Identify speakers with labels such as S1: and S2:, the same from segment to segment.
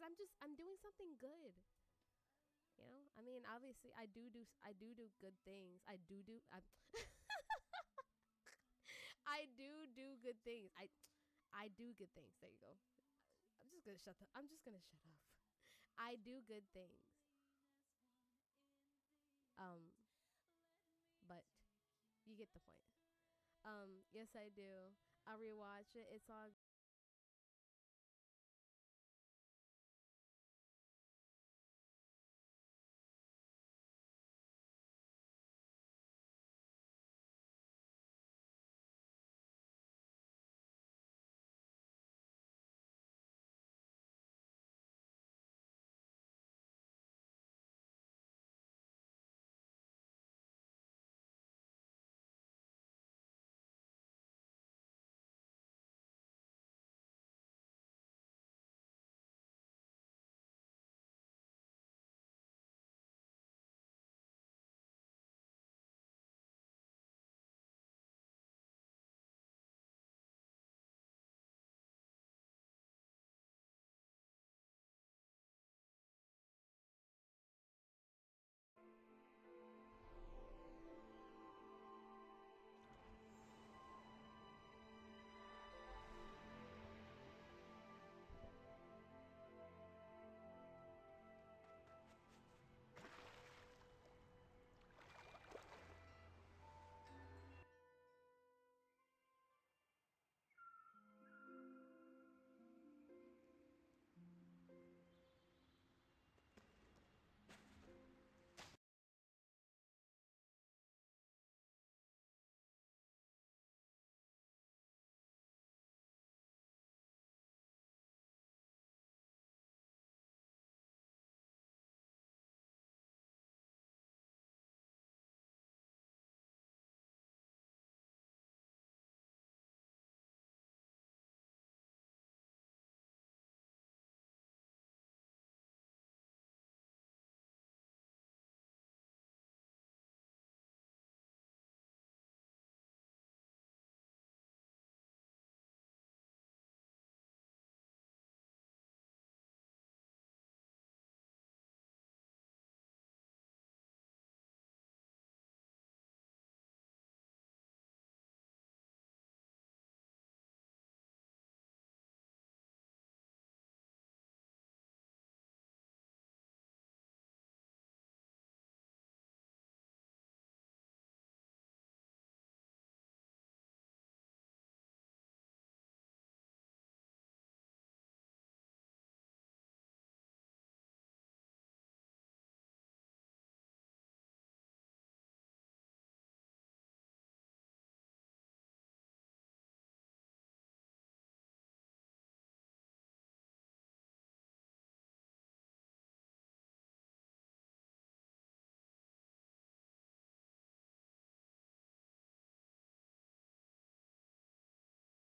S1: because I'm doing something good. You know, I mean, obviously, I do good things. I do good things. I do good things. There you go. I'm just gonna shut up. I do good things. Um, but you get the point. Yes, I do. I rewatch it. It's all.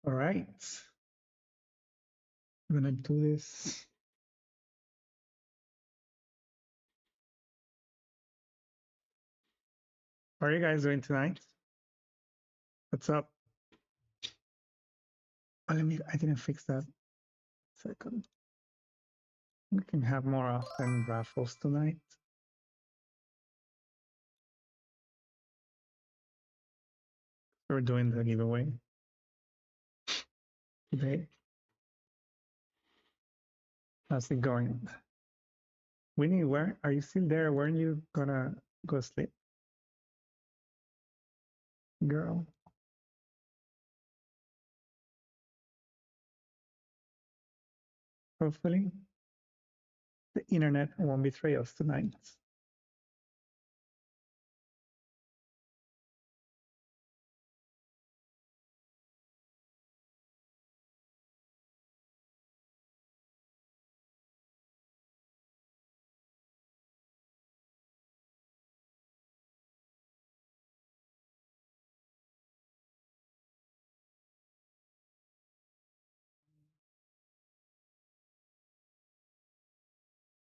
S2: All right. I'm gonna do this. How are you guys doing tonight? What's up? Oh, I didn't fix that. Second. We can have more often raffles tonight. We're doing the giveaway today. How's it going? Winnie, where are you still there? Weren't you gonna go sleep, girl? Hopefully, the internet won't betray us tonight.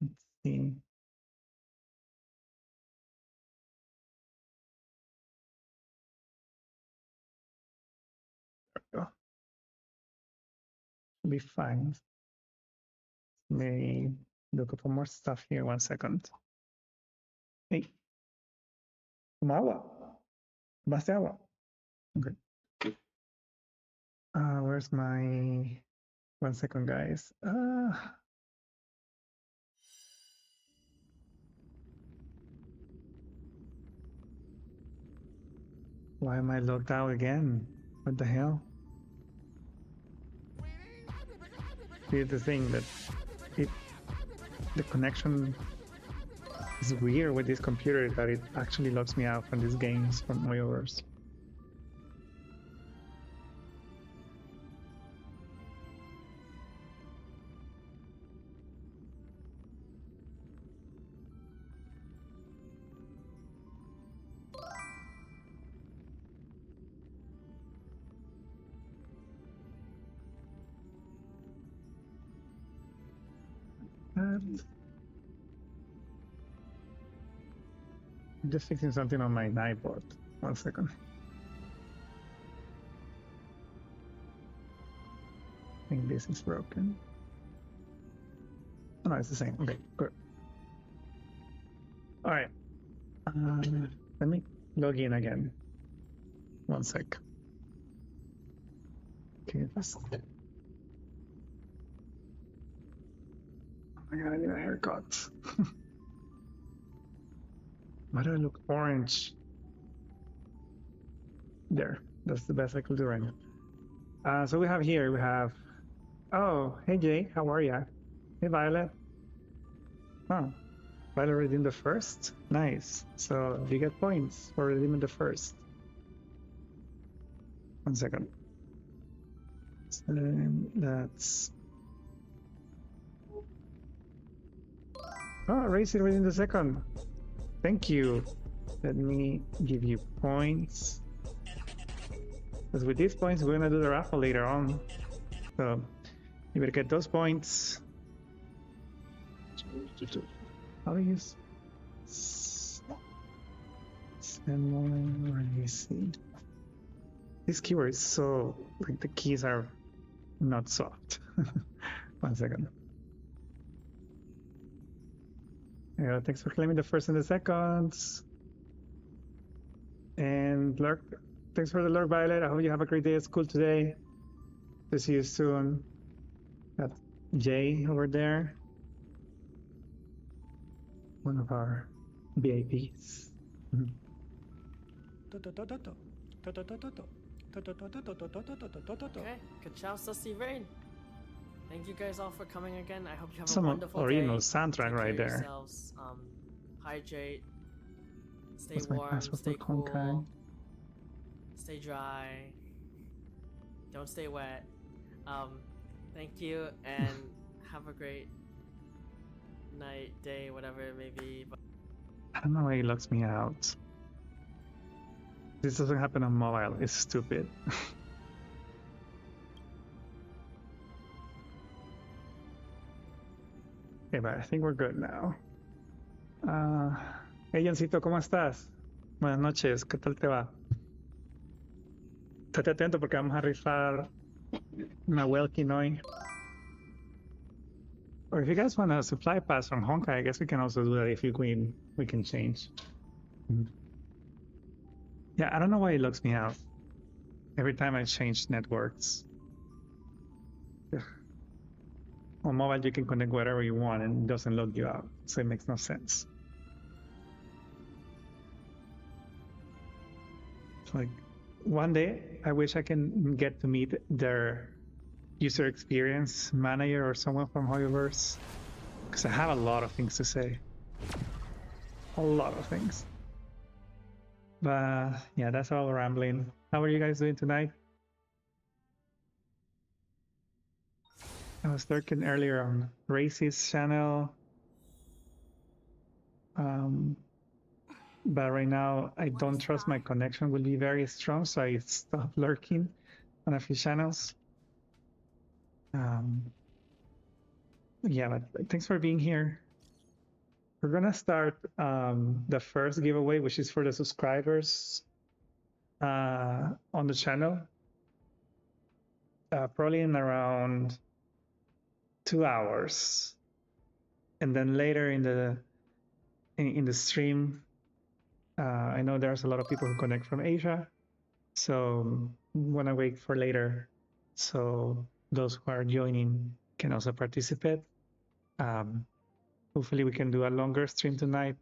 S2: Let's see. Oh, be fine. Let me look up for more stuff here. 1 second. Hey, toma agua. Tomaste agua. Okay. Where's my 1 second, guys? Why am I logged out again? What the hell? Here's the thing that the connection is weird with this computer, that it actually logs me out from these games from Hoyoverse. I'm just fixing something on my nightboard. 1 second. I think this is broken. Oh, no, it's the same. Okay, good. All right. Let me log in again. 1 sec. Okay, this. Oh my god, I need a haircut. Why do I look orange? There, that's the best I could do right now. So we have, oh, hey Jay, how are ya? Hey Violet. Oh, Violet redeemed the first? Nice. So you get points for redeeming the first. 1 second. And that's... Oh, Racy redeemed the second. Thank you. Let me give you points. Because with these points, we're gonna do the raffle later on. So you better get those points. How do you spend more? Let me see. This keyword is so, like, the keys are not soft. 1 second. Yeah, thanks for claiming the first and the seconds. And Lurk, thanks for the Lurk, Violet. I hope you have a great day at school today. To see you soon. Got Jay over there. One of our VIPs.
S3: Okay, good job, Sussy Rain. Thank you guys all for coming again. I hope you have
S2: Some
S3: a wonderful
S2: original
S3: day.
S2: soundtrack
S3: Take
S2: right
S3: care of
S2: there.
S3: yourselves. Hydrate. Stay
S2: What's my
S3: warm.
S2: password
S3: Stay
S2: for Honkai?
S3: cool. Stay dry. Don't stay wet. Thank you and have a great night, day, whatever it may be.
S2: I don't know why he locks me out. This doesn't happen on mobile. It's stupid. Okay, but I think we're good now. Hey, Jancito, ¿cómo estás? Buenas noches, ¿qué tal te va? Estate atento porque vamos a rifar una Welkin hoy. Or if you guys want a supply pass from Honkai, I guess we can also do that if you win. We can change. Yeah, I don't know why it locks me out every time I change networks. Ugh. On mobile, you can connect whatever you want and it doesn't log you out, so it makes no sense. It's like, one day, I wish I can get to meet their user experience manager or someone from Hoyoverse, because I have a lot of things to say. A lot of things. But yeah, that's all rambling. How are you guys doing tonight? I was lurking earlier on Racy's channel. But right now I don't trust my connection will be very strong, so I stopped lurking on a few channels. Yeah, but thanks for being here. We're gonna start the first giveaway, which is for the subscribers on the channel. Probably in around 2 hours. And then later in the stream, I know there's a lot of people who connect from Asia, so want to wait for later, so those who are joining can also participate. Hopefully we can do a longer stream tonight.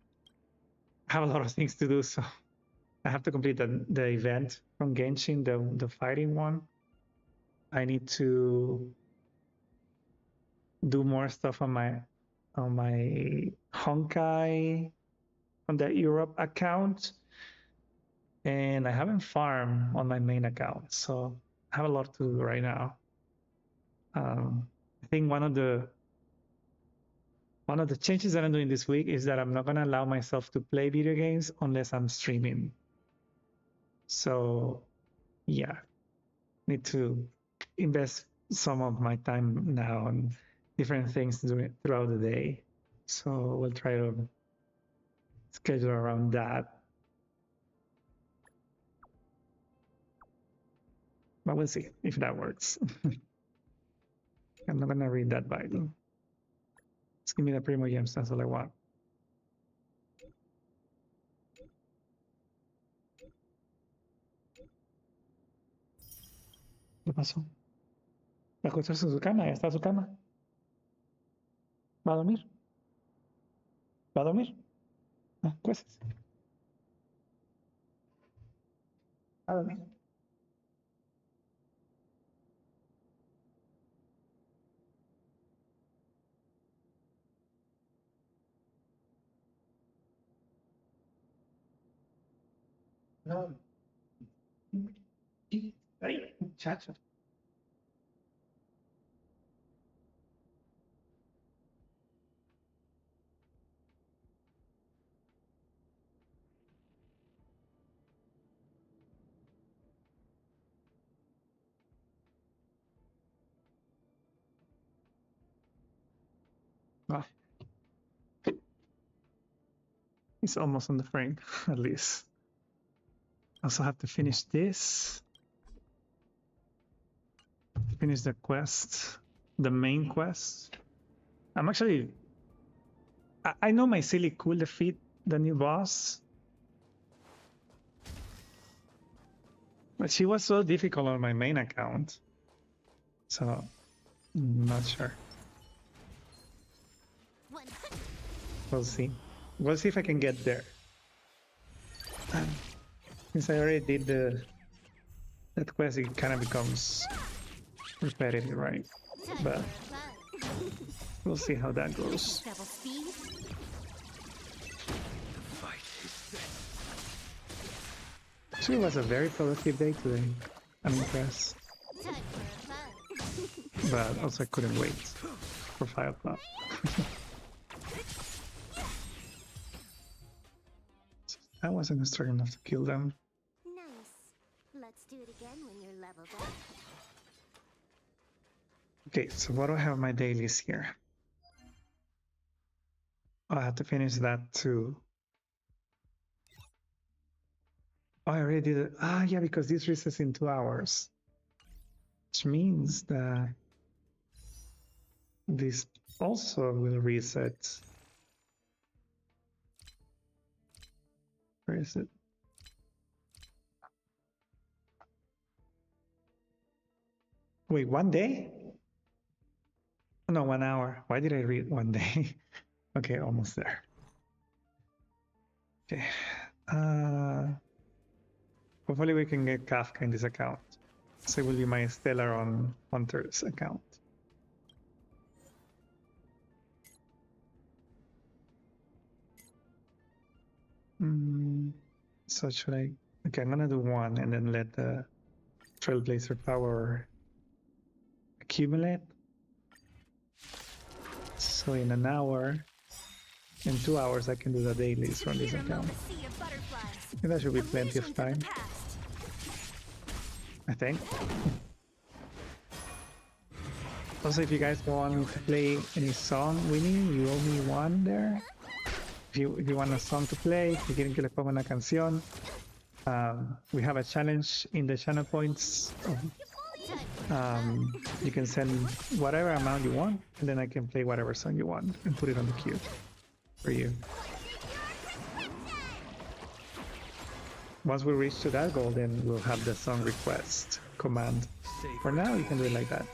S2: I have a lot of things to do, so I have to complete the event from Genshin, the fighting one. I need to do more stuff on my Honkai on the Europe account, and I haven't farmed on my main account, so I have a lot to do right now. I think one of the changes that I'm doing this week is that I'm not gonna allow myself to play video games unless I'm streaming. So yeah, need to invest some of my time now on different things throughout the day. So we'll try to schedule around that. But we'll see if that works. I'm not gonna read that Bible. Just give me the Primo Gems, that's all I want. ¿Qué pasó? ¿Va a acostarse en su cama? ¿Ya está en su cama? ¿Va a dormir? ¿Va a dormir? Ah, acuéstese. ¿Va a dormir? No. Ay, muchacho. Ah, he's almost on the frame, at least. Also have to finish this. Finish the quest, the main quest. I'm actually, I know my silly cool defeat the new boss, but she was so difficult on my main account, so I'm not sure. We'll see. We'll see if I can get there. Since I already did that quest, it kind of becomes repetitive, right? But we'll see how that goes. Actually, it was a very productive day today. I'm impressed. But also I couldn't wait for 5 o'clock. I wasn't strong enough to kill them.
S4: Nice. Let's do it again when you're leveled up.
S2: Okay, so what do I have on my dailies here? Oh, I have to finish that too. Oh, I already did it. Ah, yeah, because this resets in 2 hours. Which means that this also will reset. Where is it? Wait, 1 day? No, 1 hour. Why did I read 1 day? Okay, almost there. Okay. Hopefully we can get Kafka in this account. So it will be my Stellar on Hunter's account. So should I? Okay, I'm gonna do 1 and then let the Trailblazer power accumulate. So in an hour, in 2 hours, I can do the dailies from this account. And that should be plenty of time, I think. Also, if you guys want to play any song, Winnie, you owe me 1 there. If you want a song to play, si quieren que les ponga una canción, we have a challenge in the channel points You can send whatever amount you want, and then I can play whatever song you want and put it on the queue for you. Once we reach to that goal, then we'll have the song request command. For now, you can do it like that.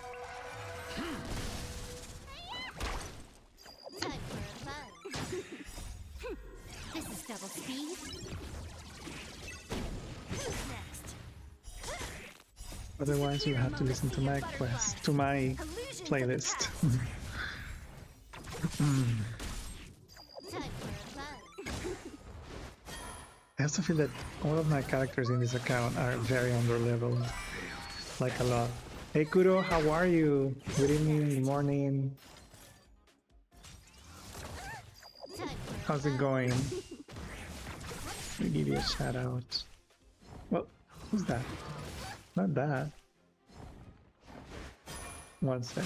S4: Time for a fun. This is double speed. Who's next?
S2: Otherwise, you have to listen to my quest, to my playlist.
S4: Time for a fun.
S2: I also feel that all of my characters in this account are very underleveled, like a lot. Hey Kuro, how are you? Good evening, good morning.
S4: Time for a
S2: How's it going? Let me give you a shout out. Well, who's that? Not that. One sec.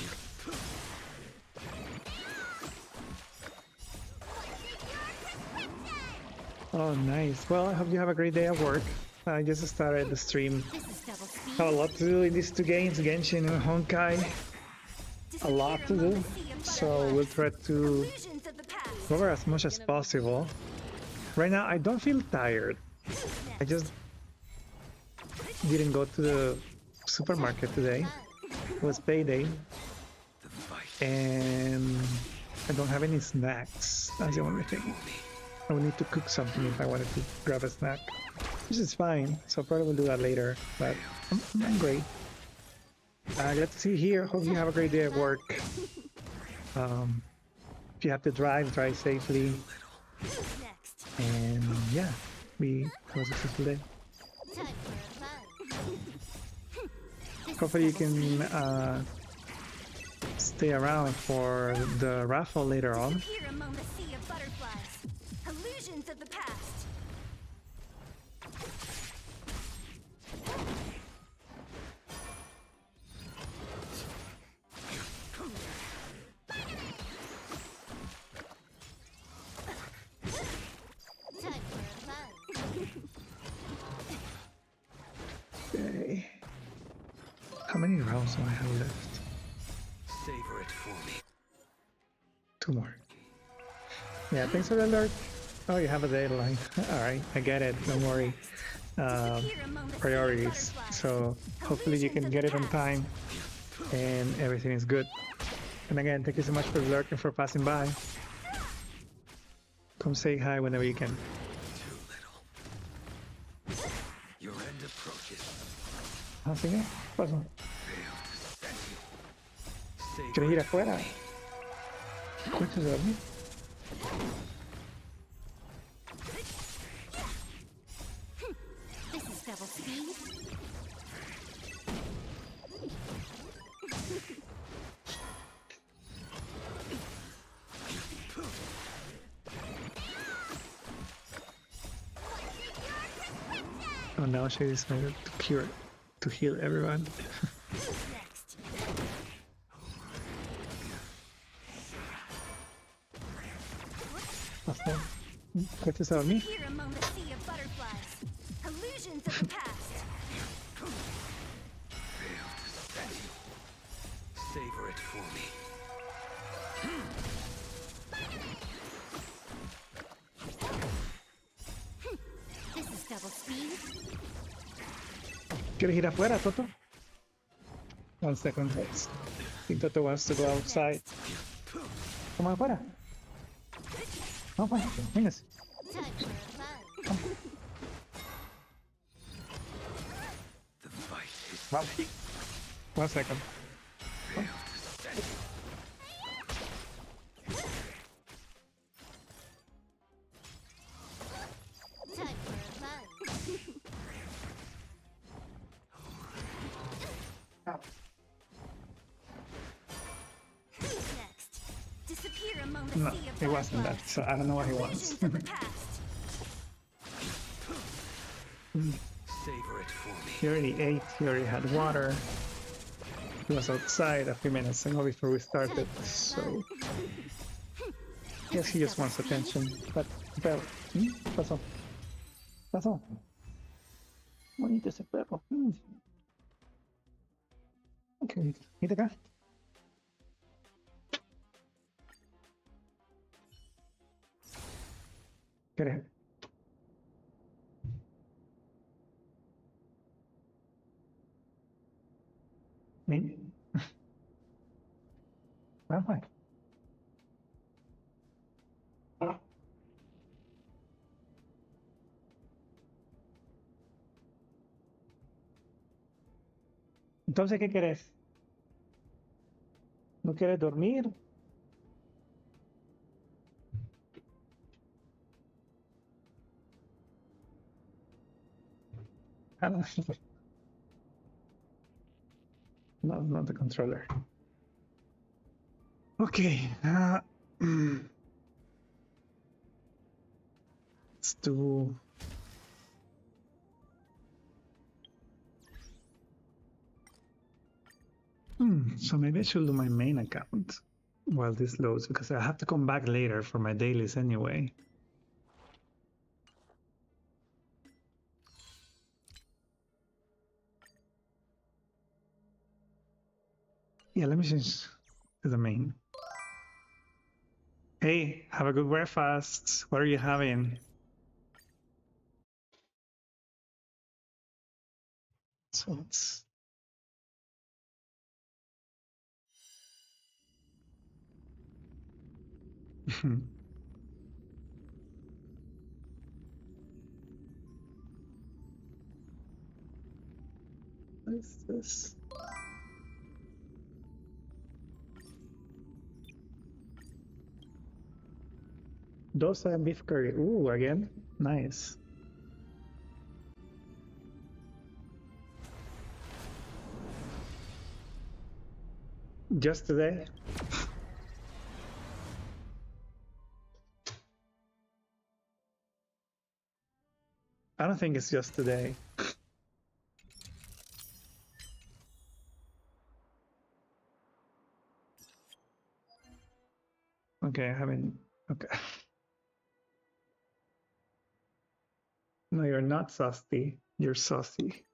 S2: Oh, nice. Well, I hope you have a great day at work. I just started the stream.
S4: This is double speed.
S2: Have a lot to do in these two games, Genshin and Honkai. A lot to do. So we'll try to
S4: Illusions of the past.
S2: cover as much as possible. Right now, I don't feel tired. I just didn't go to the supermarket today. It was payday. And I don't have any snacks. That's the only thing. I would need to cook something if I wanted to grab a snack. Which is fine, so probably we'll do that later. But I'm great. Glad to see you here. Hope you have a great day at work. If you have to drive, drive safely.
S4: Who's next?
S2: And yeah, we have a successful day.
S4: Time for a fun.
S2: Hopefully you can stay around for the raffle later on.
S4: Disappear among the sea of butterflies. Illusions of the past. Time for a fun.
S2: Okay. How many rounds do I have left?
S5: Savor it for me.
S2: 2 more. Yeah, thanks for the alert. Oh, you have a deadline. Alright, I get it. Don't worry.
S4: Disappear among the sea of
S2: Priorities.
S4: butterflies.
S2: So hopefully you can get it on time and everything is good. And again, thank you so much for the alert and for passing by. Come say hi whenever you can.
S5: Too little. Your end approaches.
S2: Así que, paso.
S5: Savor
S2: ¿Quieres ir
S5: it for
S2: afuera?
S5: me.
S2: ¿Cuánto de dormir?
S4: This is double speed.
S2: Oh, now she decided to cure it, to heal everyone.
S4: Who's next?
S2: Pasó. ¿Cuánto a dormir?
S4: Disappear among the sea of butterflies. Illusions of the past.
S5: Savor it for me.
S4: This is double speed.
S2: ¿Quieres ir afuera, Toto? 1 second, please. I think Toto wants to go outside. Vamos afuera. Vamos afuera. Véngase.
S4: Time for a fun.
S5: The fight is
S2: Vamos. 1 second.
S4: Time for a fun. Who's next? Disappear among the
S2: No,
S4: sea of
S2: it wasn't that,
S4: butterflies.
S2: so I don't know what he wants.
S4: Illusions of the past.
S5: savor it for me.
S2: He already ate, he already had water. He was outside a few minutes ago before we started, so... Yes, he just wants attention, pero... ¿Qué pasó? ¿Pasó? Bonito ese perro. Ok, vite acá. ¿Qué eres? Ven. Vamos. Entonces, ¿qué querés? ¿No quieres dormir? Ah, no. No, not the controller. Okay. Let's do. So maybe I should do my main account while this loads because I have to come back later for my dailies anyway. Yeah, let me change to the main. Hey, have a good breakfast. What are you having? So let's. What is this? Dosa and beef curry. Ooh, again. Nice. Just today? I don't think it's just today. Okay, I haven't. Okay. No, you're not saucy. You're saucy.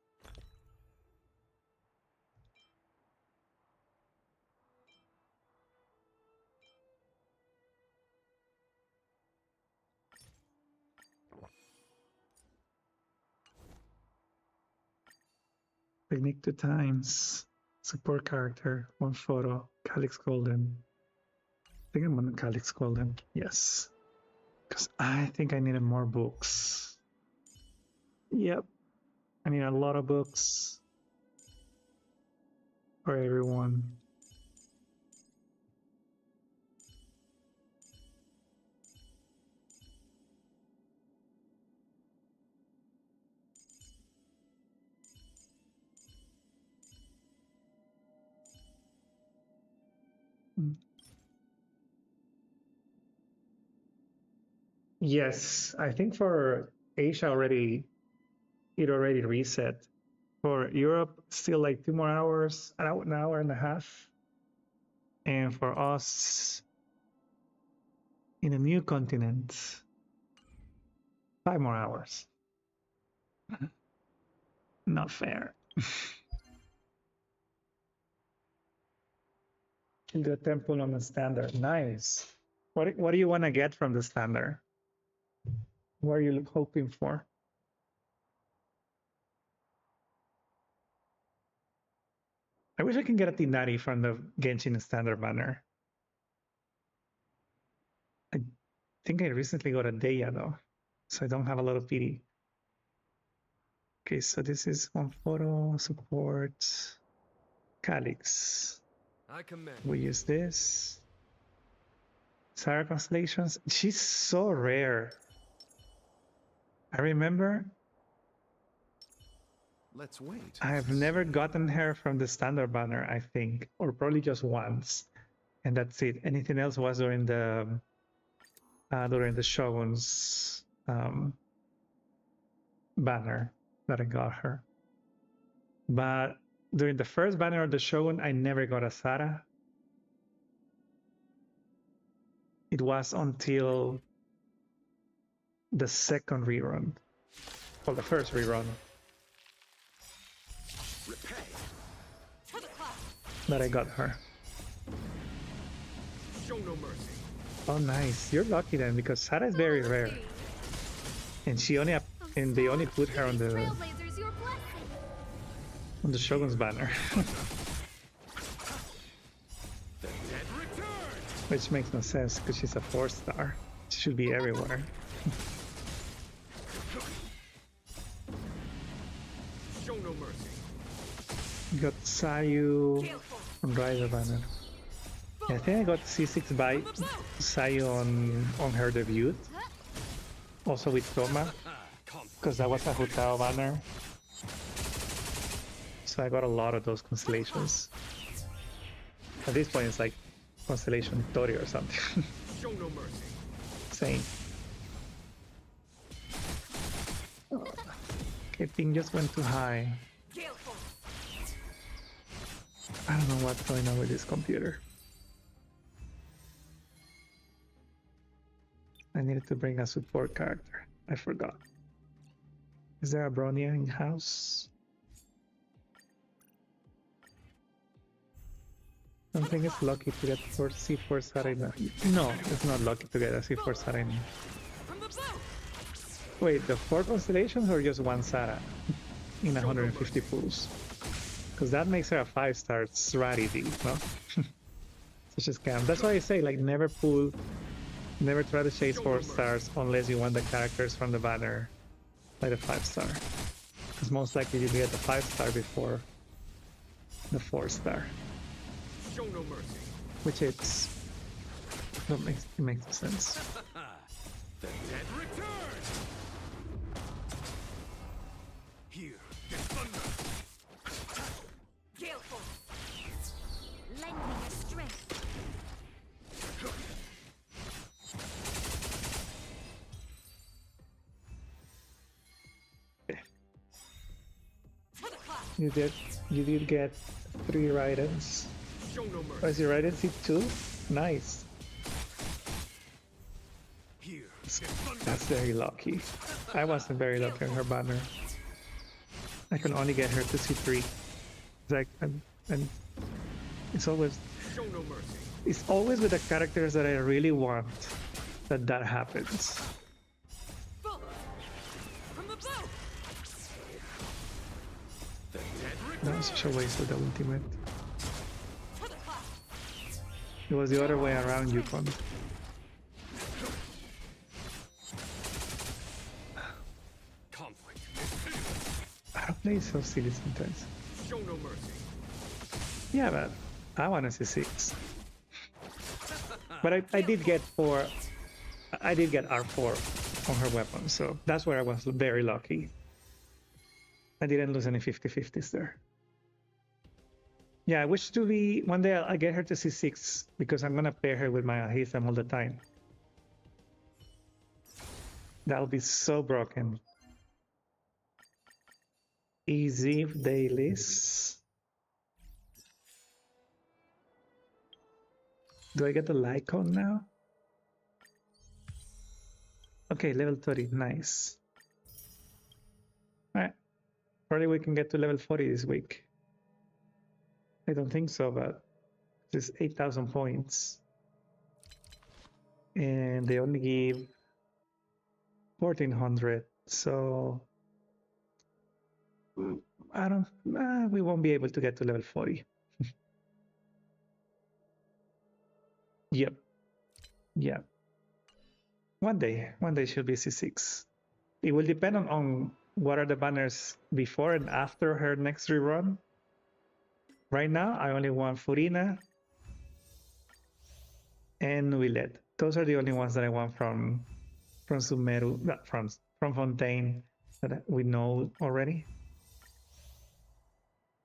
S2: Picnic 2 times. Support character. 1 photo. Calyx Golden. I think I'm on Calyx Golden. Yes. Because I think I needed more books. Yep. I need a lot of books for everyone. Yes, I think for Asia it already reset. For Europe, still like 2 more hours, an hour and a half. And for us in a new continent, 5 more hours. Not fair. The temple on the standard. Nice. What do you want to get from the standard? What are you hoping for? I wish I can get a Tinari from the Genshin standard banner. I think I recently got a Deya though, so I don't have a lot of PD. Okay, so this is 1 photo, support, Calyx.
S5: I commend.
S2: We use this. Sarah Constellations. She's so rare. I remember
S5: Let's wait.
S2: I have never gotten her from the standard banner, I think, or probably just once, and that's it. Anything else was during the Shogun's banner that I got her. But during the first banner of the Shogun, I never got a Sara. It was until the second rerun, or the first rerun.
S5: Repay.
S4: To the class.
S2: that I got her.
S5: Show no mercy.
S2: Oh, nice. You're lucky then, because Sarah is very rare,
S1: Lucky.
S2: and she only and they only put her on
S4: Give
S2: the
S4: these trailblazers your blessing.
S2: Shogun's banner,
S5: The dead return.
S2: which makes no sense because she's a 4-star. She should be everywhere.
S5: Show no mercy.
S2: Got Sayu on Rider banner. Yeah, I think I got C6 by Sayu on her debut. Also with Toma, because that was a Hutao banner. So I got a lot of those constellations. At this point, it's like Constellation Tori or something.
S5: Show no mercy.
S2: Same. Okay, ping just went too high. I don't know what's going on with this computer. I needed to bring a support character. I forgot. Is there a Bronia in house? I don't think it's lucky to get for C4 Sarena. No, it's not lucky to get a C4 Sarena. Wait, the 4 constellations or just one Sara in 150 pools? Because that makes her a 5-star rarity, no? Such a scam. That's why I say, like, never try to chase 4 stars unless you want the characters from the banner like the 5-star. Because most likely you get the 5-star before the 4-star.
S5: Show no mercy.
S2: Which it makes sense.
S5: The dead return. Here, get thunder.
S4: Lend me your strength.
S2: You did get 3 Raidens.
S5: Show no mercy.
S2: Was your Raiden C2? Nice.
S5: Here, get thunder.
S2: That's very lucky. I wasn't very lucky on her banner. I can only get her to C3. It's like, and it's always
S5: Show no mercy.
S2: it's always with the characters that I really want that happens.
S5: The dead return.
S2: That was such a waste of the ultimate. It was the other way around, Yukon.
S5: Conflict.
S2: Our play is so silly sometimes.
S5: Show no mercy.
S2: Yeah, but I want a C6. But I did get 4. I did get R4 on her weapon, so that's where I was very lucky. I didn't lose any 50-50s there. Yeah, I wish to be... One day I'll get her to C6 because I'm gonna pair her with my Ahitham all the time. That'll be so broken. Easy dailies. Do I get the Lycon now? Okay, level 30, nice. Alright, probably we can get to level 40 this week. I don't think so, but it's 8,000 points. And they only give 1,400, so... I don't... we won't be able to get to level 40. Yep. Yeah. One day she'll be C6. It will depend on what are the banners before and after her next rerun. Right now, I only want Furina and Willet. Those are the only ones that I want from Sumeru, from Fontaine that we know already.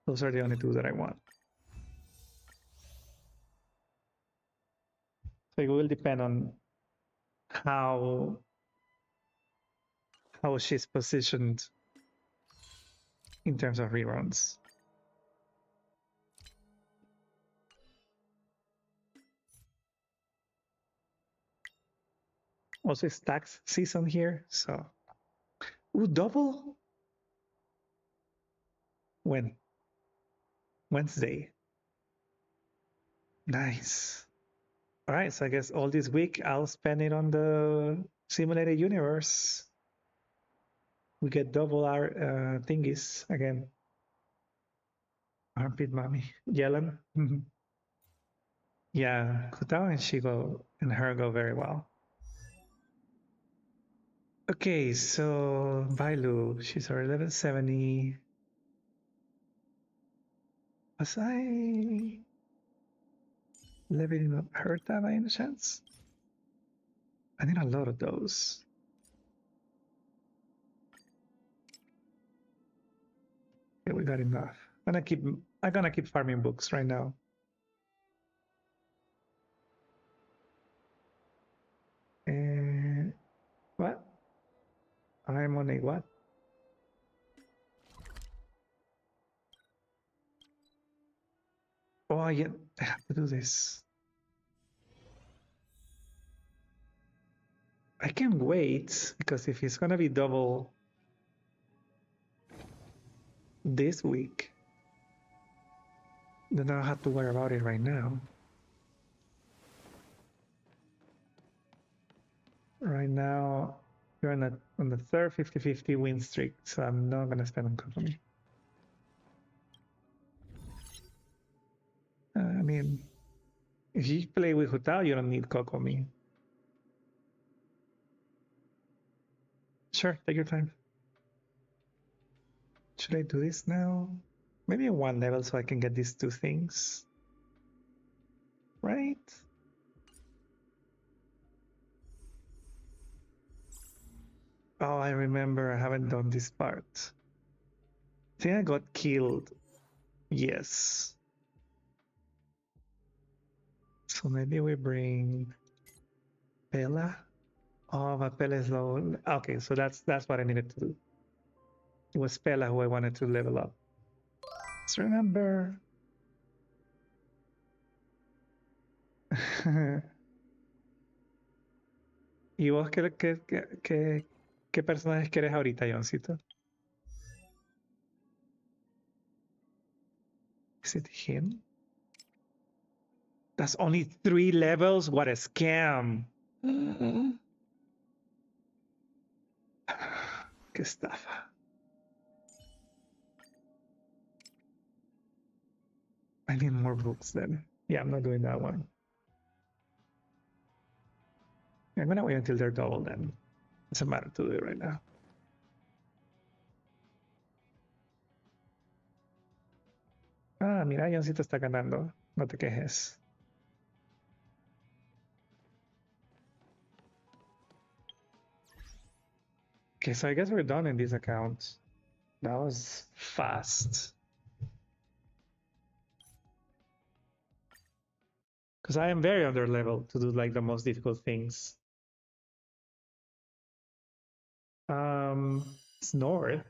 S2: Those are the only 2 that I want. So it will depend on how she's positioned in terms of reruns. Also, it's tax season here, so... Ooh, double? When? Wednesday. Nice. All right, so I guess all this week I'll spend it on the simulated universe. We get double our thingies again. Armpit mommy. Yellen. Yeah, Kutao and Shigo and her go very well. Okay, so Bailu, she's already level 70. Was I leveling up Herta by any chance? I need a lot of those. Yeah, we got enough. I'm gonna keep farming books right now. And what? I'm on a what? Oh yeah, I have to do this. I can wait because if it's gonna be double this week, then I don't have to worry about it right now. Right now, you're on the third 50-50 win streak, so I'm not gonna spend on Kokomi. I mean, if you play with Hutao, you don't need Kokomi. Sure, take your time. Should I do this now? Maybe one level so I can get these two things. Right? Oh, I remember I haven't done this part. I think I got killed. Yes. So maybe we bring Pela. Oh, but Pela is low. Okay, so that's what I needed to do. It was Pela who I wanted to level up. Let's remember. ¿Y vos qué personajes querés ahorita, Johncito? Is it him? That's only 3 levels? What a scam. Qué estafa. I need more books then. Yeah, I'm not doing that one. I'm gonna wait until they're double then. Doesn't matter to do it right now. Ah, mira, Johncito está ganando. No te quejes. Okay, so I guess we're done in this account. That was fast. Because I am very under level to do like the most difficult things. Snore.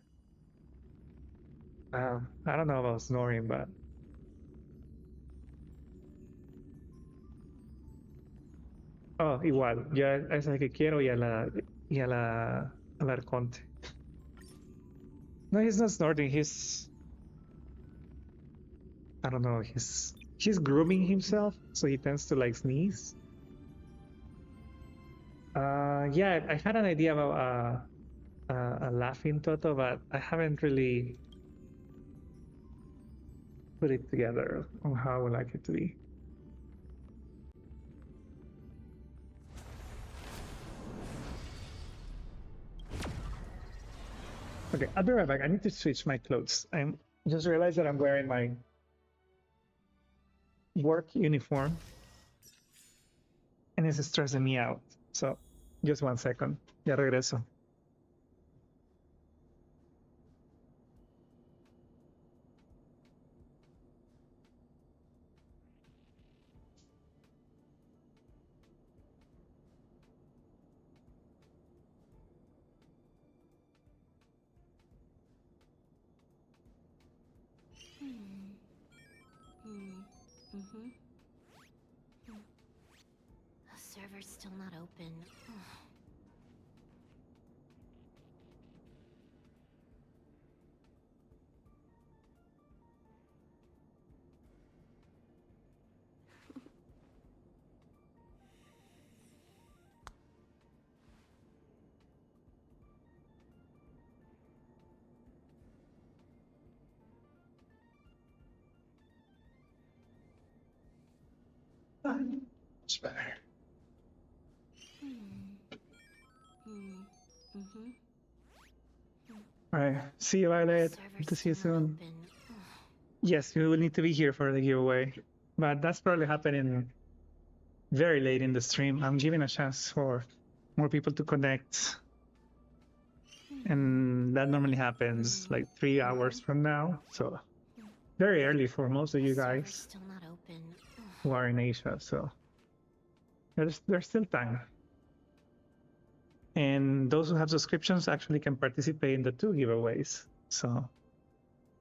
S2: I don't know about snoring, but oh, igual. Ya esa que quiero al arconte. No, he's not snorting. I don't know. He's grooming himself, so he tends to like sneeze. Yeah, I had an idea about a laughing Toto, but I haven't really put it together on how I would like it to be. Okay, I'll be right back. I need to switch my clothes. I just realized that I'm wearing my work uniform and it's stressing me out. So, just 1 second. Ya regreso.
S4: The server's still not open.
S2: Much better. All right. See you, Violet. Hope to see you soon. Yes, you will need to be here for the giveaway, but that's probably happening very late in the stream. I'm giving a chance for more people to connect, and that normally happens like 3 hours from now. So very early for most of you guys
S4: Still not open.
S2: who are in Asia. So there's still time. And those who have subscriptions actually can participate in the 2 giveaways. So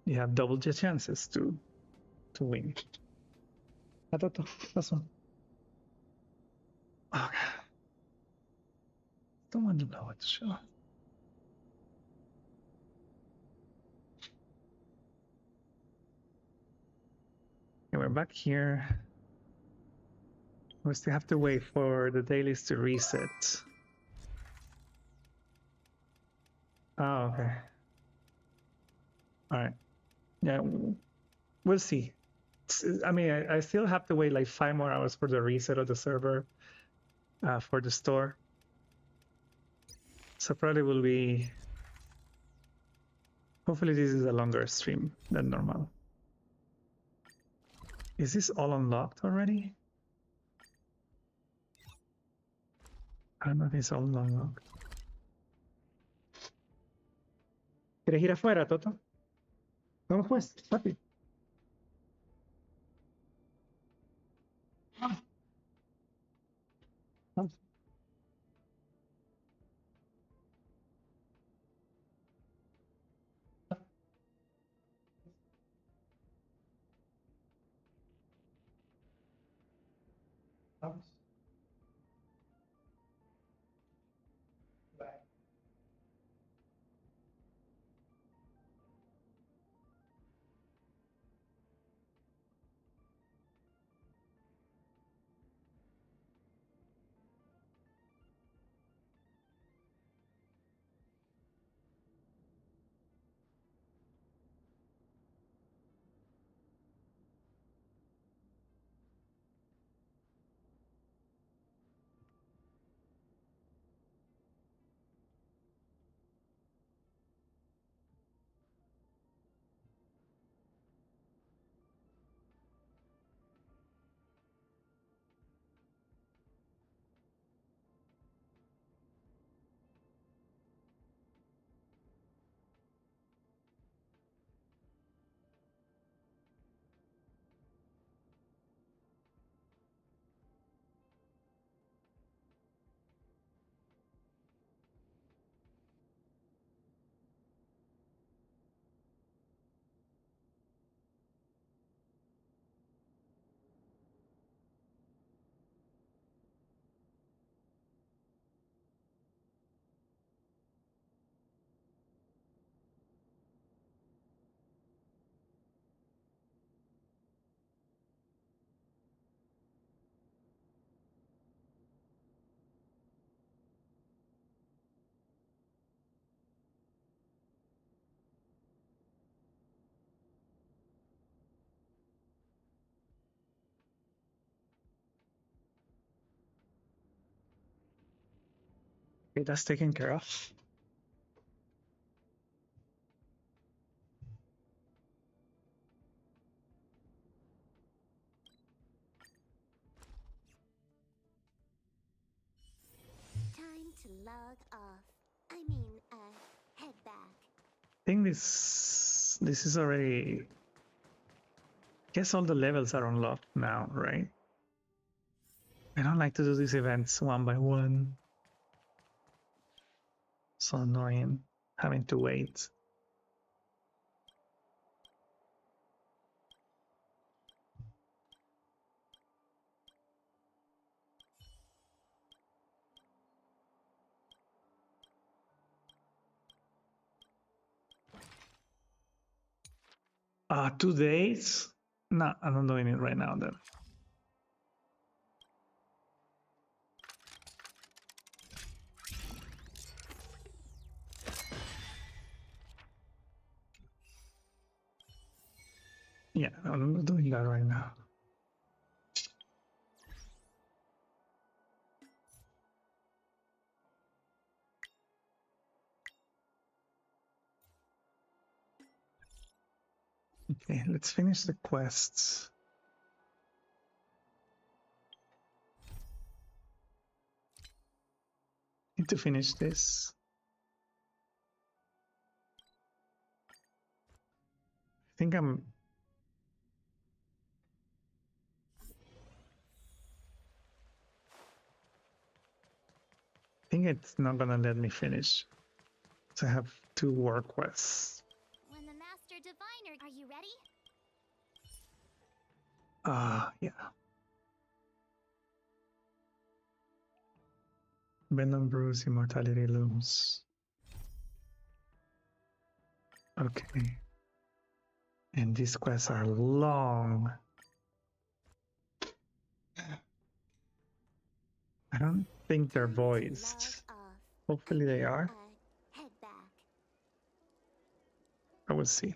S2: you have double the chances to win. Toto, that's one. Okay. Don't want to know what to show. Okay, we're back here. We still have to wait for the dailies to reset. Oh, okay. All right. Yeah, we'll see. I mean, I still have to wait like 5 more hours for the reset of the server for the store. So probably will be. Hopefully, this is a longer stream than normal. Is this all unlocked already? I don't know if it's all unlocked. ¿Quieres ir afuera, Toto? Vamos pues, rápido. Vamos. Vamos. Okay, that's taken care of.
S4: Time to log off. I mean, head back.
S2: I think this is already. I guess all the levels are unlocked now, right? I don't like to do these events one by one. So annoying having to wait. Two days? No, I'm not doing it right now then. Yeah, I'm not doing that right now. Okay, let's finish the quests. Need to finish this. I think it's not gonna let me finish. So I have 2 war quests.
S4: When the Master Diviner... Are you ready?
S2: Yeah. Venom Bruise, Immortality Looms. Okay. And these quests are long. I don't think they're
S4: Time to
S2: voiced.
S4: log off.
S2: Hopefully they are.
S4: Head back.
S2: I will see.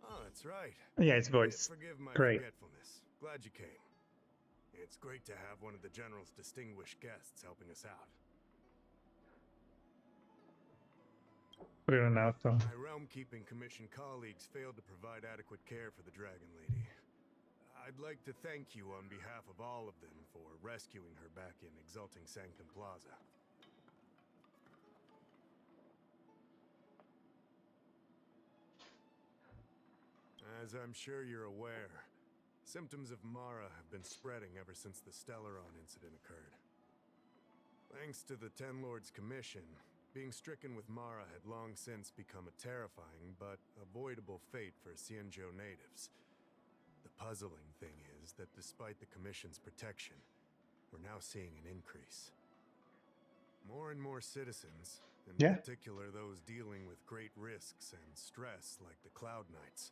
S5: Oh, that's right.
S2: Yeah, it's voiced.
S5: Forgive my
S2: Great.
S5: forgetfulness. Glad you came. It's great to have one of the General's distinguished guests helping us out.
S2: Put it on auto.
S5: My Realm-Keeping Commission colleagues failed to provide adequate care for the Dragon Lady. I'd like to thank you on behalf of all of them for rescuing her back in Exalting Sanctum Plaza. As I'm sure you're aware, symptoms of Mara have been spreading ever since the Stellaron incident occurred. Thanks to the Ten Lords Commission, being stricken with Mara had long since become a terrifying but avoidable fate for Xianzhou natives. The puzzling thing is that despite the Commission's protection, we're now seeing an increase. More and more citizens, in particular those dealing with great risks and stress like the Cloud Knights,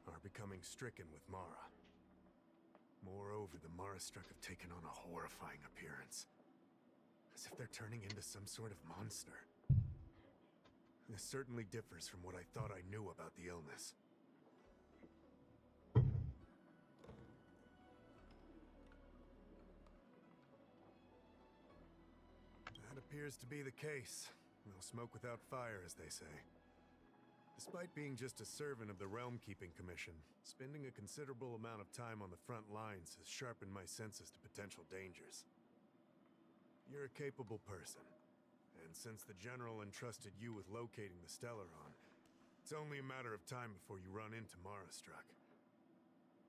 S5: are becoming stricken with Mara. Moreover, the Mara-struck have taken on a horrifying appearance. As if they're turning into some sort of monster. This certainly differs from what I thought I knew about the illness. That appears to be the case. No smoke without fire, as they say. Despite being just a servant of the Realm-Keeping Commission, spending a considerable amount of time on the front lines has sharpened my senses to potential dangers. You're a capable person, and since the General entrusted you with locating the Stellaron, it's only a matter of time before you run into Mara-struck.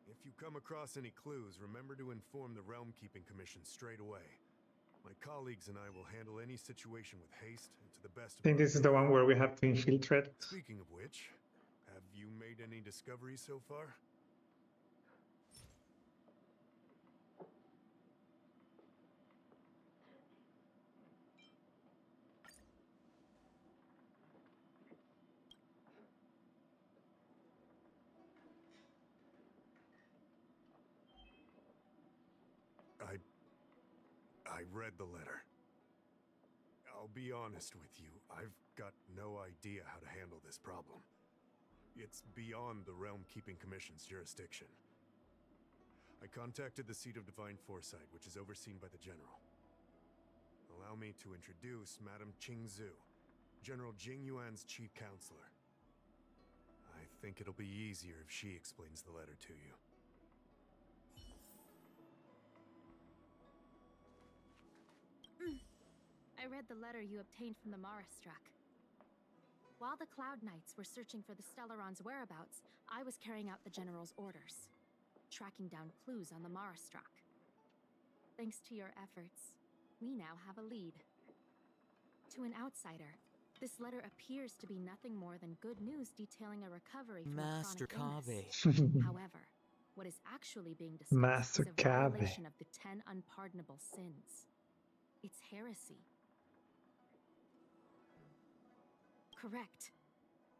S5: If you come across any clues, remember to inform the Realm-Keeping Commission straight away. My colleagues and I will handle any situation with haste and to the best of
S2: I think
S5: our
S2: this is the one where we have to infiltrate.
S5: Speaking of which, have you made any discoveries so far? I read the letter. I'll be honest with you, I've got no idea how to handle this problem. It's beyond the Realm-Keeping Commission's jurisdiction. I contacted the Seat of Divine Foresight, which is overseen by the General. Allow me to introduce Madame Xianzhou, General Jing Yuan's chief counselor. I think it'll be easier if she explains the letter to you.
S6: I read the letter you obtained from the Mara-struck. While the Cloud Knights were searching for the Stellaron's whereabouts, I was carrying out the General's orders, tracking down clues on the Mara-struck. Thanks to your efforts, we now have a lead. To an outsider, this letter appears to be nothing more than good news detailing a recovery from
S3: Master
S6: a chronic illness.
S3: Kave.
S6: However, what is actually being discussed
S2: Master
S6: is a
S2: Kave.
S6: violation of the 10 unpardonable sins. It's heresy. Correct.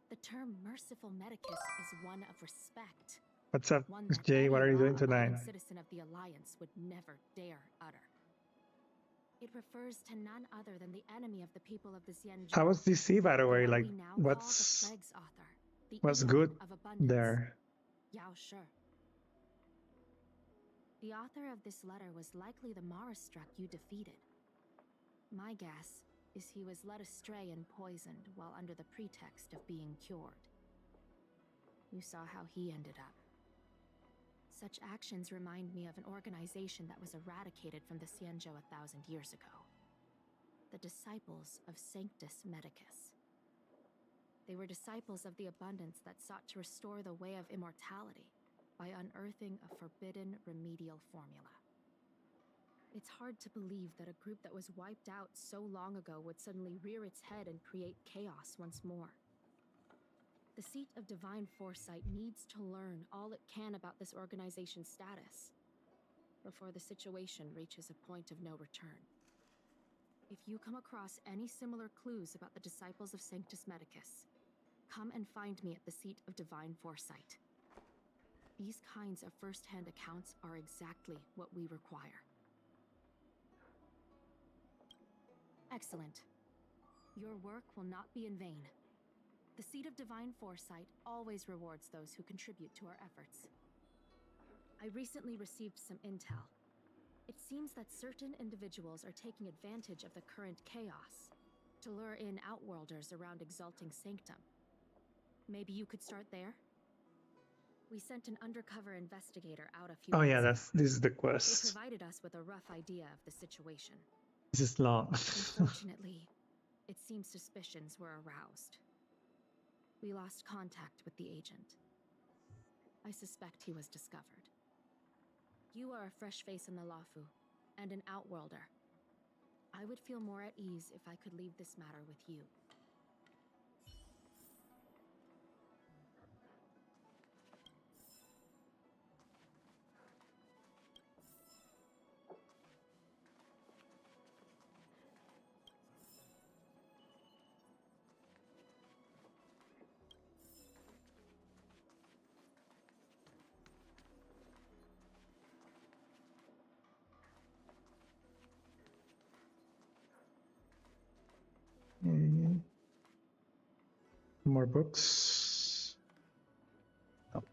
S6: The term merciful medicus is one of respect.
S2: What's up,
S6: One that
S2: Jay?
S6: any
S2: What are you doing
S6: law-abiding
S2: tonight?
S6: citizen of the Alliance would never dare utter. It refers to none other than the enemy of the people of the Xianzhou.
S2: How was DC, by the way?
S6: one
S2: Like,
S6: we now call the
S2: what's
S6: Plague's author, the
S2: what's
S6: Aeon
S2: good
S6: of Abundance.
S2: there?
S6: Yao Shi. The author of this letter was likely the Marastruck you defeated. My guess is he was led astray and poisoned while under the pretext of being cured. You saw how he ended up. Such actions remind me of an organization that was eradicated from the Xianzhou 1,000 years ago. The Disciples of Sanctus Medicus. They were disciples of the abundance that sought to restore the way of immortality by unearthing a forbidden remedial formula. It's hard to believe that a group that was wiped out so long ago would suddenly rear its head and create chaos once more. The Seat of Divine Foresight needs to learn all it can about this organization's status before the situation reaches a point of no return. If you come across any similar clues about the Disciples of Sanctus Medicus, come and find me at the Seat of Divine Foresight. These kinds of first-hand accounts are exactly what we require. Excellent. Your work will not be in vain. The Seat of Divine Foresight always rewards those who contribute to our efforts. I recently received some intel. It seems that certain individuals are taking advantage of the current chaos to lure in outworlders around Exalting Sanctum. Maybe you could start there? We sent an undercover investigator out a few
S2: Oh yeah,
S6: months ago.
S2: this is the
S6: They
S2: quest.
S6: provided us with a rough idea of the situation.
S2: This is long.
S6: Unfortunately, it seems suspicions were aroused. We lost contact with the agent. I suspect he was discovered. You are a fresh face in the Lafu, and an outworlder. I would feel more at ease if I could leave this matter with you.
S2: Mm. More books. Oh.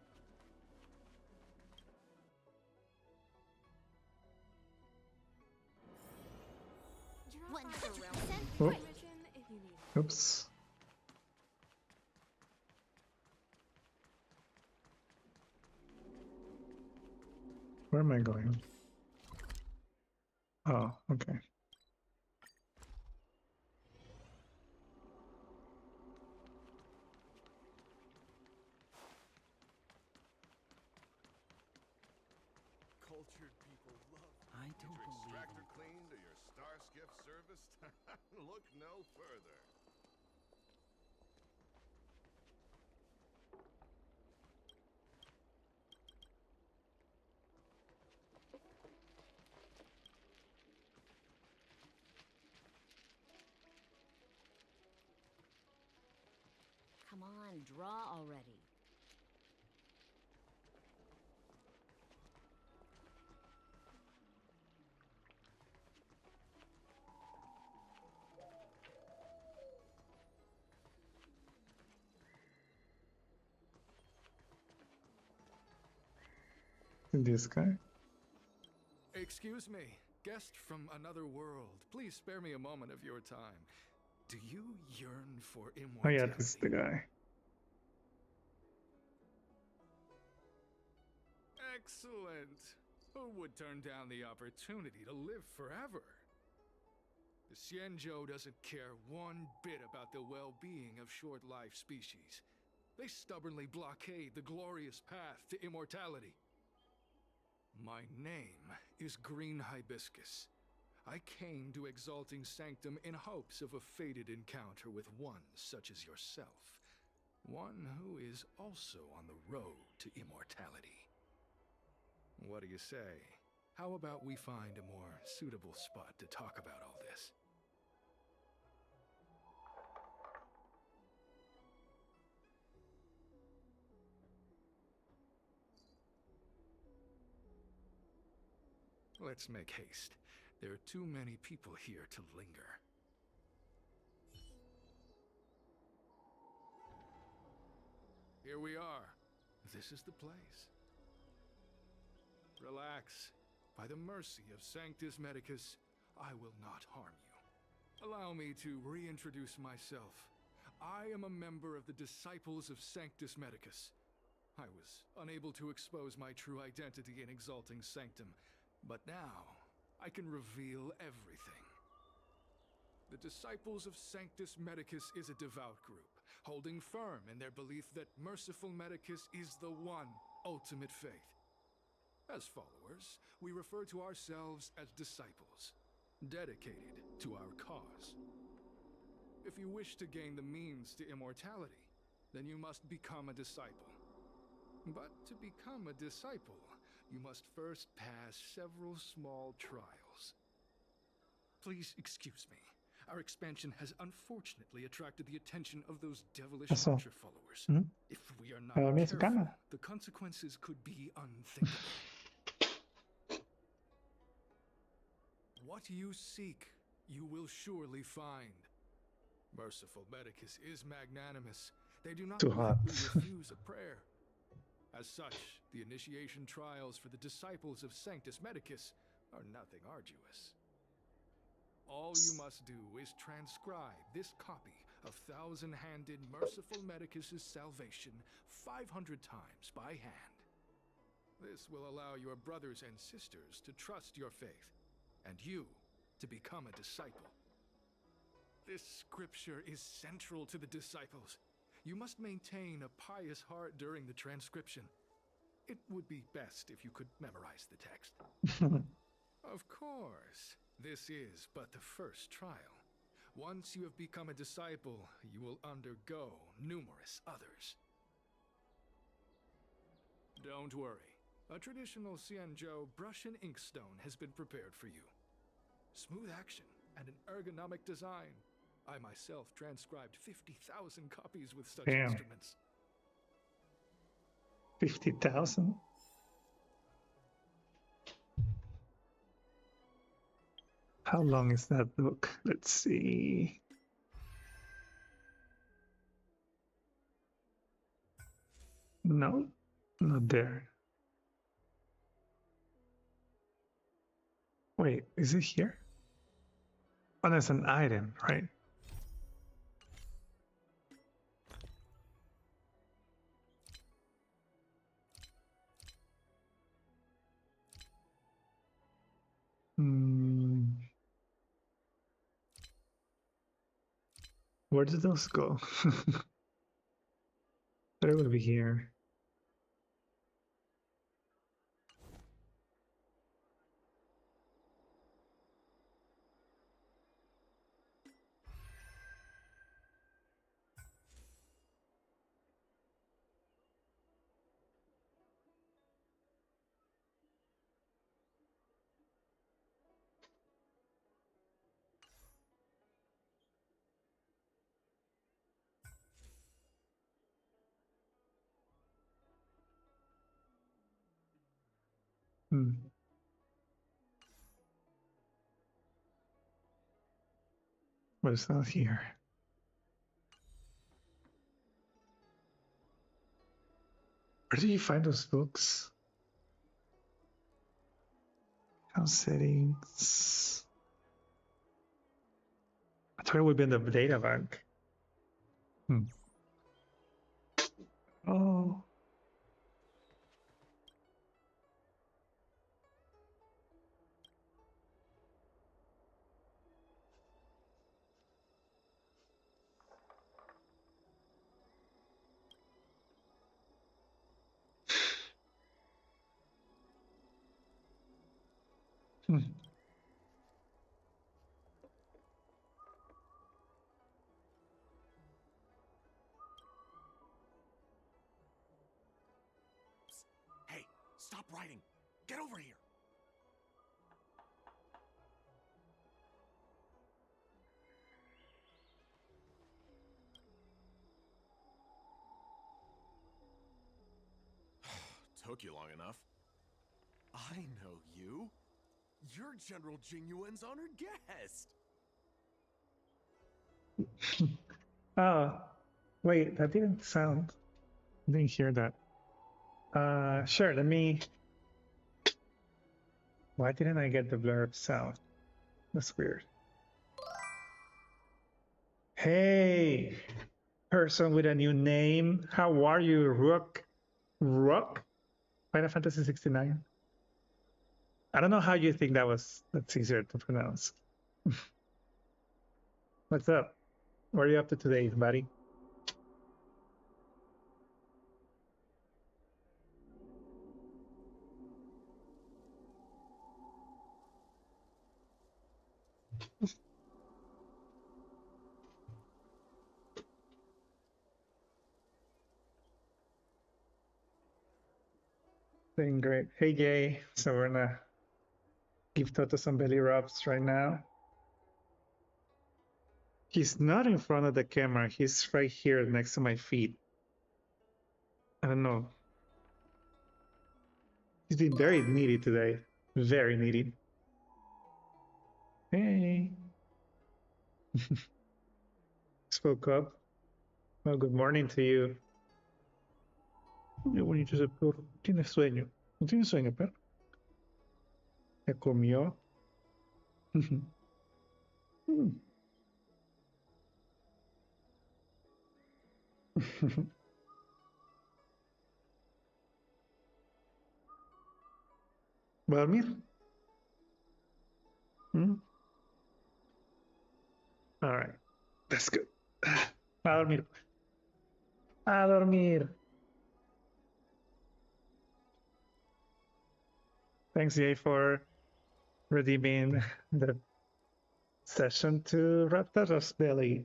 S2: Oh. Oops. Where am I going? Oh, okay.
S5: Cultured people love
S7: I don't
S5: your
S7: believe
S5: extractor
S7: in
S5: cleaned or your star skiff serviced. Look no further.
S4: Come on, draw already.
S2: This guy.
S8: Excuse me, guest from another world. Please spare me a moment of your time. Do you yearn for
S2: Oh
S8: immortality?
S2: yeah, this is the guy.
S8: Excellent. Who would turn down the opportunity to live forever? The Xianzhou doesn't care one bit about the well-being of short-lived species. They stubbornly blockade the glorious path to immortality. My name is Green Hibiscus. I came to Exalting Sanctum in hopes of a fated encounter with one such as yourself. One who is also on the road to immortality. What do you say? How about we find a more suitable spot to talk about all this? Let's make haste. There are too many people here to linger. Here we are. This is the place. Relax. By the mercy of Sanctus Medicus, I will not harm you. Allow me to reintroduce myself. I am a member of the Disciples of Sanctus Medicus. I was unable to expose my true identity in Exalting Sanctum, but now I can reveal everything. The Disciples of Sanctus Medicus is a devout group, holding firm in their belief that Merciful Medicus is the one ultimate faith. As followers, we refer to ourselves as disciples, dedicated to our cause. If you wish to gain the means to immortality, then you must become a disciple. But to become a disciple, you must first pass several small trials. Please excuse me. Our expansion has unfortunately attracted the attention of those devilish
S2: Achso.
S8: Archer followers.
S2: Mhm.
S8: If we are not
S2: Mir ist
S8: careful,
S2: egal.
S8: the consequences could be unthinkable. What you seek, you will surely find. Merciful Medicus is magnanimous. They do not
S2: Too hot.
S8: lightly refuse a prayer. As such, the initiation trials for the disciples of Sanctus Medicus are nothing arduous. All you must do is transcribe this copy of thousand-handed Merciful Medicus's salvation 500 times by hand. This will allow your brothers and sisters to trust your faith, and you to become a disciple. This scripture is central to the disciples. You must maintain a pious heart during the transcription. It would be best if you could memorize the text. Of course, this is but the first trial. Once you have become a disciple, you will undergo numerous others. Don't worry. A traditional Xianzhou brush and ink stone has been prepared for you. Smooth action and an ergonomic design. I myself transcribed 50,000 copies with such
S2: Damn.
S8: instruments.
S2: 50,000? How long is that book? Let's see. No, not there. Wait, is it here? Oh, that's an item, right? Hmm. Where did those go? But it will be here. Hmm. But it's not here. Where did you find those books? House settings. I thought it would be in the data bank. Hmm. Oh. Hmm.
S7: Hey, stop writing. Get over here. Took you long enough. I know you. You're General Jingyuan's honored guest.
S2: Oh, wait, that didn't sound. I didn't hear that. Sure, let me. Why didn't I get the blurb sound? That's weird. Hey, person with a new name. How are you, Rook? Rook? Final Fantasy 69. I don't know how you think that's easier to pronounce. What's up? What are you up to today, buddy? Doing great. Hey, Gay. So we're gonna give Toto some belly rubs right now. He's not in front of the camera. He's right here next to my feet. I don't know. He's been very needy today. Very needy. Hey. Spoke up. Well, good morning to you. Qué bonito ese perro. Tiene sueño. No tiene sueño, perro. Ya comió. ¿Va a dormir? All right. That's good. A dormir. A dormir. Thanks, Jay, for redeeming the session to Raptor's belly.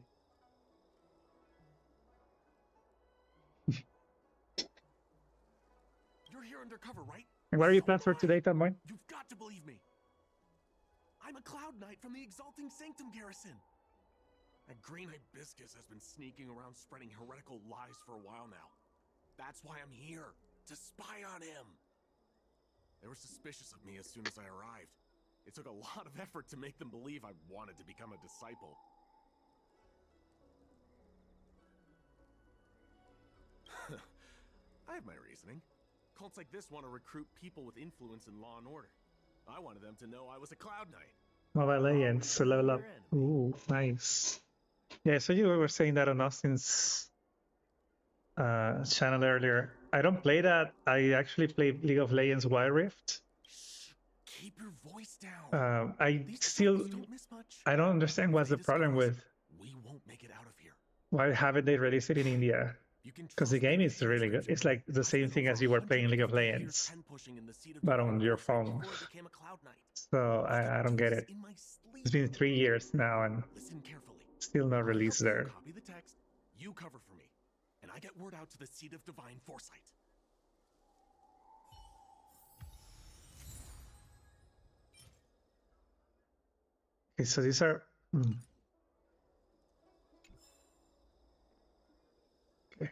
S7: You're here undercover, right?
S2: And what are your
S7: So
S2: plans for
S7: am I.
S2: today, Tamoy?
S7: You've got to believe me. I'm a Cloud Knight from the Exalting Sanctum garrison. That green hibiscus has been sneaking around spreading heretical lies for a while now. That's why I'm here, to spy on him. They were suspicious of me as soon as I arrived. It took a lot of effort to make them believe I wanted to become a disciple. I have my reasoning. Cults like this want to recruit people with influence in law and order. I wanted them to know I was a Cloud Knight.
S2: Mobile Legends, level up. Ooh, nice. Yeah, so you were saying that on Austin's channel earlier. I don't play that. I actually play League of Legends Wild Rift.
S7: Shh, keep your voice down.
S2: I
S7: These
S2: still,
S7: disciples don't miss much.
S2: I don't understand what's
S7: If
S2: the
S7: they
S2: problem
S7: discover us,
S2: with
S7: we won't make it out of here.
S2: why haven't they released it in India?
S7: You can
S2: Because the
S7: trust me
S2: game
S7: with
S2: is really good.
S7: transcription.
S2: It's like the
S7: I
S2: same
S7: spent
S2: thing
S7: over
S2: as you were playing League of
S7: 150 years
S2: Legends,
S7: pen-pushing in the seat of
S2: but
S7: divine
S2: on your
S7: foresight
S2: phone.
S7: before I became a Cloud Knight.
S2: So
S7: I
S2: I
S7: could
S2: don't
S7: do
S2: get
S7: this
S2: it.
S7: in my sleep.
S2: It's been 3 years now and
S7: Listen carefully.
S2: still not
S7: I'll
S2: released
S7: help you
S2: there.
S7: copy the text, you cover for me, and I get word out to the seat of divine foresight.
S2: Okay, so these are. Okay.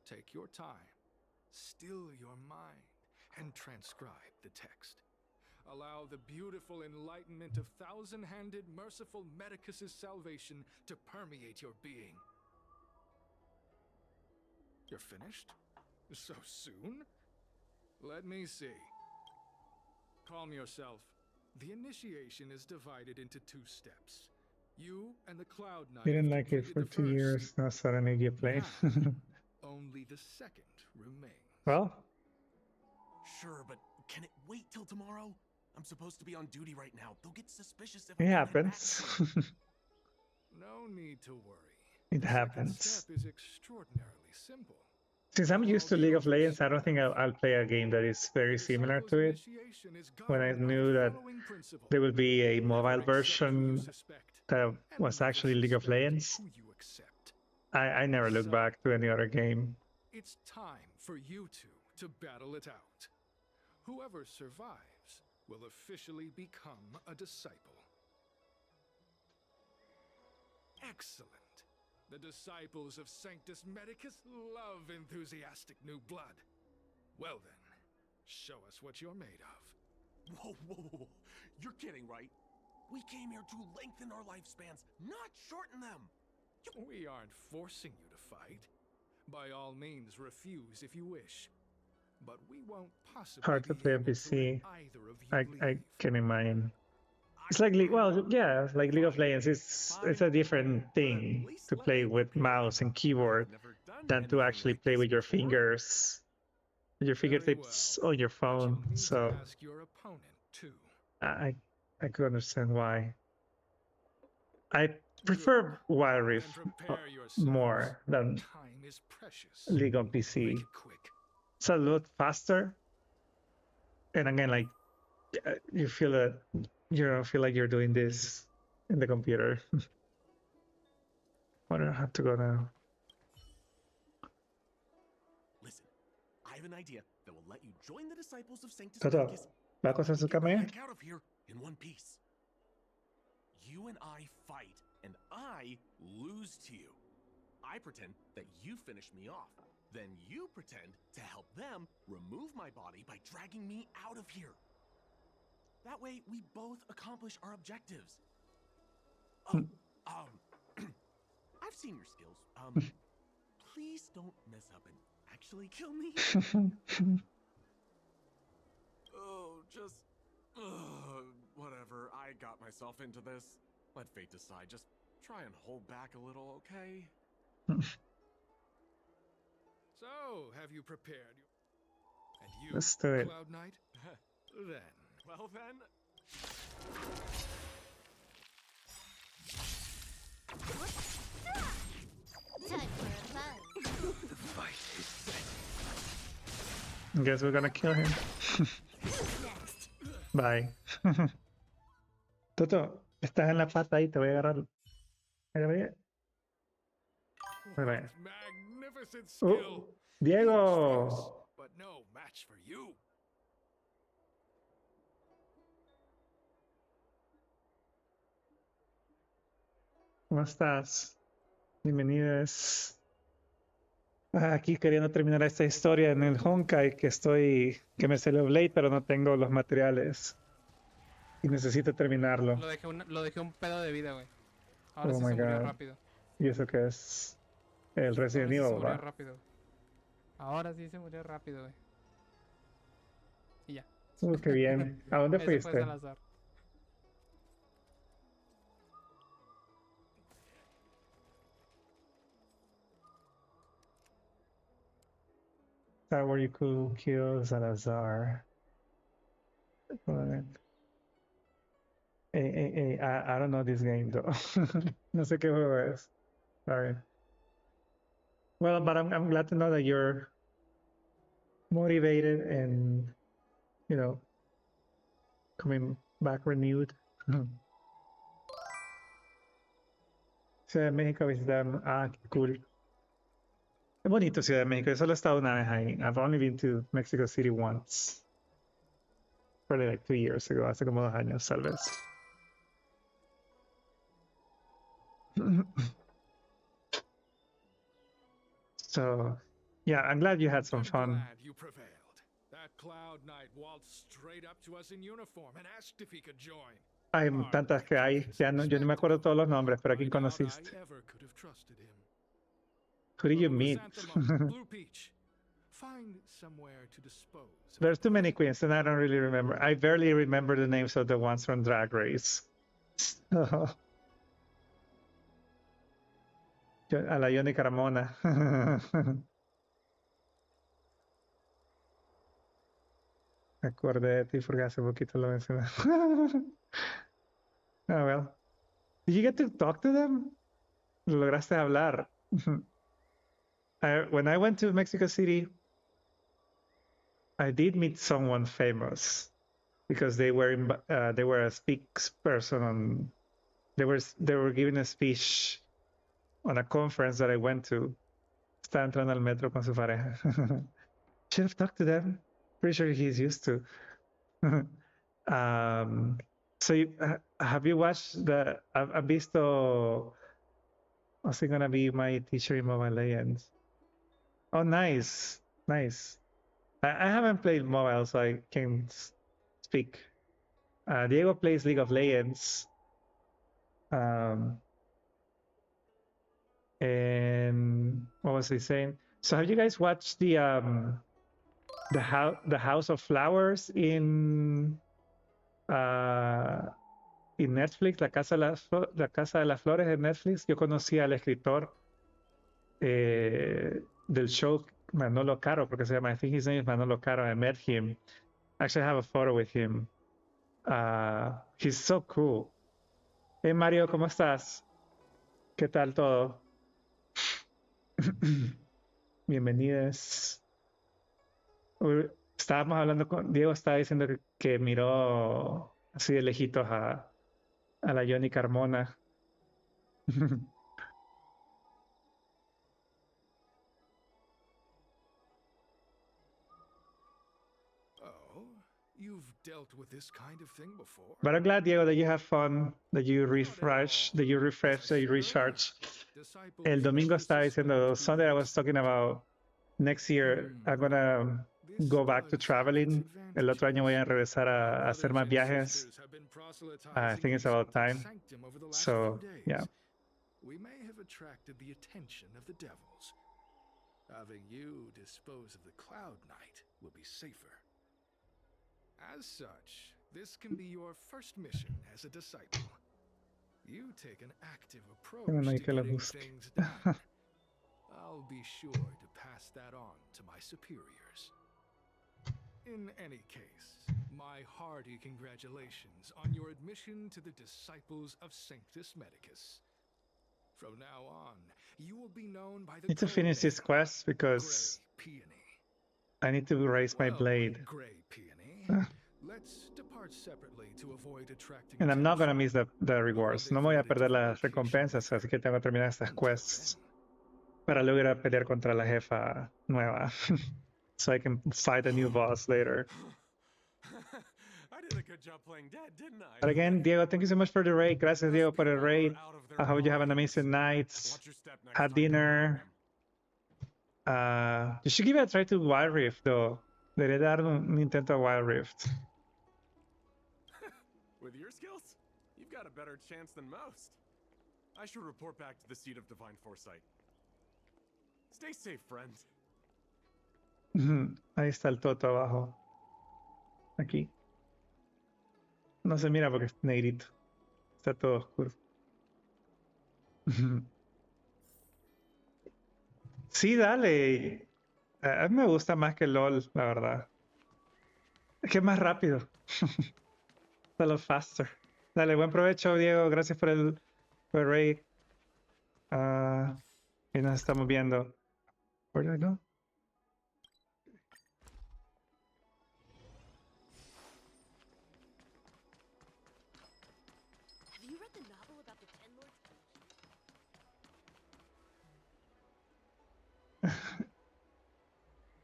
S8: Take your time, still your mind, and transcribe the text. Allow the beautiful enlightenment of thousand-handed, merciful Medicus's salvation to permeate your being. You're finished? So soon? Let me see. Calm yourself. The initiation is divided into 2 steps. You and the Cloud Knight
S2: Didn't
S8: have
S2: like it
S8: completed
S2: for
S8: the
S2: 2
S8: first.
S2: years. Now suddenly you play.
S8: Only the second remains.
S2: Well,
S7: Sure, but can it wait till tomorrow? I'm supposed to be on duty right now. They'll get suspicious if
S2: it
S7: I don't head back
S2: happens.
S7: soon.
S8: No need to worry.
S2: It
S8: The
S2: happens.
S8: second step is extraordinarily simple.
S2: Since I'm used to
S8: Call the
S2: League of Legends, I don't
S8: overseer.
S2: think I'll play a game that is very
S8: The
S2: similar
S8: disciple's
S2: to it.
S8: initiation is
S2: When I
S8: governed by
S2: knew
S8: the
S2: that
S8: following principle.
S2: there would be a
S8: Never
S2: mobile
S8: accept who you
S2: version
S8: suspect,
S2: that
S8: and
S2: was
S8: never
S2: actually League of
S8: suspect
S2: Legends,
S8: who you accept.
S2: I never look
S8: So-
S2: back to any other game.
S8: It's time for you two to battle it out. Whoever survives will officially become a disciple. Excellent. The disciples of Sanctus Medicus love enthusiastic new blood. Well then, show us what you're made of.
S7: Whoa, whoa, whoa, whoa. You're kidding, right? We came here to lengthen our lifespans, not shorten them.
S8: We aren't forcing you to fight. By all means, refuse if you wish. But we won't possibly
S2: Hard to
S8: be
S2: play
S8: able to
S2: NPC.
S8: let either of you
S2: I
S8: leave.
S2: can imagine. It's like well, yeah, like League of Legends. It's a different thing to play with mouse and keyboard than to actually play with your fingers, your
S8: Very
S2: fingertips
S8: well.
S2: on your
S8: But
S2: phone.
S8: you'll need
S2: So
S8: to ask your opponent too.
S2: I could understand why. I prefer Wild
S8: Then
S2: Rift
S8: prepare yourselves.
S2: more than
S8: Time is precious.
S2: League on
S8: Make
S2: PC.
S8: it quick.
S2: It's a lot faster, and again, like you feel that you don't feel like you're doing this in the computer. Why do I have to go now?
S7: Listen, I have an idea that will let you join the disciples of Sanctus
S2: Toto,
S7: Vicus.
S2: ¿va a
S7: and
S2: coser
S7: we
S2: su
S7: can get the
S2: camella?
S7: heck out of here in one piece. You and I fight, and I lose to you. I pretend that you finish me off. Then you pretend to help them remove my body by dragging me out of here. That way, we both accomplish our objectives. Oh, I've seen your skills. Please don't mess up and actually kill me. Oh, just... whatever. I got myself into this. Let fate decide. Just try and hold back a little, okay?
S8: So, have you prepared? And you,
S2: Let's do it.
S8: Cloud Knight? Then.
S7: Well then...
S4: Time for a buzz.
S8: The fight is set.
S2: Guess we're gonna kill him.
S4: Who's next?
S2: Bye. Toto, estás en la pata ahí, te voy a agarrar. Agarré. Muy bien.
S8: Magnificent skill.
S2: Diego.
S8: But no match for you.
S2: ¿Cómo estás? Bienvenidos. Aquí queriendo terminar esta historia en el Honkai que me salió Blade, pero no tengo los materiales. Y necesito terminarlo.
S9: Lo dejé un pedo de vida, güey. Ahora
S2: Oh
S9: sí
S2: my
S9: se murió
S2: God.
S9: rápido.
S2: ¿Y eso qué es? El Resident
S9: Ahora sí se
S2: Evil,
S9: murió
S2: ¿va?
S9: rápido. Ahora sí se murió rápido, güey. Y ya.
S2: Qué bien. ¿A dónde
S9: Ese fue
S2: fuiste?
S9: Salazar.
S2: That where you could kill Salazar. Hey, I don't know this game though. No sé qué juego es. Sorry. Well, but I'm glad to know that you're motivated and, you know, coming back renewed. Ciudad de México visitaron. Ah, qué cool. Es bonito Ciudad de México. Yo solo he estado una vez ahí. I've only been to Mexico City once. Probably like 2 years ago. Hace como 2 años, tal vez. So, yeah, I'm glad you had some
S8: I'm
S2: fun.
S8: glad you prevailed. That Cloud Knight waltzed straight up to us in uniform and asked if he could join.
S2: Hay tantas que hay. Ya no, yo no me acuerdo todos los nombres, pero ¿a quién
S8: I doubt
S2: conociste?
S8: I ever could have trusted him.
S2: Who did you
S8: From
S2: meet?
S8: Chrysanthemum, Blue Peach. Find somewhere to dispose. of
S2: There's
S8: the
S2: too many
S8: body.
S2: queens, and I don't really remember. I barely remember the names of the ones from Drag Race. A la Yoni Carmona. Me acordé de ti porque hace poquito lo mencioné. Oh, well. Did you get to talk to them? Lograste hablar. When I went to Mexico City, I did meet someone famous because they were a spokesperson on. They were giving a speech on a conference that I went to. Estaba entrando al metro con su pareja. Should have talked to them. Pretty sure he's used to. So have you watched the? I've visto. What's he gonna be my teacher in Mobile Legends? Oh, nice. I haven't played mobile, so I can't speak. Diego plays League of Legends. And what was he saying? So have you guys watched the House of Flowers Netflix, la Casa de las Flores en Netflix? Yo conocí al escritor del show Manolo Caro, porque se llama, I think his name is Manolo Caro. I met him. Actually, I have a photo with him. He's so cool. Hey Mario, ¿cómo estás? ¿Qué tal todo? Bienvenidos. Estábamos hablando con Diego, estaba diciendo que miró así de lejitos a la Johnny Carmona.
S8: Oh, you've dealt with this kind of thing before?
S2: But I'm glad, Diego, that you have fun, that you refresh, that you recharge. El domingo estaba diciendo, Sunday I was talking about next year I'm gonna go back to traveling. El otro año voy a regresar a hacer más viajes. I think it's about time. So, yeah.
S8: We may have attracted the attention of the devils. Having you dispose of the Cloud Knight will be safer. As such, this can be your first mission as a disciple. You take an active approach to getting things done. I'll be sure to pass that on to my superiors. In any case, my hearty congratulations on your admission to the Disciples of Sanctus Medicus. From now on, you will be known by the
S2: need to finish this quest because I need to raise my blade.
S8: Gray Peony. Let's depart separately to avoid attracting
S2: And I'm not gonna miss the rewards. No me voy a perder las recompensas, así que tengo que terminar estas quests para luego ir a pelear contra la jefa nueva. So I can fight a new boss later.
S7: I did a good job playing dead, didn't I?
S2: But again, Diego, thank you so much for the raid. Gracias, Diego, por el raid. I hope you have an amazing night. Have dinner. You should give it a try to Wild Rift, though. Debería dar un intento a Wild Rift.
S7: With your skills, you've got a better chance than most. I should report back to the seat of divine foresight. Stay safe, friend.
S2: Ahí está el Toto abajo. Aquí. No se mira porque es negrito. Está todo oscuro. Sí, dale. A mí me gusta más que LOL, la verdad. Es que es más rápido. A lot faster. Dale, buen provecho, Diego. Gracias por el raid. Y nos estamos viendo. Where do I go?
S4: Have you read the novel about the Ten Lords?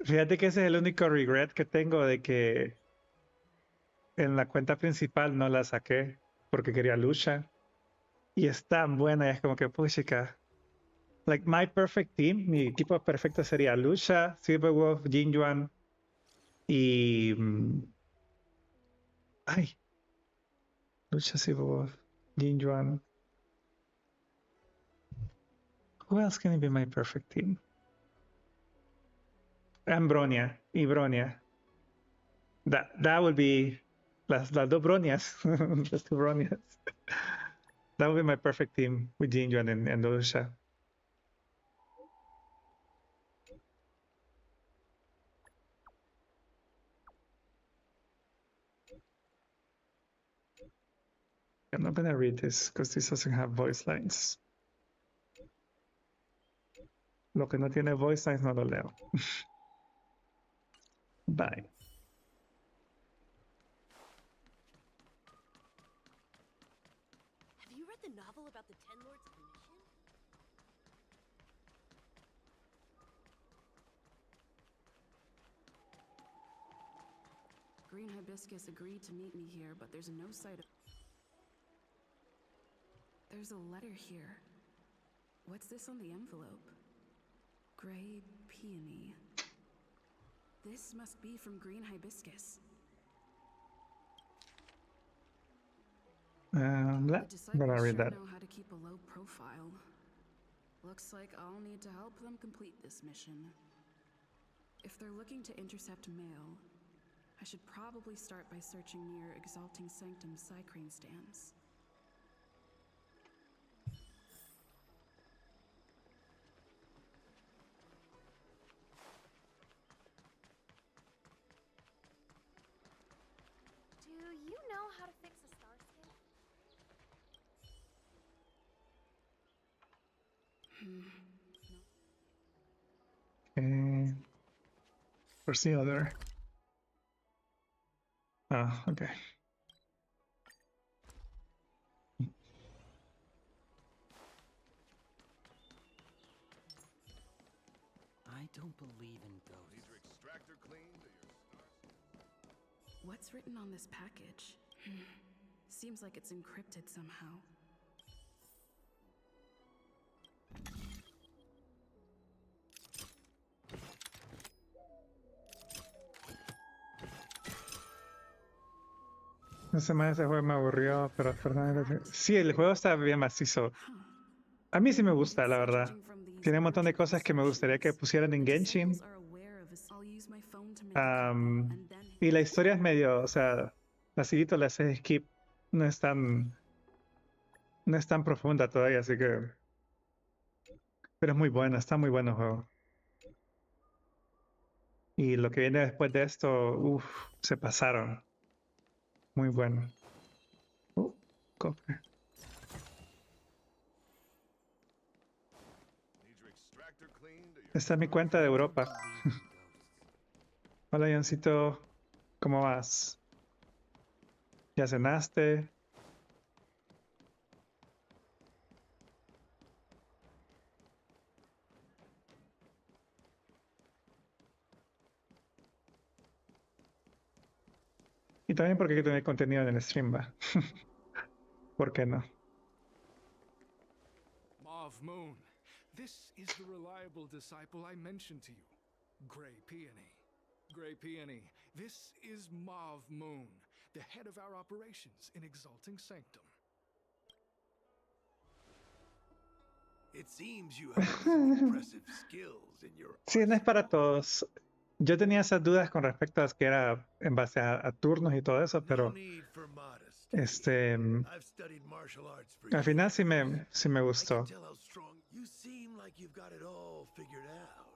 S2: Fíjate que ese es el único regret que tengo de que en la cuenta principal no la saqué porque quería lucha. Y es tan buena, y es como que, puchica. Like, my perfect team, mi equipo perfecto sería Lucha, Silverwolf, Jinjuan y... ay. Lucha, Silverwolf, Jinjuan. Who else can be my perfect team? And Bronia, y Bronia. That would be... Las dos Bronias. Las two Bronias. That would be my perfect team with Jinjuan and Lucha. I'm not gonna read this because this doesn't have voice lines. Lo que no tiene voice lines no lo leo. Bye.
S4: Have you read the novel about the Ten Lords of the Mission?
S10: Green Hibiscus agreed to meet me here, but there's no sight of... There's a letter here. What's this on the envelope? Gray Peony. This must be from green hibiscus.
S2: I'm
S10: The
S2: gonna
S10: disciples
S2: read
S10: sure
S2: that.
S10: know how to keep a low profile. Looks like I'll need to help them complete this mission. If they're looking to intercept mail, I should probably start by searching near Exalting Sanctum Psycrane stands.
S6: Do you know how to fix a starscape?
S2: Okay. Where's the other? Oh, okay.
S11: I don't believe in ghosts.
S7: Need your extractor cleaned or your
S10: What's written on this package? Seems like it's encrypted somehow.
S2: Esta semana ese juego me aburrió, pero sí, el juego está bien macizo. A mí sí me gusta, la verdad. Tiene un montón de cosas que me gustaría que pusieran en Genshin. Y la historia es medio, o sea, facilito le haces skip. No es tan profunda todavía, así que. Pero es muy bueno, está muy bueno el juego. Y lo que viene después de esto, uff, se pasaron. Muy bueno. Cofre. Esta es mi cuenta de Europa. Hola, Jancito. ¿Cómo vas? ¿Ya cenaste? Y también porque hay que tener contenido en el stream, va. ¿Por qué no?
S8: Mauve Moon. This is the reliable disciple I mentioned to you. Grey Peony. Grey Peony, this is Mauve Moon, the head of our operations in Exalting Sanctum.
S5: It seems you have some impressive skills in your
S2: Sí, no es para todos. Yo tenía esas dudas con respecto a que era en base a turnos y todo eso, pero al final sí me gustó.
S5: You seem like you've got it all figured out.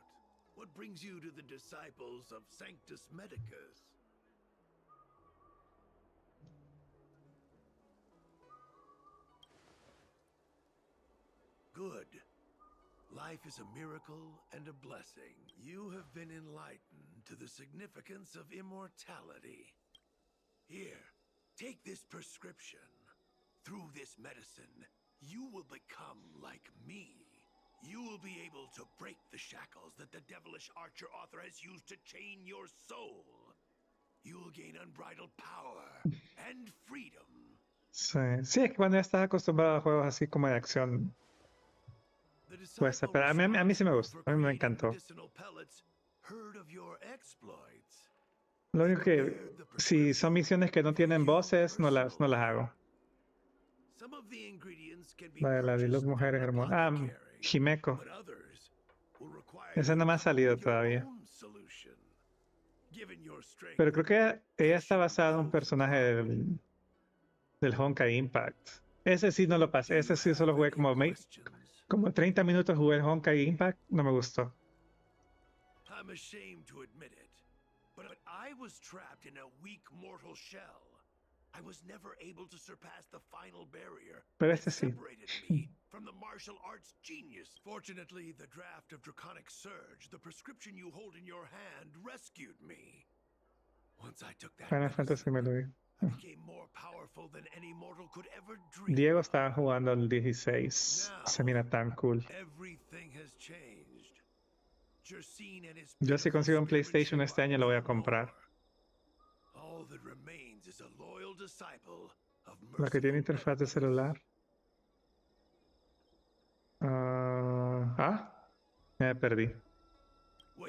S5: What brings you to the disciples of Sanctus Medicus? Good. Life is a miracle and a blessing. You have been enlightened to the significance of immortality. Here, take this prescription. Through this medicine, you will become like me. You will be able to break the shackles that the devilish archer author has used to chain your soul. You will gain unbridled power and freedom.
S2: Sí, sí, es que cuando ya estás acostumbrado a juegos así como de acción, pues, pero a mí sí me gusta, a mí me encantó. Lo único que, si son misiones que no tienen voces, no las hago. La de las mujeres hermosas. Ah, Himeko. Esa no me ha salido todavía. Pero creo que ella está basada en un personaje del Honkai Impact. Ese sí no lo pasé. Ese sí solo jugué como 30 minutos jugué el Honkai Impact. No me gustó.
S5: I'm ashamed to admit it, but I was trapped in a weak mortal shell. I was never able to surpass the final barrier that separated me from the martial arts genius. Fortunately, the draft of Draconic Surge, the prescription you hold in your hand, rescued me. Once I took that medicine, I became more powerful than any mortal could ever dream.
S2: Diego estaba jugando el 16. Se mira tan cool.
S5: Everything has changed. Jersine and his
S2: Yo si consigo un PlayStation este año lo voy a comprar.
S5: All that remains is a loyal disciple of
S2: La que tiene interfaz de celular. Me perdí.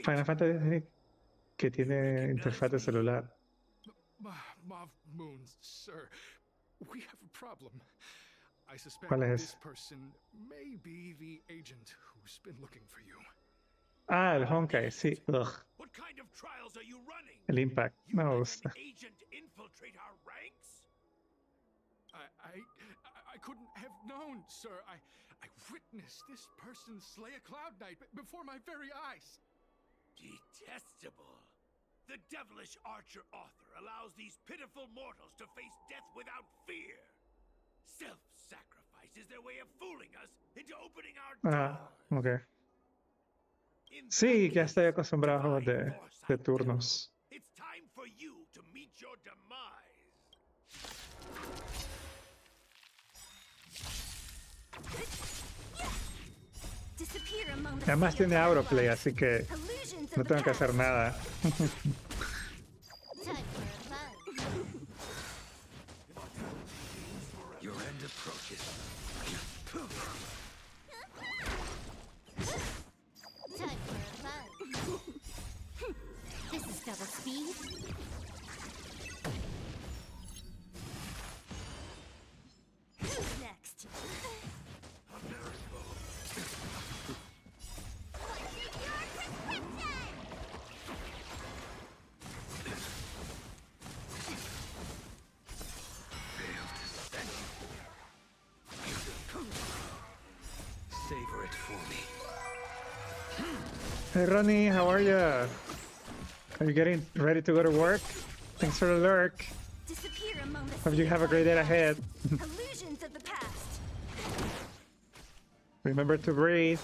S2: Final Fantasy. que tiene interfaz de celular.
S8: Mav Moons, sir. We have a problem. I suspect
S2: ¿Cuál es
S8: this
S2: ese?
S8: person may be the agent who's been looking for you.
S2: Ah, el Honkai, sí. Ugh.
S12: What kind of trials are you running?
S2: El Impact.
S12: You
S2: No me
S12: let
S2: gusta.
S12: an agent infiltrate our ranks?
S8: I couldn't have known, sir. I witnessed this person slay a Cloud Knight before my very eyes.
S12: Detestable. The devilish archer author allows these pitiful mortals to face death without fear. Self-sacrifice is their way of fooling us into opening our
S2: Ah,
S12: doors.
S2: ok.
S12: In
S2: Sí,
S12: that
S2: ya estoy
S12: case,
S2: acostumbrado a juegos
S12: divine
S2: de
S12: foresight,
S2: turnos.
S12: it's time for you to meet your demise.
S4: Disappear among the
S2: Además
S4: sea of
S2: tiene Auroplay,
S4: butterflies.
S2: así que
S4: Illusions of
S2: no
S4: the
S2: tengo que
S4: past.
S2: hacer nada.
S4: Time for fun.
S12: Your end approaches.
S4: Time for fun. This is double speed. Who's next?
S12: Savor it for me.
S2: Hey Ronnie, how are ya? Are you getting ready to go to work? Thanks for the lurk.
S4: Disappear among the
S2: Hope
S4: sea
S2: you
S4: of
S2: have a great day
S4: butterflies.
S2: ahead.
S4: Illusions of the past.
S2: Remember to breathe.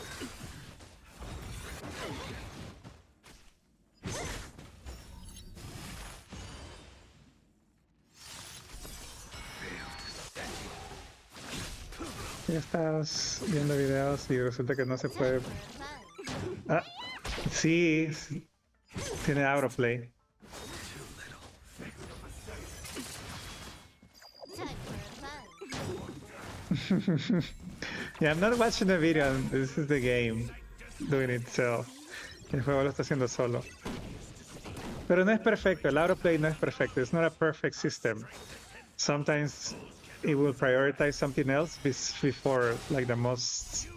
S2: Ya estás viendo videos y resulta que no se puede. Ah, sí, sí, tiene Auroplay. Yeah, I'm not watching the video. This is the game doing itself. El juego lo está haciendo solo. Pero no es perfecto. El Auroplay no es perfecto. It's not a perfect system. Sometimes it will prioritize something else before like the most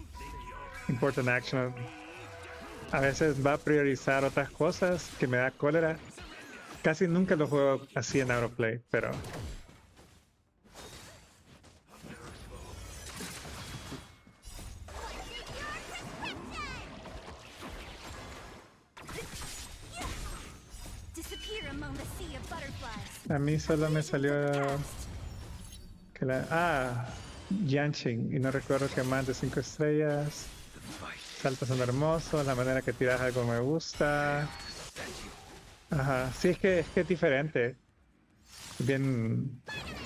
S2: important action. A veces va a priorizar otras cosas que me da cólera. Casi nunca lo juego así en Auroplay, pero
S4: Disappear among the sea of butterflies.
S2: a mí solo me salió que Yanqing, y no recuerdo qué más de 5 estrellas. Saltos son hermosos, la manera que tiras algo me gusta. Ajá, sí, es que es diferente.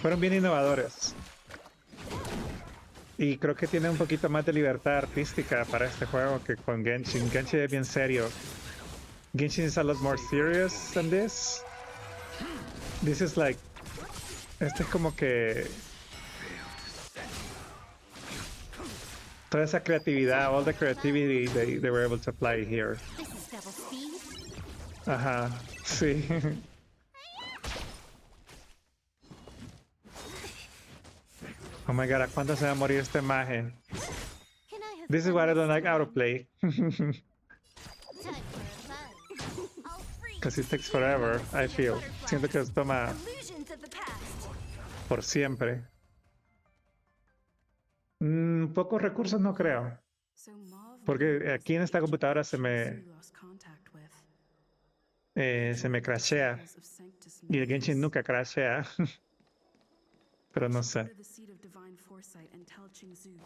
S2: Fueron bien innovadores. Y creo que tiene un poquito más de libertad artística para este juego que con Genshin. Genshin es bien serio. Genshin is a lot more serious than this. This is like... Este es como que... Toda esa creatividad, all the creativity they were able to apply here.
S4: This is double speed.
S2: Ajá, sí. Oh my god, ¿a cuánto se va a morir este maje?
S4: Can I have
S2: This is
S4: fun
S2: what I
S4: this
S2: don't like
S4: time?
S2: Autoplay.
S4: Time for fun. I'll free
S2: Because it takes
S4: disappear among
S2: forever,
S4: the
S2: I
S4: sea of
S2: feel.
S4: butterflies.
S2: Siento que toma
S4: Illusions of the past.
S2: por siempre. Pocos recursos no creo.
S10: So Mav
S2: Porque
S10: Moon
S2: aquí en
S10: was the
S2: esta
S10: agent
S2: computadora
S10: Xianzhou lost contact with.
S2: se me crashea.
S10: Circles of Sanctus
S2: Y el Genshin
S10: Magus.
S2: nunca crashea. Pero no
S10: Should go
S2: sé.
S10: to the seat of divine foresight and tell Xianzhou.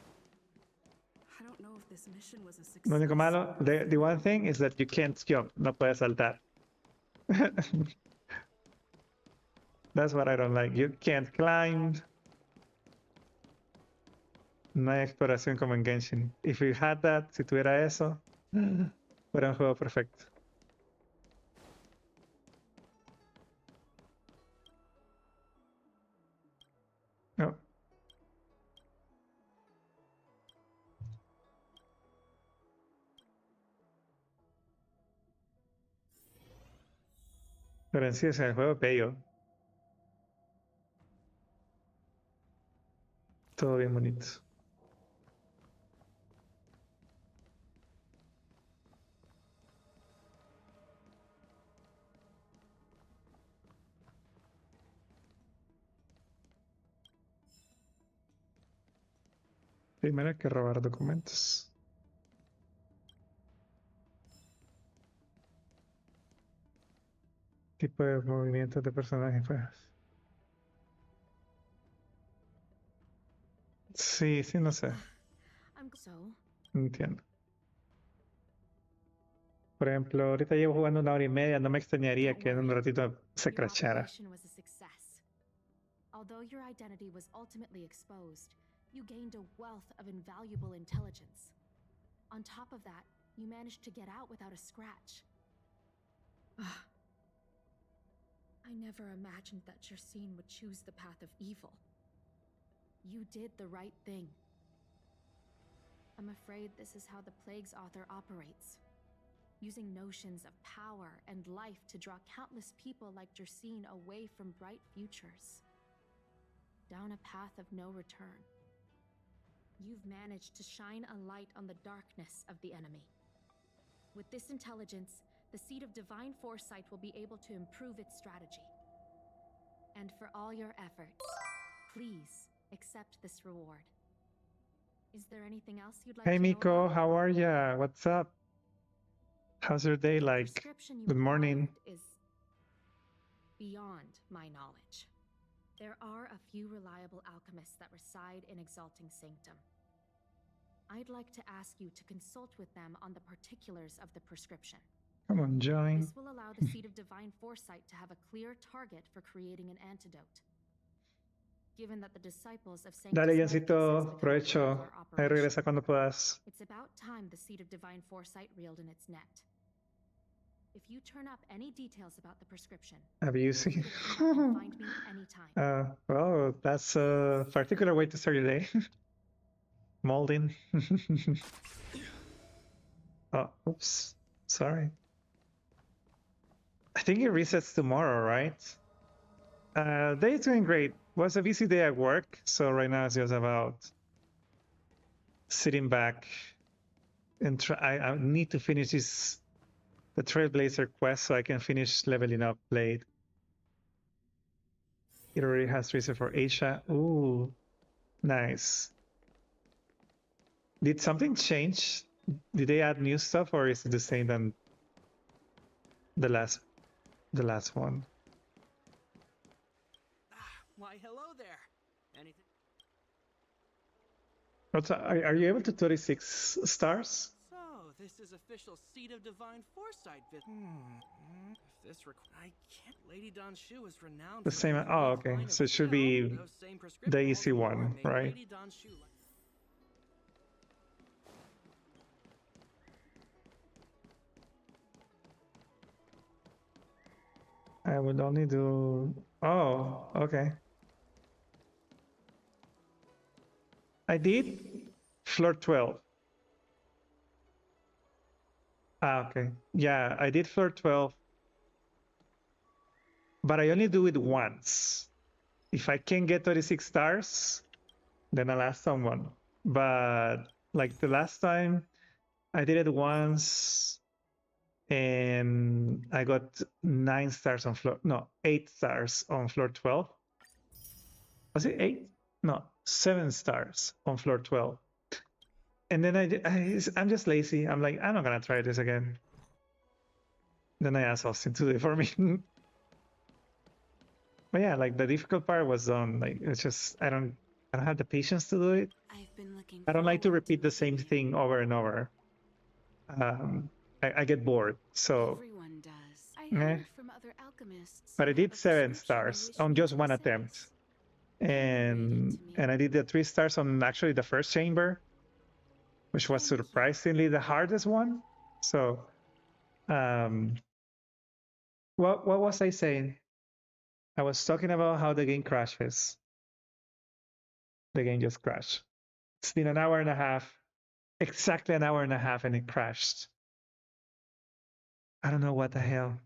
S10: I don't know if this mission was a success.
S2: Lo único malo, the one thing is that you can't jump. No puedes saltar. That's what I don't like. You can't climb. No hay exploración como en Genshin. If you had that, si tuviera eso, fuera un juego perfecto. No. Pero en sí, o sea, el juego es bello. Todo bien bonito. Primero hay que robar documentos. Tipo de movimientos de personajes, pues. Sí, sí, no sé. Entiendo. Por ejemplo, ahorita llevo jugando 1 hora y media, no me extrañaría que en un ratito se
S6: Your
S2: crashara.
S6: operation was a success. Although your identity was ultimately exposed, you gained a wealth of invaluable intelligence. On top of that, you managed to get out without a scratch. I never imagined that Jersine would choose the path of evil. You did the right thing. I'm afraid this is how the Plague's author operates. Using notions of power and life to draw countless people like Jersine away from bright futures. Down a path of no return. You've managed to shine a light on the darkness of the enemy. With this intelligence, the Seed of Divine Foresight will be able to improve its strategy. And for all your efforts, please accept this reward. Is there anything else you'd like
S2: Hey
S6: to know
S2: Miko,
S6: about?
S2: how are ya? What's up? How's your day like?
S6: Prescription you
S2: Good morning.
S6: acquired is beyond my knowledge. There are a few reliable alchemists that reside in Exalting Sanctum. I'd like to ask you to consult with them on the particulars of the prescription.
S2: Come on, join.
S6: This will allow the Seed of Divine Foresight to have a clear target for creating an antidote. Given that the disciples of Sanctus
S2: Dale,
S6: Medicus has
S2: Jancito,
S6: become
S2: provecho.
S6: aware of our
S2: Ahí
S6: operation,
S2: regresa cuando puedas.
S6: it's about time the Seed of Divine Foresight reeled in its net. If you turn up any details about the prescription,
S2: Abusing.
S6: come back and find me anytime.
S2: Well, that's a particular way to start your day. Molding. Oh, oops. Sorry. I think it resets tomorrow, right? Day's doing great. Was a busy day at work, so right now it's just about sitting back and try. I need to finish the Trailblazer quest so I can finish leveling up Blade. It already has reset for Asia. Ooh, nice. Did something change? Did they add new stuff, or is it the same than the last one?
S11: Why, hello there. Anything?
S2: Are you able to 36 stars?
S11: So, this is official Seed of Divine Foresight. If this I can't. Lady Don Shu is renowned
S2: The
S11: for
S2: same.
S11: her
S2: Oh,
S11: unique
S2: okay.
S11: line of
S2: So it should
S11: skill.
S2: be
S11: Those same
S2: the
S11: prescriptions
S2: easy
S11: all the more
S2: one,
S11: make
S2: right?
S11: Lady Don Shu
S2: I would only do. Oh, okay. I did floor 12. Ah, okay. Yeah, I did floor 12, but I only do it once. If I can get 36 stars, then I'll ask someone. But like the last time, I did it once and I got 9 stars on floor. No, 8 stars on floor 12. Was it 8? No, 7 stars on floor 12. And then I'm just lazy. I'm like, I'm not gonna try this again. Then I asked Austin to do it for me. But yeah, like the difficult part was done. Like it's just I don't have the patience to do it. I don't like to repeat the same thing over and over. I get bored. So
S10: Everyone does. I
S2: eh.
S10: heard from other alchemists.
S2: But I
S10: you
S2: did
S10: have a
S2: 7
S10: prescription you
S2: stars
S10: wish
S2: on
S10: me
S2: just
S10: to
S2: one
S10: assess.
S2: attempt. And I did the 3 stars on actually the first chamber, which was surprisingly the hardest one. So what was I saying? I was talking about how the game crashes. The game just crashed. It's been an hour and a half, exactly an hour and a half, and it crashed. I don't know what the hell,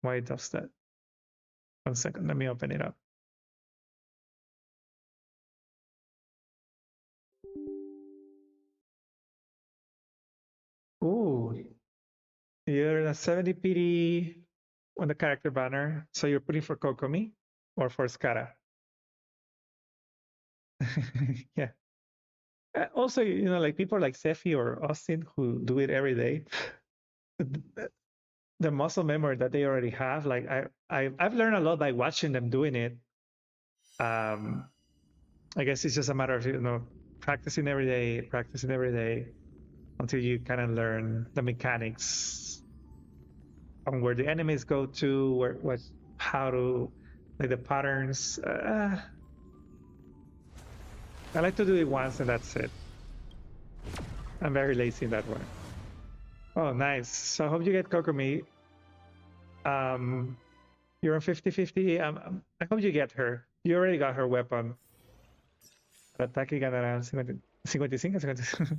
S2: why it does that. 1 second, let me open it up. Ooh, you're a 70 PD on the character banner. So you're putting for Kokomi or for Skara? Yeah. Also, you know, like people like Sefi or Austin who do it every day, the muscle memory that they already have, like I've learned a lot by watching them doing it. I guess it's just a matter of, you know, practicing every day until you kind of learn the mechanics on where the enemies go to, how to, like the patterns. I like to do it once and that's it. I'm very lazy in that way. Oh, nice. So I hope you get Kokomi. You're on 50-50. I hope you get her. You already got her weapon. Ataque ganará 55.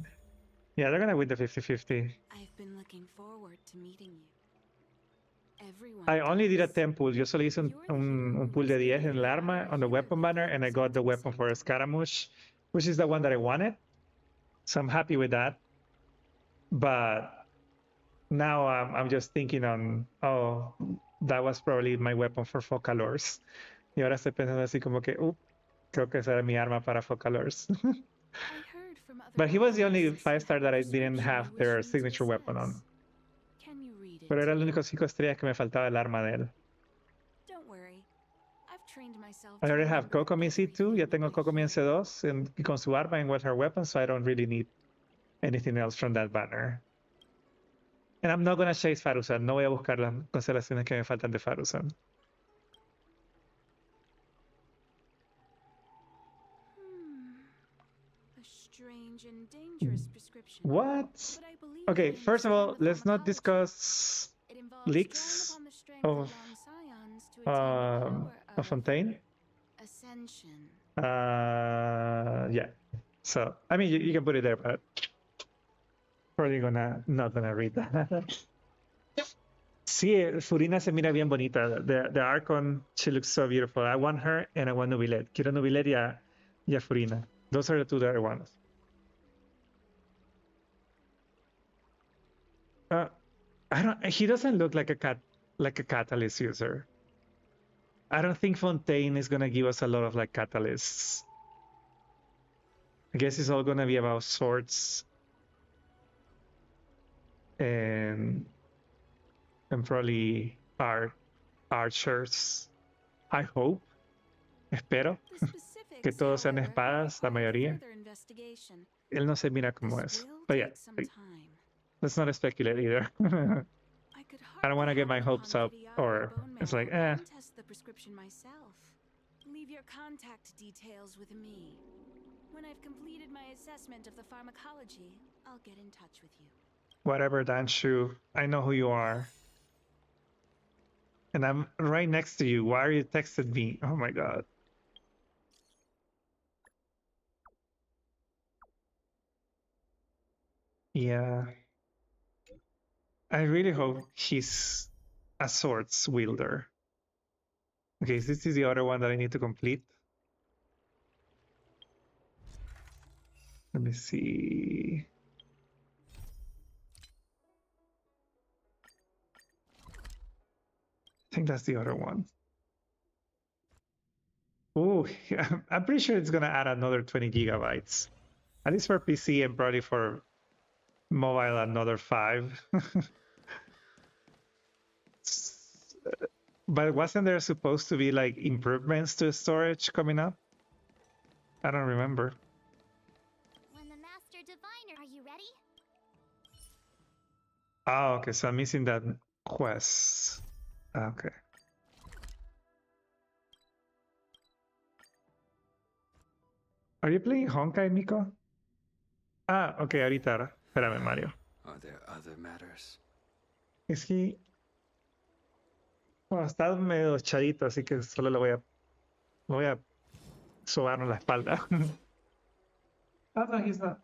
S2: Yeah, they're gonna win the 50-50.
S10: I've been looking forward to meeting you. Everyone
S2: I only did a
S10: does.
S2: 10 pull. Yo solo hice un pull de 10 en el arma on the weapon banner, and I got the weapon for a scaramouche, which is the one that I wanted. So I'm happy with that. But now I'm just thinking on, oh, that was probably my weapon for Focalors. Y ahora estoy pensando así como que, creo que esa era mi arma para Focalors.
S10: I heard from other
S2: But he was the only
S10: alchemists
S2: 5-star
S10: you have
S2: that
S10: a
S2: I didn't
S10: prescription
S2: have
S10: you wish
S2: their
S10: me to
S2: signature weapon on.
S10: assess. Can you read it
S2: Pero era
S10: to
S2: el
S10: me?
S2: único 5 estrellas que me faltaba el arma de él.
S10: Don't worry. I've trained myself
S2: I
S10: to
S2: already have
S10: remember
S2: Kokomi in C2. Ya tengo Kokomi en C2 con su arma and with her weapon, so I don't really need anything else from that banner. And I'm not going to chase Farusan. No voy a buscar las constelaciones que me faltan de Farusan.
S10: A strange and dangerous prescription.
S2: What?
S10: But I believe
S2: Okay,
S10: I
S2: first of all,
S10: understand the
S2: let's not
S10: pharmacology.
S2: discuss
S10: It involves
S2: leaks
S10: drawing upon the strength of young scions to attain the power
S2: a
S10: of
S2: Fontaine.
S10: ascension.
S2: Yeah. So, I mean, you can put it there, but probably not gonna read that. Sí, Furina se mira bien bonita. The Archon, she looks so beautiful. I want her and I want Nubilet. Quiero Nubilet y a Furina. Those are the two that I want. He doesn't look like a catalyst user. I don't think Fontaine is gonna give us a lot of like catalysts. I guess it's all gonna be about swords and probably archers. I hope. Espero que todos sean espadas, la mayoría. Él no se mira como eso. But yeah, let's not speculate either. I don't want to get my hopes up, or it's like,
S10: Test the prescription myself. Leave your contact details with me. When I've completed my assessment of the pharmacology, I'll get in touch with you.
S2: Whatever, Danshu. I know who you are. And I'm right next to you. Why are you texting me? Oh my god. Yeah. I really hope he's a swords wielder. Okay, so this is the other one that I need to complete. Let me see. I think that's the other one. Oh, I'm pretty sure it's gonna add another 20 gigabytes. At least for PC and probably for mobile another 5. But wasn't there supposed to be like improvements to storage coming up? I don't remember.
S4: When the Master Diviner, are you ready?
S2: Oh, okay, so I'm missing that quest. Okay. Are you playing Honkai, Miko? Ah, okay, ahorita. Espérame, Mario.
S13: Are there other matters?
S2: Is he... Bueno, está medio echadito, así que solo le voy a sobar en la espalda. Ah, no, he's not.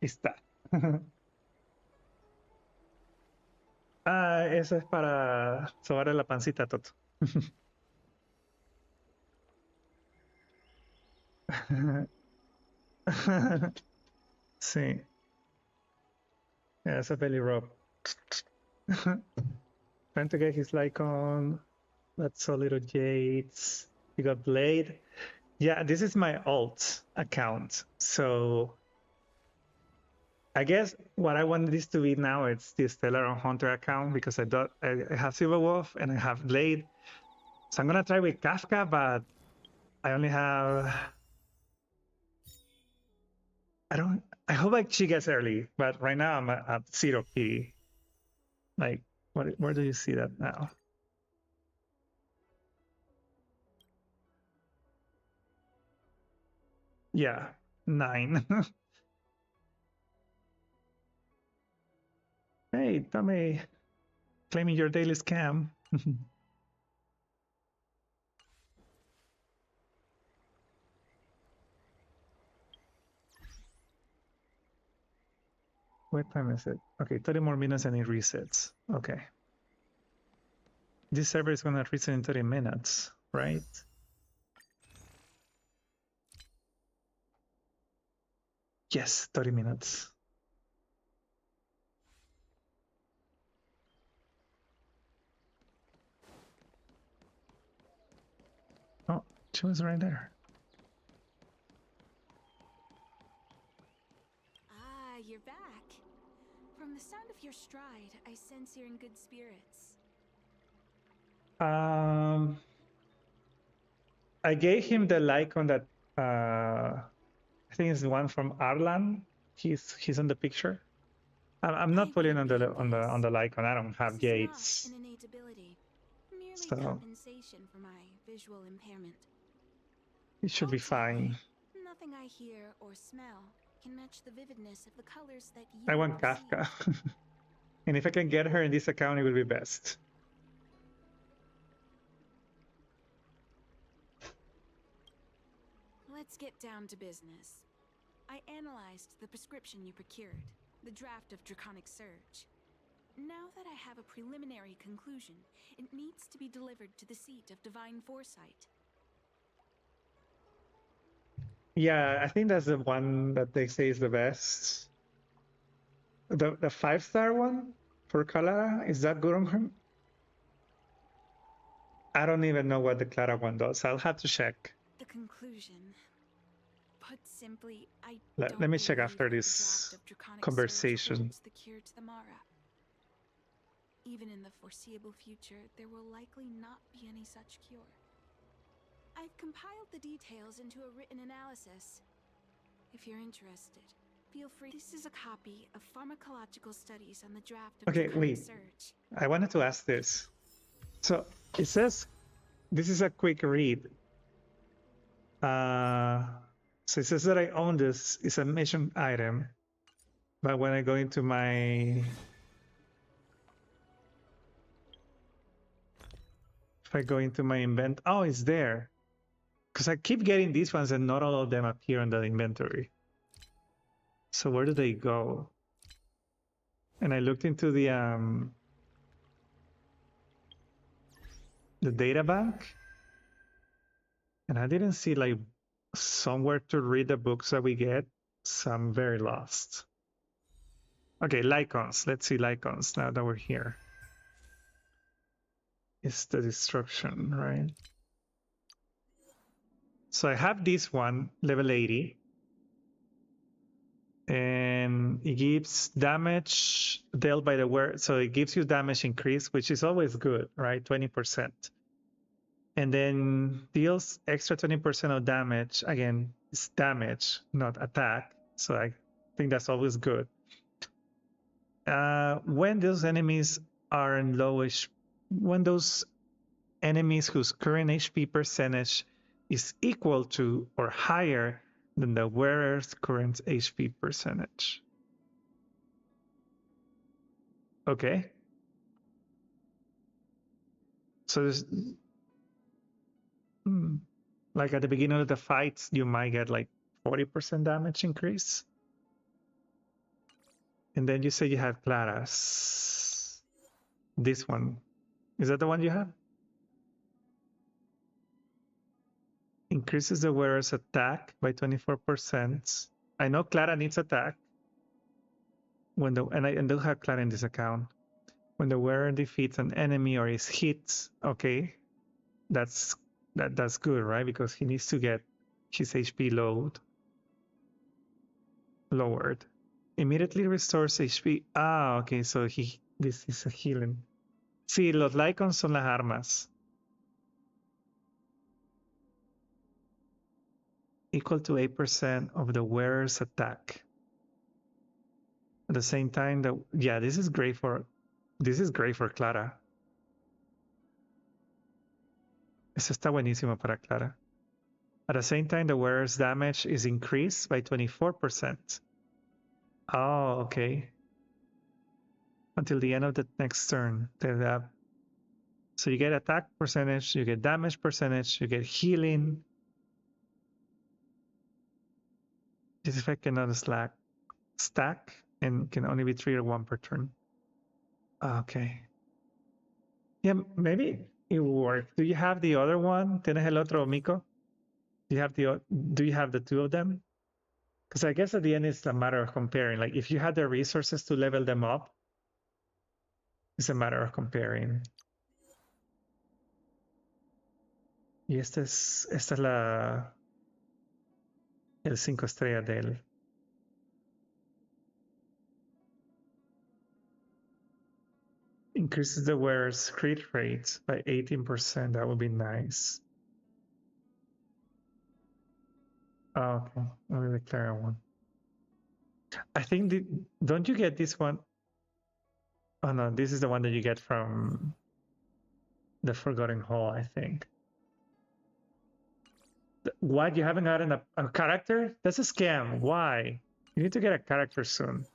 S2: Está. Ah, eso es para sobarle la pancita a Toto. Sí. Yeah, it's a belly rub. Trying to get his Lycon. That's a little Jades. You got Blade. Yeah, this is my alt account. So I guess what I want this to be now, it's the Stellar on Hunter account because I have Silver Wolf and I have Blade. So I'm gonna try with Kafka, but I only have. I hope like she gets early, but right now I'm at 0 P. Like, where do you see that now? Yeah, 9. Hey, Tommy, claiming your daily scam. What time is it? Okay, 30 more minutes and it resets. Okay. This server is gonna reset in 30 minutes, right? Yes, 30 minutes. Oh, she was right there.
S6: Ah, you're back. From the sound of your stride, I sense you're in good spirits.
S2: I gave him the Lycon that I think it's the one from Arlan. He's on the picture. I'm not putting on the Lycon. I don't have gates.
S6: An innate ability, merely
S2: So
S6: compensation for my visual impairment.
S2: it should be fine.
S6: Nothing I hear or smell can match the vividness of the colors that you
S2: I want Kafka. And if I can get her in this account, it will be best.
S6: Let's get down to business. I analyzed the prescription you procured, the draft of Draconic Surge. Now that I have a preliminary conclusion, it needs to be delivered to the seat of Divine Foresight.
S2: Yeah, I think that's the one that they say is the best. The 5-star one for Clara, is that good on her? I don't even know what the Clara one does. I'll have to check.
S6: The conclusion. Put simply,
S2: Let me check after this conversation.
S6: The cure to the Mara. Even in the foreseeable future, there will likely not be any such cure. I've compiled the details into a written analysis. If you're interested, feel free. This is a copy of pharmacological studies on the draft of
S2: Okay,
S6: Draconic
S2: wait.
S6: Surge.
S2: I wanted to ask this. So it says this is a quick read. So it says that I own this. It's a mission item. But when I go into my... If I go into my invent... Oh, it's there. Because I keep getting these ones and not all of them appear in the inventory. So where do they go? And I looked into the data bank. And I didn't see like somewhere to read the books that we get. So I'm very lost. Okay, Lycons. Let's see Lycons now that we're here. It's the destruction, right? So I have this one, level 80. And it gives damage dealt by the wearer. So it gives you damage increase, which is always good, right? 20%. And then deals extra 20% of damage. Again, it's damage, not attack. So I think that's always good. when those enemies are in lowish, when those enemies whose current HP percentage is equal to or higher than the wearer's current HP percentage. Okay. So there's, like at the beginning of the fights, you might get like 40% damage increase. And then you say you have Clara's. This one. Is that the one you have? Increases the wearer's attack by 24%. I know Clara needs attack. When the and I do have Clara in this account. When the wearer defeats an enemy or is hit, okay, that's good, right? Because he needs to get his HP lowered. Immediately restores HP. Ah, okay, so this is a healing. Sí, los Lycons son las armas. Equal to 8% of the wearer's attack. At the same time, this is great for Clara. Eso está buenísimo para Clara. At the same time, the wearer's damage is increased by 24%. Oh, okay. Until the end of the next turn. So you get attack percentage, you get damage percentage, you get healing. This effect cannot stack and can only be triggered one per turn. Okay. Yeah, maybe it will work. Do you have the other one? ¿Tienes el otro, Miko? Do you have the two of them? Because I guess at the end it's a matter of comparing. Like if you had the resources to level them up, it's a matter of comparing. Y esta es el 5 estrellas de él. Increases the wearer's crit rate by 18%. That would be nice. Oh, okay. Let me declare one. I think don't you get this one? Oh no, this is the one that you get from the Forgotten Hall, I think. What? You haven't gotten a character? That's a scam. Why? You need to get a character soon.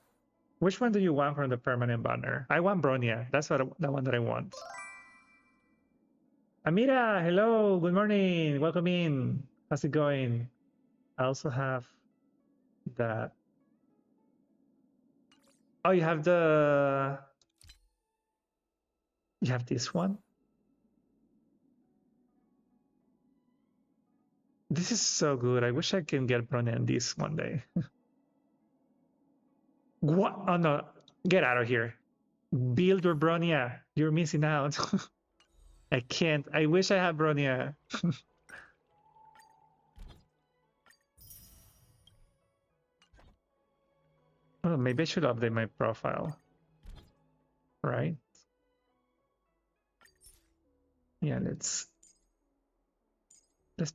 S2: Which one do you want from the permanent banner? I want Bronya. That's the one that I want. Amira, hello. Good morning. Welcome in. How's it going? I also have that. Oh, you have this one? This is so good. I wish I can get Bronya in this one day. What? Oh no, get out of here. Build your Bronya. You're missing out. I can't. I wish I had Bronya. Oh, maybe I should update my profile. Right? Yeah, let's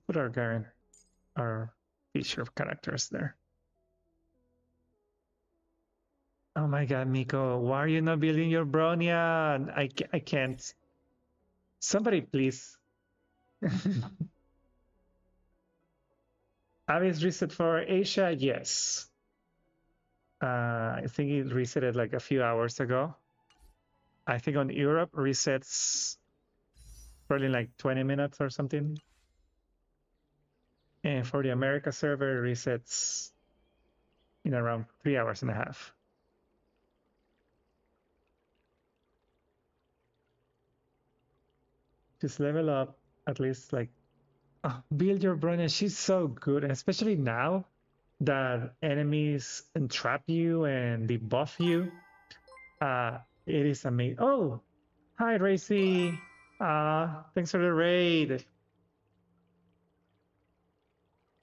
S2: put our feature of characters there. Oh my god, Miko, why are you not building your Bronya? I can't. Somebody please. Abyss reset for Asia? Yes. I think it resetted like a few hours ago. I think on Europe resets probably like 20 minutes or something. And for the America server, resets in around 3 hours and a half. Just level up at least like build your Bronya. She's so good, and especially now that enemies entrap you and debuff you. It is amazing. Oh, hi Racy. Thanks for the raid.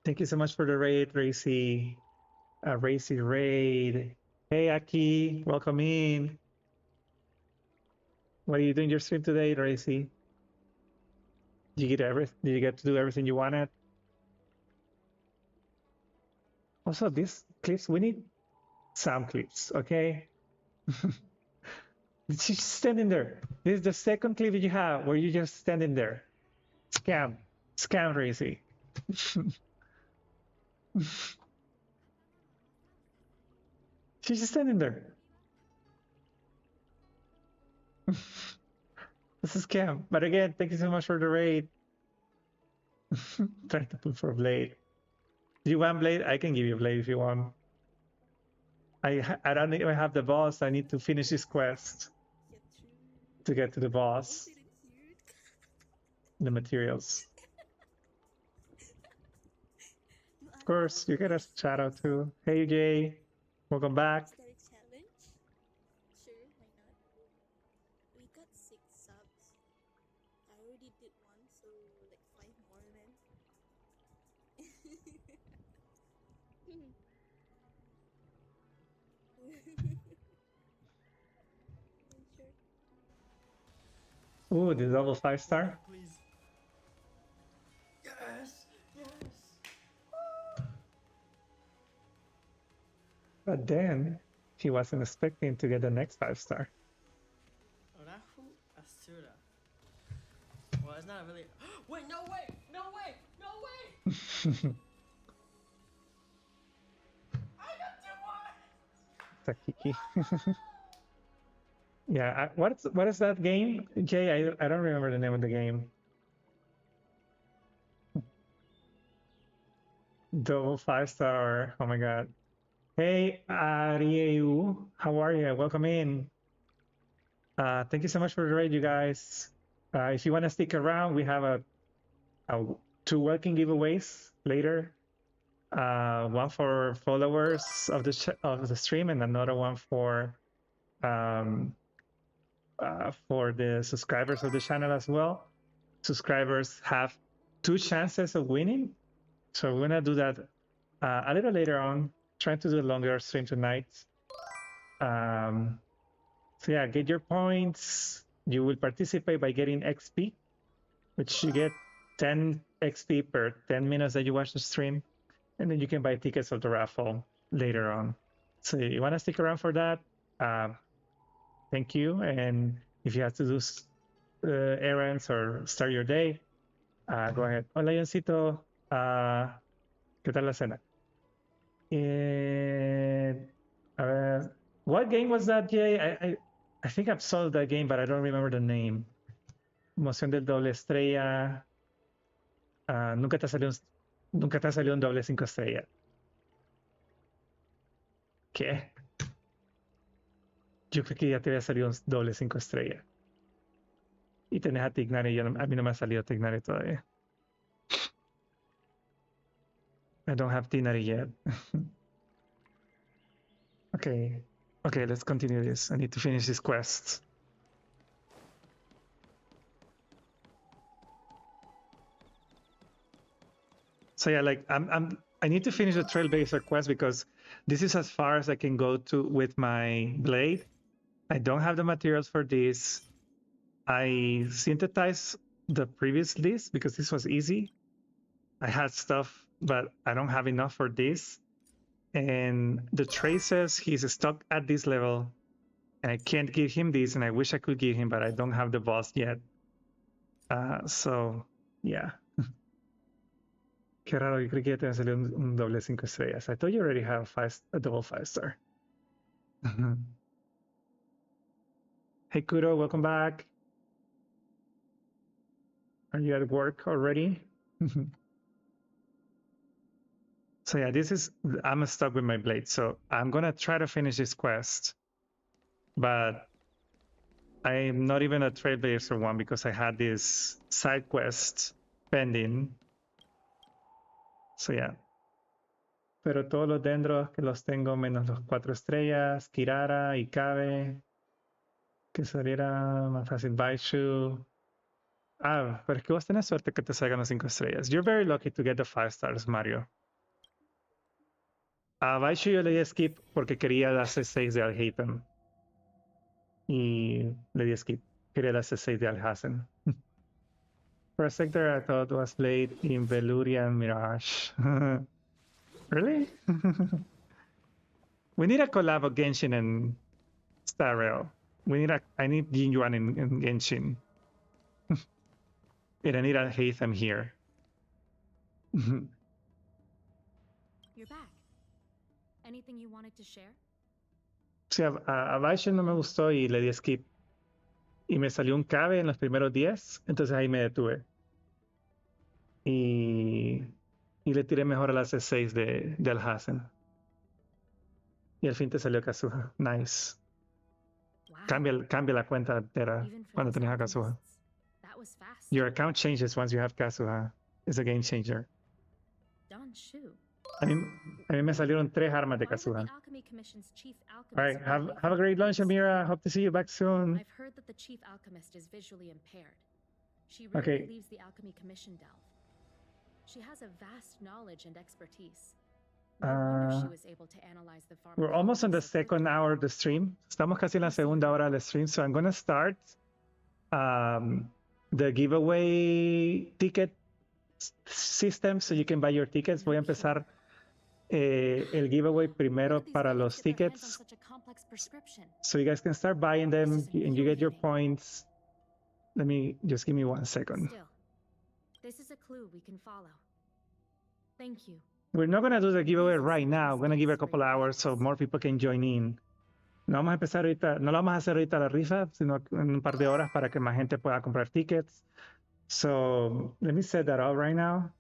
S2: Thank you so much for the raid, Racy. Racy raid. Hey Aki, welcome in. What are you doing your stream today, Racy? Did you get to do everything you wanted? Also, these clips, we need sound clips, okay? She's just standing there. This is the second clip you have where you're just standing there. Scam. Scam Racy. She's just standing there. This is scam. But again, thank you so much for the raid. Trying to pull for Blade. Do you want Blade? I can give you Blade if you want. I don't even have the boss. I need to finish this quest to get to the boss. The materials. Of course, you get a shout out too. Hey Jay, welcome back.
S14: Is that a challenge? Sure, why not? We got 6 subs. I already did one, so like 5 more then.
S2: Ooh, the double 5-star.
S3: Please. Yes. Yes.
S2: But then he wasn't expecting to get the next 5-star.
S3: Orahu Asura. Well, it's not really. Wait, no way! No way! No way! I got 2 more!
S2: Takiki. Yeah, what is that game, Jay? I don't remember the name of the game. Double 5-star. Oh my god. Hey, Arieu, how are you? Welcome in. Thank you so much for the raid, you guys. If you want to stick around, we have 2 working giveaways later. One for followers of the stream, and another one for the subscribers of the channel as well. Subscribers have 2 chances of winning, so we're gonna do that a little later on. Trying to do a longer stream tonight. So yeah, get your points. You will participate by getting XP, which you get 10 XP per 10 minutes that you watch the stream, and then you can buy tickets of the raffle later on. So you want to stick around for that? Thank you. And if you have to do errands or start your day, go ahead. Hola, Leoncito. ¿Qué tal la cena? What game was that, Jay? I think I've solved that game, but I don't remember the name. Moción del doble estrella. Nunca te ha salido un doble 5 estrellas. ¿Qué? Yo creo que ya te había salido un doble 5 estrellas. Y tenés a Tignari, a mí no me ha salido Tignari todavía. I don't have Tignari yet. Okay, let's continue this. I need to finish this quest. So yeah, like I need to finish the Trailblazer quest because this is as far as I can go to with my blade. I don't have the materials for this. I synthesized the previous list because this was easy. I had stuff, but I don't have enough for this. And the trait says he's stuck at this level, and I can't give him this, and I wish I could give him, but I don't have the boss yet. So, yeah. Qué raro, yo creí que ya te salió un doble 5 estrellas. I thought you already have a double 5-star. Hey, Kuro, welcome back. Are you at work already? So yeah, I'm stuck with my blade. So I'm gonna try to finish this quest, but I'm not even a Trailblazer one because I had this side quest pending. So yeah. Pero todos los dendros que los tengo menos los 4 estrellas, Kirara y Kabe, que saliera más fácil Baishu. Pero es que vos tenés suerte que te salgan los 5 estrellas. You're very lucky to get the 5 stars, Mario. A Baishu yo le di skip porque quería la C6 de Alhazen. Y le di skip. Quería la C6 de Alhazen. For a sector, I thought it was played in Velurian Mirage. Really? We need a collab of Genshin and Star Rail. I need Jin Yuan in Genshin. And I need a Hatham here.
S6: You're back. Anything you wanted to share?
S2: Sí, a Bastion no me gustó y le di skip. Y me salió un cabe en los primeros 10, entonces ahí me detuve. Y le tiré mejor a la C6 de Alhazen. Y al fin te salió Kazuha. Nice.
S6: Wow.
S2: Cambia la cuenta entera cuando tenés a Kazuha.
S6: That was fast.
S2: Your account changes once you have Kazuha. It's a game changer.
S6: Shu.
S2: A mí me salieron 3 armas de Kazuha. All right, have a great lunch, Amira. Hope to see you back soon.
S6: I've heard that the chief alchemist is visually impaired. She rarely leaves the alchemy commission delve. She has a vast knowledge and expertise. No wonder she was able to analyze the
S2: We're almost on the second hour of the stream. Estamos casi en la segunda hora del stream, so I'm going to start the giveaway ticket system so you can buy your tickets. Voy a empezar el giveaway primero para los tickets, so you guys can start buying them and you get your points. Let me just give me 1 second.
S6: Still, this is a clue we can follow. Thank you.
S2: We're not going to do the giveaway right now. We're going to give it a couple hours so more people can join in. No vamos a empezar ahorita, no lo vamos a hacer ahorita la rifa, sino en un par de horas para que más gente pueda comprar tickets. So let me set that up right now,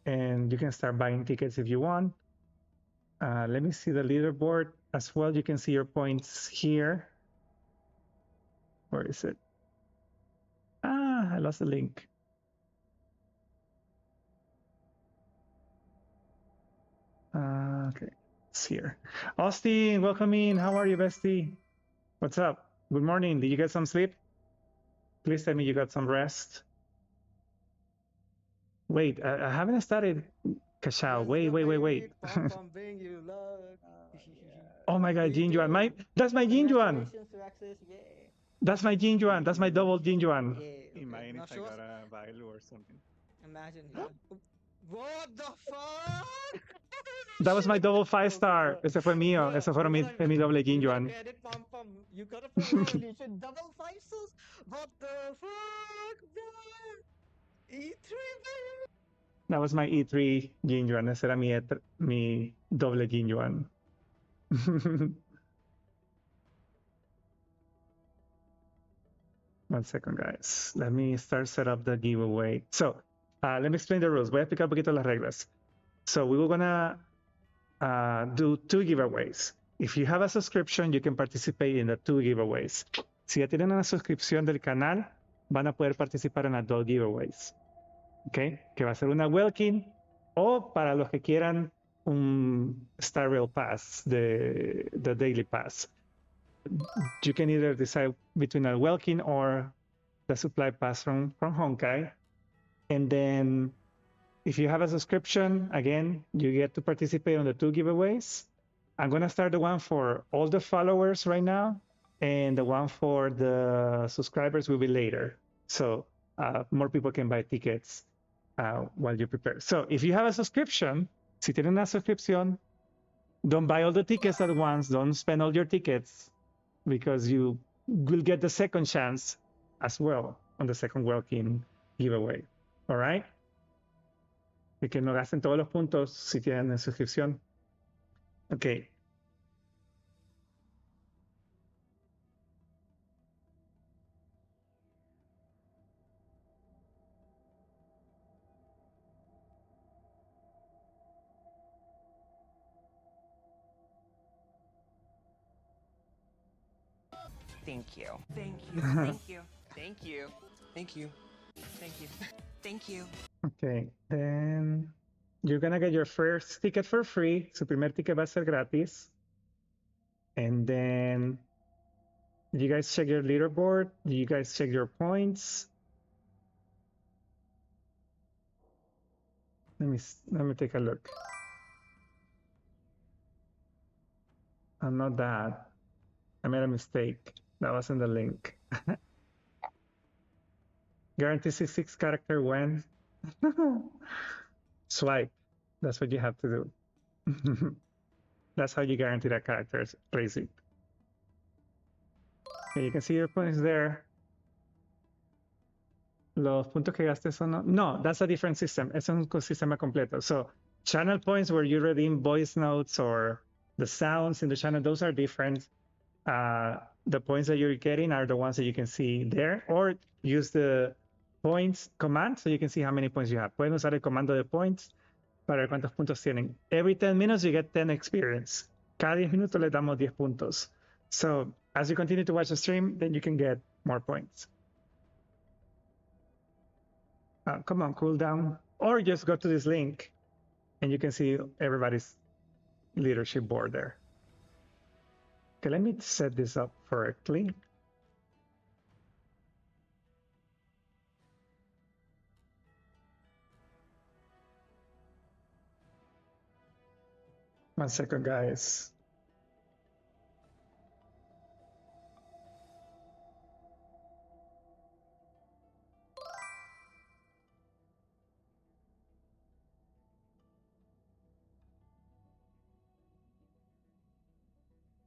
S2: and you can start buying tickets if you want. Let me see the leaderboard as well. You can see your points here. Where is it? I lost the link. Okay, it's here. Austin, welcome in. How are you, bestie? What's up? Good morning. Did you get some sleep? Please tell me you got some rest. Wait, I haven't started Kashao. Wait. Oh my god, Jinjuan. That's my Jinjuan. That's my Jinjuan. That's my double Jinjuan.
S15: Imagine if I got a Bailu or something. Imagine. What the fuck?
S2: That was my double 5-star. Ese fue mío. Ese fue mi doble Jinjuan.
S15: You got a evolution double 5 stars? What the fuck, bro? E3, bro.
S2: That was my E3 Jinjuan. Ese era mi doble Jinjuan. 1 second, guys. Let me set up the giveaway. So, let me explain the rules. Voy a explicar un poquito las reglas. So, we were gonna do 2 giveaways. If you have a subscription, you can participate in the 2 giveaways. Si ya tienen una suscripción del canal, van a poder participar en las 2 giveaways. ¿Ok? Que va a ser una Welkin o para los que quieran un Star Rail Pass, the Daily Pass. You can either decide between a Welkin or the Supply Pass from Honkai. And then if you have a subscription, again, you get to participate on the 2 giveaways. I'm going to start the one for all the followers right now, and the one for the subscribers will be later. So more people can buy tickets while you prepare. So if you have a subscription, si tienen una suscripción, don't buy all the tickets at once. Don't spend all your tickets, because you will get the second chance as well on the second Welkin giveaway. All right? Y que no gasten todos los puntos si tienen suscripción. Okay.
S16: Thank you. Thank you. Thank you. Thank you. Thank you. Thank you. Thank you.
S2: Okay, then you're gonna get your first ticket for free. Su primer ticket va a ser gratis. And then you guys check your leaderboard. You guys check your points. Let me take a look. I'm not that. I made a mistake. That wasn't the link. Guarantee 6 character when? Swipe. That's what you have to do. That's how you guarantee that character is crazy. Okay, you can see your points there. Los puntos que gastes son... No, that's a different system. Es un sistema completo. So channel points where you redeem voice notes or the sounds in the channel, those are different. The points that you're getting are the ones that you can see there, or use the points command so you can see how many points you have. Pueden usar el comando de points para ver cuántos puntos tienen. Every 10 minutes you get 10 experience. Cada 10 minutos le damos 10 puntos. So as you continue to watch the stream, then you can get more points. Come on, cool down. Or just go to this link and you can see everybody's leadership board there. Okay, let me set this up correctly. One second, guys.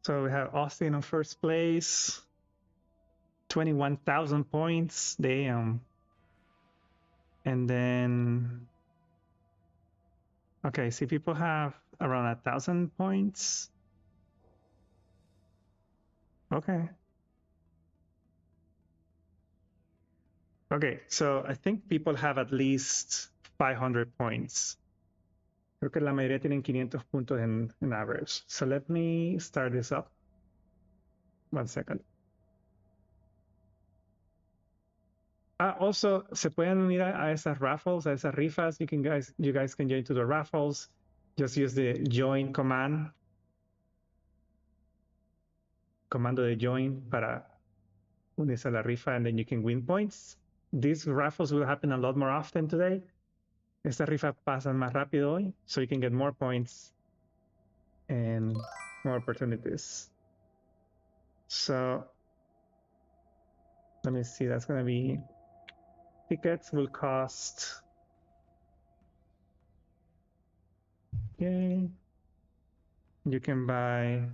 S2: So we have Austin in first place, 21,000 points. Damn. And then, okay, see, people have around 1,000 points. Okay. Okay, so I think people have at least 500 points. Creo que la mayoría tienen 500 puntos in average. So let me start this up. 1 second. Also, se pueden unir a esas raffles, a esas rifas. You guys can join to the raffles. Just use the join command. Comando de join para unirse a la rifa, and then you can win points. These raffles will happen a lot more often today. Estas rifas pasan más rápido hoy, so you can get more points and more opportunities. So let me see, that's going to be, tickets will cost, okay, you can buy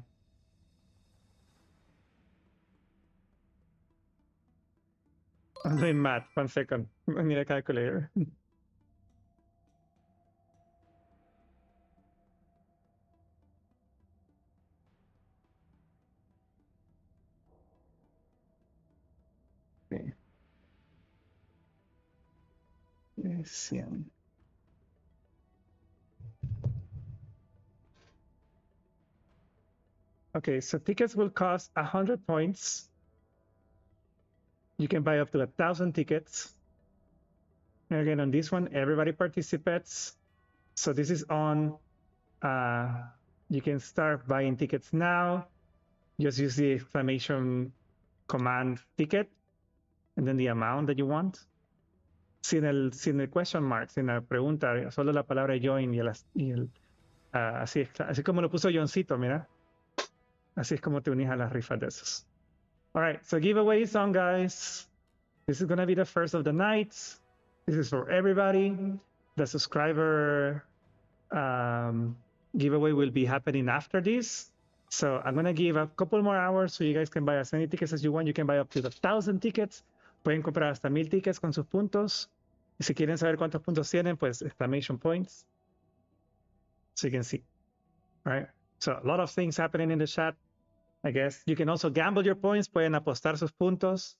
S2: I'm doing math. 1 second. I need a calculator. Okay. Xian. Okay, so tickets will cost 100 points. You can buy up to 1,000 tickets. And again, on this one, everybody participates. So this is on, you can start buying tickets now. Just use the exclamation command ticket, and then the amount that you want. Sin el question mark, sin la pregunta, solo la palabra join así como lo puso Johncito, mira. Así es como te unís a las rifas de esos. All right, so giveaway is on, guys. This is going to be the first of the night. This is for everybody. The subscriber giveaway will be happening after this. So I'm going to give a couple more hours so you guys can buy as many tickets as you want. You can buy up to 1,000 tickets. Pueden comprar hasta 1,000 tickets con sus puntos. Y si quieren saber cuántos puntos tienen, pues exclamation points. So you can see. All right. So a lot of things happening in the chat. I guess you can also gamble your points. Pueden apostar sus puntos.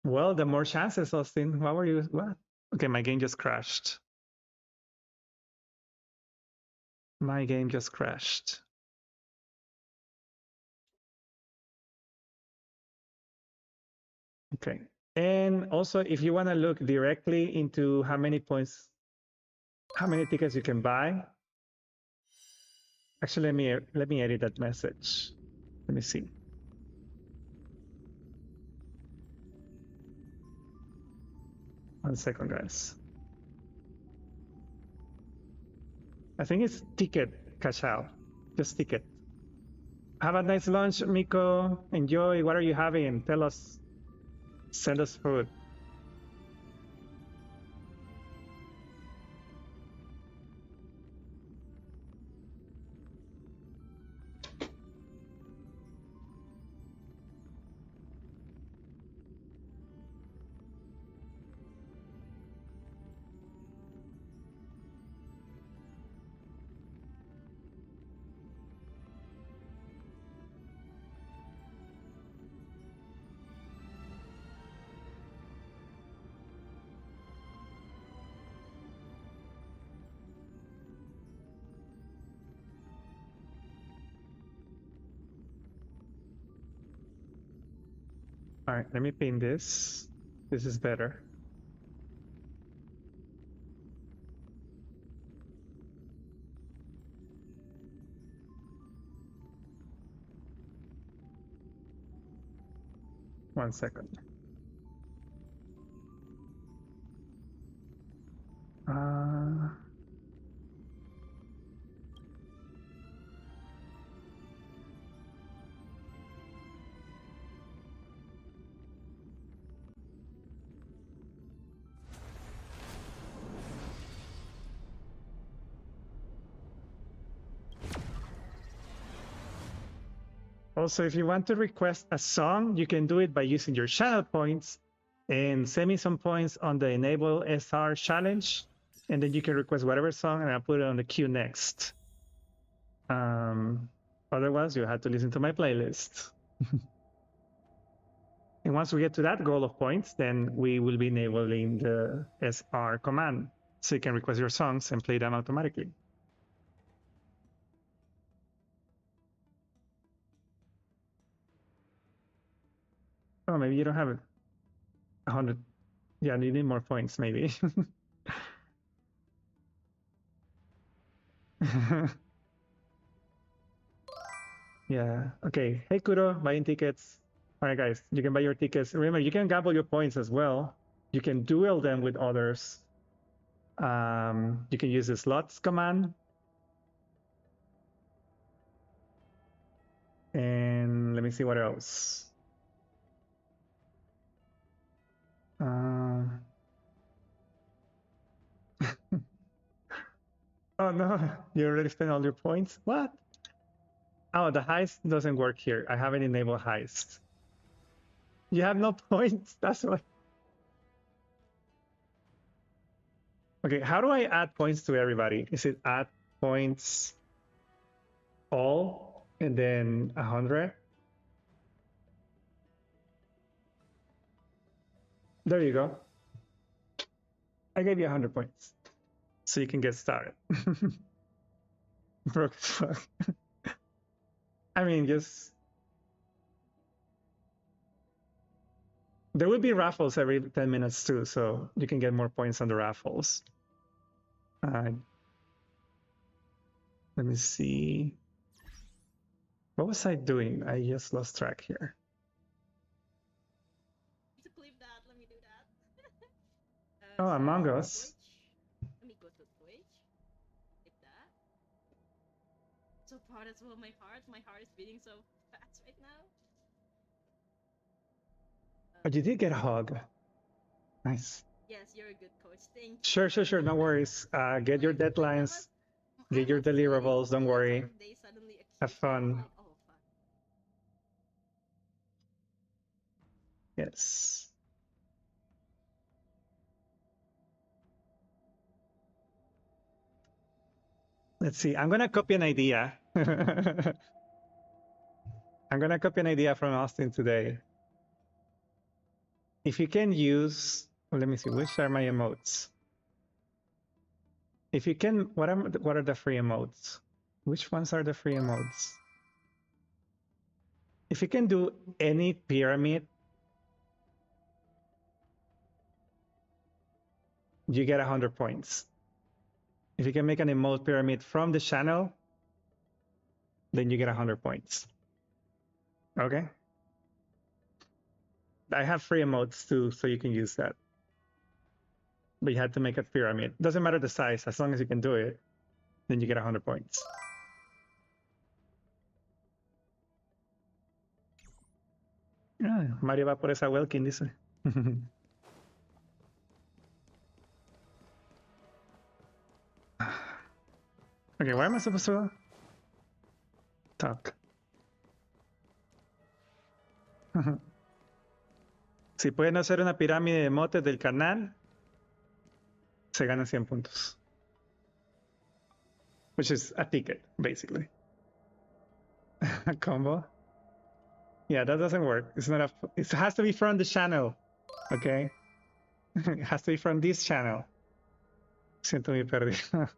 S2: Well, the more chances, Austin. What were you? What? Okay, my game just crashed. My game just crashed. Okay. And also, if you want to look directly into how many points, how many tickets you can buy. Actually, let me edit that message. Let me see. One second, guys. I think it's ticket cash out. Just ticket. Have a nice lunch, Miko. Enjoy. What are you having? Tell us. Send us food. All right, let me pin this. This is better. One second. Also, if you want to request a song, you can do it by using your channel points and send me some points on the Enable SR challenge. And then you can request whatever song and I'll put it on the queue next. Otherwise, you have to listen to my playlist. And once we get to that goal of points, then we will be enabling the SR command. So you can request your songs and play them automatically. Oh, maybe you don't have it. 100. Yeah, you need more points, maybe. Yeah. Okay. Hey, Kuro, buying tickets. All right, guys, you can buy your tickets. Remember, you can gamble your points as well. You can duel them with others. You can use the slots command. And let me see what else. Oh no, you already spent all your points? What? Oh, the heist doesn't work here. I haven't enabled heist. You have no points, that's why. Okay, how do I add points to everybody? Is it add points all and then 100? There you go. I gave you 100 points. So you can get started. Broke as fuck. I mean, just... There will be raffles every 10 minutes too, so you can get more points on the raffles. Let me see. What was I doing? I just lost track here.
S17: To clip that, let me do that.
S2: Oh, Among Us.
S17: Let me go to Twitch. Clip that. So proud as well, my heart. My heart is beating so fast right now.
S2: Oh, you did get a hug. Nice.
S17: Yes, you're a good coach. Thank you.
S2: Sure. No worries. Get your deadlines. Get your deliverables. Don't worry. Have fun.
S17: Like, oh, fuck.
S2: Yes. Let's see. I'm gonna copy an idea. I'm gonna copy an idea from Austin today. If you can use, well, let me see, which are my emotes? If you can, what are the free emotes? Which ones are the free emotes? If you can do any pyramid, you get 100 points. If you can make an emote pyramid from the channel, then you get 100 points. Okay? I have free emotes too, so you can use that. But you had to make a pyramid. Doesn't matter the size, as long as you can do it, then you get 100 points. Ah, Mario va por esa Welkin, dice. Okay, where am I supposed to talk? Si pueden hacer una pirámide de motes del canal, se ganan 100 puntos. Which is a ticket, basically. A combo. Yeah, that doesn't work. It's not a. It has to be from the channel. Okay. It has to be from this channel. Siento mi pérdida.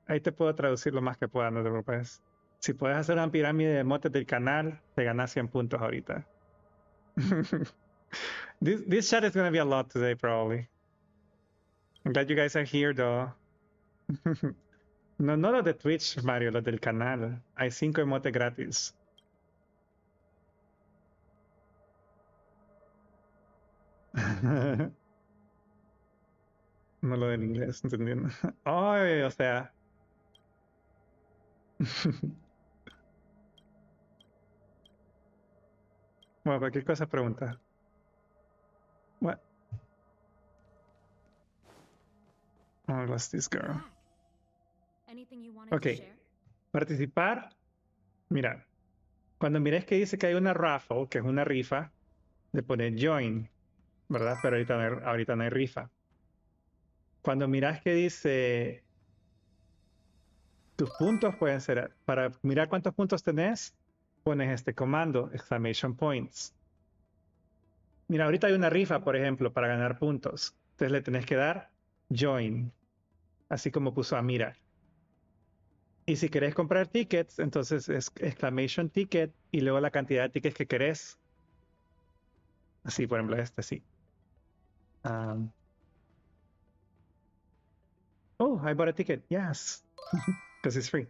S2: Ahí te puedo traducir lo más que pueda, no te preocupes. Si puedes hacer una pirámide de motes del canal, te ganas 100 puntos ahorita. This chat is gonna be a lot today, probably. I'm glad you guys are here, though. No, no los de Twitch, Mario, los del canal. Hay 5 emotes gratis. No lo del inglés, entendiendo. Ay, o sea. Bueno, cualquier cosa pregunta. What? Oh, what's this girl?
S6: Anything you wanted
S2: Ok.
S6: to share?
S2: Participar. Mira. Cuando mires que dice que hay una raffle, que es una rifa, le pones join, ¿verdad? Pero ahorita no hay rifa. Cuando miras que dice tus puntos pueden ser, para mirar cuántos puntos tenés, pones este comando, exclamation points. Mira, ahorita hay una rifa, por ejemplo, para ganar puntos. Entonces le tenés que dar join, así como puso Amira. Y si querés comprar tickets, entonces es exclamation ticket y luego la cantidad de tickets que querés. Así, por ejemplo, este sí. Oh, I bought a ticket. Yes. Because it's free.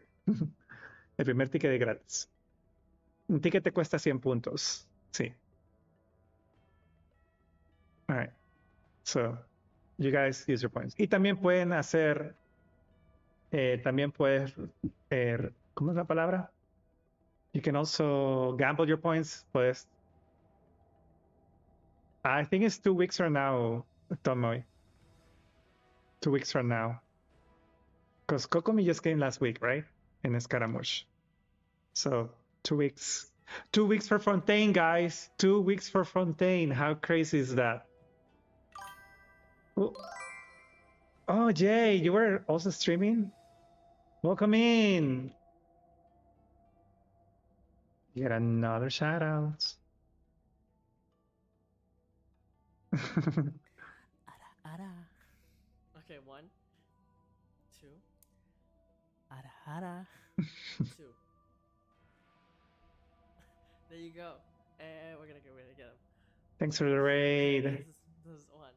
S2: El primer ticket es gratis. Un ticket te cuesta 100 puntos. Sí. All right. So, you guys use your points. Y también pueden hacer, también puedes, ¿cómo es la palabra? You can also gamble your points. Puedes. I think it's 2 weeks from now, Tomoy. 2 weeks from now. Because Kokomi just came last week, right? In Scaramouche. So 2 weeks. 2 weeks for Fontaine, guys. 2 weeks for Fontaine. How crazy is that? Oh, Jay, you were also streaming? Welcome in. Get another shout out.
S3: Okay, 1, 2. Ara. 2. There you go. And we're gonna get him.
S2: Thanks for the raid.
S3: This is 1.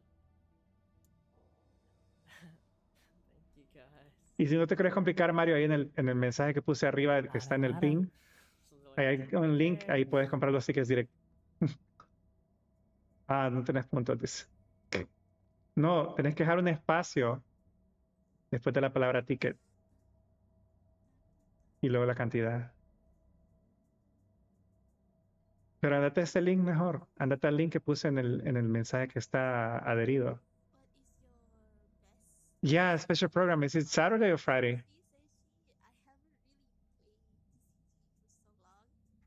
S3: Thank you guys.
S2: Y si no te quieres complicar, Mario, ahí en el mensaje que puse arriba, que está en el pin, ahí hay un link, ahí puedes comprar los tickets directos. Ah, no tenés puntos, dice. No, tenés que dejar un espacio después de la palabra ticket. Y luego la cantidad. Pero andate a ese link mejor. Andate al link que puse en el mensaje que está adherido. Yeah, special program. Is it Saturday or Friday?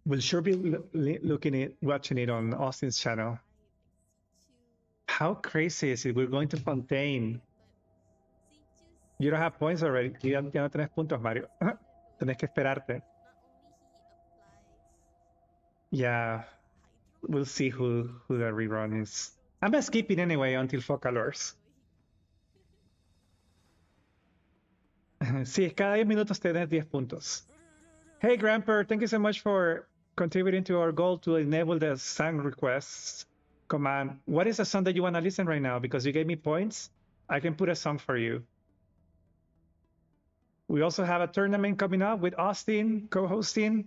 S2: We'll sure be watching it on Austin's channel. How crazy is it? We're going to Fontaine. You don't have points already. Ya no tenés puntos, Mario. Tenés que esperarte. Yeah, we'll see who the rerun is. I'm gonna skip it anyway until Focalors. Sí, cada 10 minutos tenés 10 puntos. Hey, Gramper, thank you so much for contributing to our goal to enable the song requests command. What is a song that you want to listen right now? Because you gave me points, I can put a song for you. We also have a tournament coming up with Austin co-hosting,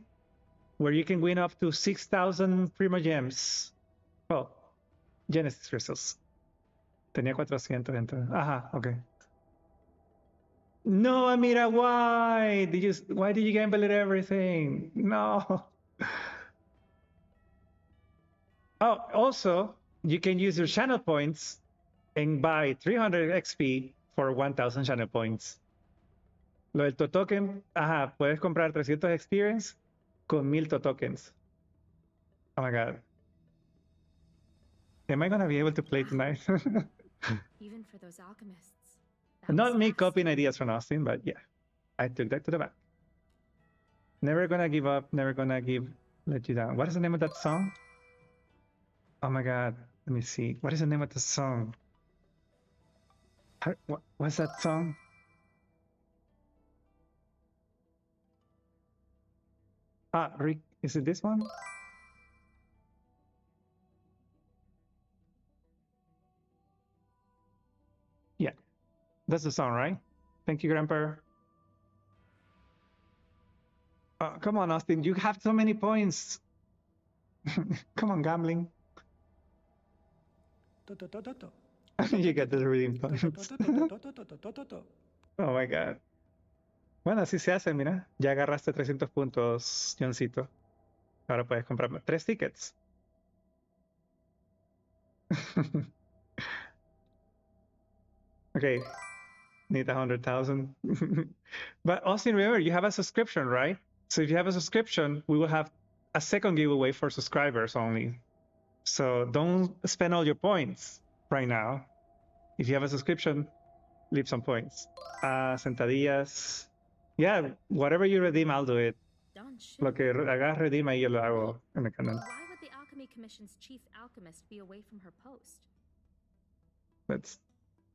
S2: where you can win up to 6,000 Primo Gems. Well, Genesis Crystals. Tenía 400 entonces. Ajá, okay. No, Amira, why did you gamble it everything? No. Oh, also, you can use your channel points and buy 300 XP for 1,000 channel points. Lo del Totoken, ajá, puedes comprar 300 experience con 1000 Totokens. Oh my god. Am I gonna be able to play tonight?
S6: Even for those alchemists.
S2: Not me copying ideas from Austin, but yeah, I took that to the bank. Never gonna give up, never gonna let you down. What is the name of that song? Oh my god, let me see. What is the name of the song? What's that song? Ah, Rick, is it this one? That's the song, right? Thank you, Grandpa. Come on, Austin. You have so many points. Come on, gambling. You get the redeem points. Oh my God. Bueno, así se hace, mira. Ya agarraste 300 puntos, Johncito. Ahora puedes comprarme 3 tickets. Okay. Need 100,000. But Austin, remember, you have a subscription, right? So if you have a subscription, we will have a second giveaway for subscribers only. So don't spend all your points right now. If you have a subscription, leave some points. Sentadillas. Yeah, whatever you redeem, I'll do it. Lo que hagas redima y yo lo hago en el canal.
S6: Why would the Alchemy Commission's chief alchemist be away from her post?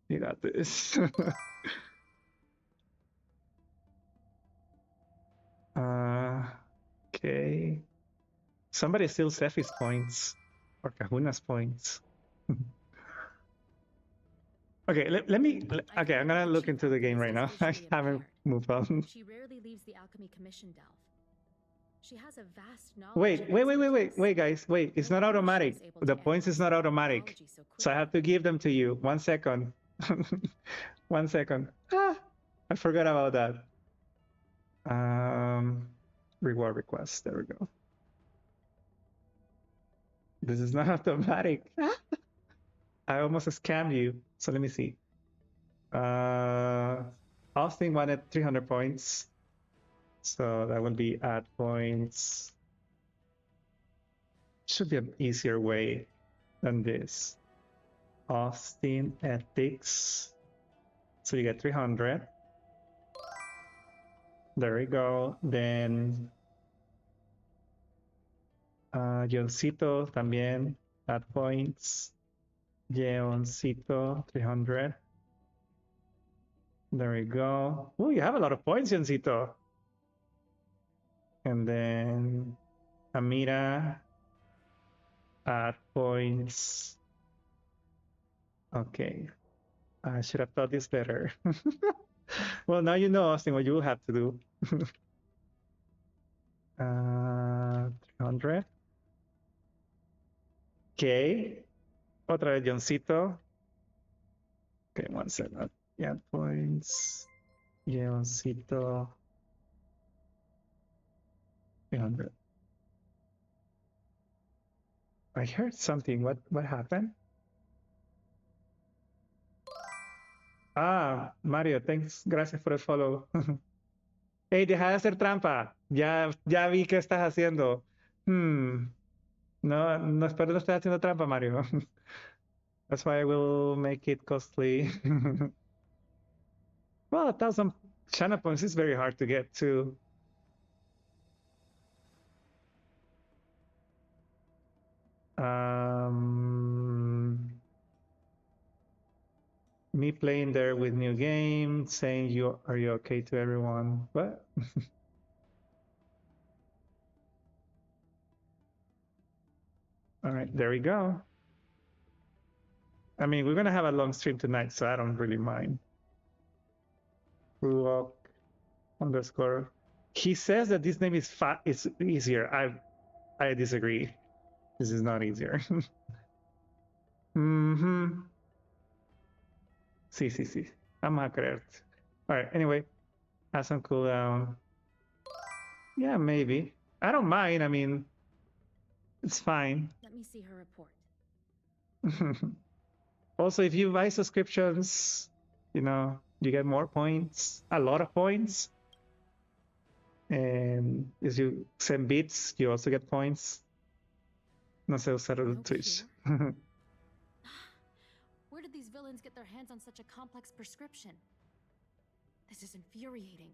S2: You got this. Okay. Somebody steal Sephi's points or Kahuna's points. Okay, let me. Okay, I'm gonna look into the game right now. I haven't moved on.
S6: She rarely leaves the Alchemy Commission delve. She has a vast knowledge.
S2: Wait, guys, wait. It's not automatic. The points is not automatic. So I have to give them to you. 1 second. 1 second. I forgot about that. Reward request. There we go. This is not automatic. I almost scammed you. So let me see. Austin wanted 300 points. So that will be add points. Should be an easier way than this. Austin ethics. So you get 300. There we go. Then Johncito también add points. Johncito 300. There we go. Oh, you have a lot of points, Johncito. And then Amira add points. Okay. I should have thought this better. Well, now you know, Austin, what you will have to do. 300. Okay. Otra vez, Johncito. Okay, 1 second. Yeah, points. Johncito. 300. I heard something. What happened? Mario, thanks. Gracias por el follow. Hey, deja de hacer trampa. Ya vi qué estás haciendo. No, espero no estés haciendo trampa, Mario. That's why I will make it costly. Well, 1,000 China points is very hard to get too. Me playing there with new game, saying are you okay to everyone? What? All right, there we go. I mean, we're gonna have a long stream tonight, so I don't really mind. Ruok _ He says that this name is easier. I disagree. This is not easier. Sí. Vamos a creerte. All right, anyway, have some cooldown. Yeah, maybe. I don't mind. I mean, it's fine.
S6: Let me see her report.
S2: Also, if you buy subscriptions, you get more points, a lot of points. And if you send bits, you also get points. No sé usar el Twitch.
S6: Where did these villains get their hands on such a complex prescription? This is infuriating.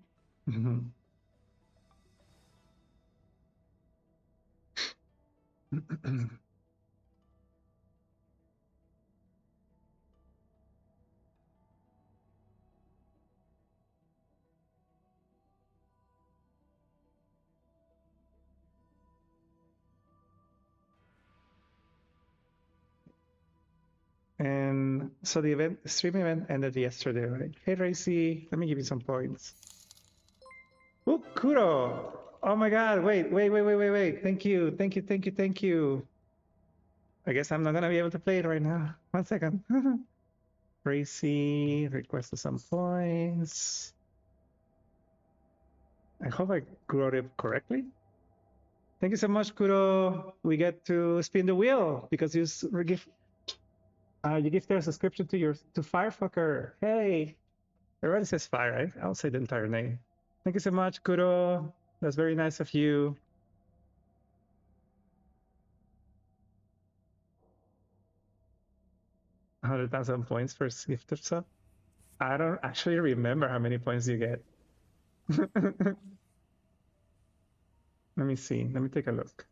S2: And So the stream event ended yesterday, right? Hey Racy, let me give you some points. Oh, Kuro! Oh my god, wait. Thank you. I guess I'm not gonna be able to play it right now. 1 second. Racy requested some points. I hope I wrote it correctly. Thank you so much, Kuro. We get to spin the wheel because you give their subscription to Firefucker. Hey, it already says Fire, right? I'll say the entire name. Thank you so much, Kuro. That's very nice of you. $100,000 points for gift of sub. I don't actually remember how many points you get. Let me see. Let me take a look.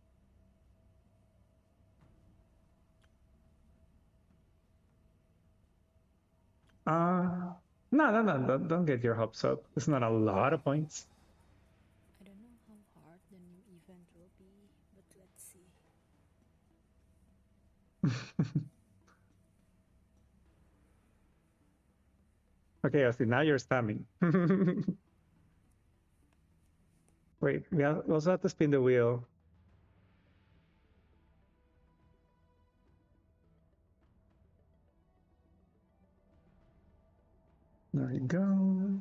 S2: No. Don't get your hopes up. It's not a lot of points.
S14: I don't know how hard the new event will be, but let's see.
S2: Okay, Austin, now you're spamming. Wait, we also have to spin the wheel. There you go.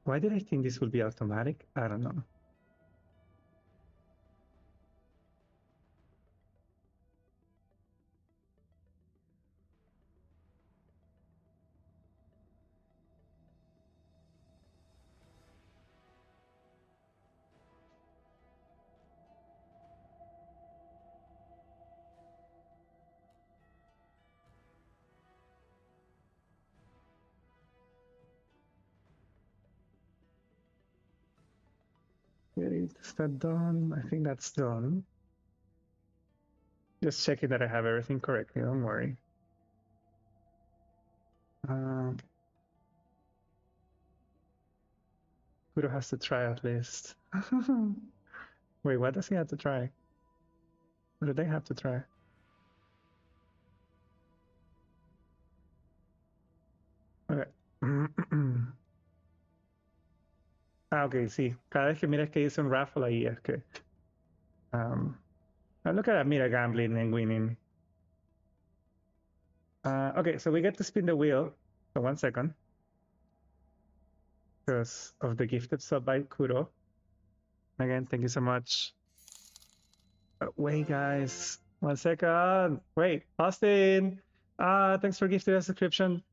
S2: Why did I think this would be automatic? I don't know. Okay, is that done? I think that's done. Just checking that I have everything correctly, don't worry. Kudo has to try at least. Wait, what does he have to try? What do they have to try? Okay. Ok, sí. Cada vez que miras que dice un raffle ahí es que... look at that, mira, gambling and winning. Okay, so we get to spin the wheel. So 1 second. Because of the gifted sub by Kuro. Again, thank you so much. Wait, guys. 1 second. Wait, Austin. Thanks for gifting a subscription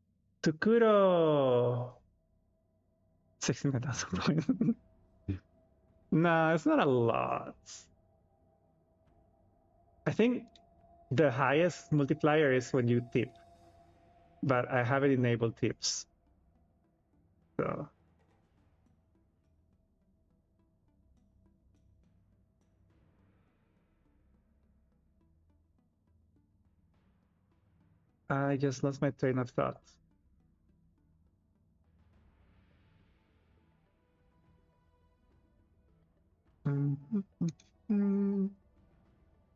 S2: to Kuro. 16,000 points. No, it's not a lot. I think the highest multiplier is when you tip. But I haven't enabled tips. So I just lost my train of thought.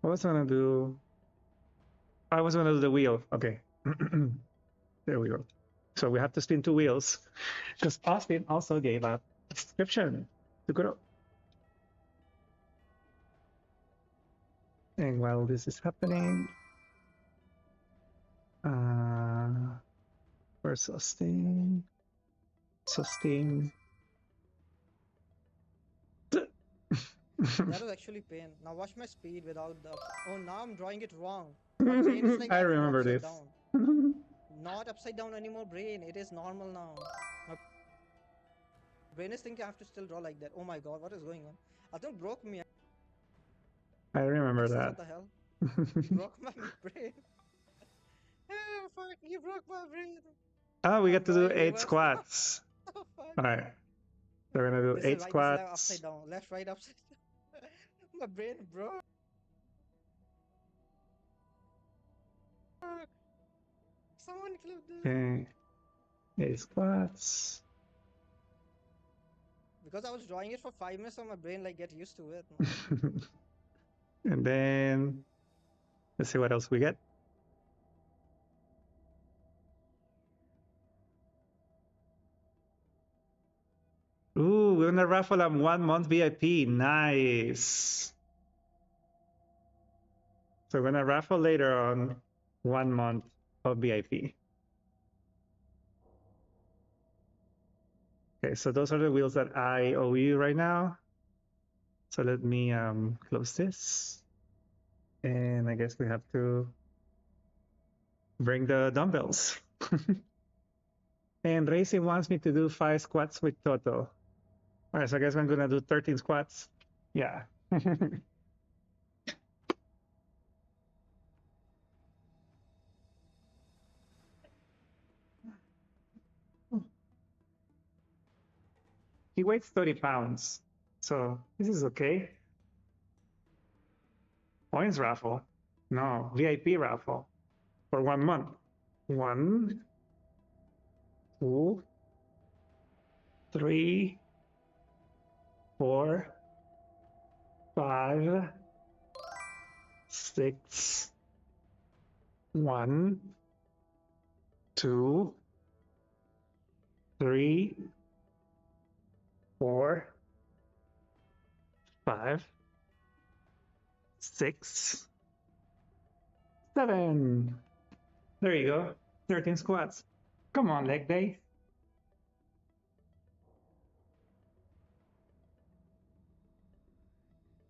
S2: What was I gonna do? I was gonna do the wheel. Okay. There we go. So we have to spin 2 wheels because Austin also gave a subscription to Kuro. And while this is happening, where's Austin? Sustain.
S15: That was actually pain. Now watch my speed without the... Oh, now I'm drawing it wrong. My brain is like
S2: I remember
S15: upside
S2: this.
S15: down. Not upside down anymore, brain. It is normal now. My brain is thinking I have to still draw like that. Oh my god, what is going on? I think broke me.
S2: I remember
S15: Access,
S2: that.
S15: what the hell? Broke my brain. Oh, fuck, you broke my brain.
S2: Oh, we
S15: I'm
S2: get to do
S15: drawing
S2: 8
S15: reverse.
S2: squats.
S15: Oh, fuck.
S2: Alright. So we're gonna do
S15: This
S2: 8
S15: is right,
S2: squats.
S15: this is upside down. Left, right, upside down. My brain broke. Someone clip this.
S2: Okay. 8 squats.
S15: Because I was drawing it for 5 minutes, so my brain like get used to it.
S2: And then let's see what else we get. Ooh, we're gonna raffle a 1 month VIP. Nice. So we're gonna raffle later on 1 month of VIP. Okay, so those are the wheels that I owe you right now. So let me close this. And I guess we have to bring the dumbbells. And Racy wants me to do 5 squats with Toto. All right, so I guess I'm gonna do 13 squats. Yeah. He weighs 30 pounds, so this is okay. Points raffle. No, VIP raffle for 1 month. 1, 2, 3, 4, 5, 6. 1, 2, 3, 4, 5, 6, 7. There you go. 13 squats. Come on, leg day.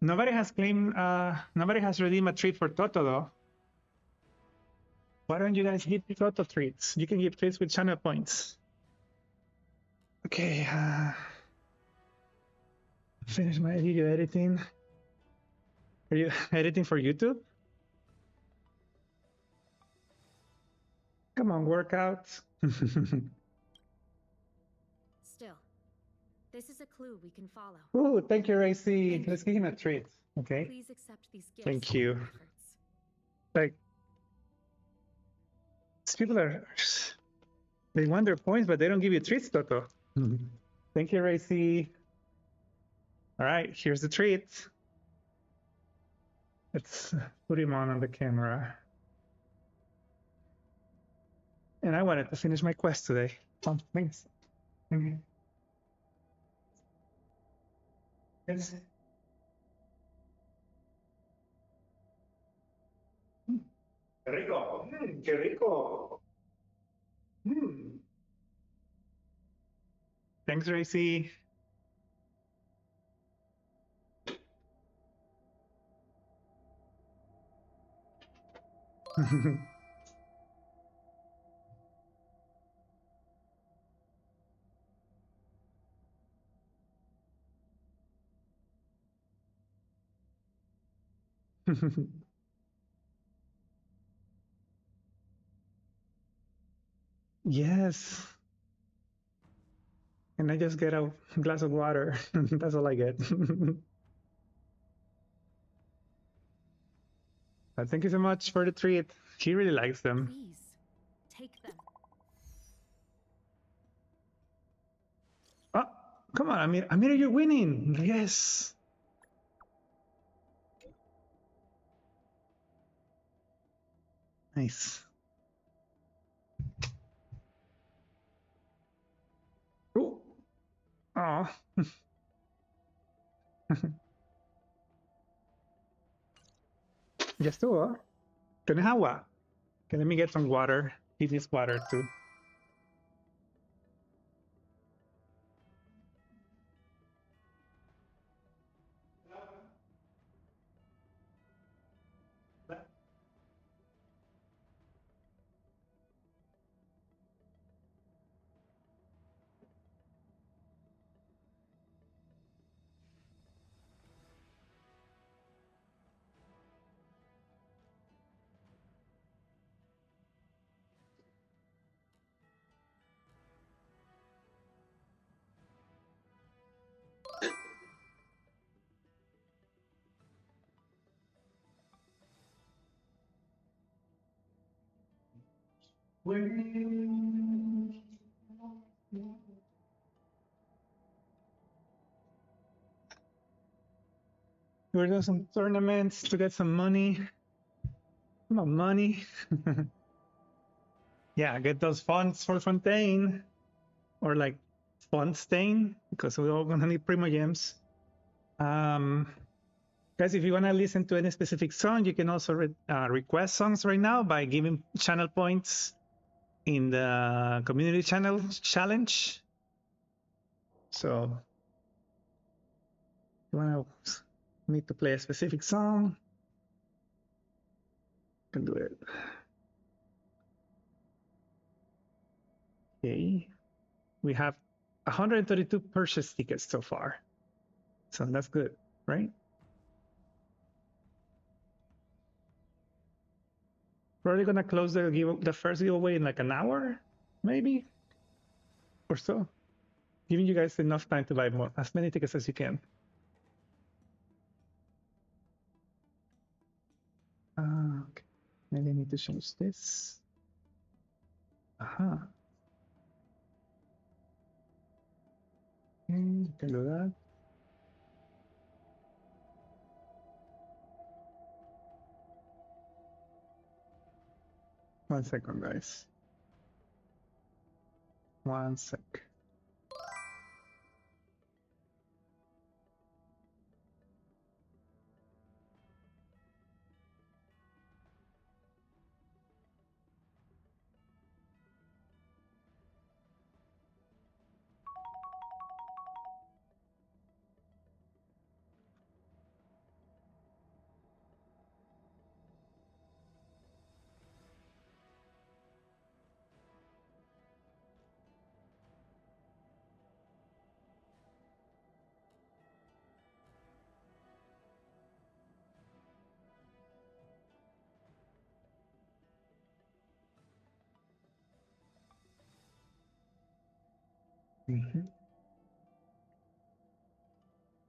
S2: Nobody has claimed, nobody has redeemed a treat for Toto though. Why don't you guys give Toto treats? You can give treats with channel points. Okay, finish my video editing. Are you editing for YouTube? Come on, workout.
S6: Still, this is a clue we can follow.
S2: Oh, thank you, Racy. Let's give him a treat. Okay.
S6: Please accept these gifts.
S2: Thank you. Like, these people are, they want their points, but they don't give you treats, Toto. Thank you, Racy. All right, here's the treat. Let's put him on the camera. And I wanted to finish my quest today. Oh, thanks. Yes. Qué rico. Qué rico. Thanks, Racy. Yes. And I just get a glass of water. That's all I get. Thank you so much for the treat. He really likes them.
S6: Please, take them.
S2: Oh, come on, Amira, you're winning. Yes. Nice. Oh. Oh. Ya estuvo. ¿Tienes agua? Okay, let me get some water. He needs water too. We're doing some tournaments to get some money. Come on, money. Yeah, get those funds for Fontaine. Or like Fontaine, because we're all gonna need Primo Gems. Guys, if you wanna listen to any specific song, you can also request songs right now by giving channel points in the community channel challenge. So if you wanna need to play a specific song, you can do it. Okay, we have 132 purchase tickets so far, so that's good, right? Probably gonna close the first giveaway in like an hour, maybe, or so, giving you guys enough time to buy as many tickets as you can. Okay, maybe I need to change this. Okay, you can do that. One second, guys. One sec.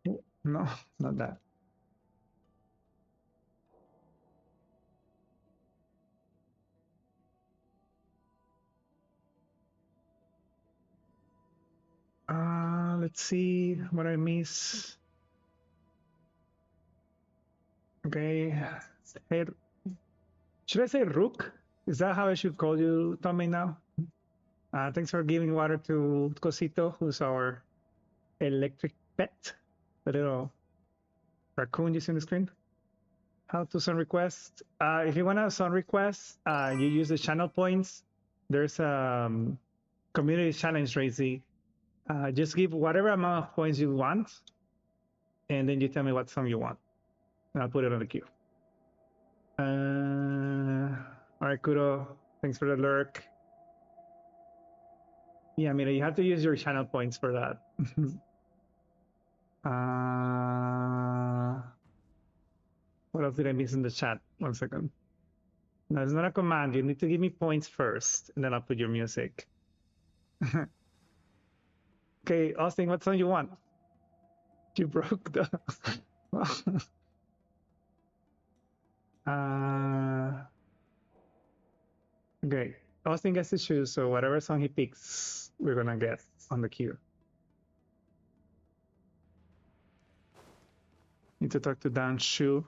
S2: Oh, no, not that. Let's see what I miss. Okay, hey, should I say Rook? Is that how I should call you, Tommy, now? Thanks for giving water to Cosito, who's our electric pet, the little raccoon you see on the screen. How to send requests. If you want to send requests, you use the channel points. There's a community challenge, Razy. Just give whatever amount of points you want, and then you tell me what song you want, and I'll put it on the queue. All right, Kudo. Thanks for the lurk. Yeah, Mira, you have to use your channel points for that. What else did I miss in the chat? 1 second. No, it's not a command. You need to give me points first, and then I'll put your music. Okay, Austin, what song you want? You broke the... Okay, Austin gets to choose, so whatever song he picks, we're gonna get on the queue. Need to talk to Xianzhou.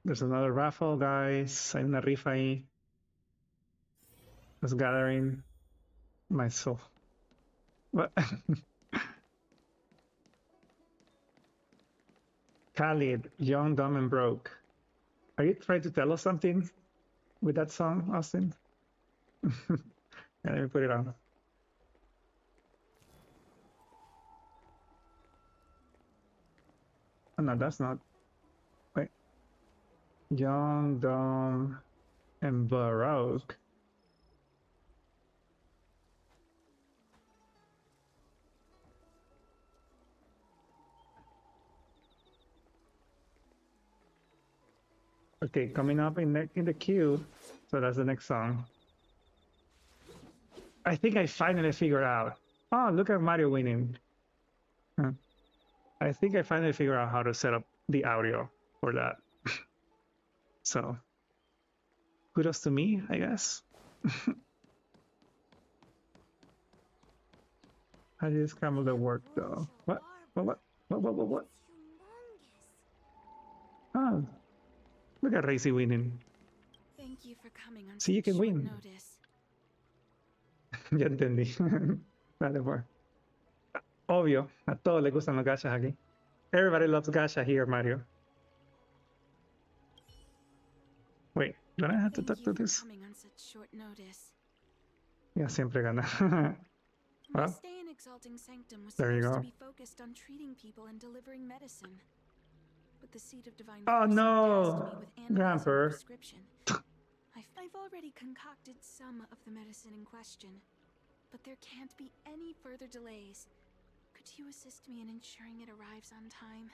S2: There's another raffle, guys. Hay una rifa ahí. Just gathering myself. What? Khalid, young, dumb, and broke. Are you trying to tell us something with that song, Austin? Yeah, let me put it on. Oh, no, that's not. Wait. Young, dumb, and baroque. Okay, coming up in the queue. So that's the next song. I think I finally figured out. Oh, look at Mario winning. Huh. I think I finally figured out how to set up the audio for that. So, kudos to me, I guess. How do you scramble the work though? What? What? Oh, look at Racy winning.
S10: Thank you for coming on
S2: See, you
S10: such
S2: can
S10: short
S2: win.
S10: notice.
S2: Ya entendí. Vale, pues. Obvio, a todos les gustan los gachas aquí. Everybody loves gacha here, Mario. Wait, don't I have to talk to this?
S10: Coming on such short notice.
S2: Ya siempre gana.
S10: My
S2: Well,
S10: stay in Exalting Sanctum was
S2: there you
S10: supposed
S2: go.
S10: to be focused on treating people and delivering medicine. But the seat of divine
S2: Oh
S10: foresight
S2: no,
S10: tasked me with analyzing the
S2: Grandpa.
S10: prescription. I've already concocted some of the medicine in question, but there can't be any further delays. Could you assist me in ensuring it arrives on time?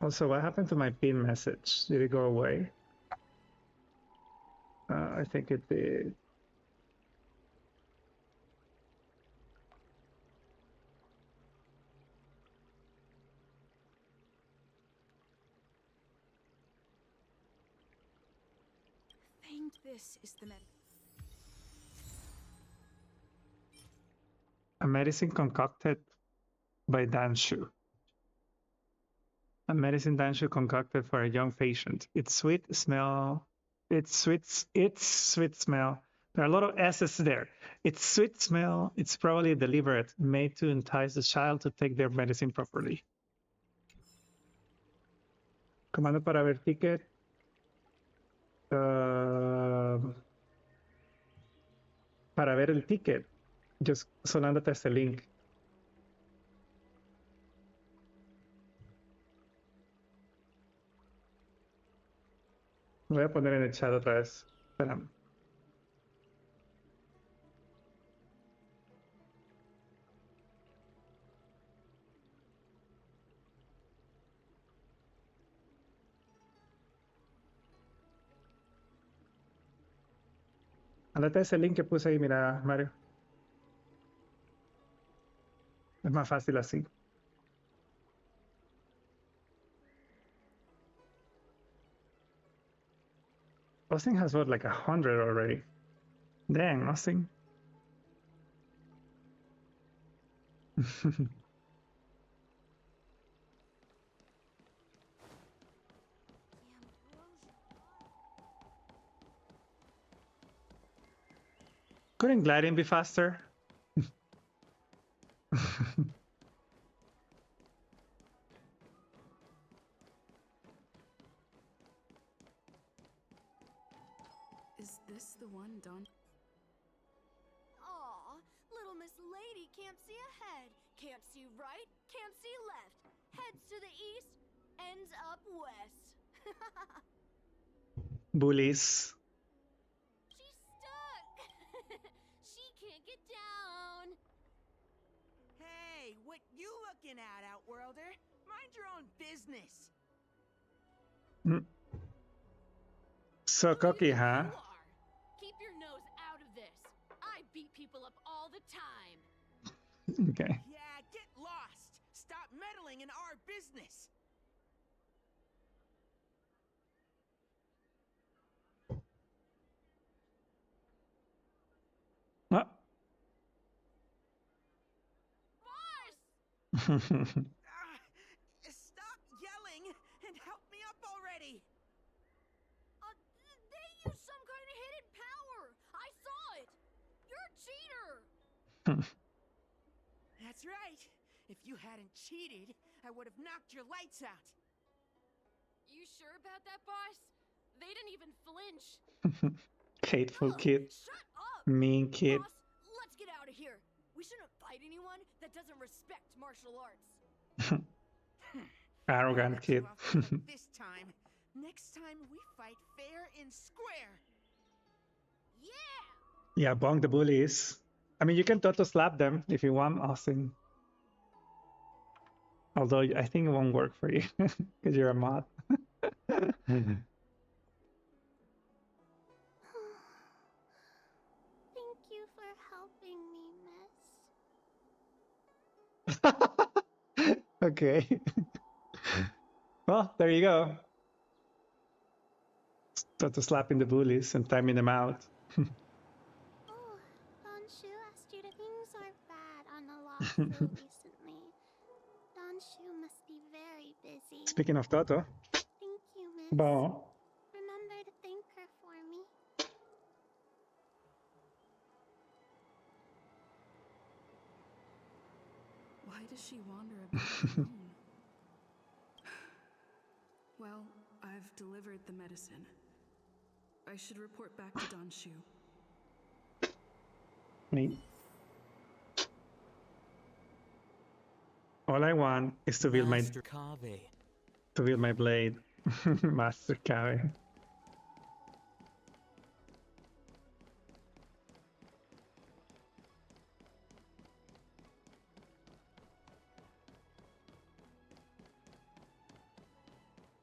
S2: Also, what happened to my pin message? Did it go away? I think it did.
S10: Think this is the medicine.
S2: A medicine concocted by Danshu. A medicine Danshu concocted for a young patient. It's sweet smell. It's sweet smell. There are a lot of S's there. It's sweet smell. It's probably deliberate, made to entice the child to take their medicine properly. Comando para ver ticket. Para ver el ticket. Just sonándote este link. Lo voy a poner en el chat otra vez. Espérame. Ándate ese link que puse ahí, mira, Mario. Es más fácil así. Austin has what, like 100 already. Dang, Austin. Couldn't gliding be faster?
S10: Is this the one done?
S18: Aw, little Miss Lady can't see ahead, can't see right, can't see left. Heads to the east, ends up west.
S2: Bullies.
S18: She's stuck. She can't get down.
S11: Hey, what you looking at, Outworlder? Mind your own business.
S2: So cocky, huh?
S18: Keep your nose out of this. I beat people up all the time.
S2: Okay.
S11: Yeah, get lost. Stop meddling in our business.
S2: What?
S11: Stop yelling and help me up already.
S18: They use some kind of hidden power. I saw it. You're a cheater.
S11: That's right. If you hadn't cheated, I would have knocked your lights out.
S18: You sure about that, boss? They didn't even flinch.
S2: Hateful kid.
S18: Shut up.
S2: Mean kid.
S18: Boss, let's get out of here. We shouldn't fight anyone that doesn't respect martial arts.
S2: Arrogant kid.
S11: This time. Next time we fight fair and square.
S18: Yeah.
S2: Yeah, bonk the bullies. I mean, you can toto slap them if you want, Austin. Although I think it won't work for you because you're a mod.
S4: Thank you for helping me, miss.
S2: Okay. Well, there you go. Toto slapping the bullies and timing them out.
S4: Oh, Anshu asked you to things recently. Donshu must be very busy.
S2: Speaking of Toto.
S4: Thank you, miss.
S2: Bon.
S4: Remember to thank her for me.
S10: Why does she wander about alone? Well, I've delivered the medicine. I should report back to Donshu.
S2: Me. All I want is to build
S19: Master Kave.
S2: my blade. Master Kave.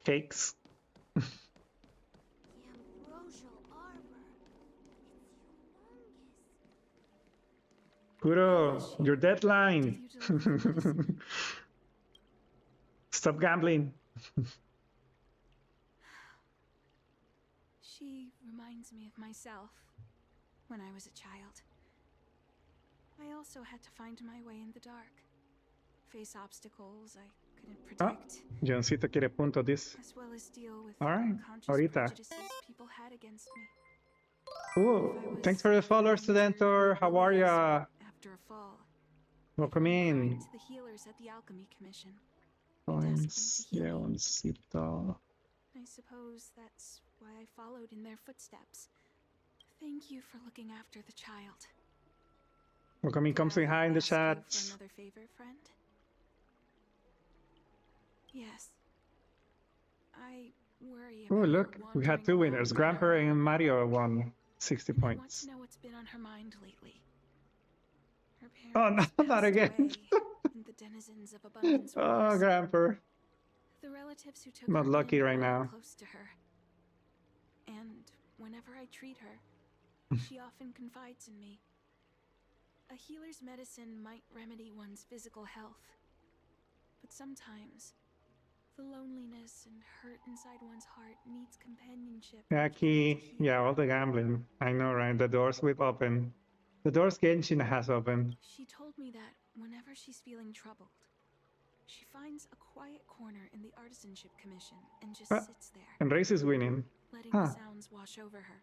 S2: Cakes.
S18: The ambrosial arbor. It's humongous.
S2: Kuro, your deadline. Stop gambling.
S10: She reminds me of myself when I was a child. I also had to find my way in the dark, face obstacles I couldn't predict,
S2: Johncito quiere puntos, this.
S10: as well as deal with
S2: All right,
S10: unconscious
S2: ahorita.
S10: prejudices people had against me.
S2: Ooh, thanks for the follow, Studentor. How are ya?
S10: After a fall,
S2: Welcome in.
S10: to the healers at the Alchemy Commission.
S2: Johncito.
S10: I suppose that's why I followed in their footsteps. Thank you for looking after the child.
S2: Welcome in, come say hi in the chat.
S10: For another favor, friend? Yes. I worry about
S2: Oh, look,
S10: her
S2: we had two winners. Grandpa and Mario won 60
S10: I want
S2: points.
S10: to know what's been on her mind lately. Her
S2: Oh, no,
S10: parents
S2: not
S10: passed
S2: again.
S10: away, and the denizens of Abundance
S2: Oh,
S10: Wars.
S2: Grandpa.
S10: The relatives who took
S2: Not
S10: her
S2: lucky
S10: in
S2: right
S10: were
S2: now.
S10: close to her. And whenever I treat her, she often confides in me. A healer's medicine might remedy one's physical health, but sometimes the loneliness and hurt inside one's heart needs companionship.
S2: Jackie, yeah, all the gambling. I know, right? The doors will open. The doors Genshin has opened.
S10: She told me that whenever she's feeling troubled, she finds a quiet corner in the Artisanship Commission and just sits there,
S2: And Race is winning.
S10: letting
S2: Huh.
S10: the sounds wash over her.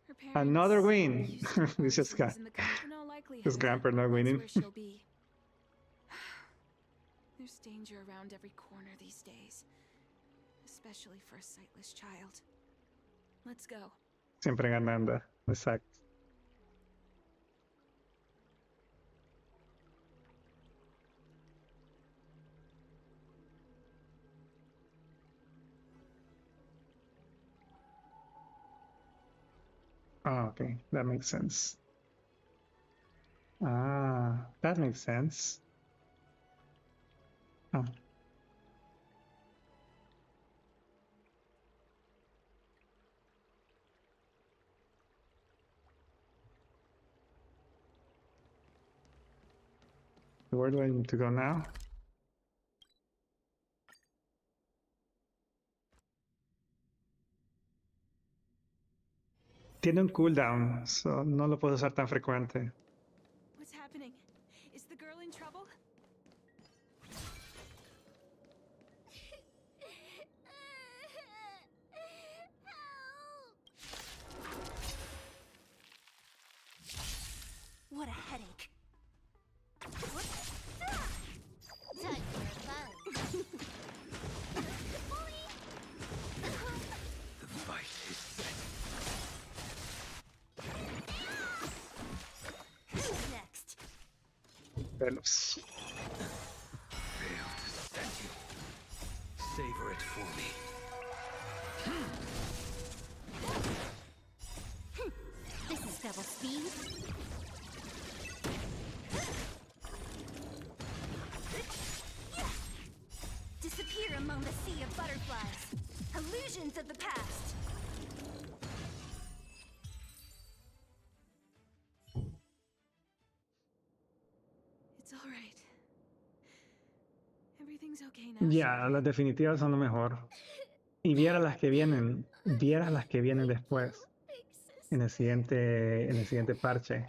S10: Her parents
S2: Another win.
S10: used to be
S2: This is
S10: artisans in the commission. In all likelihood,
S2: this Grandpa not
S10: that's
S2: winning.
S10: where she'll be. There's danger around every corner these days, especially for a sightless child. Let's go.
S2: Siempre ganando. Exacto. Oh, okay, that makes sense. Ah, that makes sense. Oh. Where do I need to go now? Tiene un cooldown, so no lo puedo usar tan frecuente.
S10: What's happening? Is the girl in trouble?
S18: What a headache. Time for a buzz.
S13: The fight is set.
S18: Who's next?
S2: Pelos.
S13: Failed to set you. Savor it for me.
S4: This is double speed.
S18: Disappear among the sea of butterflies. Illusions of the past.
S10: It's all right. Everything's okay now.
S2: Ya, las definitivas son lo mejor. Y viera las que vienen después. En el siguiente parche.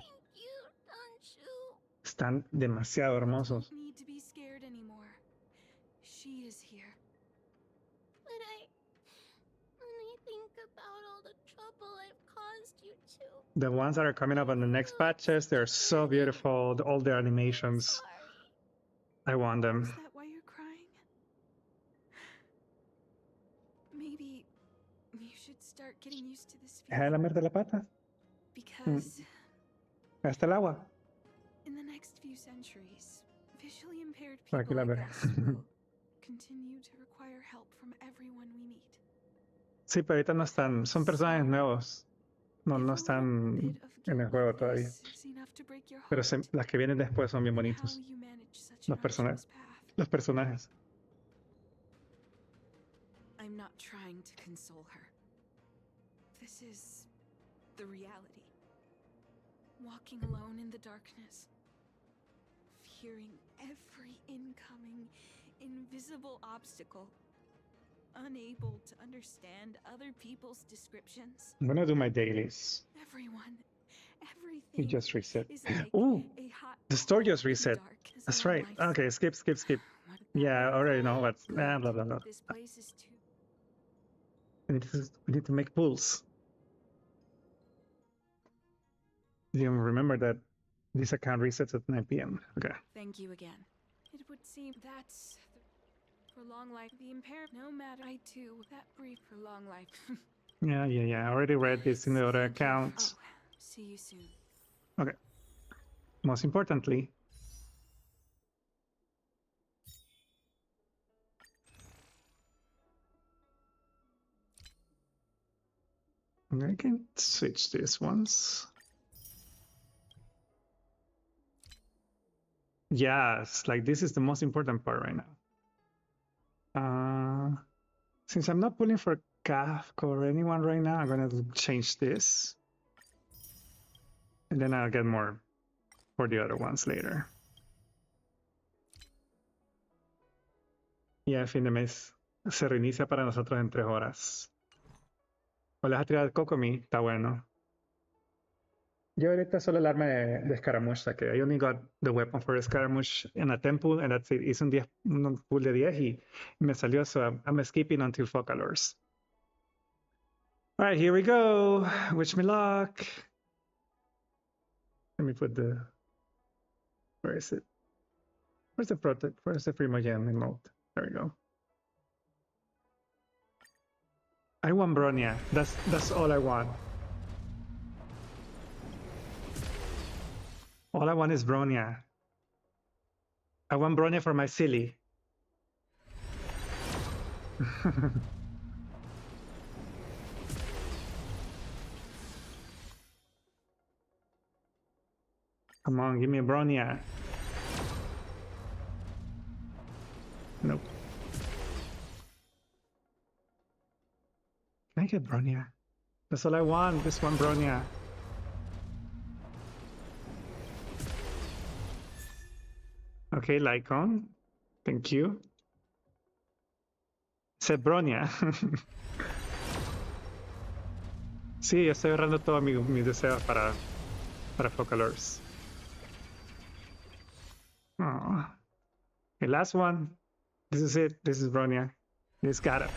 S2: Están demasiado hermosos.
S10: Don't need to be scared anymore. She is here.
S18: When I think about all the trouble I've caused you two,
S2: The ones that are coming up on the next patches, they're so beautiful. All the animations. I want them.
S10: Is that why you're crying? Maybe you should start getting used to this
S2: Deja de
S10: feeling.
S2: lamerte la pata.
S10: Because
S2: Hasta el agua.
S10: in the next few centuries, visually impaired
S2: Aquí
S10: people
S2: la
S10: like
S2: veré.
S10: us will continue to require help from everyone we meet.
S2: Sí, pero ahorita no están. Son personajes nuevos. No están en el juego todavía.
S10: Is enough to break your heart.
S2: Pero las que vienen después son bien
S10: How
S2: bonitos.
S10: you manage such
S2: Los
S10: an
S2: personajes.
S10: arduous path.
S2: Los personajes.
S10: I'm not trying to console her. This is the reality. Walking alone in the darkness. Fearing every incoming, invisible obstacle. Unable to understand other people's descriptions.
S2: I'm gonna do my dailies.
S10: Everyone,
S2: You
S10: everything
S2: just reset.
S10: is like
S2: Ooh,
S10: a hot
S2: the store just reset.
S10: dark as
S2: That's
S10: our
S2: right.
S10: lives.
S2: Okay, skip. Yeah, I already know what's. Blah, blah, blah.
S10: This place is too.
S2: We need to make pools. You remember that this account resets at 9 p.m. Okay.
S10: Thank you again. It would seem that's for long life. The impaired, no matter. I too, that brief for long life.
S2: Yeah. I already read this in the other account.
S10: Oh, see you soon.
S2: Okay. Most importantly, I can switch this once. Yes, like this is the most important part right now. Since I'm not pulling for Kafka or anyone right now, I'm gonna change this. And then I'll get more for the other ones later. Y a fin de mes se reinicia para nosotros en 3 horas. O le vas a tirar Kokomi, está bueno. Yo ahorita solo el arma de Scaramouche saqué. I only got the weapon for Scaramouche in a temple, and that's it. Hice un pool de 10 y me salió, so I'm skipping until Focalors. All right, here we go. Wish me luck. Let me put the... Where is it? Where's the protect? Where's the Primogen emote? There we go. I want Bronya. That's all I want. All I want is Bronya. I want Bronya for my silly. Come on, give me a Bronya. Nope. Can I get Bronya? That's all I want, this one Bronya. Okay, Lycon. Thank you. Said Bronya. Sí, yo estoy ahorrando todos mis deseos para Focalors. Oh. Okay, last one. This is it. This is Bronya. This got it.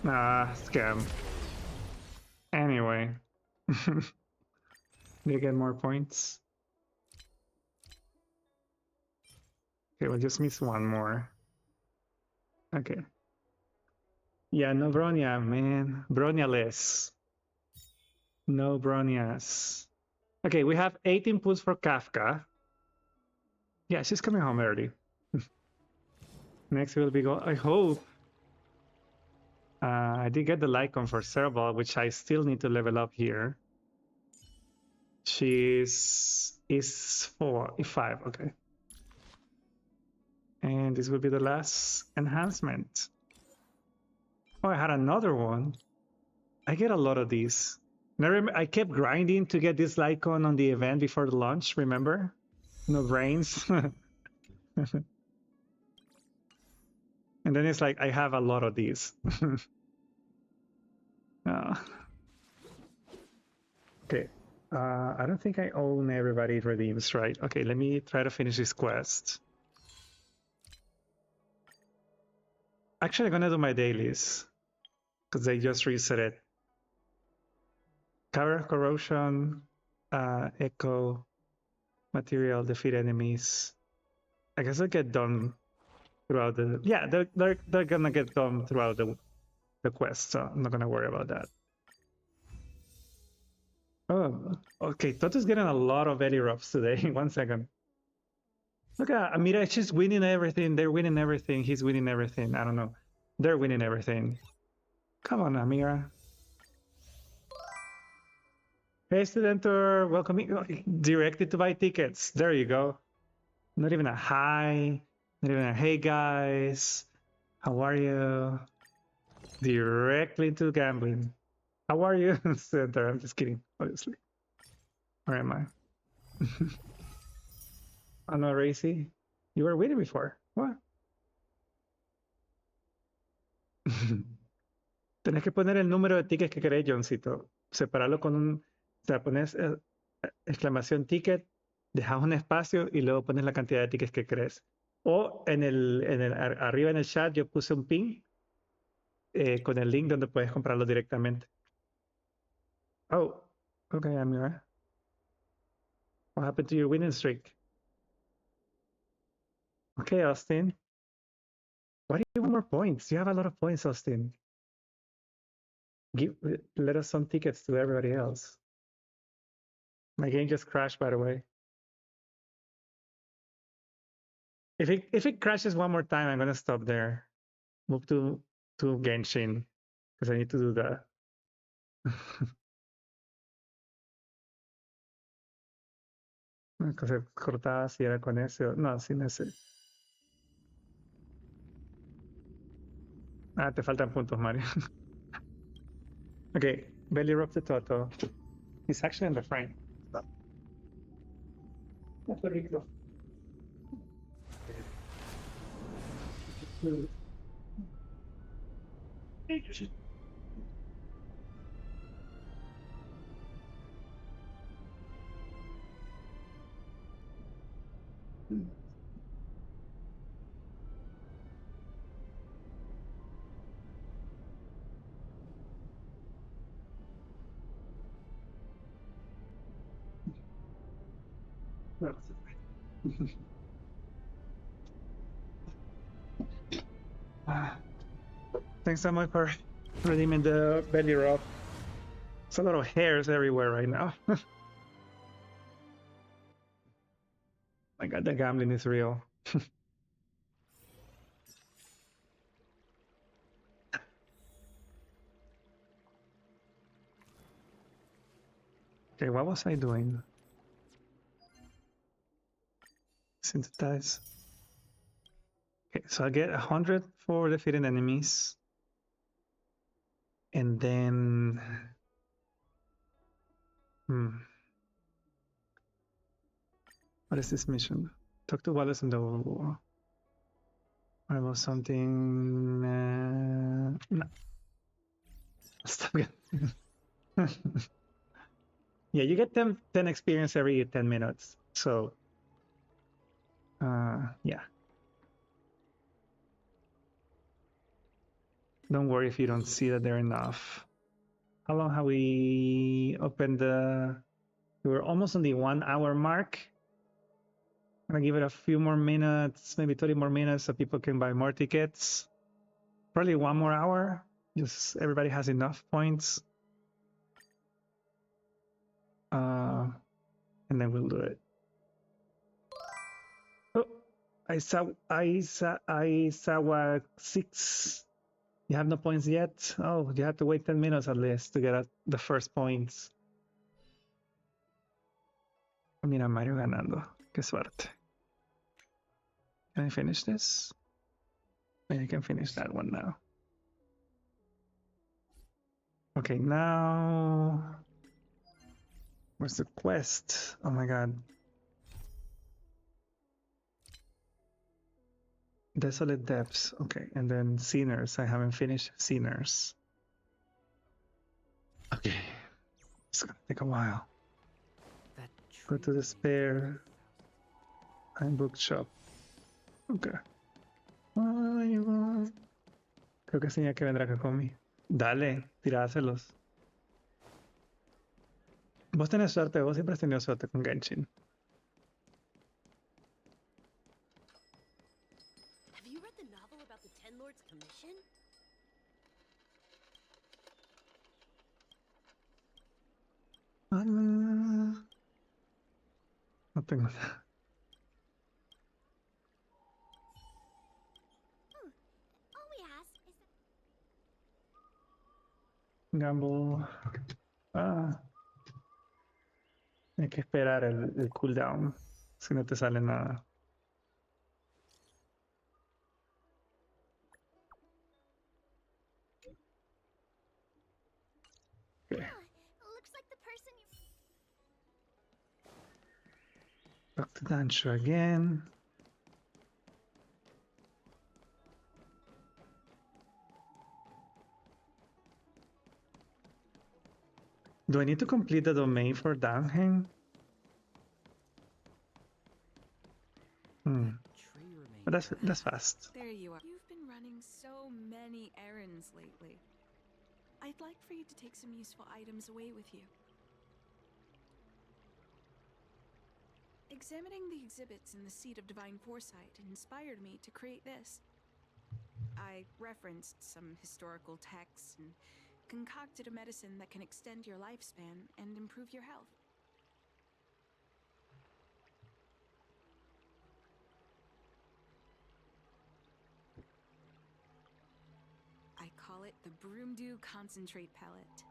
S2: Scam. Anyway. Did you get more points? Okay, we'll just miss one more. Okay. Yeah, no Bronya, man. Bronya-less. No Bronyas. Okay, we have 18 pulls for Kafka. Yeah, she's coming home early. Next will be I hope. I did get the Lycon for Cerebral, which I still need to level up here. She's 5, okay. And this will be the last enhancement. Oh, I had another one. I get a lot of these. And I kept grinding to get this Lycon on the event before the launch, remember? No brains. And then it's like, I have a lot of these. Okay. I don't think I own everybody redeems, right? Okay, let me try to finish this quest. Actually, I'm gonna do my dailies because they just reset it. Cover corrosion, echo, material, defeat enemies. I guess they'll get done throughout the. Yeah, they're gonna get done throughout the quest, so I'm not gonna worry about that. Oh, okay. Toto's getting a lot of belly rubs today. 1 second. Look at Amira. She's winning everything. They're winning everything. He's winning everything. I don't know. They're winning everything. Come on, Amira. Hey, studenter. Welcome. Directed to buy tickets. There you go. Not even a hi. Not even a hey, guys. How are you? Directly to gambling. How are you, studenter? I'm just kidding, obviously. Where am I? Oh, no, Racy. You were waiting before. What? Tenés que poner el número de tickets que querés, Johncito. Separarlo con un... O sea, pones exclamación ticket, dejas un espacio y luego pones la cantidad de tickets que querés. O arriba en el chat yo puse un pin con el link donde puedes comprarlo directamente. Oh, okay, Amira. What happened to your winning streak? Okay, Austin. Why do you want more points? You have a lot of points, Austin. Let us some tickets to everybody else. My game just crashed, by the way. If it crashes one more time, I'm gonna stop there. Move to Genshin because I need to do that. Because cortaba si era con ese o no, sin ese. Ah, te faltan puntos, Mario. Okay, belly rub to Toto. He's actually in the frame. Stop. Puerto Rico. Thanks so much for redeeming the belly rub. It's a lot of hairs everywhere right now. My God, the gambling is real. Okay, what was I doing? Synthesize. Okay, so I get 100 for defeating enemies. And then... What is this mission? Talk to Wallace in the war. What about something... no. Stop it. Yeah, you get 10 experience every 10 minutes. So, yeah. Don't worry if you don't see that they're enough. How long have we opened the... We're almost on the 1 hour mark. I'm gonna give it a few more minutes, maybe 30 more minutes so people can buy more tickets. Probably 1 more hour. Just everybody has enough points. And then we'll do it. Oh, Aisawa 6. You have no points yet? Oh, you have to wait 10 minutes at least to get the first points. Mira, Mario ganando. Qué suerte. Can I finish this? I can finish that one now. Okay, now... Where's the quest? Oh my God. Desolate Depths. Okay, and then Sinners. I haven't finished Sinners. Okay. It's gonna take a while. Go to the spare and bookshop. Ok. Ay, va. Creo que tenía que vendrá acá conmigo. Dale, tiráselos. Vos tenés suerte, vos siempre has tenido suerte con Genshin.
S19: Have you read the novel about the Ten Lords Commission?
S2: Ah, no tengo nada.
S18: All we ask is
S2: Gamble. Ah. Hay que esperar el cooldown. Si no te sale nada. Okay.
S18: looks like the person you
S2: Back to Xianzhou again. Do I need to complete the domain for Danheng? But that's fast.
S10: There you are. You've been running so many errands lately. I'd like for you to take some useful items away with you. Examining the exhibits in the Seat of Divine Foresight inspired me to create this. I referenced some historical texts and concocted a medicine that can extend your lifespan and improve your health. I call it the Broomdew Concentrate Pellet.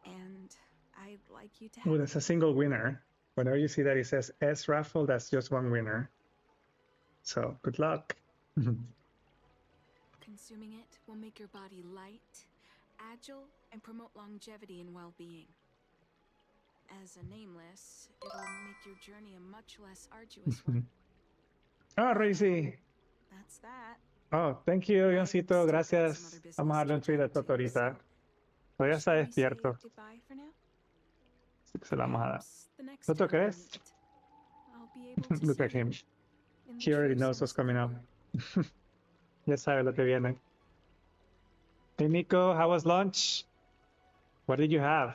S10: And I'd like you to have...
S2: Oh, that's a single winner. Whenever you see that it says S raffle, that's just one winner. So, good luck.
S10: Consuming it will make your body light, agile, and promote longevity and well-being. As a nameless, it'll make your journey a much less arduous one.
S2: Ah, Racy.
S10: That's that.
S2: Oh, thank you, Xianzhou. Gracias. Vamos a darle un tweet a Toto ahorita. Todavía está despierto. Así que se la vamos a dar. ¿Toto crees? Look at him. He already knows what's coming up. Ya sabe lo que viene. Hey, Nico, how was lunch? What did you have?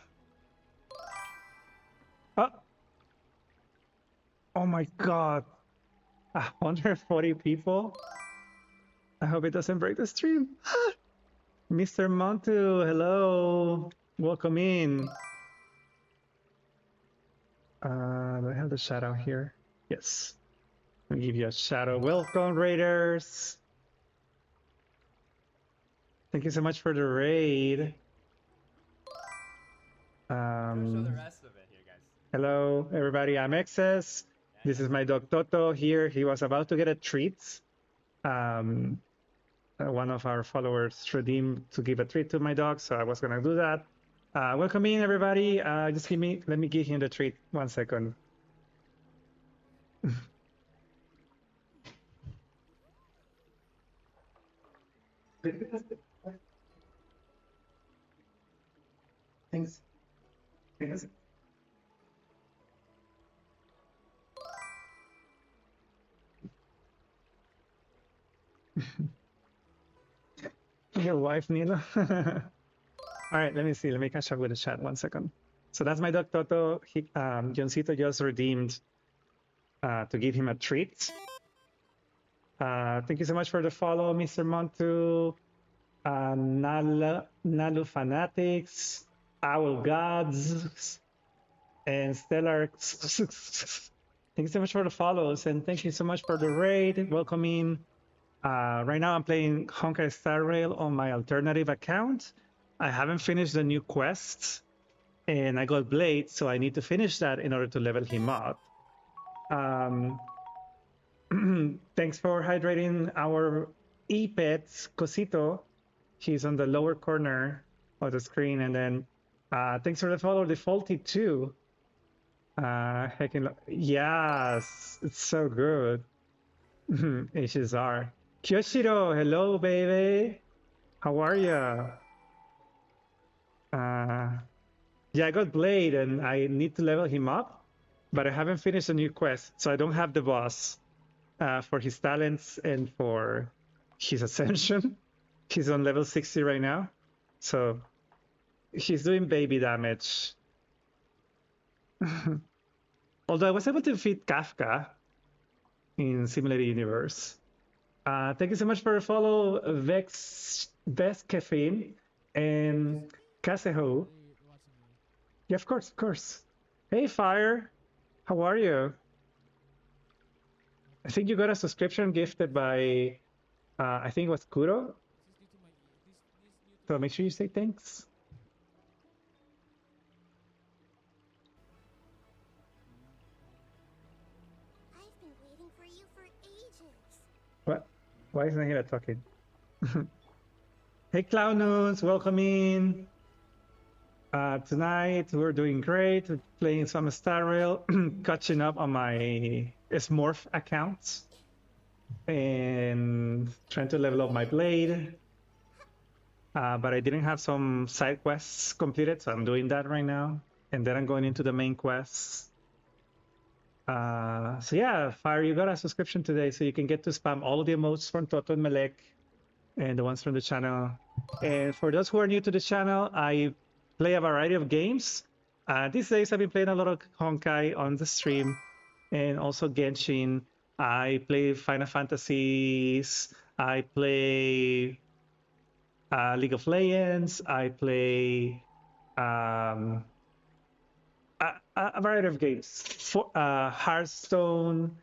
S2: Oh, oh my God. 140 people? I hope it doesn't break the stream. Mr. Montu, hello. Welcome in. Do I have the shadow here? Yes. Let me give you a shadow. Welcome, Raiders. Thank you so much for the raid.
S20: Show the rest of it here, guys.
S2: Hello, everybody. I'm Excess. This is my dog Toto here. He was about to get a treat. One of our followers redeemed to give a treat to my dog, so I was gonna do that. Welcome in, everybody. Just let me give him the treat. 1 second. Thanks. Thanks. Your wife, Nina. All right, let me see. Let me catch up with the chat 1 second. So that's my dog Toto. Xianzhou just redeemed to give him a treat. Thank you so much for the follow, Mr. Montu, Nalu Fanatics, Owl Gods, and Stellar. Thank you so much for the follows, and thank you so much for the raid. Welcome in. Right now I'm playing Honkai Star Rail on my alternative account. I haven't finished the new quests, and I got Blade, so I need to finish that in order to level him up. Thanks for hydrating our e-pet, Cosito. He's on the lower corner of the screen, and then thanks for the follow, Defaulty too. Yes, it's so good. HSR. Kyoshiro, hello, baby. How are ya? Yeah, I got Blade, and I need to level him up. but I haven't finished a new quest, so I don't have the boss for his talents and for his ascension. He's on level 60 right now, so he's doing baby damage. Although I was able to defeat Kafka in Simulated Universe. Thank you so much for the follow, Vex, Best Caffeine, and Kaseho. Yeah, of course, of course. Hey, Fire, how are you? I think you got a subscription gifted by, I think it was Kuro. So make sure you say thanks.
S4: I've been waiting for you for ages.
S2: What? Why isn't he talking? Hey, Clownoons, welcome in. Tonight we're doing great. We're playing some Star Rail, catching up on my Smurf accounts, and trying to level up my blade. But I didn't have some side quests completed, so I'm doing that right now. And then I'm going into the main quests. So yeah, Fire, you got a subscription today, so you can get to spam all of the emotes from Toto and Melek and the ones from the channel. And for those who are new to the channel, I play a variety of games. These days I've been playing a lot of Honkai on the stream and also Genshin. I play Final Fantasies. I play League of Legends. I play a variety of games. For, Hearthstone,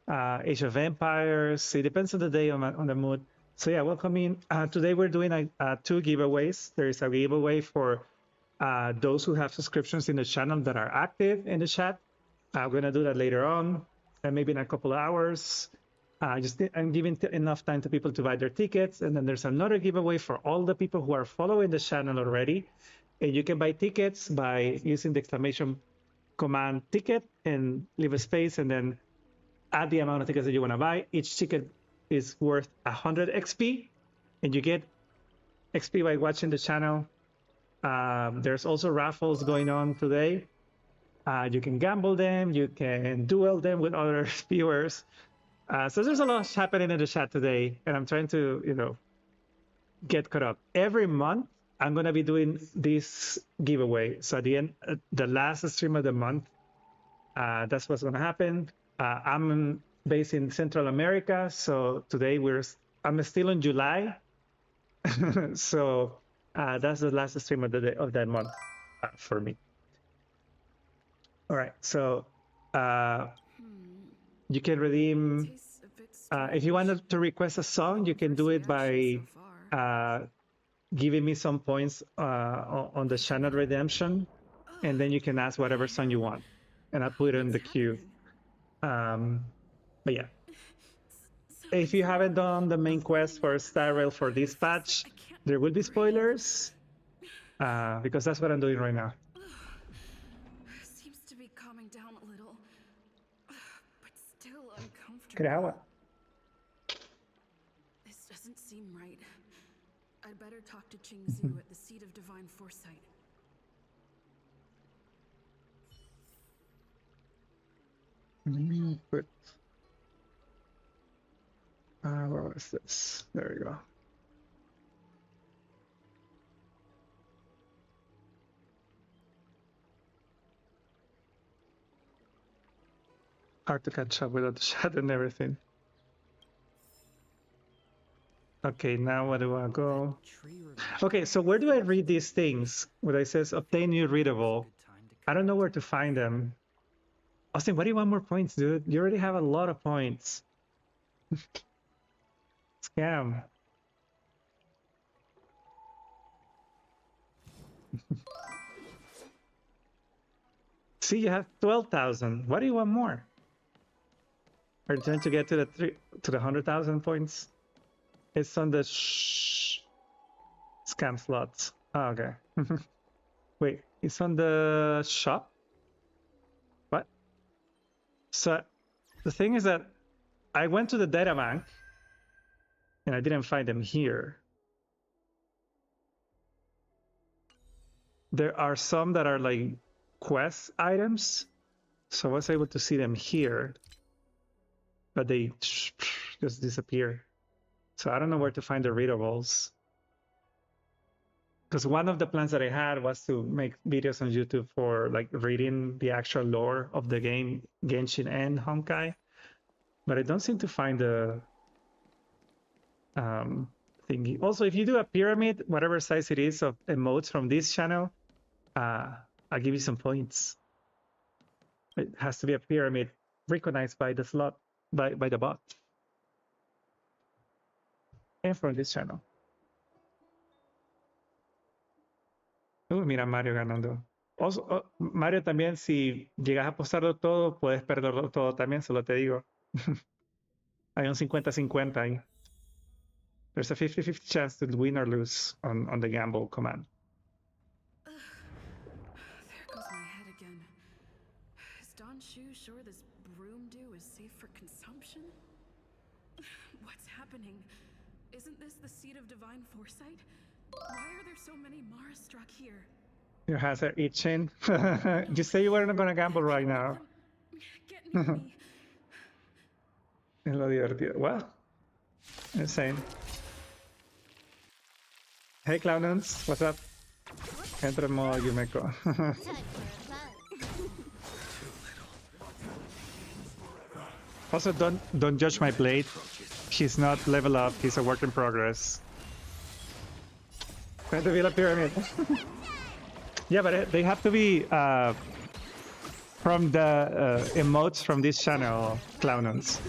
S2: Age of Empires. It depends on the day, on the mood. So yeah, welcome in. Today we're doing two giveaways. There is a giveaway for those who have subscriptions in the channel that are active in the chat. I'm gonna do that later on, and maybe in a couple of hours. I'm giving enough time to people to buy their tickets, and then there's another giveaway for all the people who are following the channel already. And you can buy tickets by using the exclamation command ticket and leave a space, and then add the amount of tickets that you want to buy. Each ticket is worth 100 XP, and you get XP by watching the channel. There's also raffles going on today. You can gamble them, you can duel them with other viewers. So there's a lot happening in the chat today, and I'm trying to, get caught up. Every month, I'm gonna be doing this giveaway. So at the end, the last stream of the month, that's what's gonna happen. I'm based in Central America, so today I'm still in July. So that's the last stream of the day of that month for me. All right, so you can redeem if you wanted to request a song, you can do it by giving me some points on the channel redemption, and then you can ask whatever song you want, and I'll put it in the queue. But yeah, if you haven't done the main quest for Star Rail for this patch, there will be spoilers, because that's what I'm doing right now.
S10: Seems to be calming down a little, but still uncomfortable.
S2: Grawa.
S10: This doesn't seem right. I'd better talk to Xianzhou at the seat of divine foresight.
S2: But where was this? There we go. Hard to catch up without the chat and everything. Okay, now where do I go? Okay, so where do I read these things? Where it says obtain new readable. I don't know where to find them. Austin, why do you want more points, dude? You already have a lot of points. Scam. See, you have 12,000. Why do you want more? Are you trying to get to the 100,000 points? It's on the scam slots. Oh, okay. Wait, it's on the shop? What? So the thing is that I went to the data bank and I didn't find them here. There are some that are like quest items, So I was able to see them here, but they just disappear. So I don't know where to find the readables. Because one of the plans that I had was to make videos on YouTube for like reading the actual lore of the game, Genshin and Honkai, but I don't seem to find the thingy. Also, if you do a pyramid, whatever size it is, of emotes from this channel, I'll give you some points. It has to be a pyramid recognized by the slot, by the bot, and from this channel. Mira Mario ganando. Also, Mario también, si llegas a apostarlo todo, puedes perderlo todo también, solo te digo. Hay un 50-50 ahí. There's a 50-50 chance to win or lose on the gamble command.
S10: There goes my head again. Is Xianzhou sure this broom dew is safe for consumption? What's happening? Isn't this the seat of divine foresight? Why are there so many Mara struck here?
S2: Your hands are itching. You say you weren't gonna gamble right now.
S10: Get near me.
S2: Es lo divertido. Well, insane. Hey, Clownons, what's up? Entra en modo Yumeko. Also, don't judge my blade. He's not level up. He's a work in progress. Trying to build a pyramid. Yeah, but they have to be from the emotes from this channel, Clownons.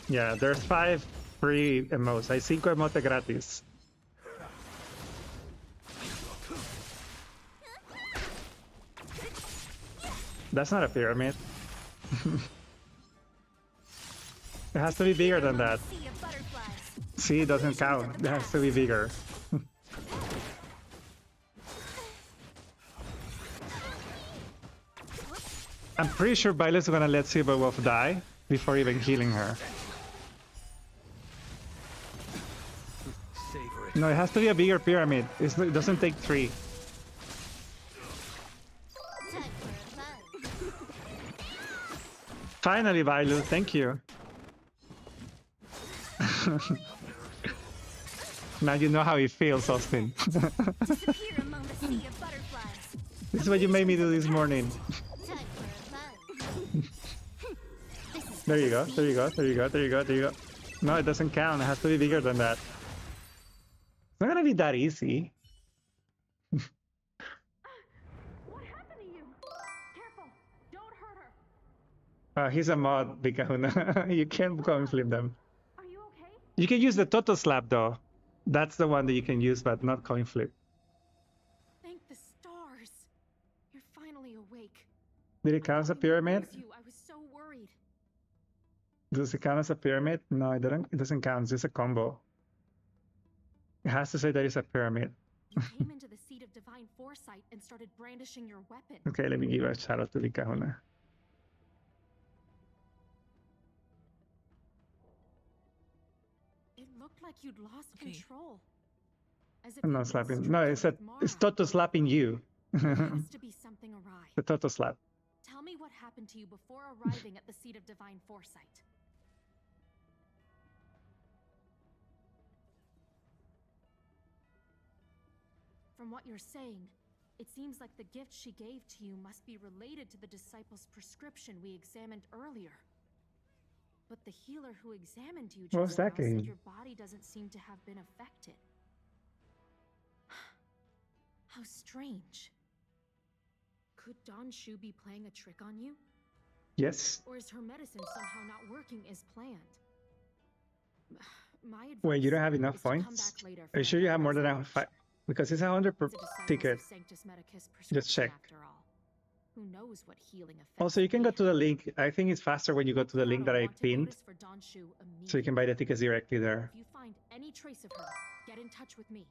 S2: Yeah, there's 5 free emotes. Hay 5 emotes gratis. That's not a pyramid. It has to be bigger than that. C doesn't count. It has to be bigger. I'm pretty sure Violet's gonna let Silverwolf die before even healing her. No, it has to be a bigger pyramid. It doesn't take 3. Finally, Vailu, thank you. Now you know how it feels, Austin. This is what you made me do this morning. There you go, there you go, there you go, there you go, there you go. No, it doesn't count. It has to be bigger than that. It's not gonna be that easy. He's a mod, Bikahuna. You can't coin flip them. You can use the Toto Slap though. That's the one that you can use, but not coin flip.
S6: Thank the stars. You're finally awake.
S2: Did it count as a pyramid?
S6: I was so worried.
S2: Does it count as a pyramid? No, it doesn't. It doesn't count. It's just a combo. It has to say that it's a pyramid.
S6: You came into the seat of divine foresight and started brandishing your weapon.
S2: Okay, let me give a shout out to Bikahuna.
S6: It looked like you'd lost control. As if
S2: I'm not slapping. No, it's Toto slapping you.
S6: There has to be something awry.
S2: The Toto slap.
S6: Tell me what happened to you before arriving at the seat of divine foresight. From what you're saying, it seems like the gift she gave to you must be related to the disciple's prescription we examined earlier. But the healer who examined you just now said your body doesn't seem to have been affected. How strange. Could Xianzhou be playing a trick on you?
S2: Yes.
S6: Or is her medicine somehow not working as planned? My advice
S2: Wait, you don't have enough points? Are you sure you have more than enough? Because it's 100 per ticket. Just check.
S6: Who knows what healing effects.
S2: Also, you can go to the link. I think it's faster when you go to the link that I pinned, so you can buy the tickets directly there.
S6: If you find any trace of her, get in touch with me.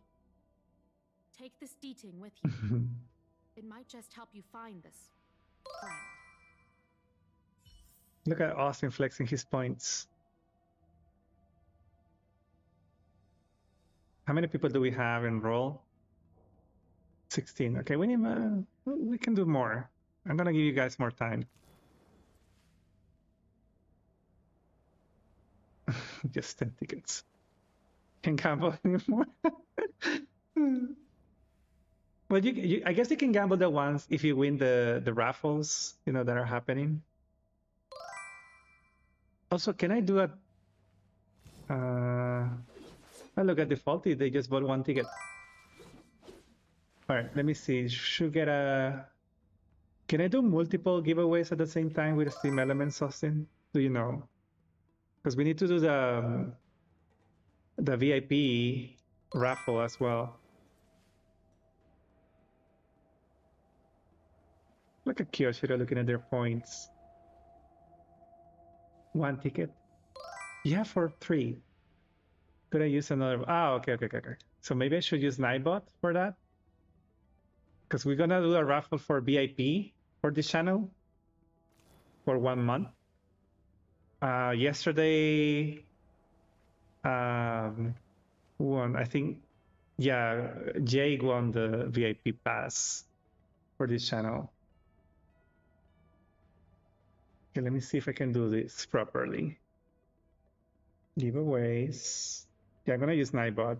S6: Take this deeting with you. It might just help you find this friend.
S2: Look at Austin flexing his points. How many people do we have enroll? 16. Okay, we need we can do more. I'm gonna give you guys more time. Just 10 tickets. Can't gamble anymore. Well, I guess you can gamble the ones if you win the raffles, you know, that are happening. Also, can I do a? Oh, look at defaulted. They just bought one ticket. All right, let me see. Should get a. Can I do multiple giveaways at the same time with Steam Elements, Austin? Do you know? Because we need to do the VIP raffle as well. Look at Kyoshiro looking at their points. One ticket. Yeah, for 3. Could I use another? Ah, okay. So maybe I should use Nightbot for that? Because we're gonna do a raffle for VIP for this channel for 1 month. Yesterday, won, I think, yeah, Jake won the VIP pass for this channel. Okay, let me see if I can do this properly. Giveaways. Yeah, I'm gonna use Nightbot.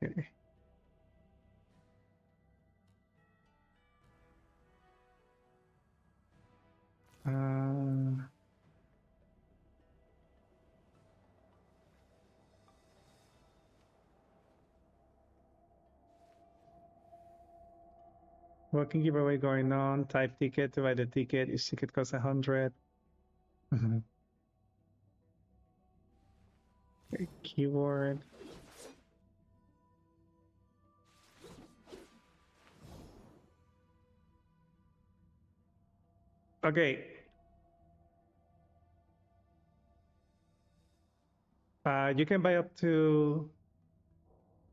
S2: Okay. Working giveaway going on. Type ticket to buy the ticket. Each ticket costs 100. Okay, keyword. Okay. You can buy up to,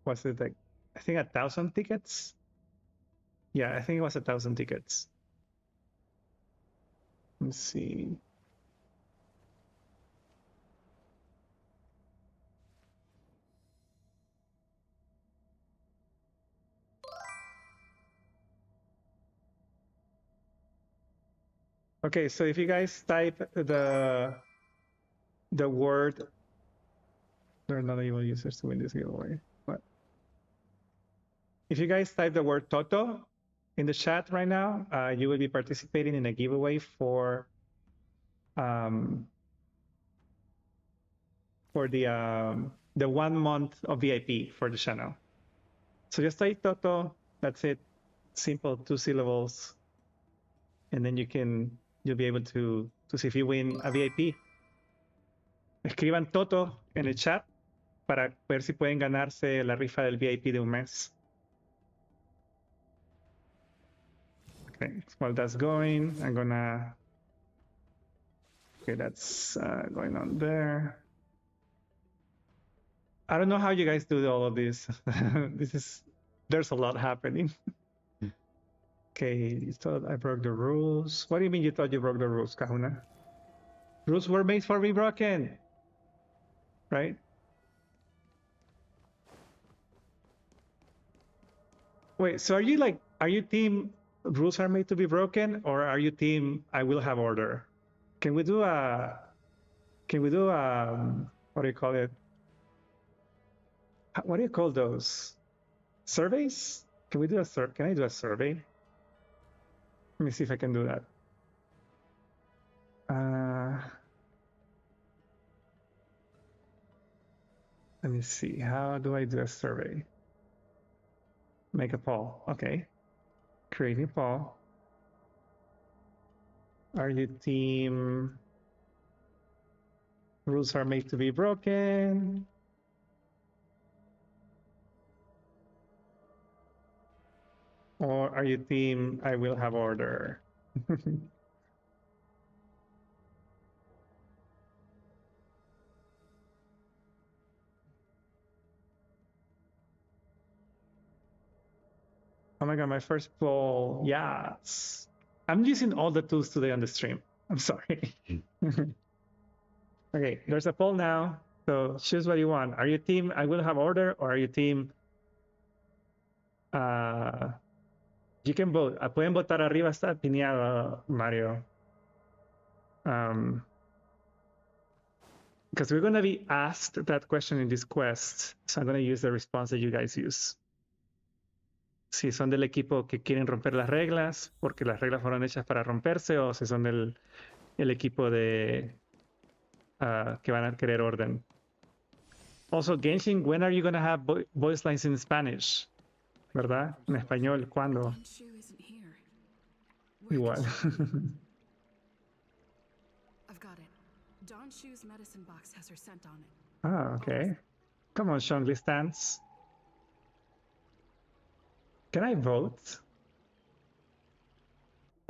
S2: what's it like? I think 1,000 tickets. Yeah, I think it was 1,000 tickets. Let's see. Okay, so if you guys type the word, there are not able users to win this giveaway. But if you guys type the word Toto in the chat right now, you will be participating in a giveaway for the 1 month of VIP for the channel. So just type Toto. That's it. Simple 2 syllables, and then you'll be able to see if you win a VIP. Escriban Toto en el chat para ver si pueden ganarse la rifa del VIP de un mes. Okay, while that's going, I'm gonna. Okay, that's going on there. I don't know how you guys do all of this. There's a lot happening. Okay, you thought I broke the rules. What do you mean you thought you broke the rules, Kahuna? Rules were made for be broken, right? Wait, so are you team rules are made to be broken, or are you team I will have order? Can we do what do you call it? What do you call those? Surveys? Can I do a survey? Let me see if I can do that. Let me see. How do I do a survey? Make a poll. Okay. Creating poll. Are you team rules are made to be broken? Or are you team I will have order? Oh my god, my first poll. Yes. I'm using all the tools today on the stream. I'm sorry. Okay, there's a poll now. So choose what you want. Are you team I will have order, or are you team you can vote. Pueden votar arriba, está pineado, Mario. Because we're going to be asked that question in this quest. So I'm going to use the response that you guys use. Si son del equipo que quieren romper las reglas, porque las reglas fueron hechas para romperse, o si son del equipo de que van a querer orden. Also, Genshin, when are you going to have voice lines in Spanish? ¿Verdad? En español, ¿cuándo? Igual.
S10: I've got it. Don Shu's medicine box has her scent on it.
S2: Ah, okay. Come on, Xianzhou stands. Can I vote?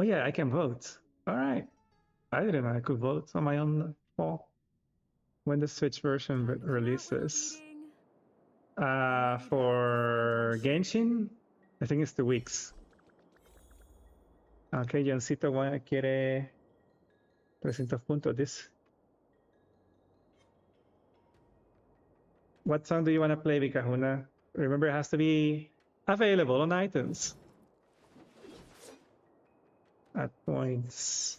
S2: Oh yeah, I can vote. All right. I didn't know I could vote on my own poll. When the Switch version releases. For Genshin, I think it's 2 weeks. Okay, Johncito quiere 300 puntos. This. What song do you want to play, Vicahuna? Remember, it has to be available on iTunes. At points.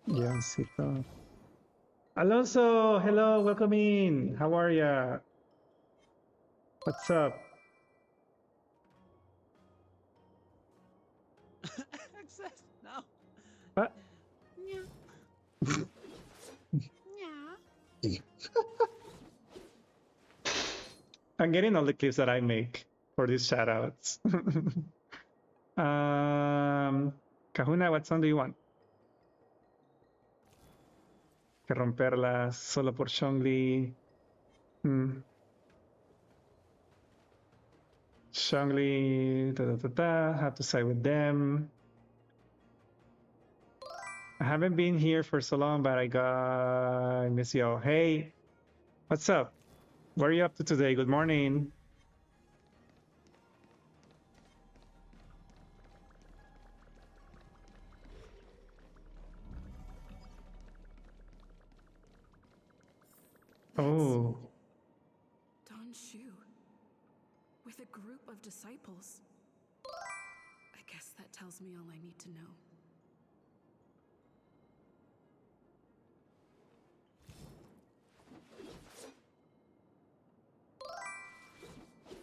S2: Johncito. Alonso, hello, welcome in. How are ya? What's up?
S11: Access no.
S2: What? I'm getting all the clips that I make for these shoutouts. Kahuna, what song do you want? Que romperlas solo por Zhongli. Zhongli, have to side with them. I haven't been here for so long, but I miss you. Hey, what's up? What are you up to today? Good morning. Oh.
S10: Don Shu. With a group of disciples. I guess that tells me all I need to know.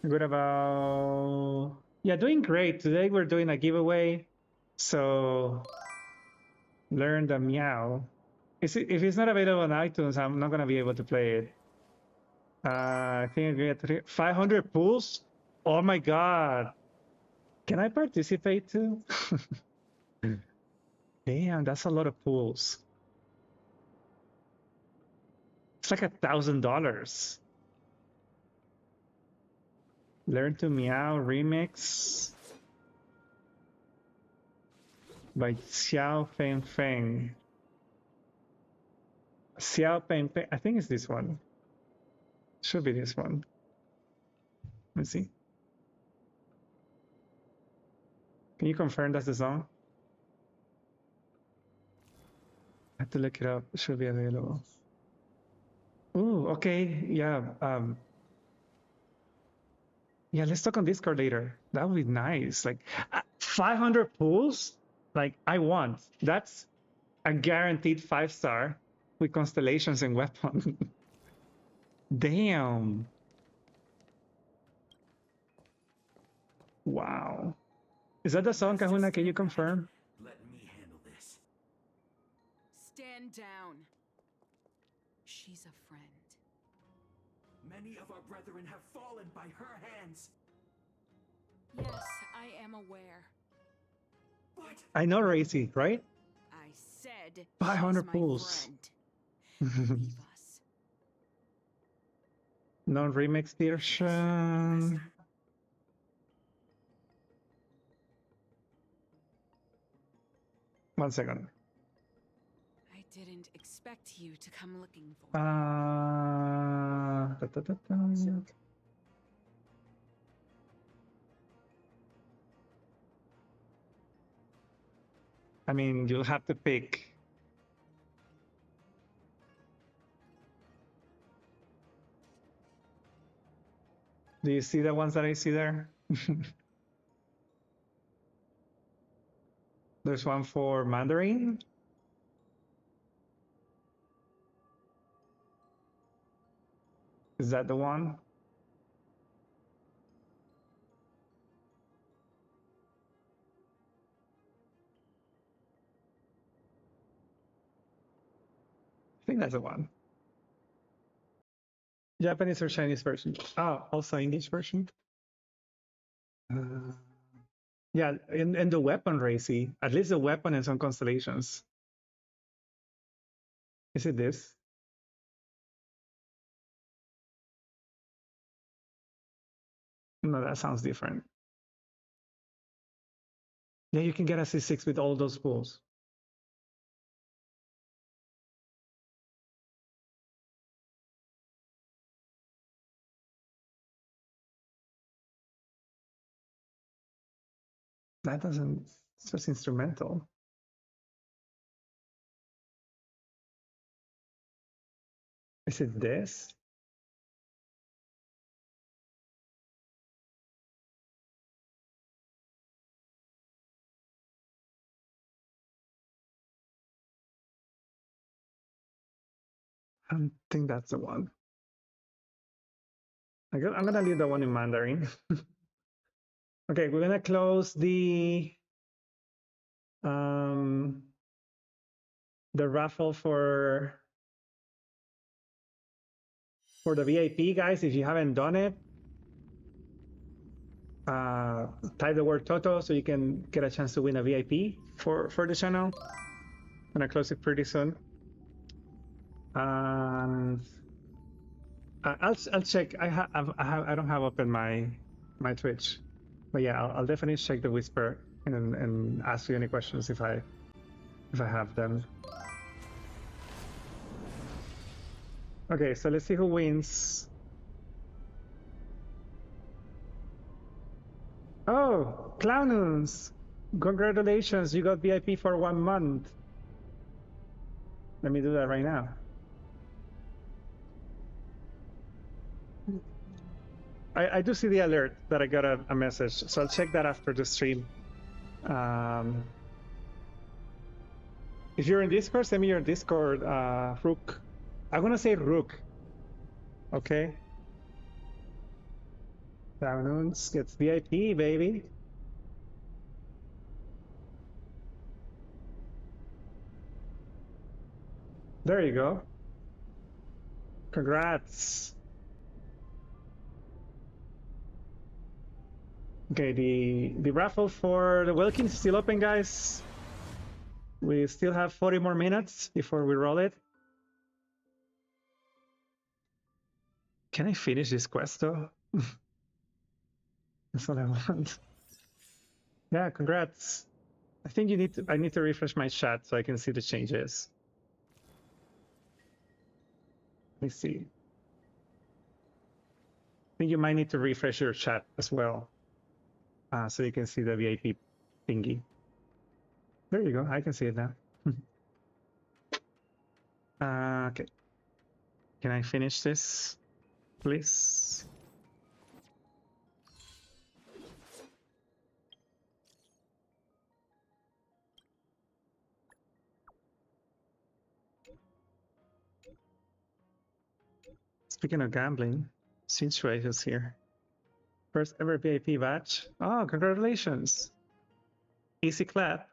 S2: Good about... Yeah, doing great. Today we're doing a giveaway. So learn the meow. If it's not available on iTunes, I'm not going to be able to play it. I think I get 500 pools. Oh my God. Can I participate too? Damn, that's a lot of pools. It's like $1,000. Learn to Meow remix by Xiao Feng Feng. Xiao Feng Feng, I think it's this one. Should be this one. Let's see. Can you confirm that's the song? I have to look it up. It should be available. Ooh, okay. Yeah. Yeah, let's talk on Discord later. That would be nice. Like 500 pools? Like I want. That's a guaranteed 5-star with constellations and weapon. Damn. Wow. Is that the song, Kahuna? Can you confirm?
S12: Let me handle this.
S10: Stand down. She's a friend.
S12: Many of our brethren have fallen by her hands.
S10: Yes, I am aware.
S12: But
S2: I know Racy, right?
S10: I said
S2: 500
S10: she's my
S2: pools.
S10: friend. Leave us.
S2: Non-remix version. One second.
S10: I didn't expect you to come looking for
S2: I mean, you'll have to pick. Do you see the ones that I see there? There's one for Mandarin. Is that the one? I think that's the one. Japanese or Chinese version? Oh, also English version. Yeah, in the weapon, Racy. At least the weapon in some constellations. Is it this? No, that sounds different. Yeah, you can get a C6 with all those pools. That doesn't, it's just instrumental. Is it this? I don't think that's the one. I'm gonna leave the one in Mandarin. Okay, we're gonna close the raffle for the VIP, guys. If you haven't done it, type the word Toto so you can get a chance to win a VIP for the channel. I'm gonna close it pretty soon. And I'll check. I don't have open my Twitch, but yeah, I'll definitely check the whisper and ask you any questions if I have them. Okay, so let's see who wins. Oh, Clownus! Congratulations, you got VIP for 1 month. Let me do that right now. I do see the alert that I got a message, so I'll check that after the stream. If you're in Discord, send me your Discord, Rook. I'm gonna say Rook. Okay. Clownus gets VIP, baby. There you go. Congrats. Okay, the raffle for the Wilkins is still open, guys. We still have 40 more minutes before we roll it. Can I finish this quest though? That's what I want. Yeah, congrats. I think I need to refresh my chat so I can see the changes. Let me see. I think you might need to refresh your chat as well, so you can see the VIP thingy. There you go. I can see it now. Okay. Can I finish this, please? Speaking of gambling, Xianzhou is here. First ever VIP badge. Oh, congratulations. Easy clap.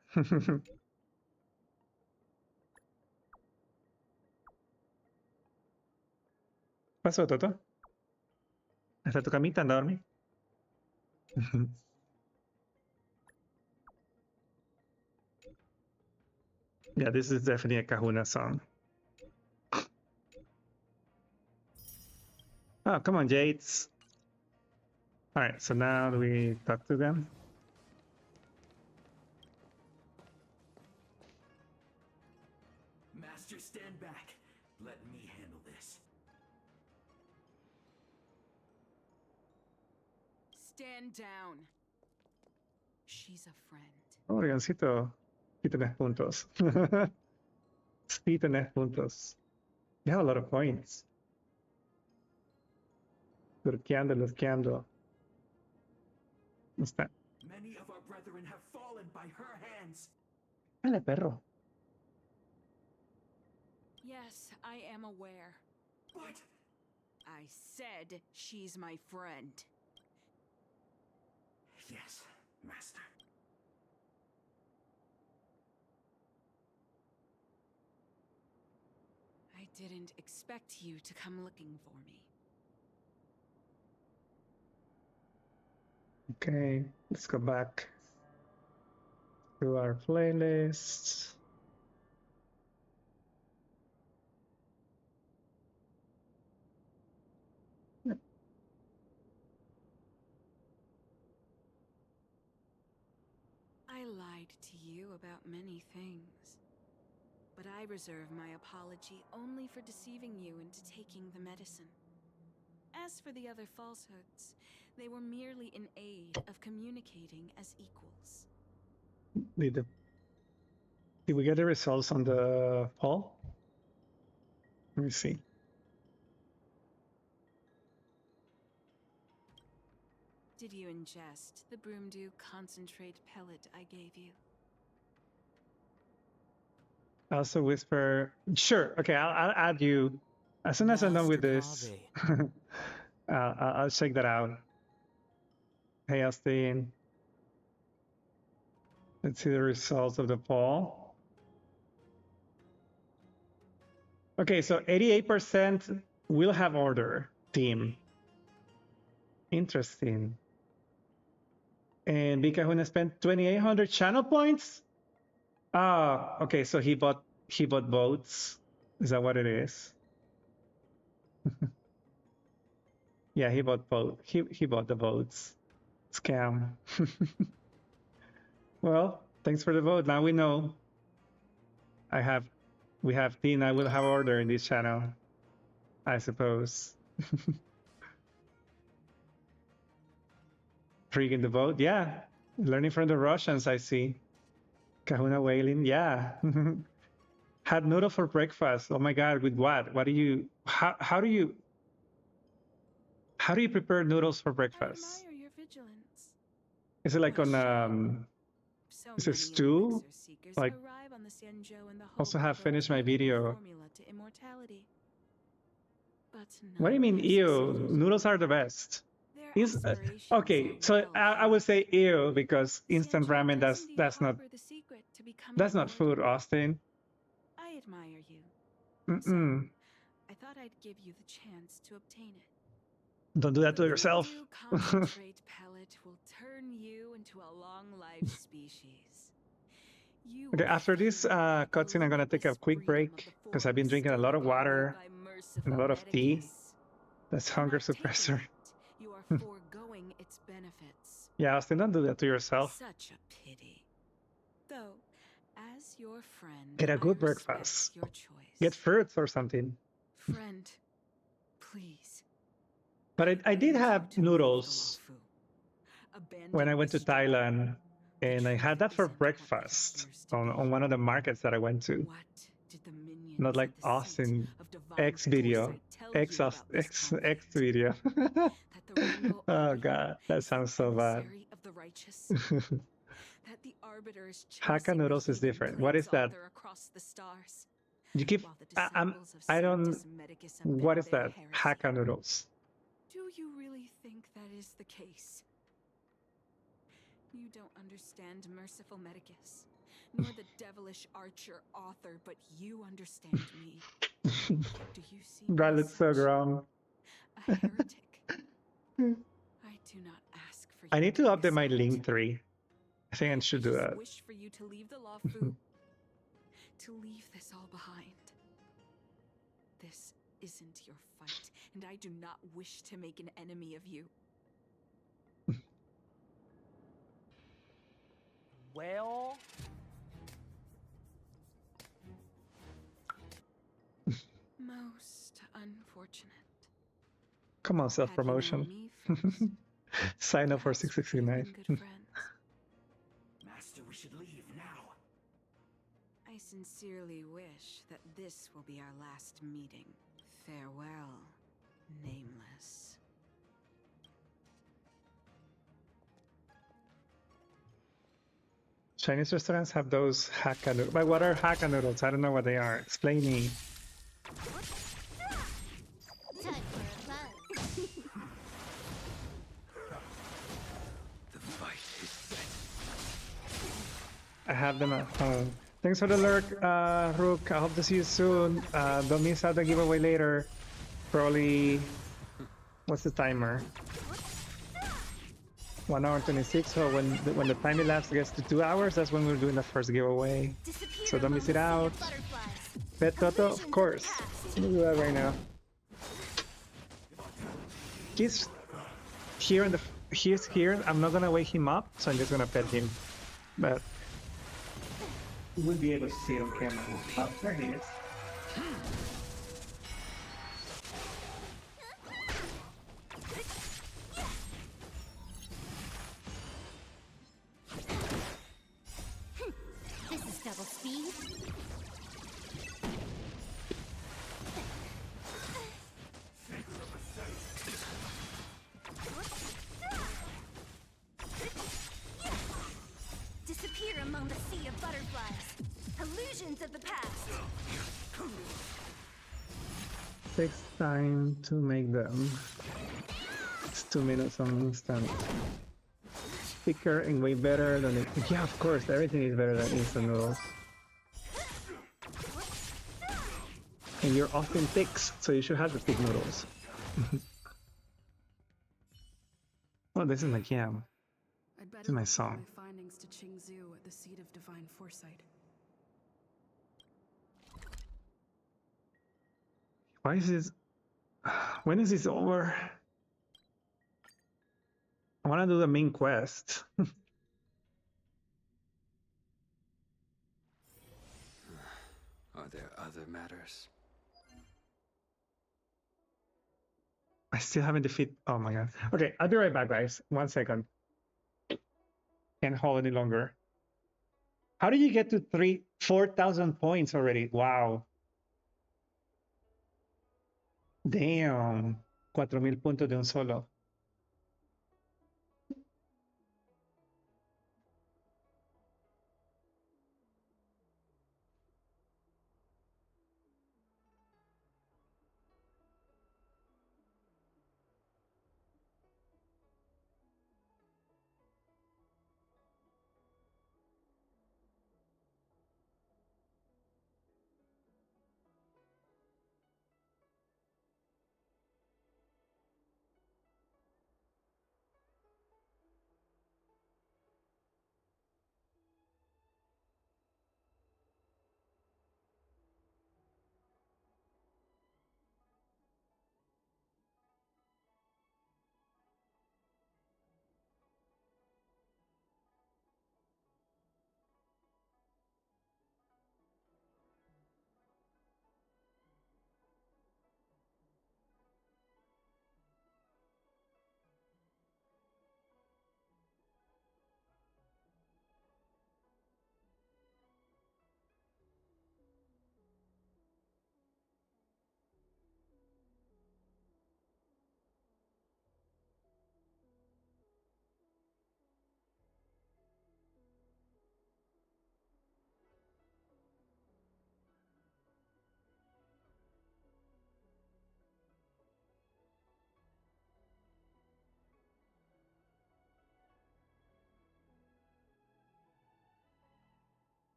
S2: Pasó, Toto? ¿Hasta tu camita anda a dormir? Yeah, this is definitely a Kahuna song. Oh, come on, Jades. All right, so now we talk to them.
S12: Master, stand back. Let me handle this.
S10: Stand down. She's a friend.
S2: Oh, Leoncito. Si tenés puntos. Si tenés puntos. You have a lot of points. Lurkeando, lurkeando. ¿Dónde está?
S12: Many of our brethren have fallen by her hands.
S2: Dale, perro.
S10: Yes, I am aware.
S12: What?
S10: I said she's my friend.
S12: Yes, Master.
S10: I didn't expect you to come looking for me.
S2: Okay, let's go back to our playlist.
S10: I lied to you about many things. But I reserve my apology only for deceiving you into taking the medicine. As for the other falsehoods, they were merely in aid of communicating as equals.
S2: Did we get the results on the poll? Let me see.
S10: Did you ingest the Broomdew concentrate pellet I gave you?
S2: Also whisper. Sure. Okay, I'll add you as soon as I'm done with this. I'll check that out. Hey, Austin. Let's see the results of the poll. Okay, so 88% will have order team. Interesting. And Bicahuna spent 2,800 channel points. Ah, okay, so he bought votes. Is that what it is? Yeah, he bought both. He bought the votes. Scam. Well, thanks for the vote. Now we know. We have Teen. I will have order in this channel, I suppose. Freaking the vote, yeah. Learning from the Russians, I see. Kahuna wailing, yeah. Had noodle for breakfast. Oh my God, with what? What do you? How do you prepare noodles for breakfast?
S10: I admire your vigilance.
S2: Is it like on
S10: So
S2: is it
S10: many
S2: stew?
S10: elixir seekers
S2: Like
S10: arrive on the Xianzhou in the hope
S2: also have
S10: they'll
S2: finished my
S10: obtain the
S2: video.
S10: formula to immortality. But
S2: What do you mean,
S10: none have
S2: ew?
S10: succeeded.
S2: Noodles are the best.
S10: Their
S2: Is
S10: aspirations
S2: okay.
S10: are
S2: So
S10: well
S2: I would say ew because instant
S10: Xianzhou
S2: ramen
S10: does indeed
S2: that's not
S10: harbor the secret to becoming
S2: that's not
S10: immortal.
S2: food, Austin.
S10: I admire you.
S2: Mm-mm.
S10: I thought I'd give you the chance to obtain it.
S2: Don't do that to yourself.
S10: Broomdew concentrate pellet will turn you into a long-lived species. You
S2: Okay,
S10: will
S2: after this cutscene, I'm gonna take a quick break because I've been drinking a lot of water and a lot of tea. That's hunger suppressor.
S10: You are foregoing its benefits.
S2: Yeah, Austin, don't do that to yourself.
S10: Such a pity. Though, as your friend,
S2: Get a good
S10: I respect
S2: breakfast.
S10: your choice.
S2: Get fruits or something.
S10: Friend, please.
S2: But I did have noodles when I went to Thailand, and I had that for breakfast on one of the markets that I went to. Not like Austin X video, X video. Oh God, that sounds so bad.
S10: Of the righteous, that the arbiter is
S2: Hakka noodles is different. What is that?
S10: across the stars.
S2: You keep. I don't. What is that? Hakka noodles.
S10: Do you really think that is the case? You don't understand merciful Medicus, nor the devilish archer author, but you understand me. Do you see
S2: That looks so wrong.
S10: a heretic? I do not ask for you
S2: I need to update my
S10: accept.
S2: link 3. I think I should do that.
S10: Wish for you to leave the Lafu, to leave this all behind. This isn't your fight, and I do not wish to make an enemy of you.
S16: Well,
S10: Most unfortunate.
S2: Come on, self-promotion. Sign up for 669.
S12: Master, we should leave now.
S10: sincerely wish that this will be our last meeting. Farewell, Nameless.
S2: Chinese restaurants have those Hakka noodles. But what are Hakka noodles? I don't know what they are. Explain me.
S4: Time for a buzz.
S13: The fight is set.
S2: I have them at home. Thanks for the lurk, Rook. I hope to see you soon. Don't miss out the giveaway later. Probably. What's the timer? 1 hour 26. So when the time elapsed gets to 2 hours, that's when we're doing the first giveaway. So don't miss it out. Pet Toto, of course. Let me do that right now. He's here in the. He's here. I'm not gonna wake him up, so I'm just gonna pet him. But you wouldn't be able to see it on camera. Oh, there he is.
S4: This is double speed. Disappear among the sea of butterflies. Illusions of the past.
S2: Takes time to make them. It's 2 minutes on instant. Thicker and way better than it. Yeah, of course, everything is better than instant noodles. And you're often thick, so you should have the thick noodles. Oh, this is my cam.
S10: I'd
S2: This is
S10: better
S2: my
S10: report
S2: song.
S10: my findings to Xianzhou at the seat of divine foresight.
S2: Why is this? When is this over? I want to do the main quest.
S13: Are there other matters?
S2: I still haven't defeated. Oh my god. Okay, I'll be right back, guys. 1 second. Can't hold any longer. How did you get to 4,000 points already? Wow. Damn. 4,000 puntos de un solo.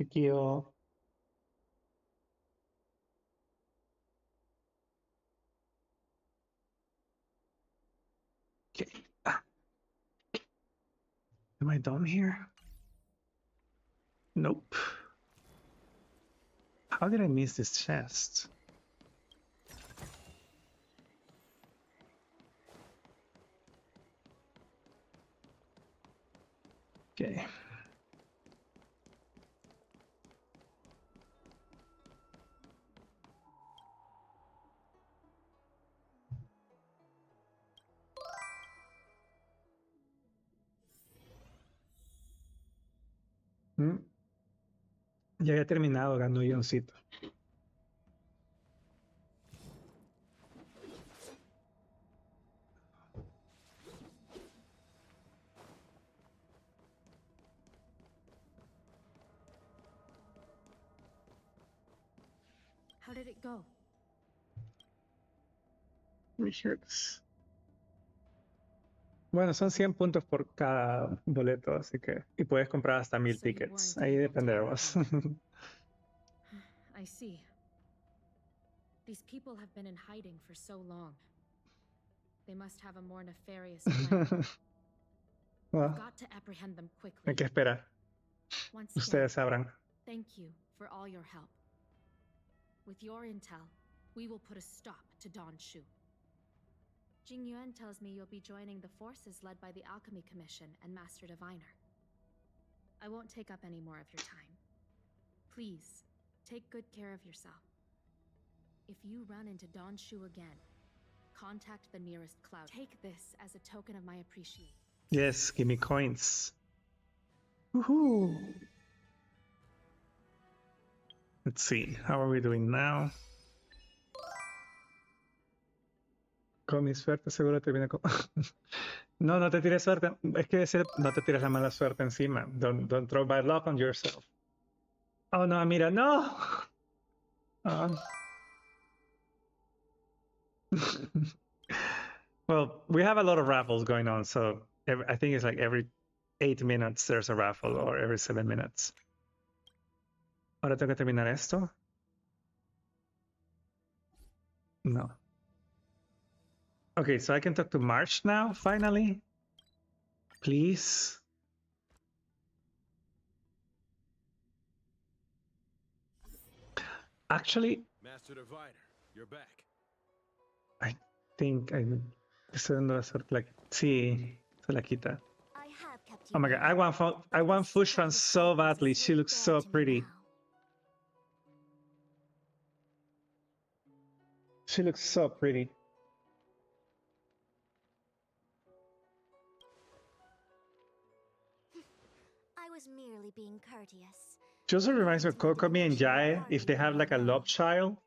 S2: Thank you. Okay. Am I done here? Nope. How did I miss this chest? Okay. Ya había terminado, ganó guioncito.
S6: How did it go?
S2: Richards. Bueno, son 100 puntos por cada boleto, así que... Y puedes comprar hasta 1000 tickets. Ahí depende de vos.
S6: I see. These people have been in hiding for so long. They must have a more nefarious plan.
S2: Well,
S6: We've got to apprehend them quickly.
S2: hay que esperar.
S6: Once
S2: Ustedes sabrán.
S6: thank you for all your help. With your intel, we will put a stop to Shu. Jing Yuan tells me you'll be joining the forces led by the Alchemy Commission and Master Diviner. I won't take up any more of your time. Please, take good care of yourself. If you run into Shu again, contact the nearest cloud. Take this as a token of my appreciation.
S2: Yes, give me coins. Woohoo! Let's see, how are we doing now? Con mi suerte seguro termina con... No, no te tires suerte. Es que decir, no te tires la mala suerte encima. Don't throw bad luck on yourself. Oh no, mira, no! Well, we have a lot of raffles going on, so I think it's like every 8 minutes there's a raffle, or every 7 minutes. Ahora tengo que terminar esto. No. Okay, so I can talk to March now, finally. Please. Actually,
S12: Master Diviner, you're back.
S2: I think estoy dando la suerte. Like, sí, se la quita. Oh my god, I want Fushran so badly. She looks so pretty. She looks so pretty.
S18: I was merely being courteous.
S2: She also reminds me of Kokomi and Yae if they have like a love child.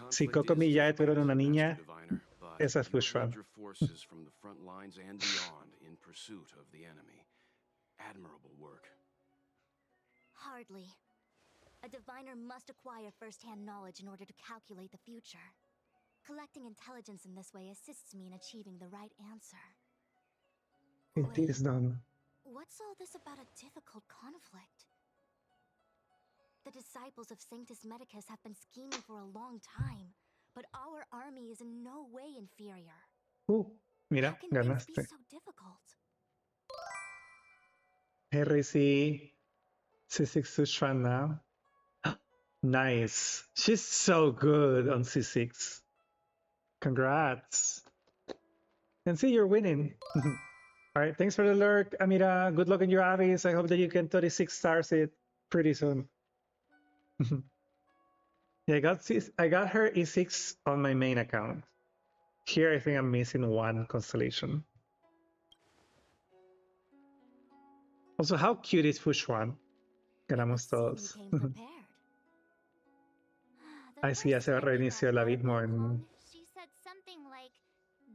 S2: Si Kokomi y Yae tuvieron una niña, esa es Fushran.
S21: Your forces from the front lines and beyond in pursuit of the enemy. Admirable work.
S18: Hardly. A diviner must acquire first-hand knowledge in order to calculate the future. Collecting intelligence in this way assists me in achieving the right answer.
S2: It is done.
S18: What's all this about a difficult conflict? The disciples of Sanctus Medicus have been scheming for a long time, but our army is in no way inferior.
S2: Mira,
S18: How can things
S2: ganaste.
S18: be so difficult?
S2: RC C6 Fushran now. Nice. She's so good on C6. Congrats. And see, you're winning. All right, thanks for the lurk, Amira. Good luck in your avis. I hope that you can 36 stars it pretty soon. Yeah, I got her E6 on my main account. Here, I think I'm missing one constellation. Also, how cute is Fushran? Ganamos todos. Ay, sí, ya se reinició el abismo en...
S18: She said something like,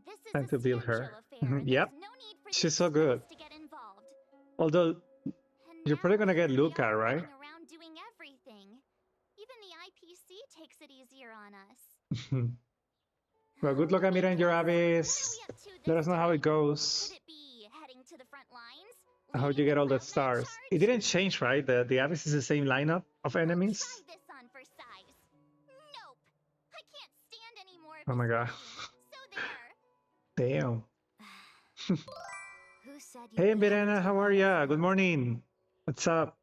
S18: "This is
S2: Time
S18: a
S2: to build
S18: Xianzhou
S2: her.
S18: affair, and
S2: Yep,
S18: there's no need for
S2: she's
S18: you
S2: so good.
S18: to get involved."
S2: Although, you're probably gonna get Luca, right?
S18: Around doing everything. Even the IPC takes it easier on us.
S2: Well, good luck, Amira, in your abyss. Let us know how it goes.
S18: Could it be heading to the front lines?
S2: I hope you get all the stars. It didn't change, right? The abyss is the same lineup of enemies.
S18: Try this on for size. Nope. I can't stand any more of
S2: Oh my god.
S18: So there.
S2: Damn.
S18: Who said you
S2: Hey, Verena, how are ya? Good morning. What's up?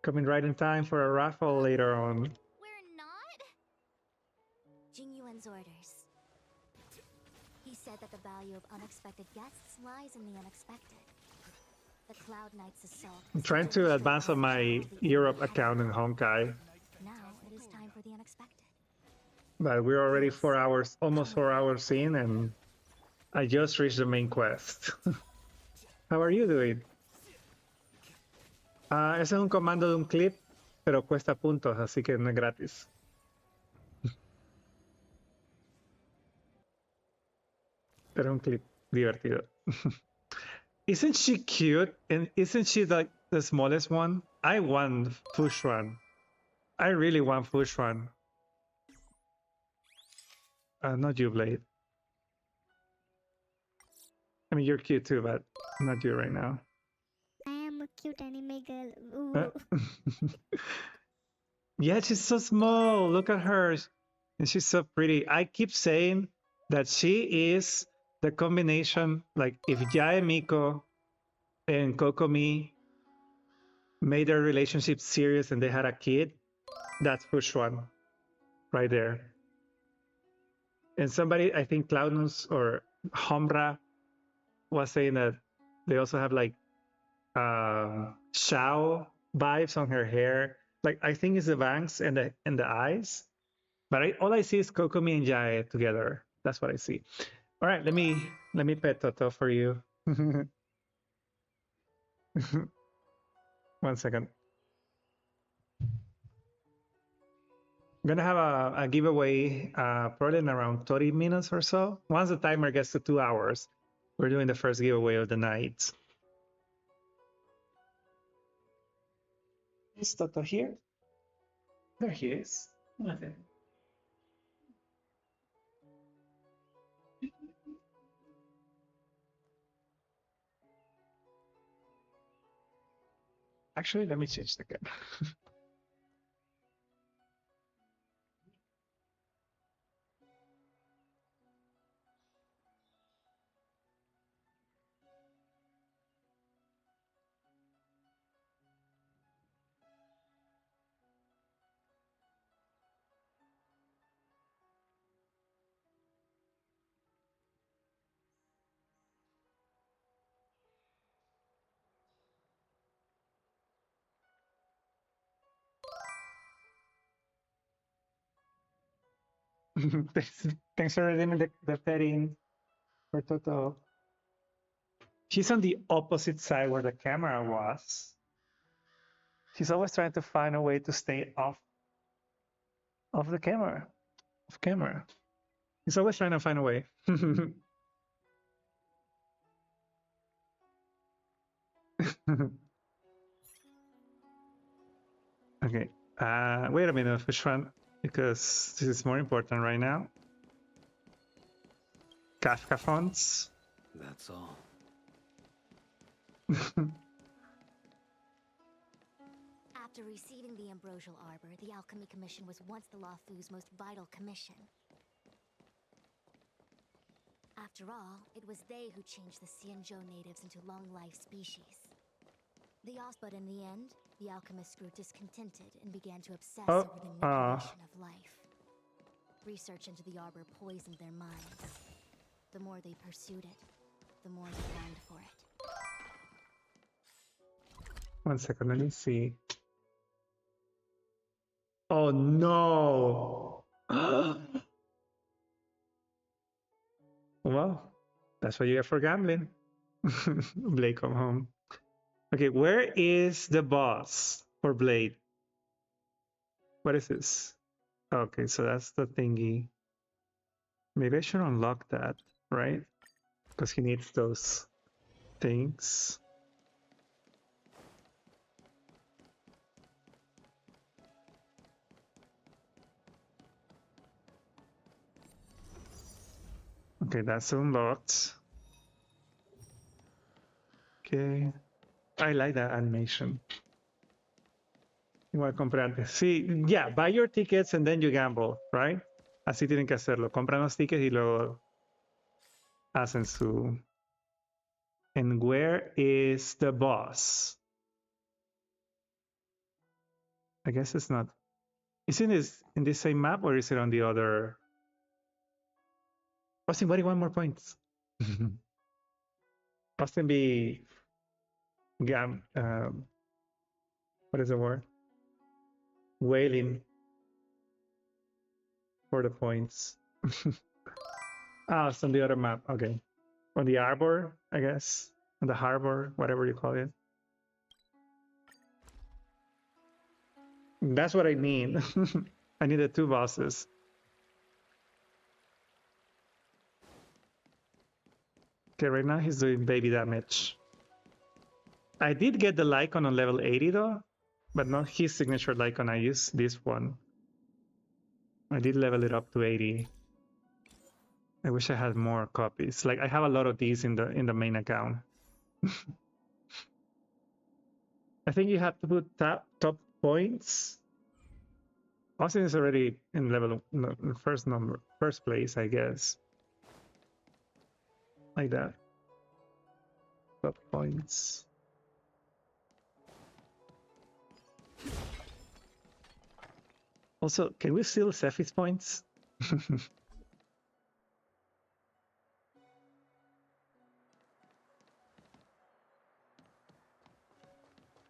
S2: Coming right in time for a raffle later on.
S18: We're not? Jingyuan's orders. He said that the value of unexpected guests lies in the unexpected. The Cloud Knight's assault
S2: I'm
S18: was
S2: trying
S18: such a
S2: to
S18: visual
S2: advance on my
S18: onslaught of the
S2: Europe
S18: enemy
S2: account in
S18: headquarters.
S2: Honkai,
S18: Now it is time for the unexpected.
S2: but we're already 4 hours, almost 4 hours in, and I just reached the main quest. How are you doing? Ese es un comando de un clip, pero cuesta puntos, así que no es gratis. Pero es un clip divertido. Isn't she cute? And isn't she like the smallest one? I want Fushuan. I really want Fushuan. Not you, Blade. I mean, you're cute too, but not you right now.
S1: I am a cute anime girl. Ooh.
S2: Yeah, she's so small. Look at her. And she's so pretty. I keep saying that she is the combination, like if Yae Miko and Kokomi made their relationship serious and they had a kid, that's Fushuan right there. And somebody, I think Claunus or Homra was saying that they also have like Shao vibes on her hair. Like I think it's the bangs and the eyes. But all I see is Kokomi and Yae together. That's what I see. All right, let me pet Toto for you. 1 second. I'm gonna have a giveaway probably in around 30 minutes or so. Once the timer gets to 2 hours, we're doing the first giveaway of the night. Is Toto here? There he is. Nothing. Actually, let me change the camera. Thanks for redeeming the petting for Toto. She's on the opposite side where the camera was. She's always trying to find a way to stay off the camera. Off camera. He's always trying to find a way. Okay. Wait a minute, which one? Because this is more important right now. Kafka fonts.
S13: That's all.
S18: After receiving the Ambrosial Arbor, the Alchemy Commission was once the Luofu's most vital commission. After all, it was they who changed the Xianzhou natives into long-life species. But in the end, the alchemists grew discontented and began to obsess over the manipulation of life. Research into the Arbor poisoned their minds. The more they pursued it, the more they longed for it.
S2: 1 second, let me see. Oh no! Well, that's what you get for gambling. Blade, come home. Okay, where is the boss for Blade? What is this? Okay, so that's the thingy. Maybe I should unlock that, right? Because he needs those things. Okay, that's unlocked. Okay. I like that animation. Igual compré antes. Sí, yeah, buy your tickets and then you gamble, right? Así tienen que hacerlo. Compran los tickets y luego hacen su... And where is the boss? I guess it's not. Is it in this same map or is it on the other? Austin, what do you want more points? Austin be what is the word? Wailing for the points. Ah, it's on the other map. Okay. On the arbor, I guess. On the harbor, whatever you call it. That's what I mean. I needed 2 bosses. Okay, right now he's doing baby damage. I did get the Lycon on level 80 though, but not his signature Lycon. I used this one. I did level it up to 80. I wish I had more copies. Like I have a lot of these in the main account. I think you have to put top points. Austin is already in level first place, I guess. Like that. Top points. Also, can we steal Sephi's points?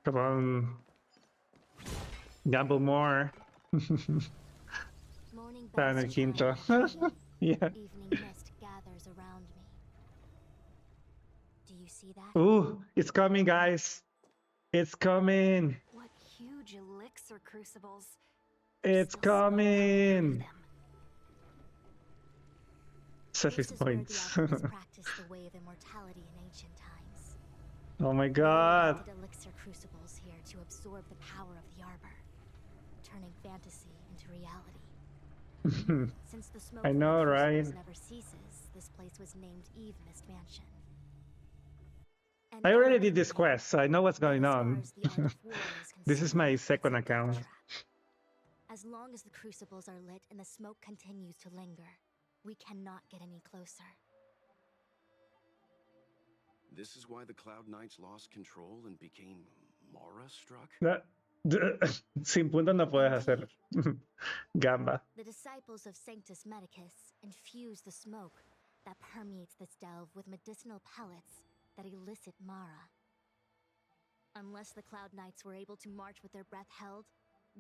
S2: Come on. Gamble more.
S18: Morning
S2: Sana
S18: bells
S2: quinto.
S18: chime.
S2: Yeah.
S18: Evening mist gathers around me. Do you see that?
S2: Ooh, it's coming, guys. It's coming.
S18: What huge elixir crucibles.
S2: It's coming. Sephi's
S18: This is where the
S2: points.
S18: alchemists practiced the way of immortality in ancient times.
S2: Oh my
S18: They
S2: god.
S18: invented elixir crucibles here to absorb the power of the arbor, turning fantasy into reality. Since the smoke
S2: I
S18: from
S2: know,
S18: the
S2: right?
S18: crucibles never ceases, this place was named Eve Mist Mansion. And
S2: I already did this quest, so I know what's going on.
S18: the end of war is
S2: This is
S18: concerned,
S2: my
S18: it's
S2: second
S18: a
S2: account.
S18: death trap. As long as the crucibles are lit and the smoke continues to linger, we cannot get any closer.
S21: This is why the Cloud Knights lost control and became Mara-struck?
S2: Sin puntos no puedes hacer gamba.
S18: The disciples of Sanctus Medicus infuse the smoke that permeates this delve with medicinal pellets that elicit Mara. Unless the Cloud Knights were able to march with their breath held,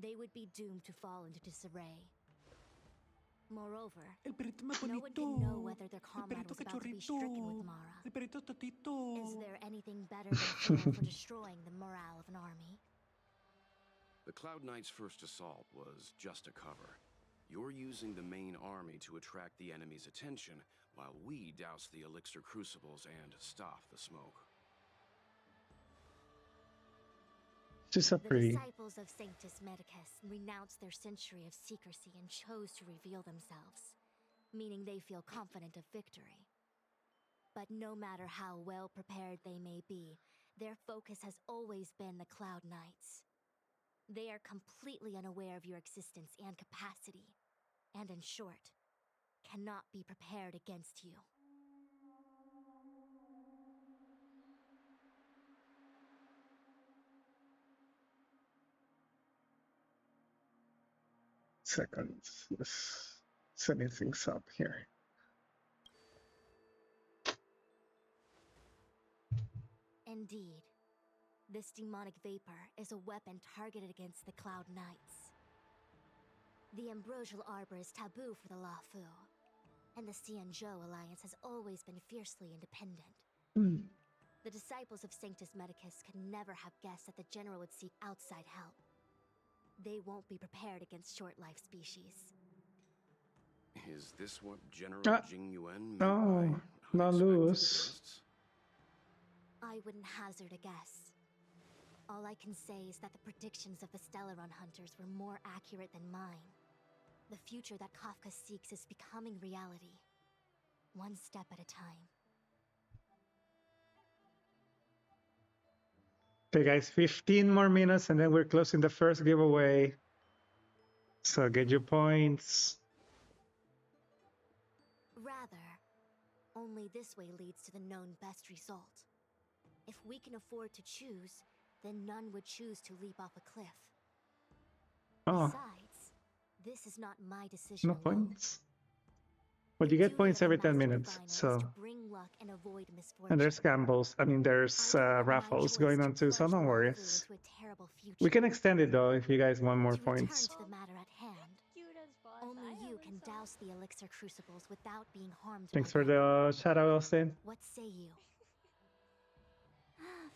S18: they would be doomed to fall into disarray. Moreover, no one can know whether their comrade was about to be stricken with Mara. Is there anything better than fear for destroying the morale of an army?
S21: The Cloud Knights' first assault was just a cover. You're using the main army to attract the enemy's attention, while we douse the elixir crucibles and stop the smoke.
S2: She's so
S18: The
S2: pretty.
S18: disciples of Sanctus Medicus renounced their century of secrecy and chose to reveal themselves, meaning they feel confident of victory. But no matter how well prepared they may be, their focus has always been the Cloud Knights. They are completely unaware of your existence and capacity, and in short, cannot be prepared against you.
S2: Seconds. Just setting things up here.
S18: Indeed, this demonic vapor is a weapon targeted against the Cloud Knights. The ambrosial arbor is taboo for the Lafu, and the Xianzhou alliance has always been fiercely independent. The disciples of Sanctus Medicus could never have guessed that the general would seek outside help. They won't be prepared against short-life species.
S21: Is this what General Jing Yuan meant
S2: No,
S21: by
S2: not
S21: unexpected
S2: lose.
S21: guests?
S18: I wouldn't hazard a guess. All I can say is that the predictions of the Stellaron hunters were more accurate than mine. The future that Kafka seeks is becoming reality, one step at a time.
S2: Okay, guys, 15 more minutes and then we're closing the first giveaway. So get your points.
S18: Rather, only this way leads to the known best result. If we can afford to choose, then none would choose to leap off a cliff.
S2: Oh,
S18: Besides, this is not my decision
S2: no
S18: alone.
S2: points. Well, you get points every 10 minutes, so.
S18: Bring luck and avoid misfortune.
S2: And there's gambles. I mean, there's raffles going on too, so no worries. We can extend it though if you guys want more points.
S18: To the matter at hand. Only you can douse the elixir crucibles without being harmed.
S2: Thanks
S18: by
S2: for
S18: them.
S2: the shout out, Austin.
S18: What say you?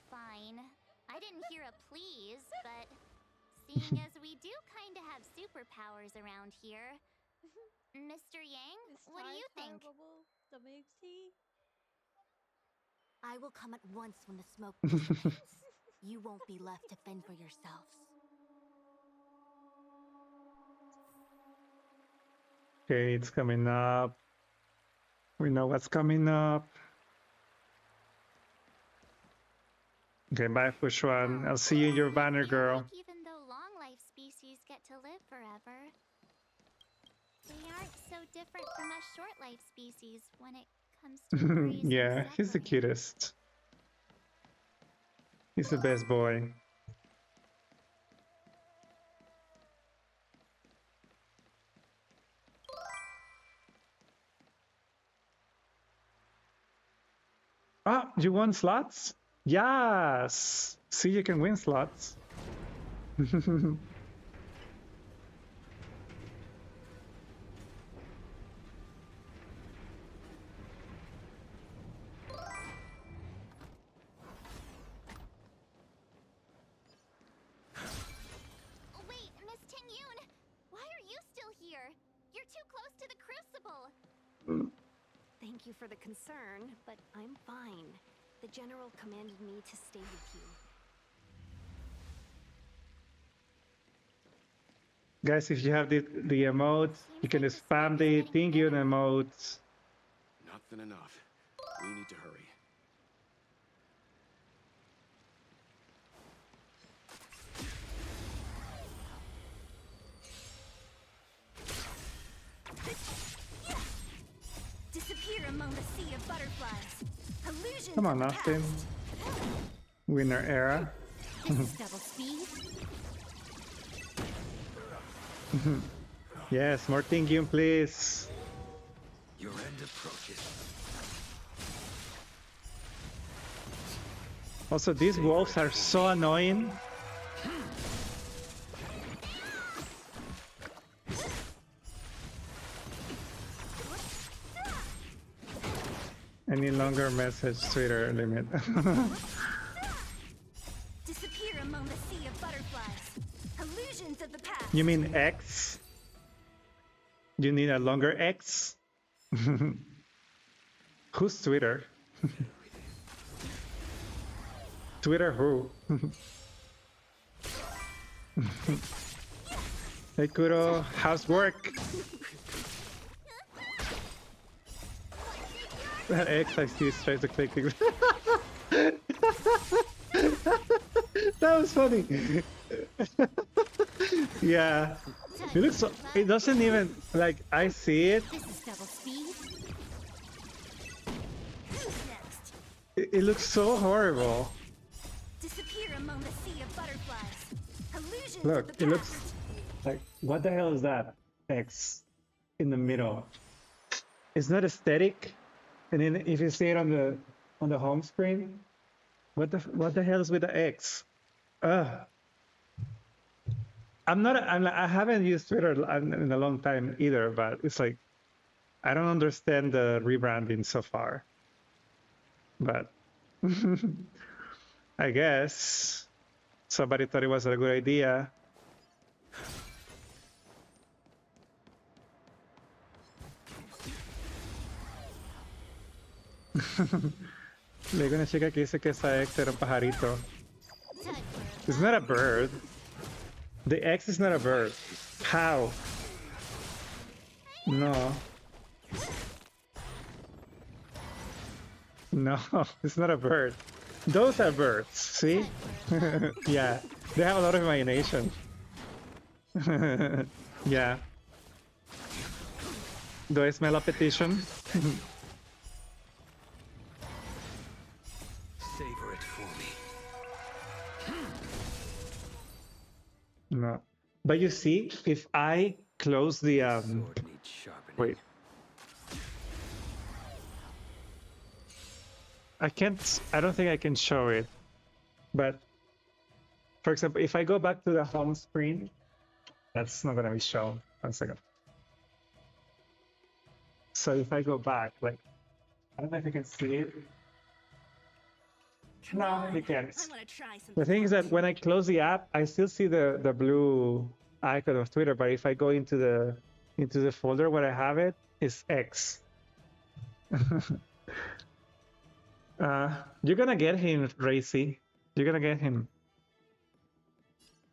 S9: Fine. I didn't hear a please, but seeing as we do kind of have superpowers around here, Mr. Yang, what do you think?
S18: I will come at once when the smoke dissipates. You won't be left to fend for yourselves.
S2: Okay, it's coming up. We know what's coming up. Okay, bye, Fushuan. I'll see you in your banner, girl.
S9: Even though long life species get to live forever, they aren't so different from us short life species when it comes to worries and
S2: Yeah, he's the
S9: suffering.
S2: cutest. He's the best boy. Ah, you won slots? Yes! See, you can win slots.
S9: Wait, Miss Tingyun, why are you still here? You're too close to the crucible.
S22: Thank you for the concern, but I'm fine. The general commanded me to stay with you.
S2: Guys, if you have the emote, you can just spam the Tingyun emote.
S21: Nothing enough. We need to hurry.
S22: Disappear among the sea of butterflies. Illusions
S2: Come
S22: of
S2: on,
S22: the
S2: Austin.
S22: past.
S2: Winner era.
S22: This is double speed.
S2: Yes, more Tingyun, please.
S13: Your end approaches.
S2: Also, these wolves are so annoying. Any longer message Twitter limit.
S22: Disappear among the sea of butterflies. Illusions of the past.
S2: You mean X? You need a longer X? Who's Twitter? Twitter who? Hey Kuro, how's work? That X I see is trying to click things. That was funny. Yeah. It looks so, it doesn't even like I see it.
S22: This is double speed. Who's next?
S2: It looks so horrible.
S22: Disappear among the sea of butterflies. Illusions
S2: Look,
S22: of the
S2: it
S22: past.
S2: looks like what the hell is that? X in the middle. It's not aesthetic. And then if you see it on the home screen, what the hell is with the X? I haven't used Twitter in a long time either, but it's like I don't understand the rebranding so far. But I guess somebody thought it was a good idea. Luego una chica que dice que esa ex era un pajarito. It's not a bird. The X is not a bird. How? No. No, it's not a bird. Those are birds, see? Yeah, they have a lot of imagination. Yeah. Do I smell a petition?
S13: Savor it for me.
S2: No. But you see, if I close the wait, I can't. I don't think I can show it. But for example, if I go back to the home screen, that's not gonna be shown. 1 second. So if I go back, like, I don't know if you can see it. No, you can't. The thing is that when I close the app, I still see the blue icon of Twitter, but if I go into the folder where I have it, it's X. You're gonna get him, Racy. You're gonna get him.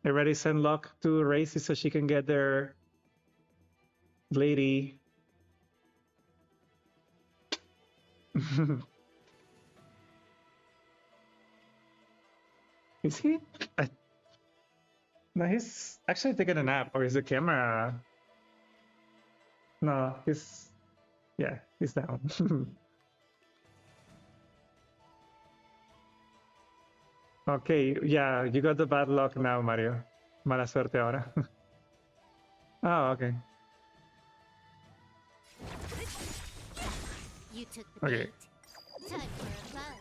S2: Already send luck to Racy so she can get their lady. Is he? No, he's actually taking a nap, or is the camera? No, he's down. Okay, yeah, you got the bad luck now, Mario. Mala suerte ahora. Oh, okay.
S9: You took the
S2: Okay.
S9: bait. Time for a buzz.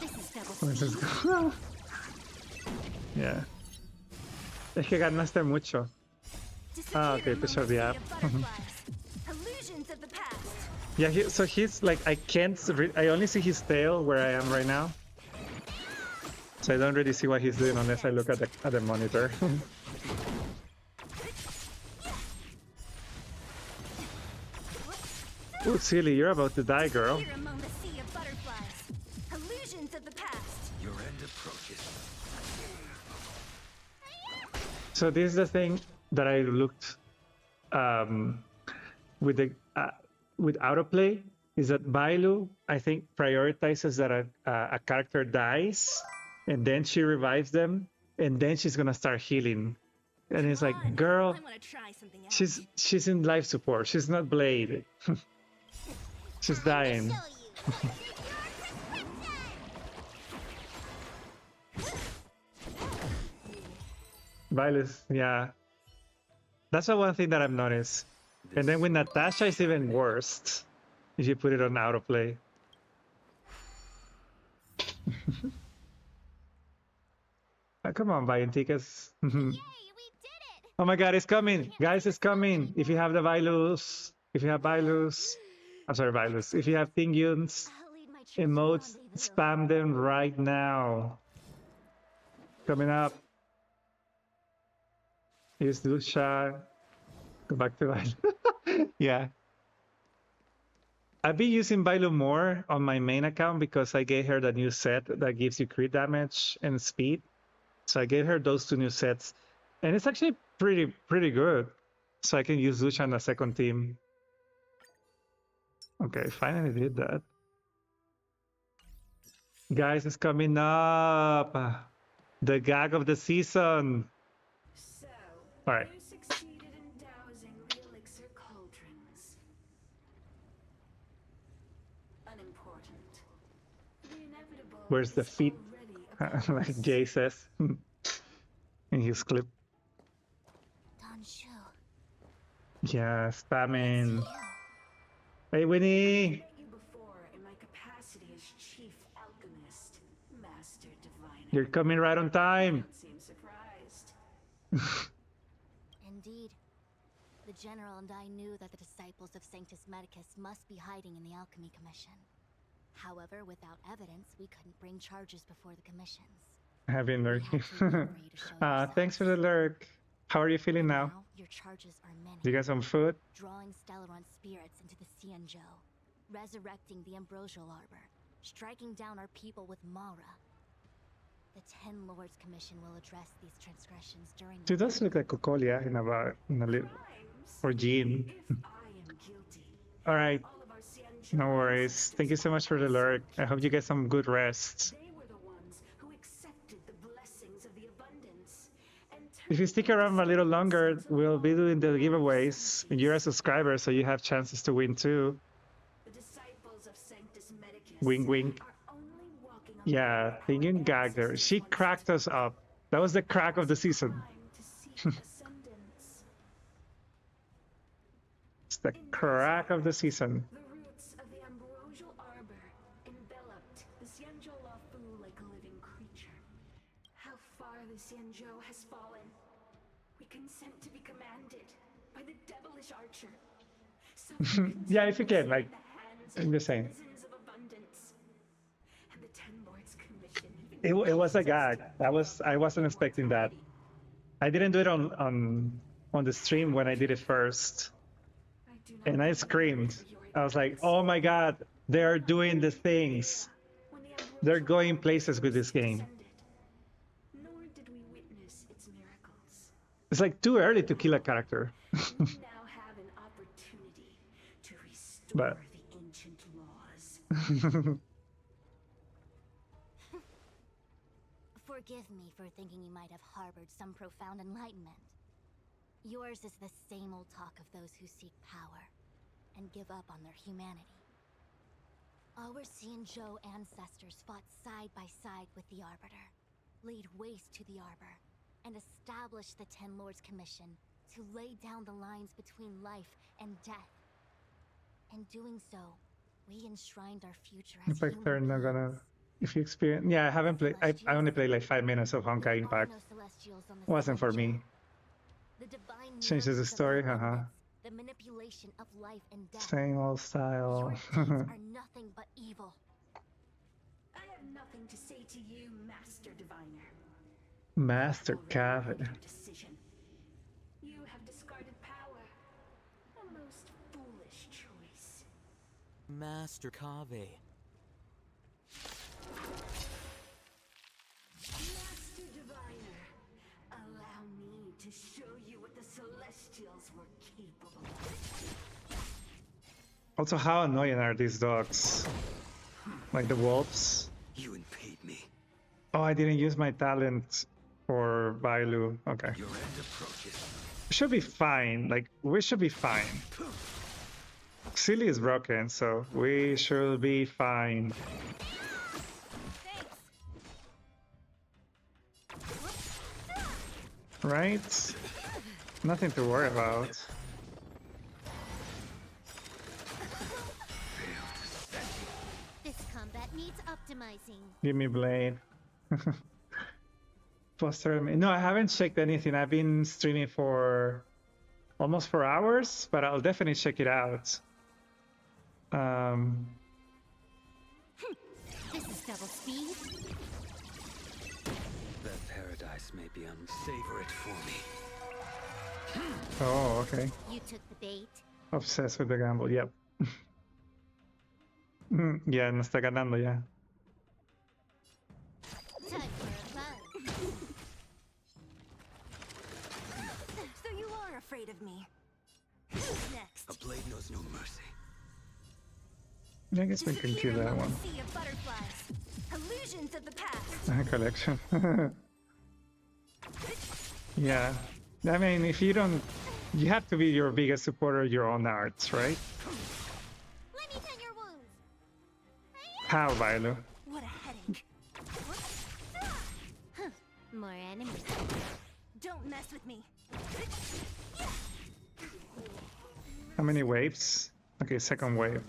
S9: This is double
S2: Pues es-
S9: speed.
S2: Yeah. Es que ganaste mucho. Ah, okay, to show the app.
S22: Illusions of the past.
S2: Yeah, so he's like, I only see his tail where I am right now. So I don't really see what he's doing unless I look at the monitor. Oh, silly, you're about to die, girl.
S22: Here among the sea of butterflies. Illusions of the past.
S13: Your end approaches.
S2: So this is the thing that I looked with autoplay, is that Bailu, I think, prioritizes that a character dies and then she revives them and then she's gonna start healing. And it's like, girl, she's in life support. She's not Blade. She's dying. Violet, yeah. That's the one thing that I've noticed. And then with Natasha, it's even worse if you put it on autoplay. Come on, buying tickets. Oh my god, it's coming! Guys, it's coming! If you have the Vilus, if you have Vilus, I'm sorry, Vilus. If you have Tingyuns, emotes, spam them right now. Coming up. Here's Lucia. Go back to Bailu. Yeah. I've been using Bailu more on my main account because I gave her the new set that gives you crit damage and speed. So I gave her those two new sets. And it's actually pretty good. So I can use Lucia on the second team. Okay, finally did that. Guys, it's coming up. The gag of the season. All right. Where's the feet? Like Jay says in his clip. Yeah, spamming. Hey, Winnie! You're coming right on time.
S18: Indeed. The General and I knew that the disciples of Sanctus Medicus must be hiding in the Alchemy Commission. However, without evidence, we couldn't bring charges before the commissions.
S2: I've been lurking. Thanks for the lurk. How are you feeling now?
S18: Your charges are many.
S2: You got some food?
S18: Drawing Stellaron spirits into the Xianzhou, resurrecting the Ambrosial Arbor, striking down our people with Mara. The Ten Lords Commission will address these transgressions during.
S2: She does look like Cocolia in a little, or Jean. All right. No worries. Thank you so much for the lurk. I hope you get some good rest. If you stick around a little longer, we'll be doing the giveaways. You're a subscriber, so you have chances to win too. Wink, wink. Yeah, thinking gagged her. She cracked us up. That was the crack of the season.
S10: Ascendants.
S2: It's the crack of the season.
S10: The roots of the ambrosial arbor enveloped the Xianzhou Lafu like a living creature. How far the Xianzhou has fallen. We consent to be commanded by the devilish archer.
S2: Yeah, if you can, like, I'm just saying.
S10: Of abundance. And the Ten Lords Commission
S2: It was a gag. I wasn't expecting that. I didn't do it on the stream when I did it first. And I screamed. I was like, oh my god, they're doing the things. They're going places with this game.
S10: Nor did we witness its miracles.
S2: It's like too early to kill a character.
S10: We now have an opportunity to restore
S2: But
S10: the ancient laws.
S18: Forgive me for thinking you might have harbored some profound enlightenment. Yours is the same old talk of those who seek power and give up on their humanity. Our Xianzhou ancestors fought side by side with the Arbiter, laid waste to the Arbor, and established the Ten Lords Commission to lay down the lines between life and death. In doing so, we enshrined our future as
S2: it's like
S18: human
S2: they're not
S18: beings.
S2: gonna. If you experience, yeah, I haven't played. I only played like 5 minutes of Honkai Impact. Wasn't for me.
S18: The divine
S2: Changes the story, haha.
S18: the manipulation of life and death.
S2: Same old style.
S18: Your deeds are nothing but evil.
S10: I have nothing to say to you, Master Diviner.
S2: Master Cavett.
S10: Decision. You have discarded power. A most foolish choice.
S11: Master Kave.
S10: Master Diviner, allow me to show you what the Celestials were capable of.
S2: Also, how annoying are these dogs? Like the wolves.
S13: You impede me.
S2: Oh, I didn't use my talent for Bailu. Okay.
S13: Your end approaches.
S2: Should be fine. Like, we should be fine. Silly is broken, so we should be fine. Right? Nothing to worry about.
S9: This combat needs optimizing.
S2: Give me blade. Poster. No, I haven't checked anything. I've been streaming for almost 4 hours, but I'll definitely check it out.
S9: This is double speed.
S13: That paradise may be savor it for me.
S2: Oh, okay.
S9: You took the bait.
S2: Obsessed with the gamble, yep. Ya, nos está ganando ya.
S9: Time for a buzz.
S22: So you are afraid of me. Who's next?
S13: A blade knows no mercy.
S2: I guess we can kill that one.
S22: Sea of butterflies. Illusions of the past.
S2: Collection. Yeah. I mean, if you don't... You have to be your biggest supporter of your own arts, right?
S9: Let me tend your wounds.
S2: How, Bailu?
S22: What a headache.
S9: More enemies.
S22: Don't mess with me.
S2: How many waves? Okay, second wave.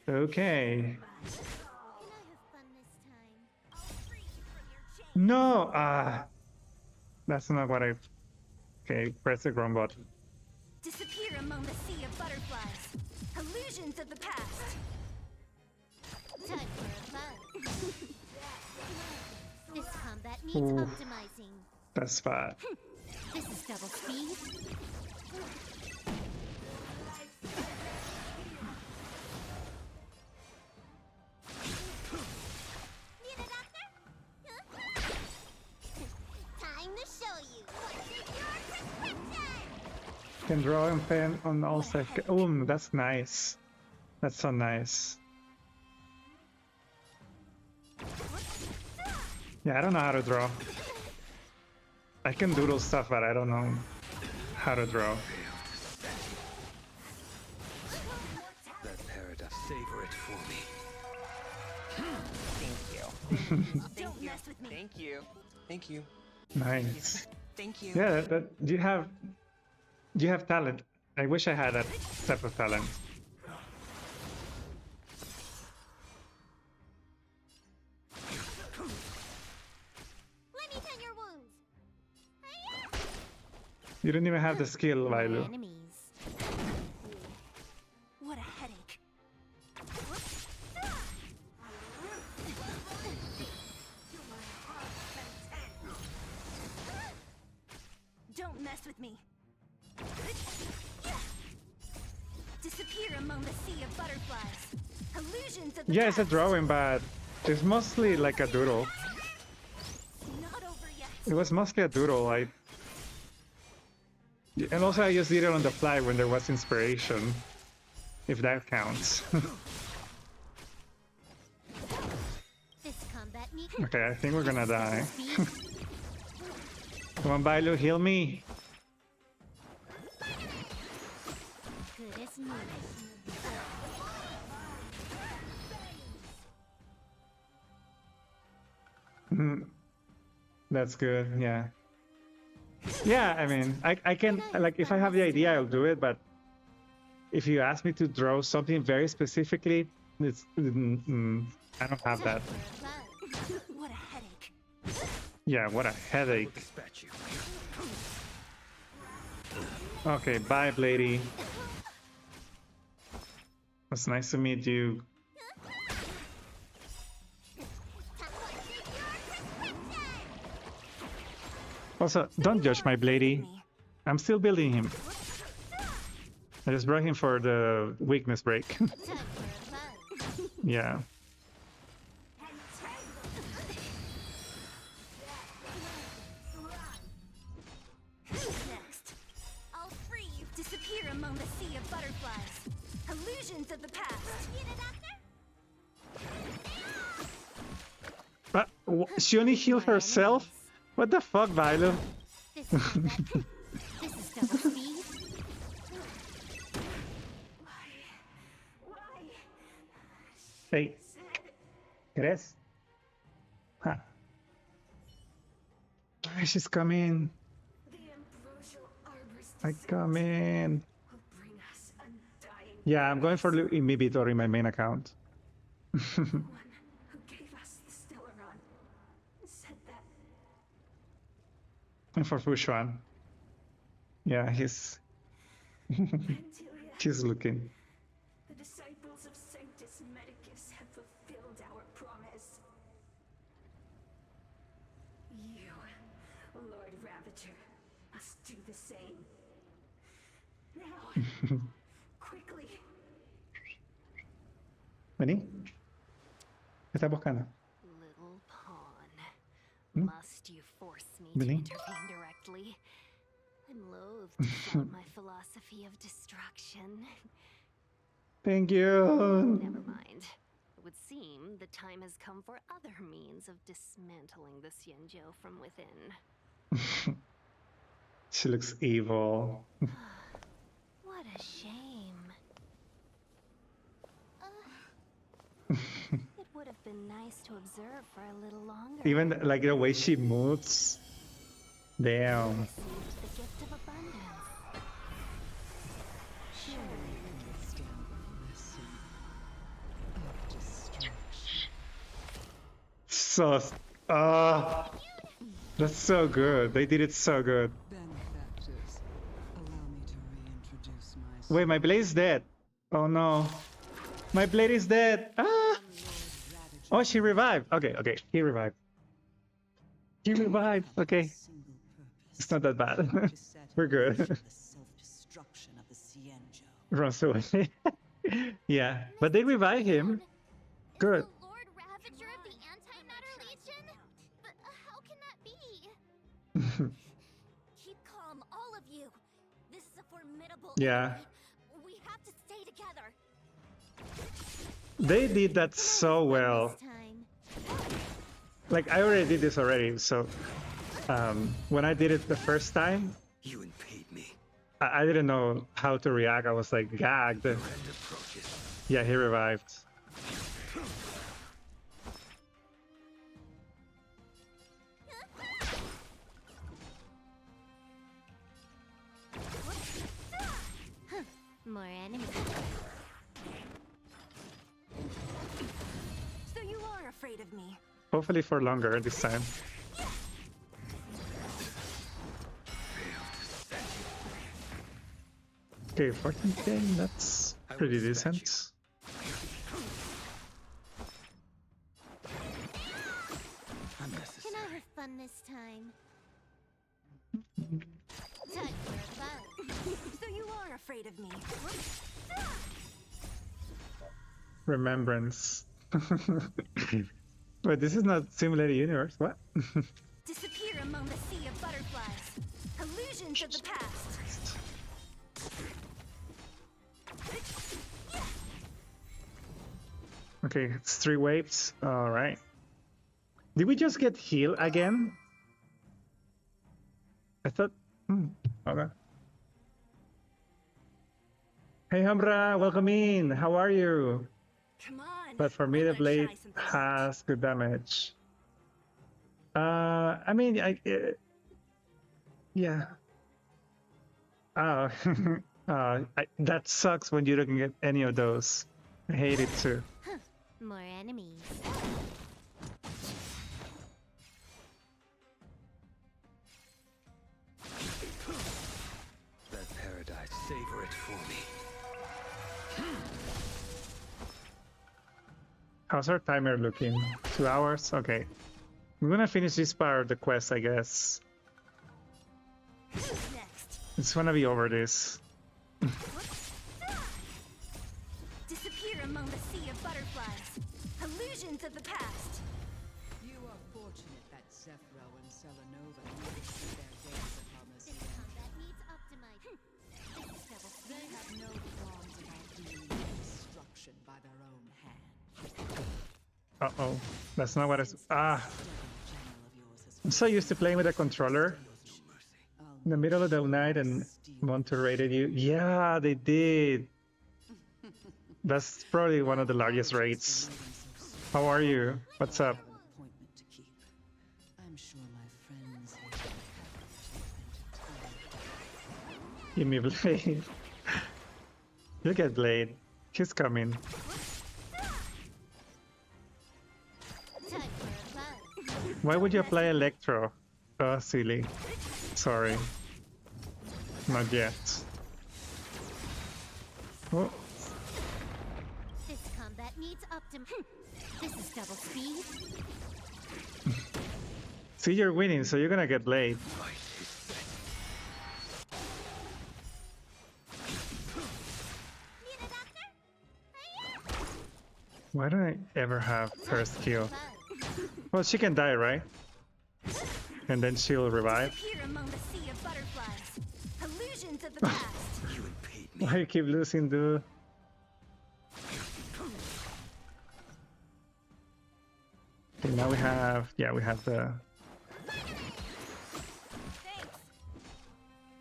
S2: Okay. No! That's not what I... Okay, press the wrong button.
S22: Disappear among the sea of butterflies. Illusions of the past.
S9: Time for a buzz. This combat needs
S2: Ooh.
S9: optimizing.
S2: That's bad.
S9: This is double speed. Need a doctor? Huh? Time to show you. What's in your prescription?
S2: Can draw and pen on all second. That's nice. That's so nice. Yeah, I don't know how to draw. I can doodle stuff, but I don't know how to draw.
S13: That paradise, savor it for me.
S16: Thank you.
S22: Don't mess with me.
S16: Thank you. Thank you.
S2: Nice.
S16: Thank you.
S2: Yeah, that you have talent. I wish I had that type of talent.
S9: Let me tend your wounds.
S2: You don't even have the skill,
S18: More
S2: Vailu.
S18: enemies. What a headache. Don't mess with me. Disappear among the sea of butterflies. Illusions of the
S2: Yeah, it's a
S18: past.
S2: drawing, but it's mostly like a doodle.
S18: Not over yet.
S2: It was mostly a doodle. And also I just did it on the fly when there was inspiration, if that counts.
S9: This combat needs
S2: Okay, I think we're gonna die. Come on, Bailu, heal me.
S9: good as new.
S2: That's good, yeah. Yeah, I mean, I can, like, if I have the idea, I'll do it, but if you ask me to draw something very specifically, it's, I don't have that.
S18: What a headache.
S2: Yeah, what a headache. Okay, bye, Blady. It's nice to meet you. Also, don't judge my Blady. I'm still building him. I just brought him for the weakness break. Yeah.
S18: Next. I'll free you. Disappear among the sea of butterflies. Illusions of the past.
S2: But she only healed herself? What the fuck, Vailu?
S9: This is double speed.
S2: Hey. ¿Crees? Huh. Ah, she's coming. I come in. Yeah, I'm going for inhibitor in my main account. And for Fushuan. Yeah, he's he's looking.
S10: The disciples of Sanctus Medicus have fulfilled our promise. You, Lord Ravager, must do the same. Now, quickly.
S2: Vení. ¿Qué estás buscando?
S22: Little pawn.
S2: Hmm?
S22: Must you force me to
S2: Really?
S22: intervene directly? I'm loath to flout my philosophy of destruction.
S2: Thank you.
S22: Never mind. It would seem the time has come for other means of dismantling the Xianzhou from within.
S2: She looks evil.
S22: What a shame. It would have been nice to observe for a little longer.
S2: Even like the way she moves. Damn.
S22: Received the gift of abundance. Surely
S2: So, that's so good. They did it so good.
S5: Benefactors, allow me to reintroduce myself.
S2: Wait, my blade is dead. Oh no. My blade is dead. Ah! Oh, she revived. Okay, okay. He revived. He revived. Okay. It's not that bad. We're good.
S5: Self-destruction of the Xianzhou.
S2: Runs away. Yeah, but they revive him. Good.
S9: Lord Ravager of the Antimatter Legion? But how can that be?
S18: Keep calm, all of you. This is a formidable
S2: Yeah.
S18: enemy. We have to stay together.
S2: They did that so well. Like, I already did this already, so when I did it the first time,
S13: You impede me.
S2: I didn't know how to react. I was like gagged. Yeah, he revived.
S18: More enemies. So you are afraid of me?
S2: Hopefully for longer this time. Okay, 14k, that's pretty decent.
S9: Can I have fun this time? Time for fun.
S18: So you are afraid of me?
S2: Remembrance. Wait, this is not Simulated Universe, what?
S18: Disappear among the sea of butterflies. Illusions of the past.
S2: Okay, it's 3 waves. Alright. Did we just get healed again? I thought... okay. Hey Hamra, welcome in. How are you?
S18: Come on.
S2: But for me, the blade has good damage. I mean, yeah. Oh, that sucks when you don't get any of those. I hate it too.
S9: Huh. More enemies.
S13: That paradise, savor it for me.
S2: How's our timer looking? 2 hours? Okay. I'm gonna finish this part of the quest, I guess. It's gonna be over this.
S18: Disappear among the sea of butterflies. Illusions of the past.
S5: You are fortunate that Zephyro and Selenova never see their days upon the sea.
S9: That needs optimizing.
S5: They have no qualms about dealing with destruction by their own hand.
S2: Uh-oh. That's not what I... I'm so used to playing with a controller in the middle of the night and Monter raided you. Yeah, they did. That's probably one of the largest raids. How are you? What's up?
S5: I'm sure my friends
S2: Give me Blade. You'll get Blade. He's coming. Why would you apply Electro? Oh, silly. Sorry. Not yet. Oh.
S9: This combat needs This is double speed.
S2: See, you're winning, so you're gonna get Blade. Why don't I ever have first kill? Well, she can die, right? And then she'll revive.
S18: Disappear among the sea of butterflies. Illusions of the past.
S2: Why you keep losing, dude? Okay, now we have... yeah, we have the...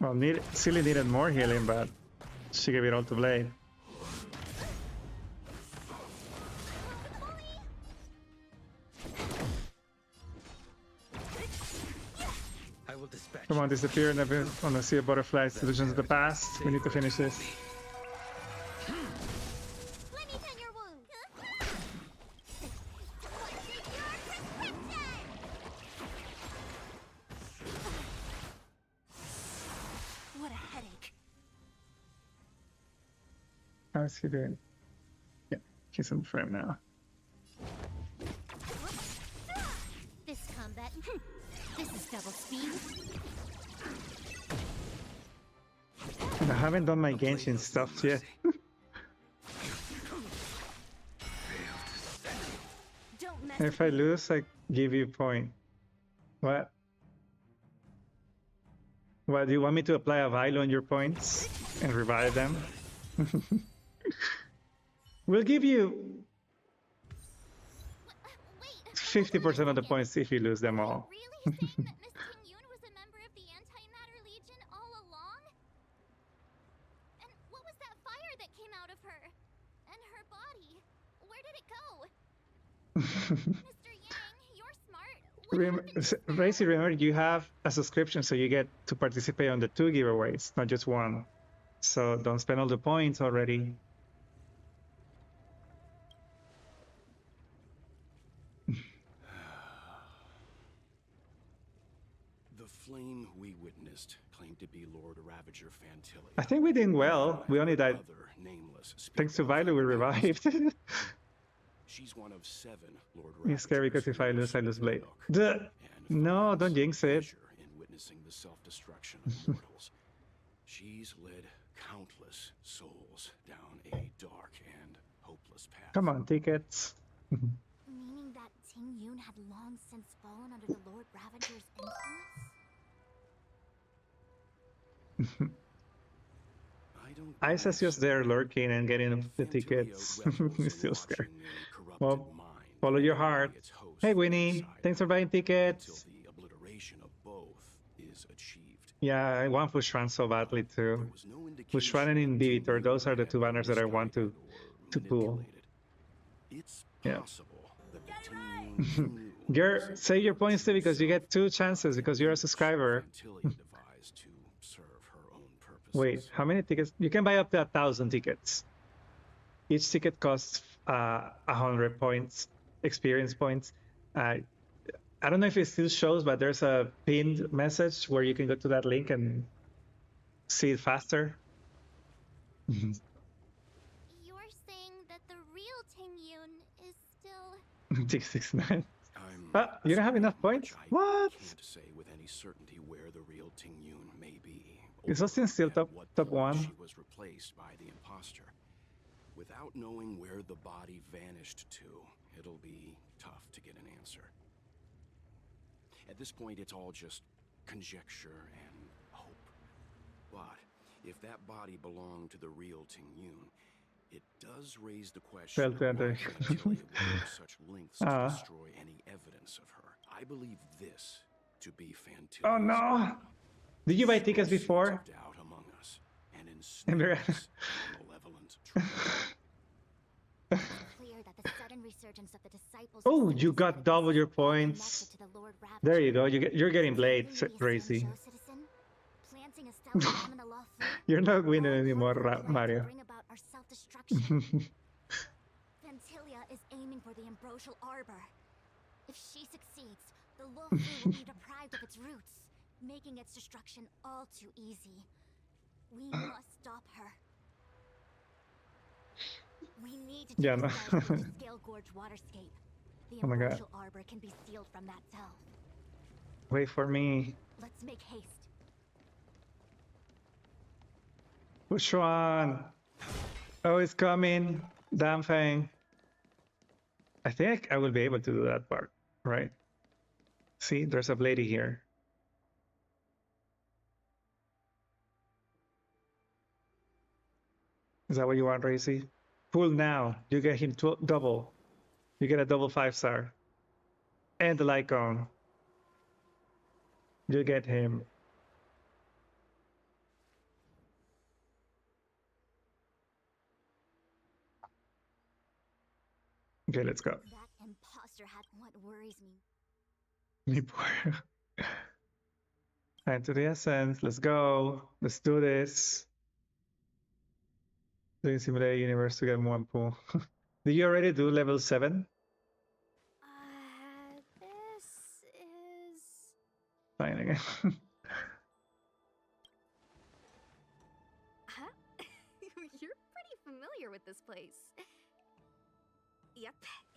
S2: well, Silly needed more healing, but she gave it all to Blade. Come on, disappear on the sea of butterflies, solutions of the past. We need to finish this.
S18: What a headache.
S2: How's he doing? Yeah, he's in frame now.
S9: This combat. This is double speed.
S2: And I haven't done my Genshin stuff yet. If I lose, I give you a point. What? What, do you want me to apply a Vilo on your points and revive them? We'll give you 50% of the points if you lose them all. Racy, remember you have a subscription, so you get to participate on the 2 giveaways, not just one. So don't spend all the points already.
S21: The flame we witnessed claimed to be Lord Ravager Fantilia.
S2: I think we did well. We only died.
S21: Other nameless
S2: Thanks to Violet, we revived.
S21: She's one of 7 Lord
S2: It's scary because if I lose Blade. No, don't jinx it.
S21: in witnessing the self-destruction of mortals. She's led countless souls down a dark and hopeless path.
S2: Come on, tickets.
S18: Meaning that Ting Yun had long since fallen under the Lord Ravager's influence?
S2: Isa's just there lurking and getting the tickets. He's still scared. Well, follow your heart. Hey, Winnie. Thanks for buying tickets.
S21: The obliteration of both is achieved.
S2: Yeah, I want Fushran so badly too. Fushran and Inhibitor, those are the 2 banners that I want to pull.
S21: It's
S2: Yeah.
S21: possible that the Ting Yun
S2: Ger, save your points too because you get 2 chances because you're a subscriber.
S21: devised to serve her own purposes.
S2: Wait, how many tickets? You can buy up to 1,000 tickets. Each ticket costs 100 points, experience points. I don't know if it still shows, but there's a pinned message where you can go to that link and see it faster.
S9: You're saying that the real Ting Yun is still...
S2: 669. You don't have enough points? What?
S21: Can't say with any certainty where the real Ting Yun may be.
S2: Is Austin still top 1?
S21: She was replaced by the imposter. Without knowing where the body vanished to, it'll be tough to get an answer. At this point, it's all just conjecture and hope. But if that body belonged to the real Ting Yun, it does raise the question of why Fantilia would go to such lengths to destroy any evidence of her. I believe this to be Fantilia.
S2: Oh no! Did you buy tickets before?
S21: Doubt among us, and
S2: Oh, you got double your points. There you go. You're getting Blade, Crazy. You're not winning anymore, Mario.
S18: Fantilia is aiming for the ambrosial arbor. If she succeeds, the Luofu will be deprived of its roots, making its destruction all too easy. We must stop her. We need to
S2: Yeah, no.
S18: the Scale Gorge waterscape. The
S2: Oh my God.
S18: ambrosial arbor can be sealed from that cell.
S2: Wait for me.
S18: Let's make haste.
S2: Which one? Oh, it's coming. Damn thing. I think I will be able to do that part, right? See, there's a lady here. Is that what you want, Racy? Pull now. You get him double. You get a double 5-star. And the light cone. You get him. Okay, let's go.
S18: That imposter had what worries me.
S2: Me poor. Time to the essence. Let's go. Let's do this. Doing simulate universe to get one pool. Did you already do level 7?
S6: This is...
S2: Fine again.
S6: Huh? You're pretty familiar with this place. Yep,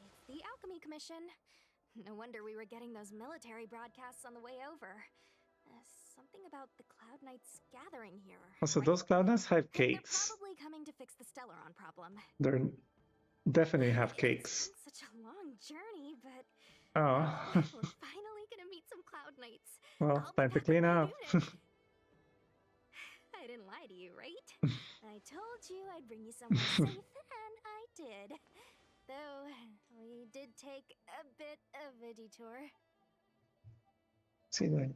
S6: it's the Alchemy Commission. No wonder we were getting those military broadcasts on the way over. Something about the Cloud Knights gathering here.
S2: Also, those Cloud Knights have cakes.
S6: They're probably coming to fix the Stellaron problem.
S2: They definitely have cakes.
S6: Such a long journey, but
S2: Oh.
S6: we're finally gonna meet some Cloud Knights.
S2: Well, time to clean up.
S6: I didn't lie to you, right? I told you I'd bring you somewhere safe, and I did. Though, we did take a bit of a detour.
S2: See that?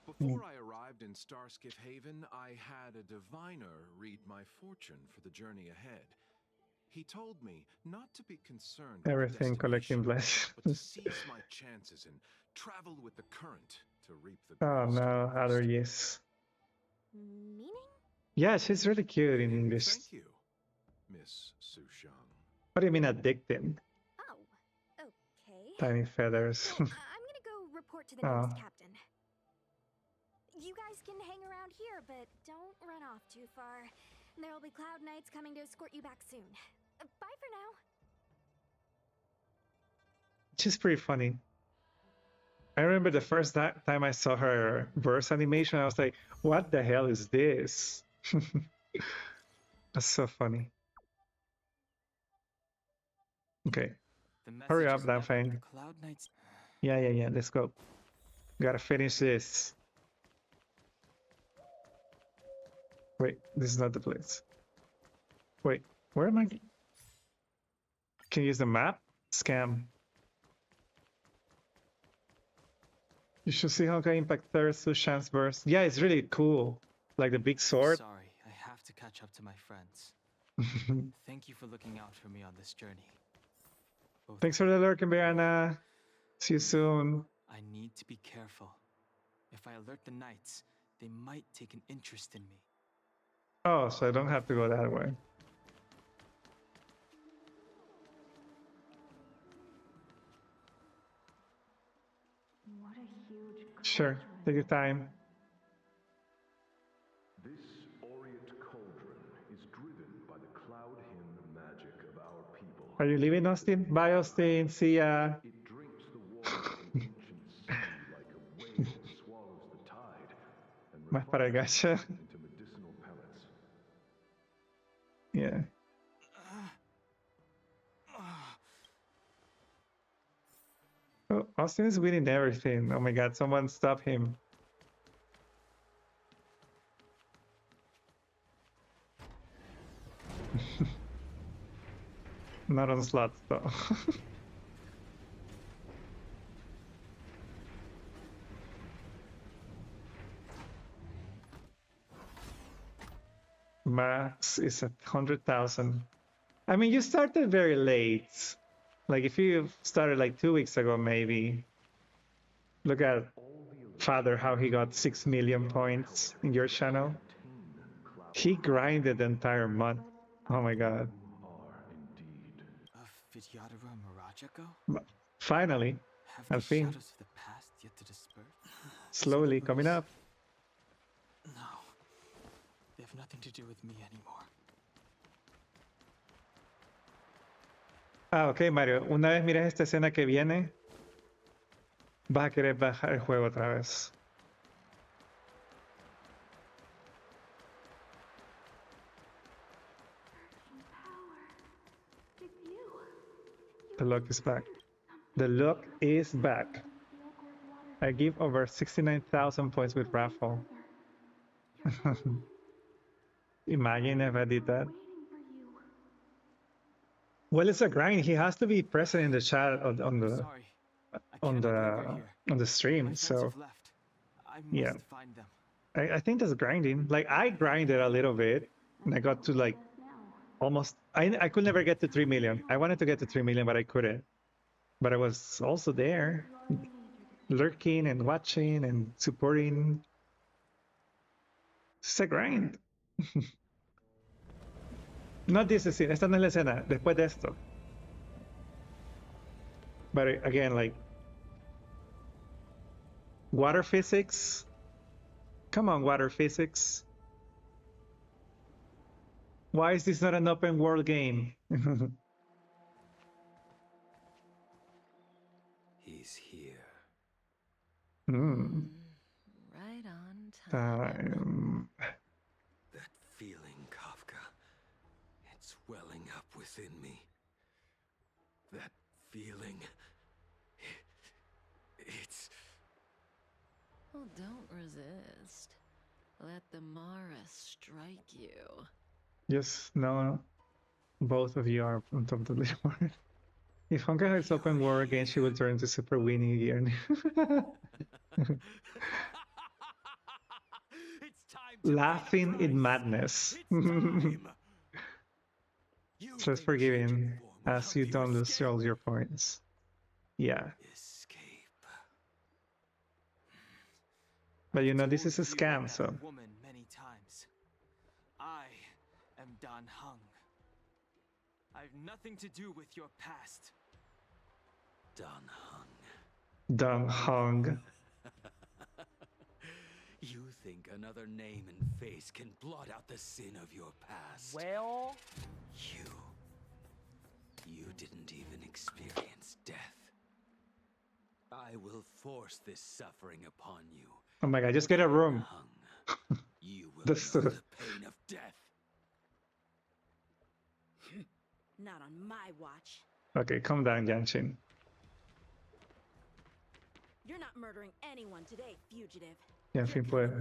S7: Before I arrived in Starskiff Haven, I had a diviner read my fortune for the journey ahead. He told me not to be concerned with
S2: Everything collecting bless.
S7: but to seize my chances and travel with the current to reap the
S2: Oh
S7: greatest
S2: no,
S7: harvest.
S2: other yes.
S6: Meaning?
S2: Yeah, she's really cute in English.
S7: Thank you, Miss Sushang.
S2: What do you mean addicted?
S18: Oh, okay.
S2: Tiny feathers.
S18: Well, I'm gonna go report to the
S2: Oh.
S18: newest captain. You guys can hang around here, but don't run off too far. There'll be Cloud Knights coming to escort you back soon. Bye for now.
S2: She's pretty funny. I remember the first time I saw her verse animation, I was like, what the hell is this? That's so funny. Okay. Hurry up, that thing.
S8: Cloud Knights.
S2: Yeah, let's go. Gotta finish this. Wait, this is not the place. Wait, where am I? Can you use the map? Scam. You should see how can impact third Sushan's burst. Yeah, it's really cool. Like the big sword.
S8: Sorry, I have to catch up to my friends. Thank you for looking out for me on this journey.
S2: Thanks for the lurk, Brianna. See you soon.
S8: I need to be careful. If I alert the knights, they might take an interest in me.
S2: Oh, so I don't have to go that way.
S6: What a huge
S2: Sure, take your time.
S17: This Orient Cauldron is driven by the cloud hymn magic of our people.
S2: Are you leaving, Austin? Bye, Austin. See ya.
S17: It drinks the water of the ancient sea like a whale swallows the tide and
S2: Más para el gacha.
S17: into medicinal pellets.
S2: Yeah. Oh, Austin is winning everything. Oh my god, someone stop him. Not on slots though. Max is at 100,000. I mean, you started very late. Like if you started like 2 weeks ago, maybe. Look at Father, how he got 6 million points in your channel. He grinded the entire month. Oh my god.
S8: Vidyadhara Mirajako?
S2: Finally,
S8: Have
S2: I
S8: the
S2: think.
S8: shadows of the past yet to disperse?
S2: Slowly coming up.
S8: No. They have nothing to do with me anymore.
S2: Ah, ok, Mario. Una vez mires esta escena que viene, vas a querer bajar el juego otra vez. The look is back. The look is back. I give over 69,000 points with raffle. Imagine if I did that. Well, it's a grind. He has to be present in the chat on the stream. So yeah,
S8: Find them.
S2: I think that's grinding. Like I grinded a little bit, and I got to like almost. I could never get to 3 million. I wanted to get to 3 million, but I couldn't. But I was also there, lurking and watching and supporting. It's a grind. Not this scene. Esta no es la escena. Después de esto. But again, like water physics. Come on, water physics. Why is this not an open world game?
S13: He's here.
S22: Right on
S2: time.
S13: That feeling, Kafka. It's welling up within me. That feeling. It's...
S22: Well, don't resist. Let the Mara strike you.
S2: Yes, no. Both of you are on top of the leaderboard. If Honka has open war again, she will turn into Super Winnie again. Laughing in madness. Just forgiving as you don't lose all your points. Yeah. But you know, this is a scam, so.
S8: Woman many times. am Dan Heng. I have nothing to do with your past.
S13: Dan Heng.
S2: Dan Heng.
S13: You think another name and face can blot out the sin of your past?
S11: Well...
S13: You didn't even experience death. I will force this suffering upon you.
S2: Oh my god, just get a room.
S13: You will
S2: This
S13: know the pain of death.
S19: Not on my watch.
S2: Okay, calm down, Yanshin.
S19: You're not murdering anyone today, fugitive.
S2: Yanshin puede.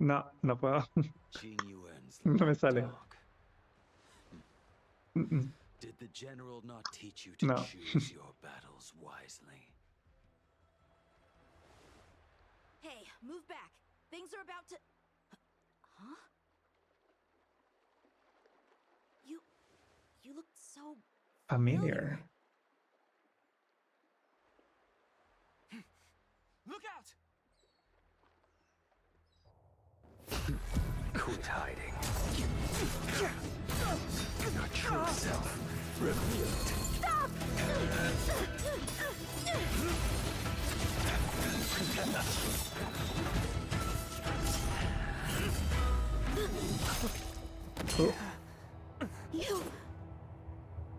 S2: No, no puedo.
S13: Jing Yuan's
S2: No me sale.
S13: lapdog. Did the general not teach you to
S2: No.
S13: choose your battles wisely?
S19: Hey, move back. Things are about to... Huh? You look so...
S2: Familiar.
S8: Look out!
S13: Quit hiding. Your true self revealed.
S19: Stop!
S2: Oh.
S19: You...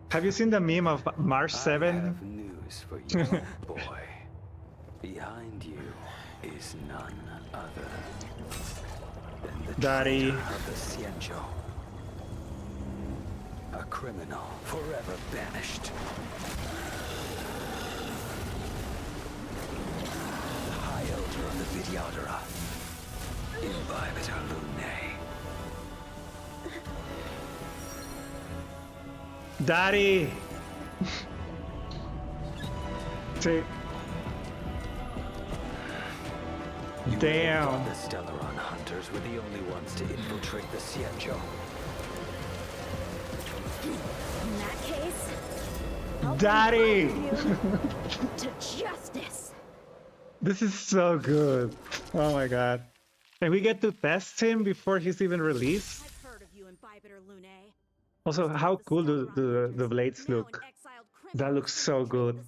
S2: Have you seen the meme of March
S13: I
S2: 7?
S13: have news for you, boy. Behind you is none other than the
S2: Daddy.
S13: traitor of the Xianzhou. A criminal forever banished. The High Elder of the Vidyadhara. Imbibitor Lunae.
S2: Daddy! See? Damn.
S13: The Stellaron hunters were the only ones to infiltrate the Xianzhou.
S19: In that case...
S2: Daddy!
S19: to justice!
S2: This is so good. Oh my god. And we get to test him before he's even released.
S19: I've heard of you, Imbibitor Lunae.
S2: Also, how cool do the blades look? That looks so good.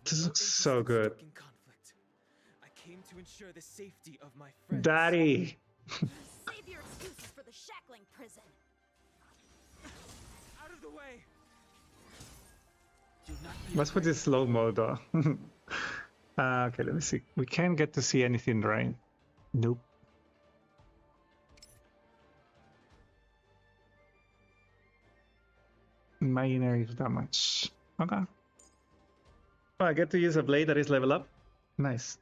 S2: This looks so good.
S8: I came to ensure the safety of my friends.
S2: Daddy!
S19: Save your excuses for the shackling prison.
S8: Out of the way. Do not be
S2: Let's put this slow mode though. Okay, let me see. We can't get to see anything, right? Nope. Imaginary damage. Okay. Oh, I get to use a blade that is level up. Nice.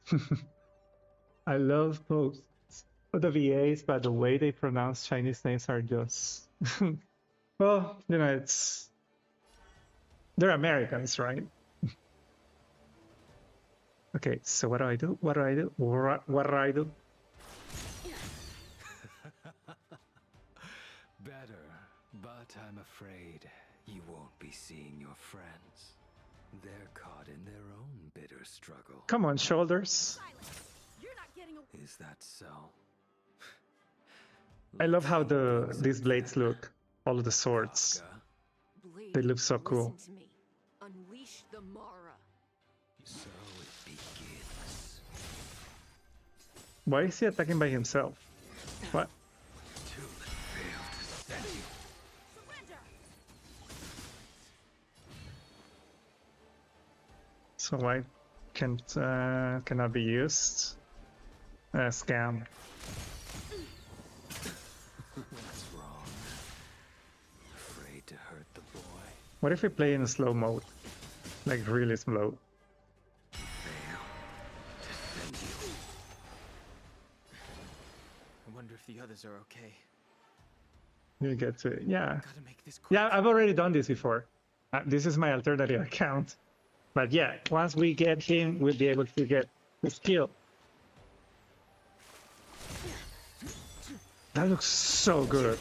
S2: I love both the VAs, but the way they pronounce Chinese names are just... well, you know, it's... they're Americans, right? Okay, so what do I do? What do I do? What do I do?
S13: Better, but I'm afraid you won't be seeing your friends. They're caught in their own bitter struggle.
S2: Come on, shoulders.
S19: You're not getting a...
S13: Is that so?
S2: I love how these blades look. All of the swords.
S19: Blade,
S2: They look so cool.
S19: listen to me. Unleash the Mara.
S13: So it begins.
S2: Why is he attacking by himself? What? So why cannot be used? Scam.
S13: What's wrong? Afraid to hurt the boy.
S2: What if we play in slow mode? Like really slow.
S8: I wonder if the others are okay.
S2: You get to, yeah.
S8: Gotta make this quick.
S2: Yeah, I've already done this before. This is my alternative account. But yeah, once we get him, we'll be able to get the skill. That looks so good.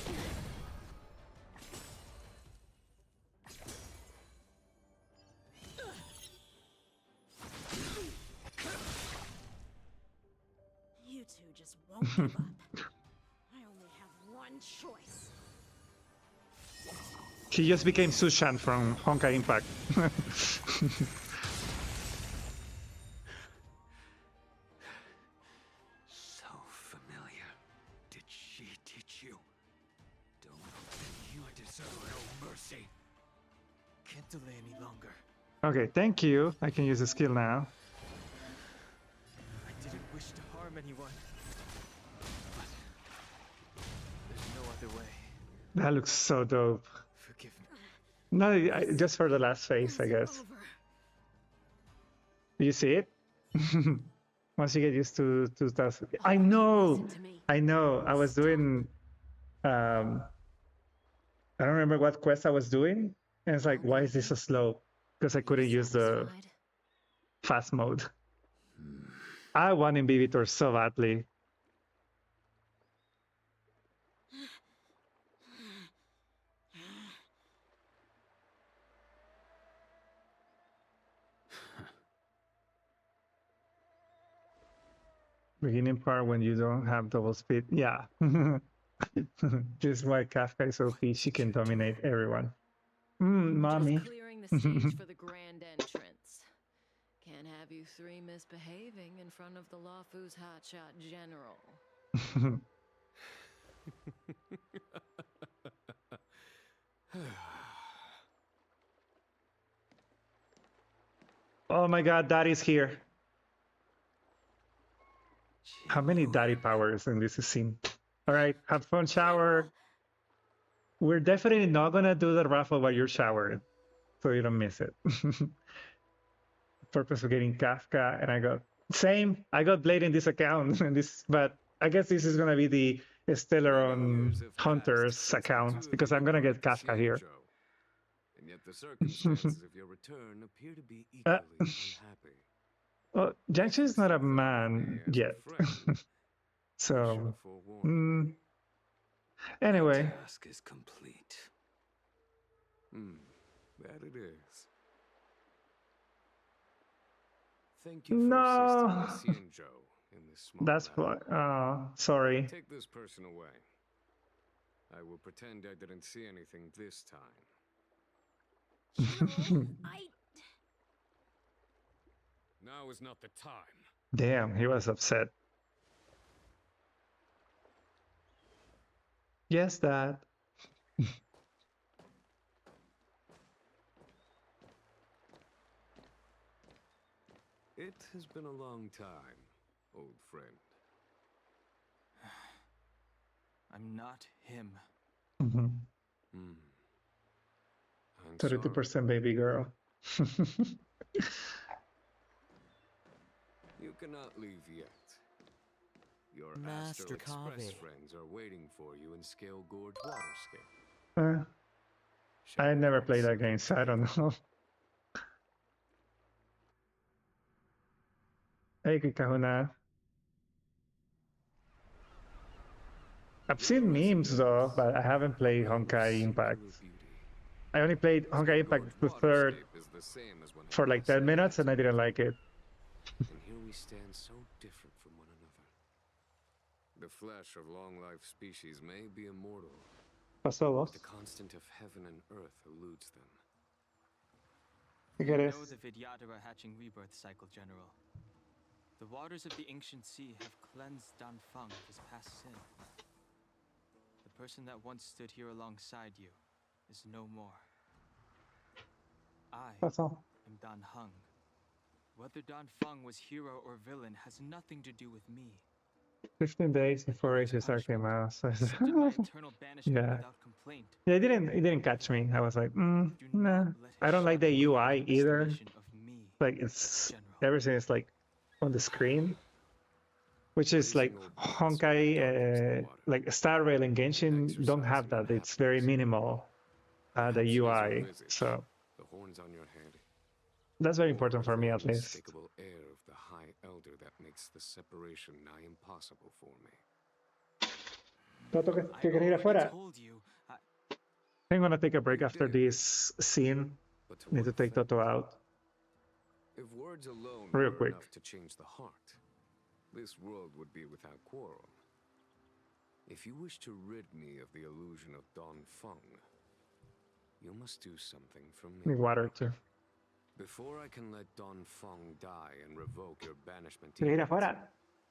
S19: You two just won't give up. I only have one choice.
S2: He just became Sushan from Honkai Impact.
S13: So familiar. Did she teach you? Don't you deserve no mercy.
S8: Can't delay any longer.
S2: Okay, thank you. I can use the skill now.
S8: I didn't wish to harm anyone. But there's no other way.
S2: That looks so dope.
S8: Forgive me.
S2: No, just for the last phase, I guess. Do you see it? Once you get used to stuff. I know. I was doing. I don't remember what quest I was doing, and it's like, why is this so slow? Because I couldn't use the fast mode. I want Inhibitor so badly. Beginning part when you don't have double speed. Yeah. This is why Kafka is OP. She can dominate everyone. Mommy.
S3: Just clearing the stage for the grand entrance. Can't have you three misbehaving in front of the Lawfu's hotshot general.
S2: Oh my god, Daddy's here. How many Daddy powers in this scene? Alright, have fun, shower. We're definitely not gonna do the raffle while you're showering, so you don't miss it. Purpose of getting Kafka, and I got Blade in this account, and but I guess this is gonna be the Stellaron Hunters account because I'm gonna get Kafka here.
S21: And yet the circumstances of your return appear to be equally unhappy.
S2: Well, Jiangshi is not a man yet. So, anyway.
S13: The task is complete.
S21: That it is. Thank you for assisting Xianzhou in this small
S2: That's why. Sorry.
S21: Take this person away. I will pretend I didn't see anything this time. Now is not the time.
S2: Damn, he was upset. Yes, Dad.
S21: It has been a long time, old friend.
S8: I'm not him.
S2: 32% baby girl.
S21: You cannot leave yet. Your
S8: Master
S21: Astral Express
S8: Kave.
S21: friends are waiting for you in Scale Gorge Waterscape.
S2: I never played that game, so I don't know. Hey, Kahuna. I've seen memes though, but I haven't played Honkai Impact. I only played Honkai Impact the third for like 10 minutes and I didn't like it.
S21: And here we stand so different from one another. The flesh of long-life species may be immortal, but the constant of heaven and earth eludes them.
S8: You know the Vidyadhara hatching rebirth cycle, General. The waters of the ancient sea have cleansed Danfeng of his past sin. The person that once stood here alongside you is no more. I am Dan Heng. Whether Danfeng was hero or villain has nothing to do with me.
S2: 15 days before HSR came out. So yeah.
S8: Without complaint.
S2: Yeah, it didn't catch me. I was like, nah. I don't like the UI either. Like it's everything is like on the screen, which is like Honkai, like Star Rail and Genshin don't have that. It's very minimal, the UI. So
S21: The horns on your head.
S2: that's very important for me at least.
S21: Unmistakable air of the High Elder that makes the separation nigh impossible for me.
S2: Toto, que quieres ir afuera? I'm gonna take a break after this scene. Need to take Toto out.
S21: If words alone
S2: Real
S21: were
S2: quick.
S21: enough to change the heart, this world would be without quarrel.
S13: If you wish to rid me of the illusion of Dongfeng, you must do something for me.
S2: Need water too.
S13: Before I can let Dongfeng die and revoke your banishment
S2: ¿Quieres ir
S13: edict,
S2: afuera?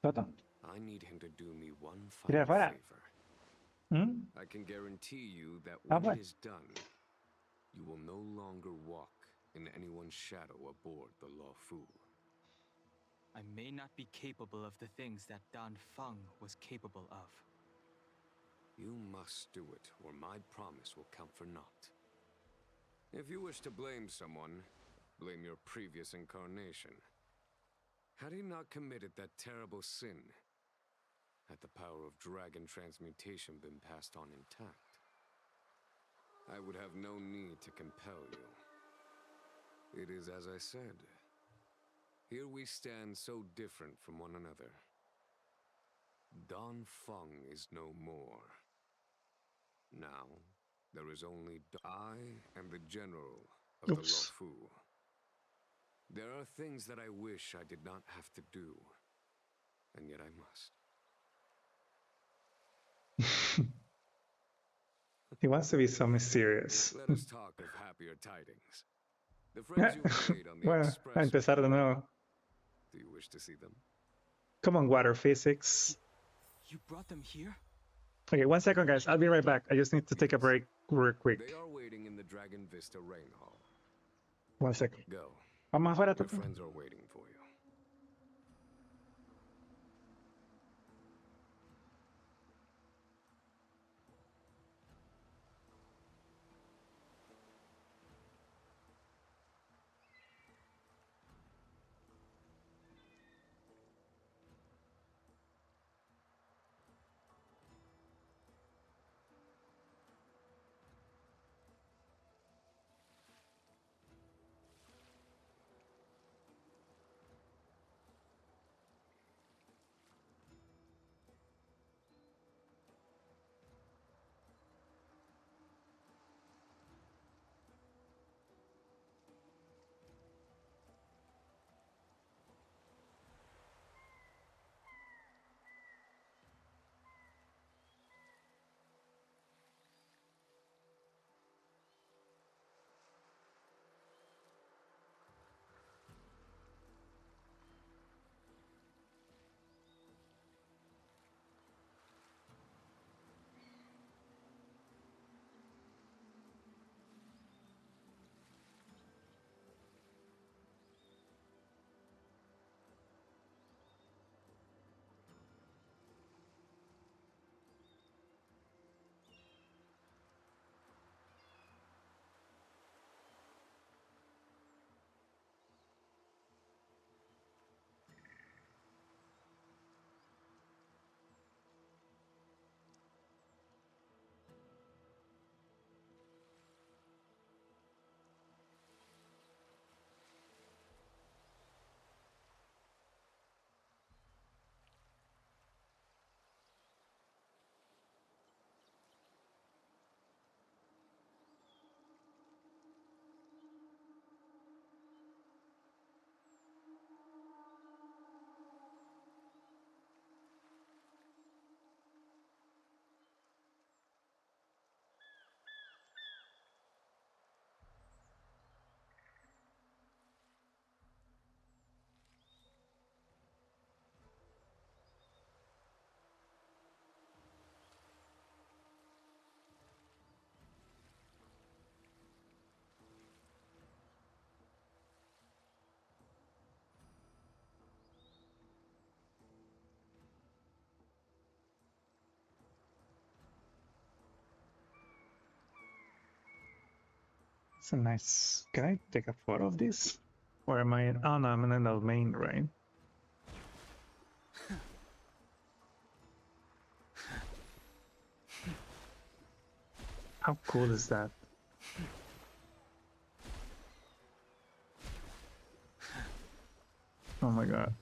S2: Toto.
S13: I need him to do me one
S2: ¿Quieres ir
S13: final
S2: afuera?
S13: favor.
S2: ¿Mm?
S13: I can guarantee you that
S2: Ah,
S13: when
S2: pues.
S13: it is done, you will no longer walk in anyone's shadow aboard the Luofu.
S8: I may not be capable of the things that Dan Feng was capable of.
S13: You must do it, or my promise will count for naught. If you wish to blame someone, blame your previous incarnation. Had he not committed that terrible sin, had the power of dragon transmutation been passed on intact, I would have no need to compel you. It is as I said. Here we stand so different from one another. Dongfeng is no more. Now, there is only I am the general of the Luofu. There are things that I wish I did not have to do, and yet I must.
S2: He wants to be so mysterious.
S13: Let us talk of happier tidings. The friends you made on the
S2: Bueno,
S13: express.
S2: a empezar de nuevo.
S13: Do you wish to see them?
S2: Come on, water physics.
S8: You brought them here?
S2: Okay, 1 second, guys. I'll be right back. I just need to take a break real quick.
S13: They are waiting in the Dragon Vista Rain Hall.
S2: 1 second.
S13: Go.
S2: Vamos afuera,
S13: Your
S2: Toto.
S13: friends are waiting for you.
S2: It's a nice. Can I take a photo of this? Or am I? Oh no, I'm in the main, right? How cool is that? Oh my god.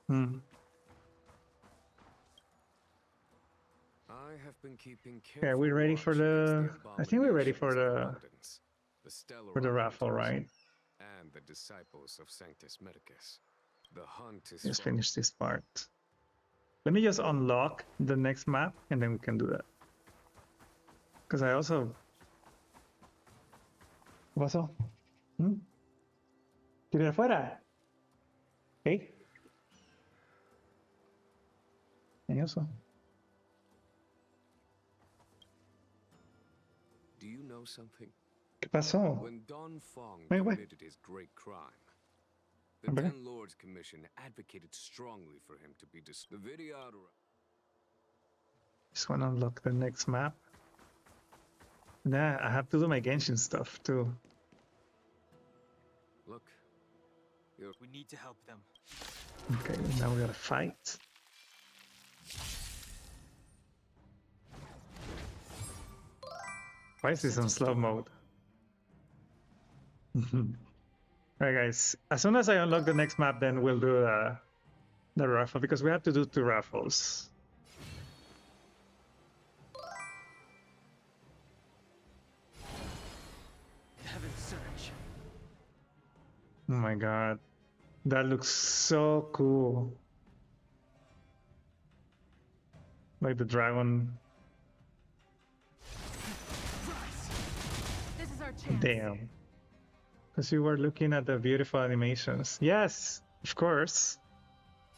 S2: Hmm.
S13: I have been keeping
S2: Okay, are we ready for the? I think we're ready for the.
S13: the stellar
S2: For the raffle,
S13: Hunters,
S2: right?
S13: and the disciples of Sanctus Medicus. The hunt is
S2: Let's
S13: for
S2: finish this part. Let me just unlock the next map and then we can do that. Because I also... ¿Qué pasó? ¿Mm? ¿Quiere ir afuera? ¿Qué? ¿Y eso?
S13: Do you know something?
S2: ¿Qué pasó?
S13: When Don Fong
S2: Wait, wait.
S13: committed his great crime, the
S2: Okay.
S13: Ten Lords Commission advocated strongly for him to be the Vidyadhara.
S2: Just want to unlock the next map. Nah, I have to do my Genshin stuff too.
S13: Look,
S8: we need to help them.
S2: Okay, now we gotta fight. Why is this on slow mode? Alright guys, as soon as I unlock the next map, then we'll do the raffle, because we have to do 2 raffles.
S8: Heaven's Surge.
S2: Oh my god, that looks so cool. Like the dragon.
S6: This is our chance.
S2: Damn. Because you were looking at the beautiful animations. Yes, of course.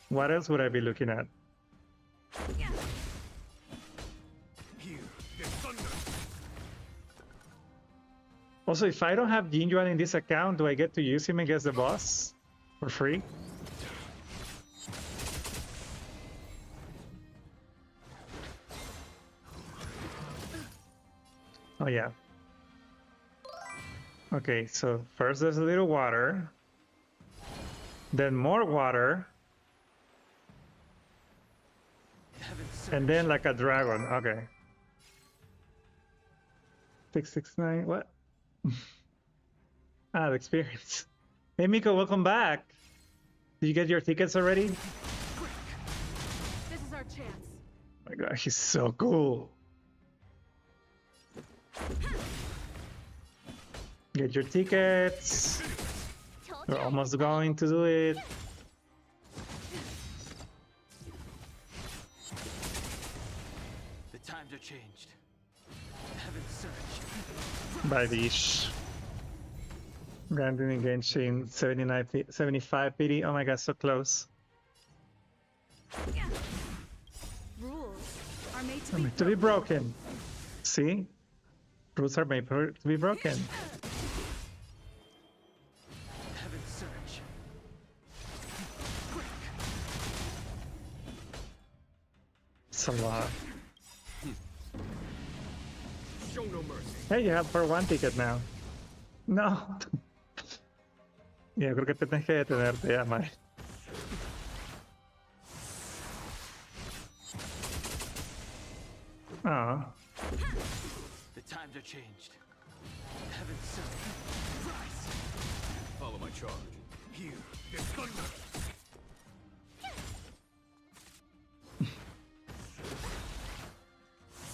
S2: What else would I be looking at? Also, if I don't have Jinjuan in this account, do I get to use him against the boss for free? Oh yeah. Okay, so first there's a little water, then more water, and then like a dragon. Okay. 669, what? Ah, the experience. Hey Miko, welcome back. Did you get your tickets already?
S6: This is our chance.
S2: Oh my god, he's so cool. Get your tickets. We're almost going to do it.
S8: The times are changed. Heaven's Surge.
S2: By Vish. Granting Genshin 75 PD. Oh my god, so close.
S10: Rules are made
S2: Are made to be broken. See? Rules are made to be broken.
S8: Heaven's Surge.
S2: It's a lot.
S12: Show no mercy.
S2: Hey, you have for 1 ticket now. No. Yeah, creo que te tienes que detenerte ya, Mari. Oh.
S8: The times are changed. Heaven's Surge. Rise.
S12: Follow my charge. Here, the thunder.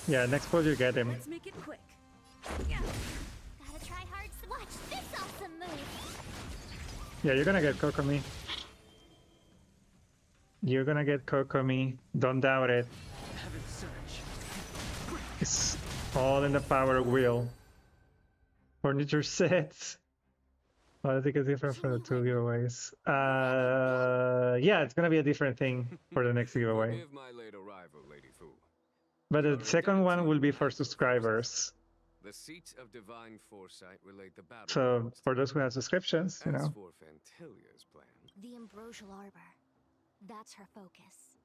S2: Yeah, next pull you get him.
S19: Let's make it quick.
S9: Gotta try hard to watch this awesome move.
S2: Yeah, you're gonna get Kokomi. You're gonna get Kokomi. Don't doubt it.
S8: Heaven's Surge.
S2: It's all in the power wheel. Furniture sets. Well, I think it's different for the 2 giveaways. Yeah, it's gonna be a different thing for the next giveaway.
S13: Forgive my late arrival, Lady Fu.
S2: But the second one will be for subscribers.
S13: The seat of divine foresight relate the battle.
S2: So for those who have subscriptions, you
S13: As
S2: know.
S13: for Fantilia's plan,
S18: The ambrosial arbor. That's her focus.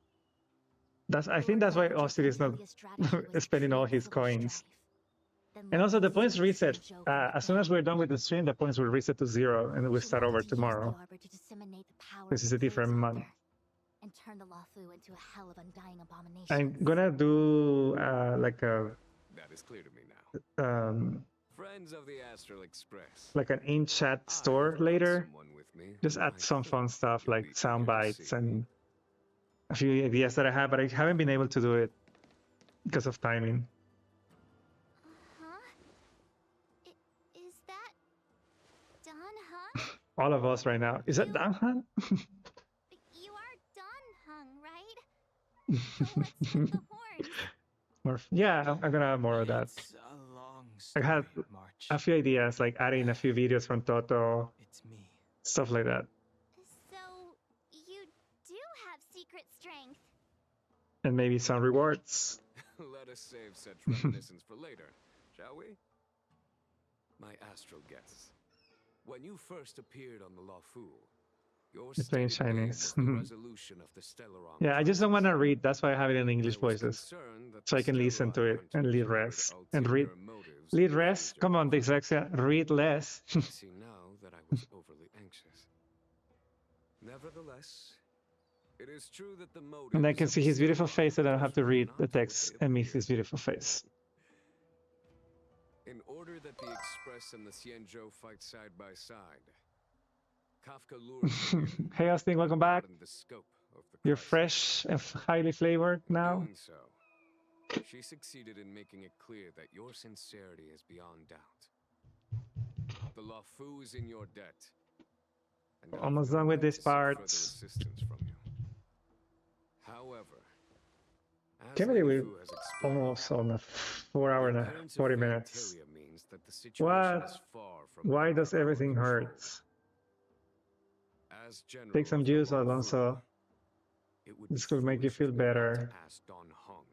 S2: I think that's why Austin is not spending all his coins. And also the points reset. As soon as we're done with the stream, the points will reset to 0 and we'll start over tomorrow. This is a different month.
S18: And turn the Luofu into a hell of undying abomination.
S2: I'm gonna do like a
S13: that is clear to me now. Friends of the Astral Express.
S2: like an in-chat store later. Just add some fun stuff like sound bites and a few ideas that I have, but I haven't been able to do it because of timing.
S9: Huh? Is that
S2: all of us right now. Is that Dan Han?
S9: You are Don Hung, right? So what's with the horns?
S2: More, yeah, I'm gonna have more of that.
S8: It's a long
S2: I
S8: story,
S2: had
S8: March.
S2: a few ideas, like adding a few videos from Toto,
S8: It's me.
S2: stuff like that,
S9: So, you do have secret strength.
S2: and maybe some rewards.
S13: Let us save such reminiscence for later, shall we? My astral guess. When you first appeared on the Luofu, your
S2: It's playing
S13: stated aim
S2: Chinese.
S13: was the resolution of the Stellaron
S2: Yeah, I just don't want to read. That's why I have it in English
S13: I was
S2: voices,
S13: concerned that
S2: so
S13: the
S2: I can listen to
S13: Stellaron
S2: it and
S13: hunters
S2: lead
S13: harbored
S2: rest and read.
S13: ulterior motives
S2: Lead
S13: against
S2: rest.
S13: your
S2: Come on,
S13: offer.
S2: dyslexia. Read less.
S13: I see now that I was overly anxious. Nevertheless, it is true that the motives
S2: And I can
S13: of
S2: see
S13: the
S2: his beautiful
S13: Stellaron
S2: face, and I don't have
S13: hunters
S2: to
S13: were
S2: read
S13: not
S2: the
S13: what
S2: text
S13: they
S2: and miss
S13: appeared.
S2: his beautiful face.
S13: In order that the Express and the Xianzhou fight side by side, Kafka lured me in
S2: Hey, Austin, welcome back.
S13: broadened the scope of the
S2: You're
S13: crisis.
S2: fresh and highly flavored
S13: In
S2: now.
S13: doing so, she succeeded in making it clear that your sincerity is beyond doubt. The Luofu is in your debt. And I have
S2: Almost
S13: no
S2: done with
S13: right
S2: this
S13: to seek further
S2: part.
S13: assistance from you. However, as
S2: Can't
S13: Lady
S2: believe
S13: Fu
S2: we're
S13: has explained,
S2: almost on a 4 hour and
S13: the
S2: a
S13: appearance of
S2: 40 minutes.
S13: Vantalia means that the situation is
S2: What?
S13: far from
S2: Why
S13: under
S2: does
S13: our
S2: everything
S13: control.
S2: hurt?
S13: As general
S2: Take some
S13: of the
S2: juice,
S13: Luofu,
S2: Alonso.
S13: it would
S2: This
S13: be
S2: could make you
S13: foolish
S2: feel
S13: of me not to
S2: better.
S13: ask Don Hong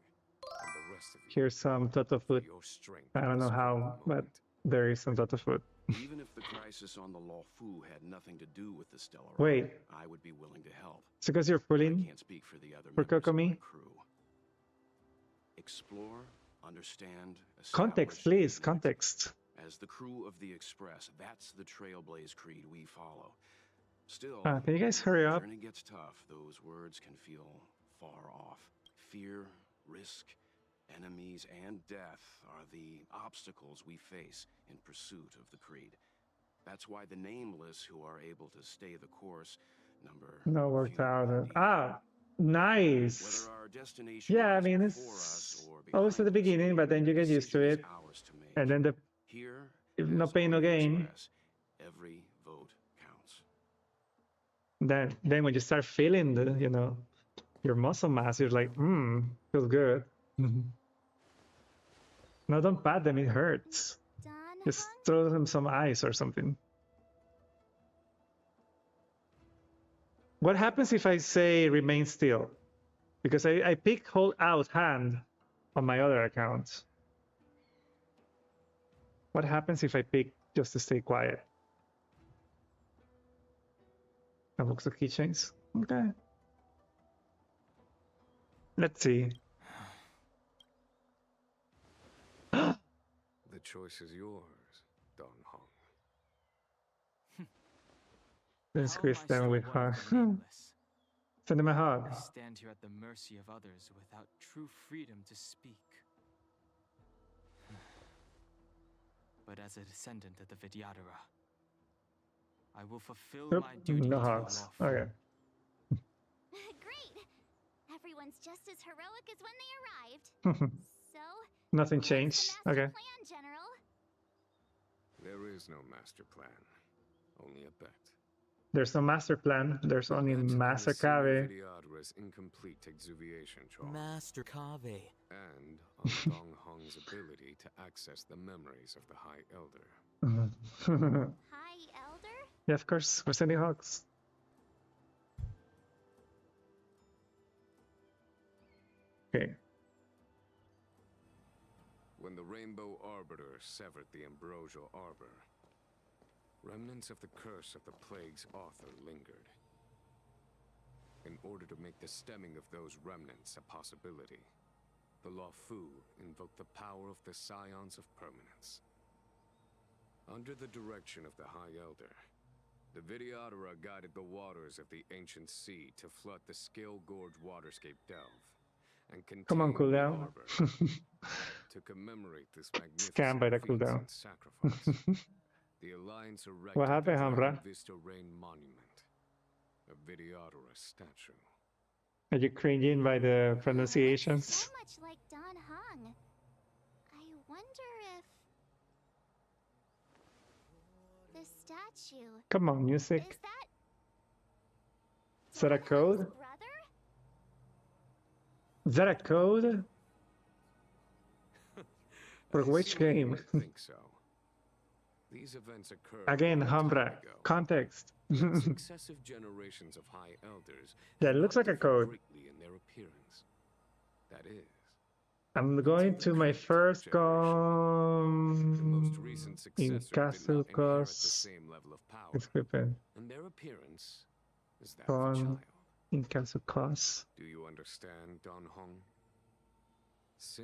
S13: and the rest of you
S2: Here's some Toto
S13: for
S2: food.
S13: your strength
S2: I
S13: in
S2: don't know
S13: this
S2: how,
S13: critical
S2: but
S13: moment.
S2: there is some Toto food.
S21: Even if the crisis on the Luofu had nothing to do with the Stellaron,
S2: Wait.
S21: I would be willing to help.
S2: It's because you're
S21: I
S2: pulling
S21: can't speak for the other
S2: for
S21: members of my
S2: Kokomi.
S21: crew. Explore, understand,
S2: Context,
S21: establish,
S2: please.
S21: and act.
S2: Context.
S21: As the crew of the Express, that's the Trailblaze creed we follow. Still,
S2: Can you guys hurry
S21: when the
S2: up?
S21: journey gets tough, those words can feel far off. Fear, risk, enemies, and death are the obstacles we face in pursuit of the creed. That's why the nameless who are able to stay the course number
S2: No, worked
S21: few
S2: out.
S21: indeed.
S2: Nice.
S21: Whether our destination
S2: Yeah, I
S21: lies
S2: mean,
S21: before us
S2: it's
S21: or
S2: always at
S21: behind
S2: the
S21: us,
S2: beginning, but then you get used to
S21: decision is
S2: it.
S21: ours to make.
S2: And then the
S21: Here,
S2: if no
S21: as
S2: pain, no
S21: on the
S2: gain.
S21: Express, every vote counts.
S2: Then when you start feeling the, your muscle mass, you're like, feels good. No, don't pat them, it hurts. Just throw them some ice or something. What happens if I say remain still? Because I pick hold out hand on my other account. What happens if I pick just to stay quiet? Unlocks the keychains. Okay. Let's see.
S13: The choice is yours, Don Hong.
S2: Then squeeze them with hug. Send them a hug.
S8: I stand here at the mercy of others without true freedom to speak. But as a descendant of the Vidyadhara, I will fulfill
S2: Nope,
S8: my duty
S2: no
S8: to the
S2: hugs.
S8: Luofu.
S2: Okay.
S9: Great! Everyone's just as heroic as when they arrived. So,
S2: Nothing changed. Okay.
S9: plan, General.
S13: There is no master plan, only a bet.
S2: There's no master plan. There's only Master Kave.
S13: Vidyadhara's incomplete exuviation charm.
S11: Master Kave.
S13: And on Dong Hong's ability to access the memories of the High Elder.
S9: High Elder?
S2: Yeah, of course. We're sending hugs. Okay.
S13: When the Rainbow Arbiter severed the Ambrosial Arbor, remnants of the curse of the Plague's author lingered. In order to make the stemming of those remnants a possibility, the Luofu invoked the power of the Scions of Permanence. Under the direction of the High Elder, the Vidyadhara guided the waters of the ancient sea to flood the Scale Gorge waterscape delve, and
S2: Come on,
S13: contain the
S2: cooldown.
S13: arbor. To commemorate this
S2: Scam by the
S13: magnificent feat
S2: cooldown.
S13: and sacrifice, the Alliance erected
S2: What happened,
S13: the
S2: Hamra?
S13: Dragon Vista Rain Monument, a Vidyadhara statue.
S2: Are you cringing by the pronunciations?
S9: So much like Don Hong. I wonder if the statue.
S2: Come on, music.
S9: Is that
S2: Is that a code?
S9: brother?
S2: Is that a code? For which game?
S13: Think so. These events occurred
S2: Again,
S13: a long time
S2: Hambra.
S13: ago.
S2: Context.
S13: But successive generations of High Elders
S2: Yeah, it looks like a
S13: differed
S2: code.
S13: greatly in their appearance. That is,
S2: I'm going to my first
S13: the most recent
S2: in
S13: successor did not inherit the
S2: Casucos
S13: same level of power,
S2: equipen
S13: and their appearance is that of a
S2: con
S13: child.
S2: in Casucos.
S13: Do you understand, Don Hong?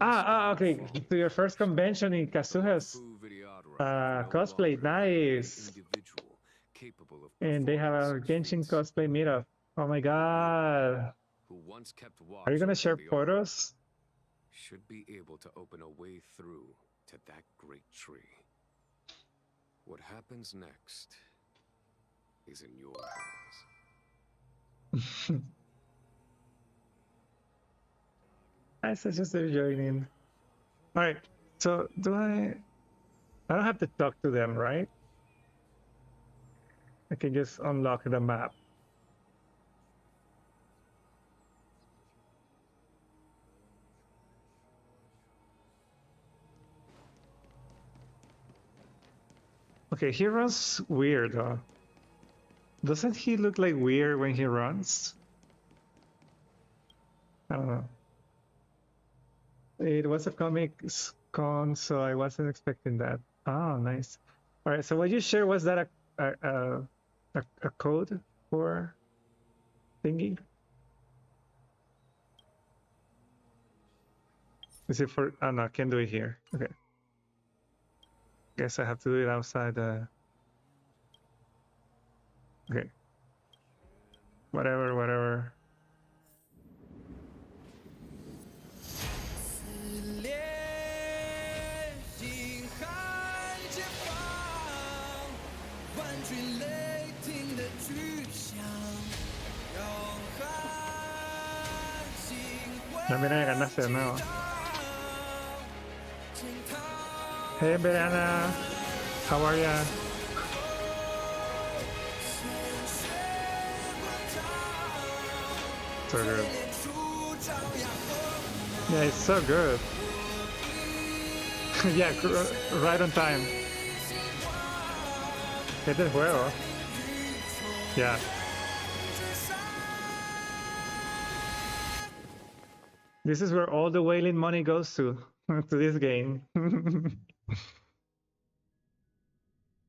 S2: Okay. To your first convention in Kazuha's cosplay. Nice. And they have a Genshin cosplay meetup. Oh my god.
S13: Who once kept watch
S2: Are you gonna
S13: over
S2: share
S13: the
S2: photos?
S13: should be able to open a way through to that great tree. What happens next is in your hands.
S2: I suggest they're joining. Alright, so I don't have to talk to them, right? I can just unlock the map. Okay, he runs weird, huh? Doesn't he look like weird when he runs? I don't know. It was a comics con, so I wasn't expecting that. Oh, nice. All right, so what you shared, was that a code for thingy? Is it for? Oh no, I can't do it here. Okay. Guess I have to do it outside. Okay. Whatever. También hay ganancia de nuevo. Hey, Brianna. How are ya? So good. Yeah, it's so good. Yeah, right on time. Este el juego. Yeah. This is where all the whaling money goes to this game.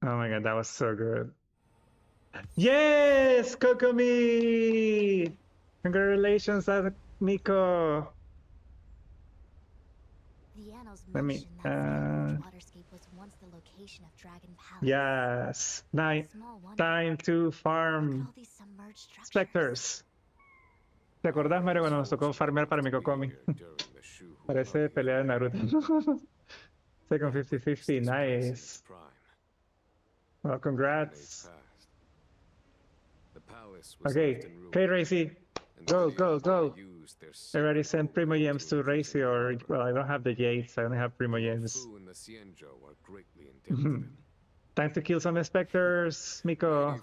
S2: Oh my god, that was so good. Yes, Kokomi! Congratulations, Miko.
S18: The annals
S2: Let me.
S18: mention that Waterscape was once the location of Dragon Palace.
S2: Yes.
S18: Small wonder
S2: Time to farm
S18: all these submerged structures.
S2: specters. ¿Te acordás, Mario, cuando nos tocó farmear para mi Kokomi? Parece pelea de Naruto. Second 50-50, nice. Well, congrats. Okay, Racy. Go. I already sent Primo Gems to Racy, or, well, I don't have the Yates, I only have Primo Gems. Time to kill some specters, Miko.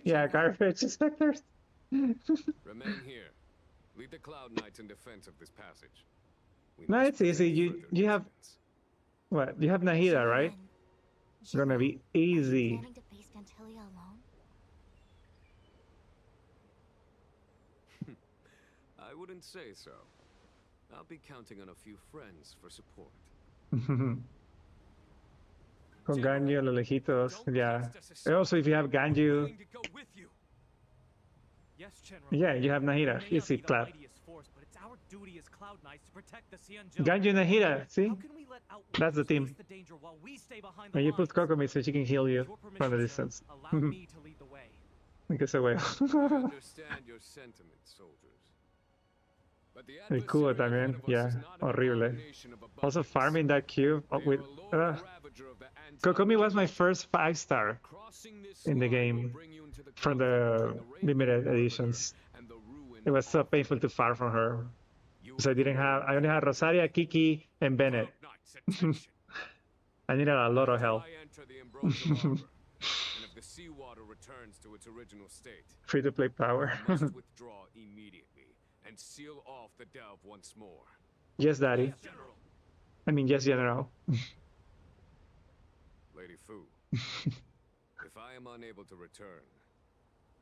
S2: Yeah, garbage specters.
S13: Remain here. Lead the Cloud Knights in defense of this passage.
S2: No, it's easy. You have what? You have Nahida, right? It's gonna be easy.
S18: Planning to face Dantilia alone?
S13: I wouldn't say so. I'll be counting on a few friends for support.
S2: Con Ganyu, los lejitos, yeah. Also, if you have Ganyu,
S14: Yes, General.
S2: yeah, you have Nahida. Easy clap.
S14: Force, but it's our duty as Cloud Knights to protect the Xianzhou.
S2: Ganyu Nahida, see?
S14: How can we let out
S2: That's the team.
S14: the danger while we stay behind the
S2: And you
S14: lines?
S2: put Kokomi so she can heal you from the distance.
S14: Allow me to lead the way.
S2: Make us away.
S13: I understand your sentiments, soldiers. But the
S2: El cubo también, yeah, horrible. Also farming that cube with... Kokomi was my first 5-star in the game from the limited editions. It was so painful to farm from her. So I only had Rosaria, Kiki, and Bennett. I needed a lot of
S13: After
S2: help.
S13: I enter the Ambrosial Arbor, and if the seawater returns to its original state,
S2: Free to play power.
S13: you must withdraw immediately and seal off the delve once more.
S2: Yes, Daddy.
S13: Yes, General.
S2: I mean, yes, General.
S13: Lady Fu, if I am unable to return,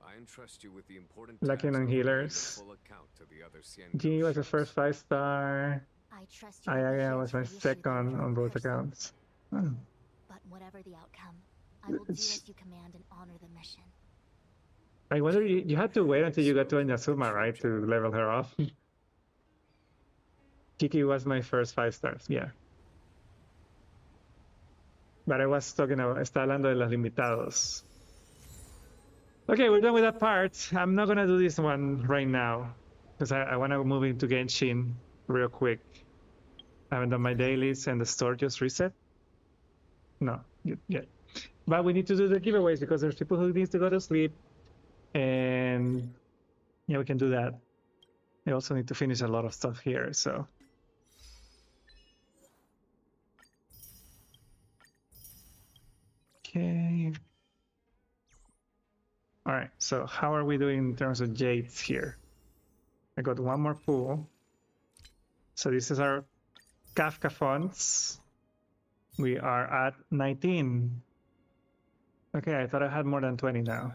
S13: I entrust you with the important
S2: Lucky
S13: task
S2: non
S13: of relaying the
S2: healers.
S13: full account to the other Xianzhou
S2: G was the
S13: ships.
S2: first 5-star.
S18: I trust you will be
S2: I
S18: here
S2: was
S18: to
S2: my
S18: reissue the
S2: second
S18: order
S2: on
S18: in
S2: both
S18: person.
S2: accounts. Oh.
S18: But whatever the outcome, I will do
S2: It's-
S18: as you command and honor the mission.
S2: I wonder, you had to wait until you got to Inazuma, right, to level her off? Kiki was my first 5 stars, yeah. But I was talking about, está hablando de los limitados. Okay, we're done with that part. I'm not gonna do this one right now, because I want to move into Genshin real quick. I haven't done my dailies and the store just reset. No, yeah. But we need to do the giveaways because there's people who need to go to sleep. And yeah, we can do that. I also need to finish a lot of stuff here, so. Okay. All right, so how are we doing in terms of jades here? I got one more pool. So this is our Kafka fonts. We are at 19. Okay, I thought I had more than 20 now.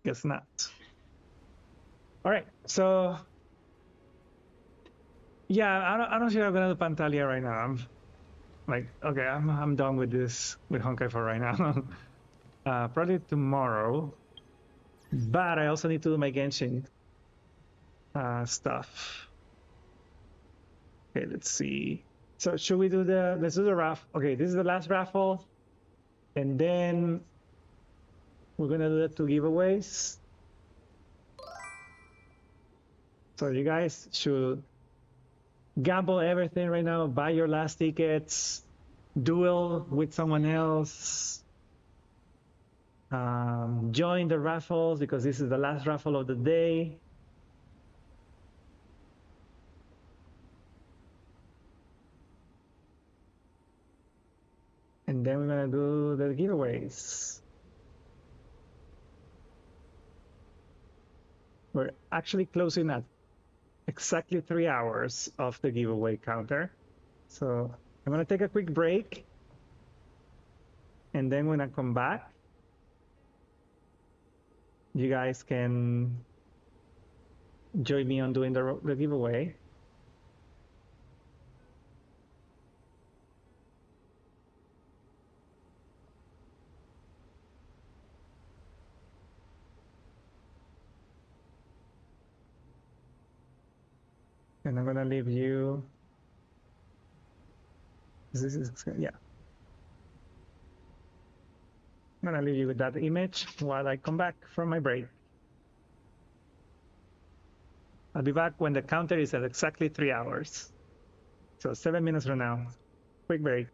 S2: Guess not. All right, so yeah, I don't think I'm gonna do Pantalia right now. I'm like, okay, I'm done with this with Honkai for right now. Probably tomorrow, but I also need to do my Genshin stuff. Okay, let's see. So should we do let's do the raffle. Okay, this is the last raffle, and then we're gonna do the 2 giveaways. So you guys should gamble everything right now, buy your last tickets, duel with someone else, join the raffles because this is the last raffle of the day. And then we're gonna do the giveaways. We're actually closing at exactly 3 hours of the giveaway counter. So I'm gonna take a quick break. And then when I come back, you guys can join me on doing the giveaway. And I'm gonna leave you. This is, yeah. I'm gonna leave you with that image while I come back from my break. I'll be back when the counter is at exactly 3 hours. So 7 minutes from now. Quick break.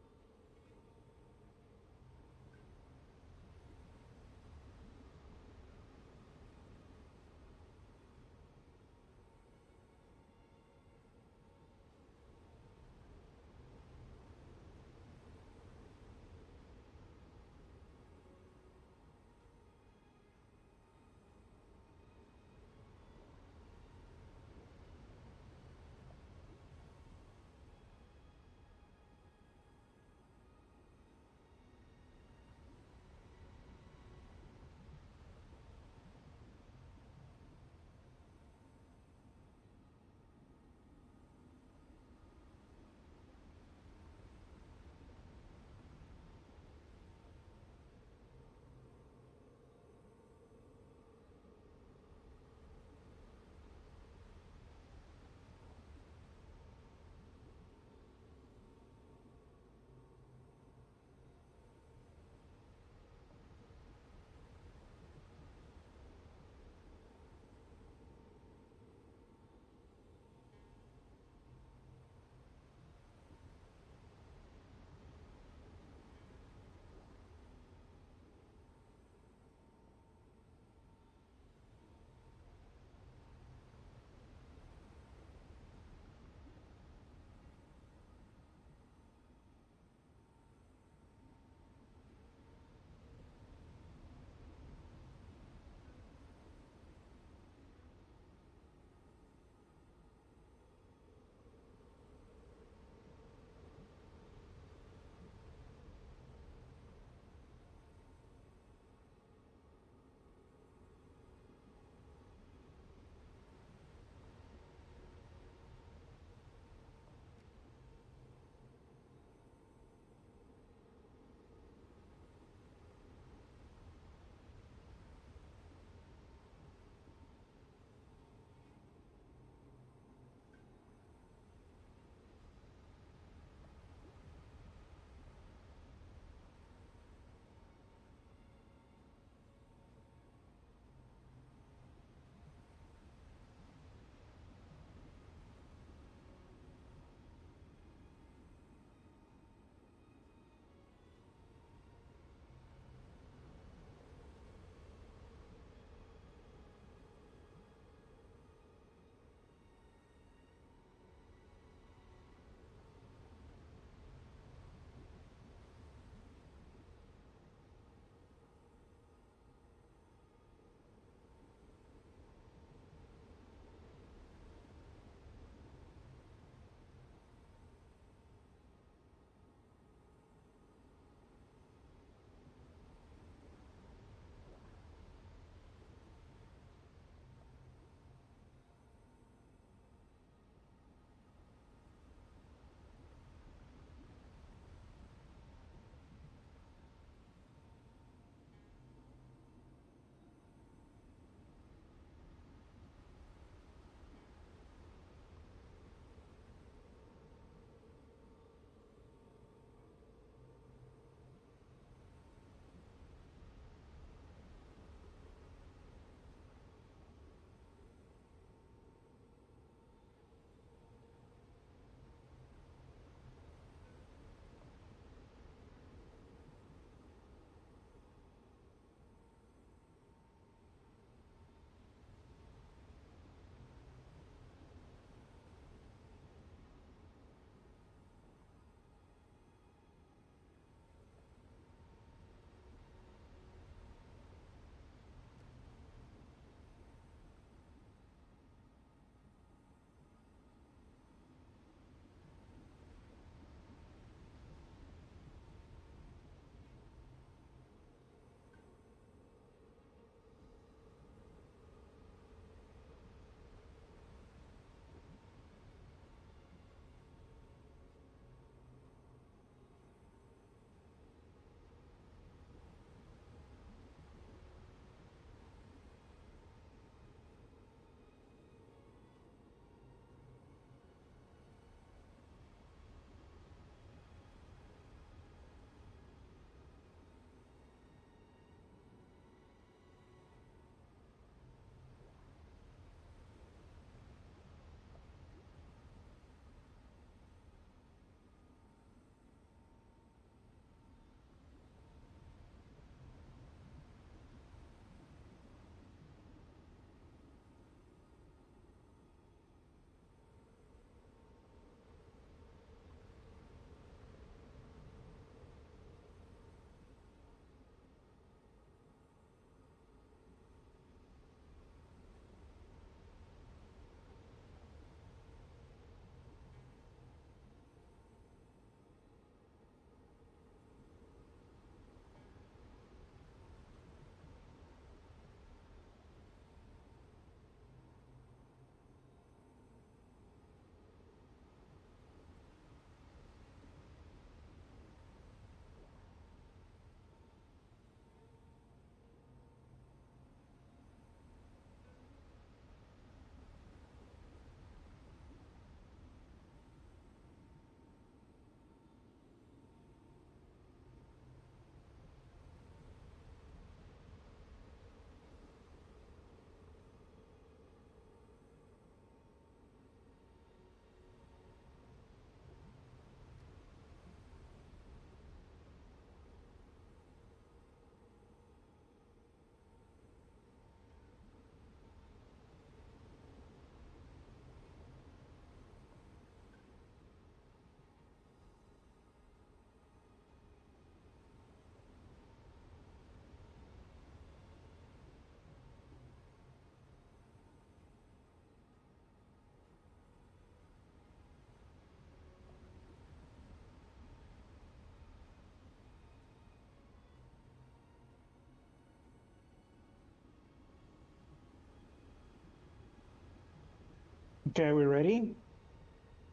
S2: Okay, we ready?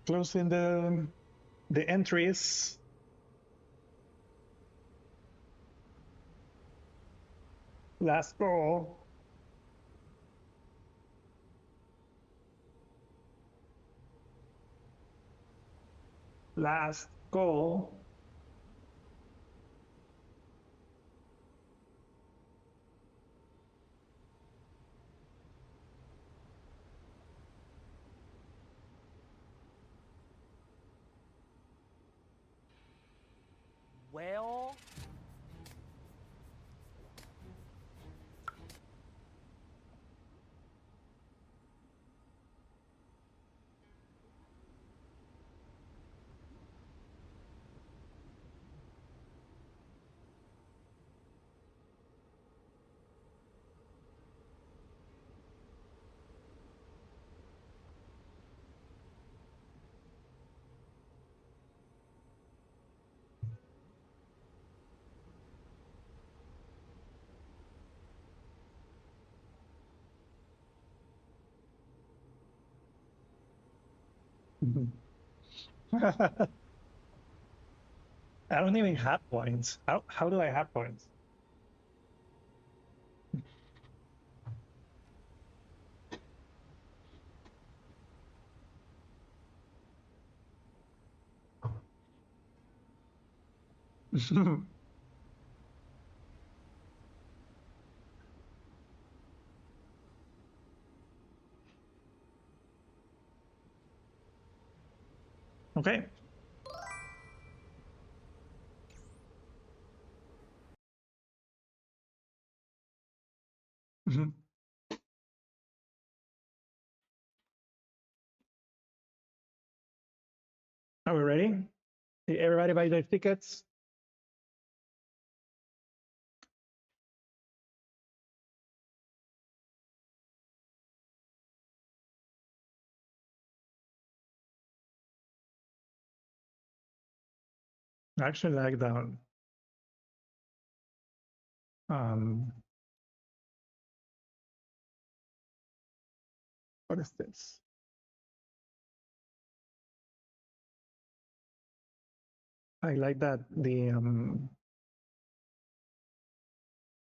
S2: Closing the entries. Last call. Last call.
S14: Well...
S2: I don't even have points. How do I have points? Okay. Are we ready? Did everybody buy their tickets? I actually like that. What is this? I like that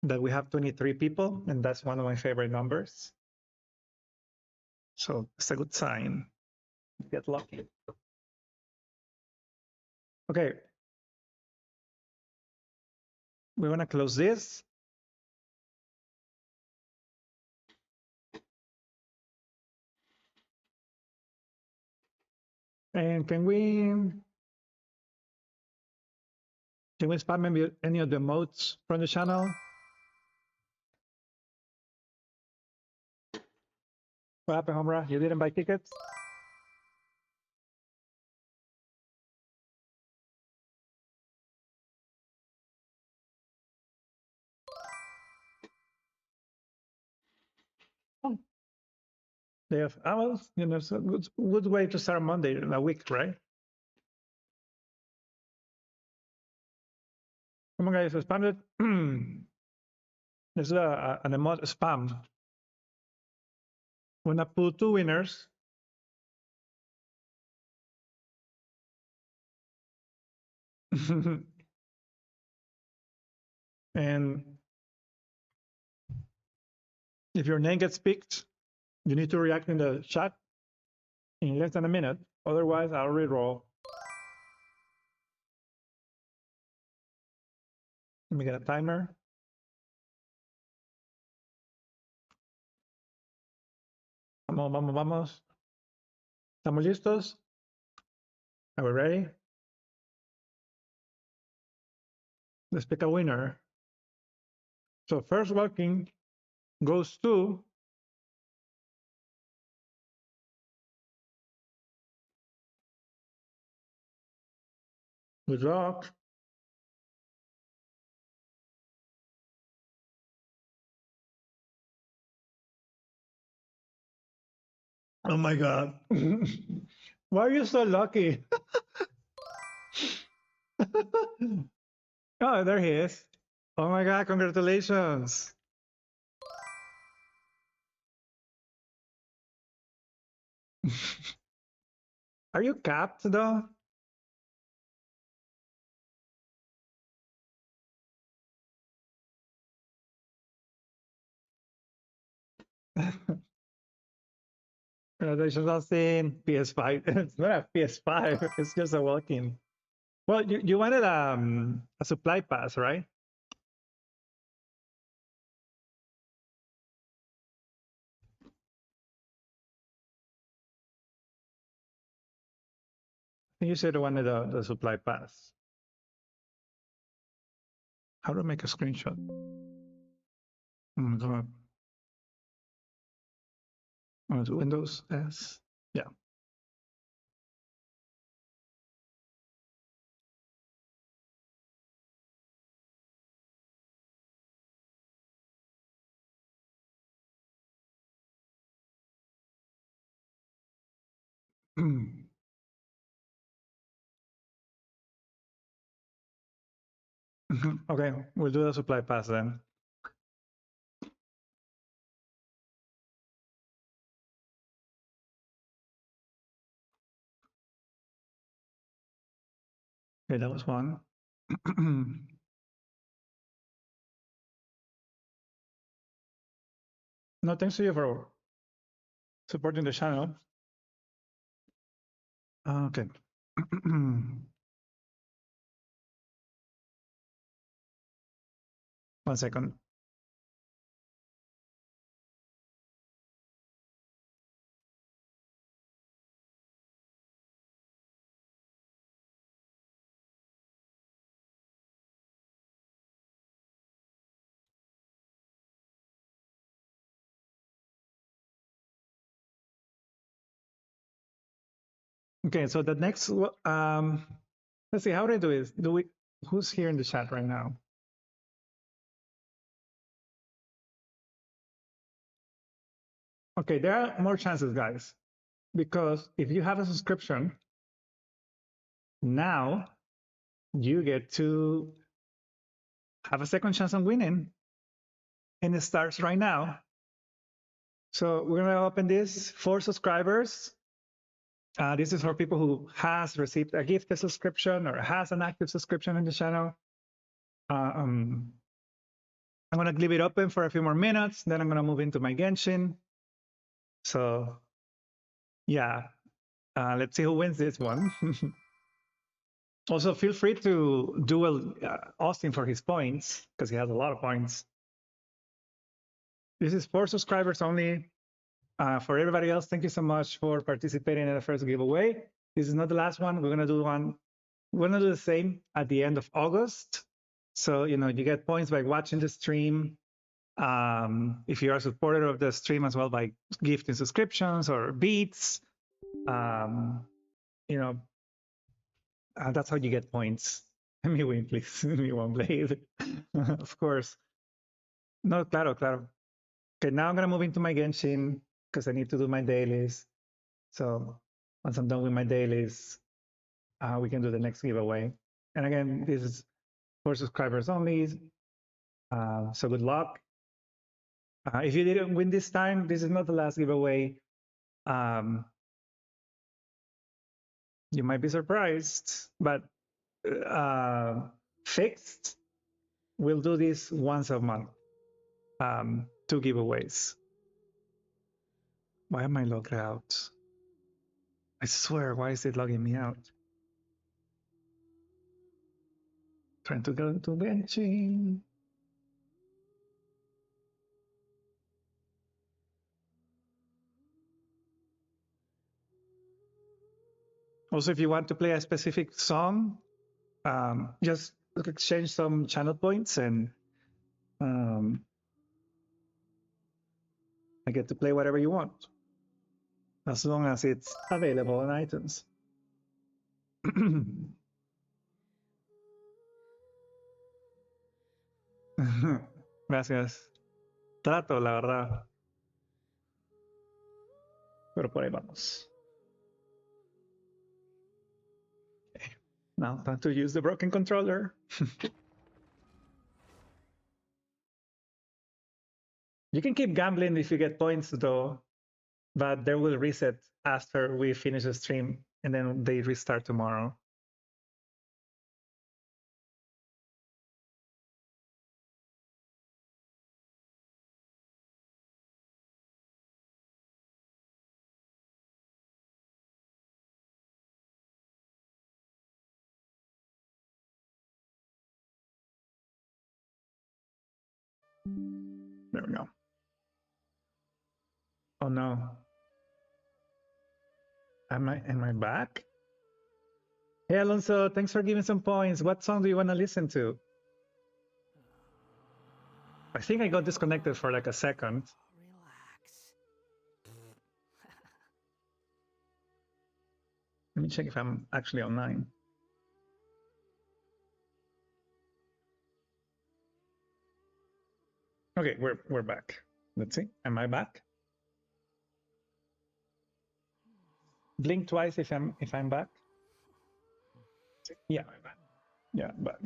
S2: that we have 23 people, and that's one of my favorite numbers. So it's a good sign. Get lucky. Okay. We want to close this. And can we spam maybe any of the modes from the channel? What happened, Homra? You didn't buy tickets? Oh. They have, well, you know, it's a good way to start Monday in a week, right? Come on, guys, spam it. This is an emote spam. We're gonna pull 2 winners. And if your name gets picked, you need to react in the chat in less than a minute. Otherwise, I'll re-roll. Let me get a timer. Vamos, vamos, vamos. ¿Estamos listos? Are we ready? Let's pick a winner. So first walking goes to good luck. Oh my God. Why are you so lucky? Oh, there he is. Oh my God, congratulations. Are you capped though? Congratulations, Austin. PS5. It's not a PS5. It's just a walk-in. Well, you wanted a supply pass, right? I think you said you wanted the supply pass. How do I make a screenshot? Oh my god. Oh, it's Windows S. Yeah. Okay, we'll do the supply pass then. Okay, that was one. No, thanks to you for supporting the channel. Okay. 1 second. Okay, so the next, let's see, how do I do this? Who's here in the chat right now? Okay, there are more chances, guys, because if you have a subscription, now you get to have a second chance on winning, and it starts right now. So we're gonna open this for subscribers. This is for people who has received a gifted subscription or has an active subscription in the channel. I'm gonna leave it open for a few more minutes, then I'm gonna move into my Genshin. So yeah, let's see who wins this one. Also, feel free to duel Austin for his points, because he has a lot of points. This is for subscribers only. For everybody else, thank you so much for participating in the first giveaway. This is not the last one. We're gonna do one. We're gonna do the same at the end of August. So you get points by watching the stream. If you are a supporter of the stream as well by gifting subscriptions or beats, that's how you get points. Let me win, please. Let me one blade. Of course. No, claro, claro. Okay, now I'm gonna move into my Genshin because I need to do my dailies. So once I'm done with my dailies, we can do the next giveaway. And again, this is for subscribers only. So good luck. If you didn't win this time, this is not the last giveaway. You might be surprised, but fixed, we'll do this once a month. 2 giveaways. Why am I logged out? I swear, why is it logging me out? Trying to go into Genshin. Also, if you want to play a specific song, just exchange some channel points and I get to play whatever you want, as long as it's available on iTunes. Gracias. Trato, la verdad. Pero por ahí vamos. Okay. Now, time to use the broken controller. You can keep gambling if you get points, though. but they will reset after we finish the stream, and then they restart tomorrow. There we go. Oh no. Am I back? Hey Alonso, thanks for giving some points. What song do you want to listen to? I think I got disconnected for like a second. Let me check if I'm actually online. Okay, we're back. Let's see. Am I back? Blink twice if I'm back. Yeah, I'm back. Yeah, I'm back.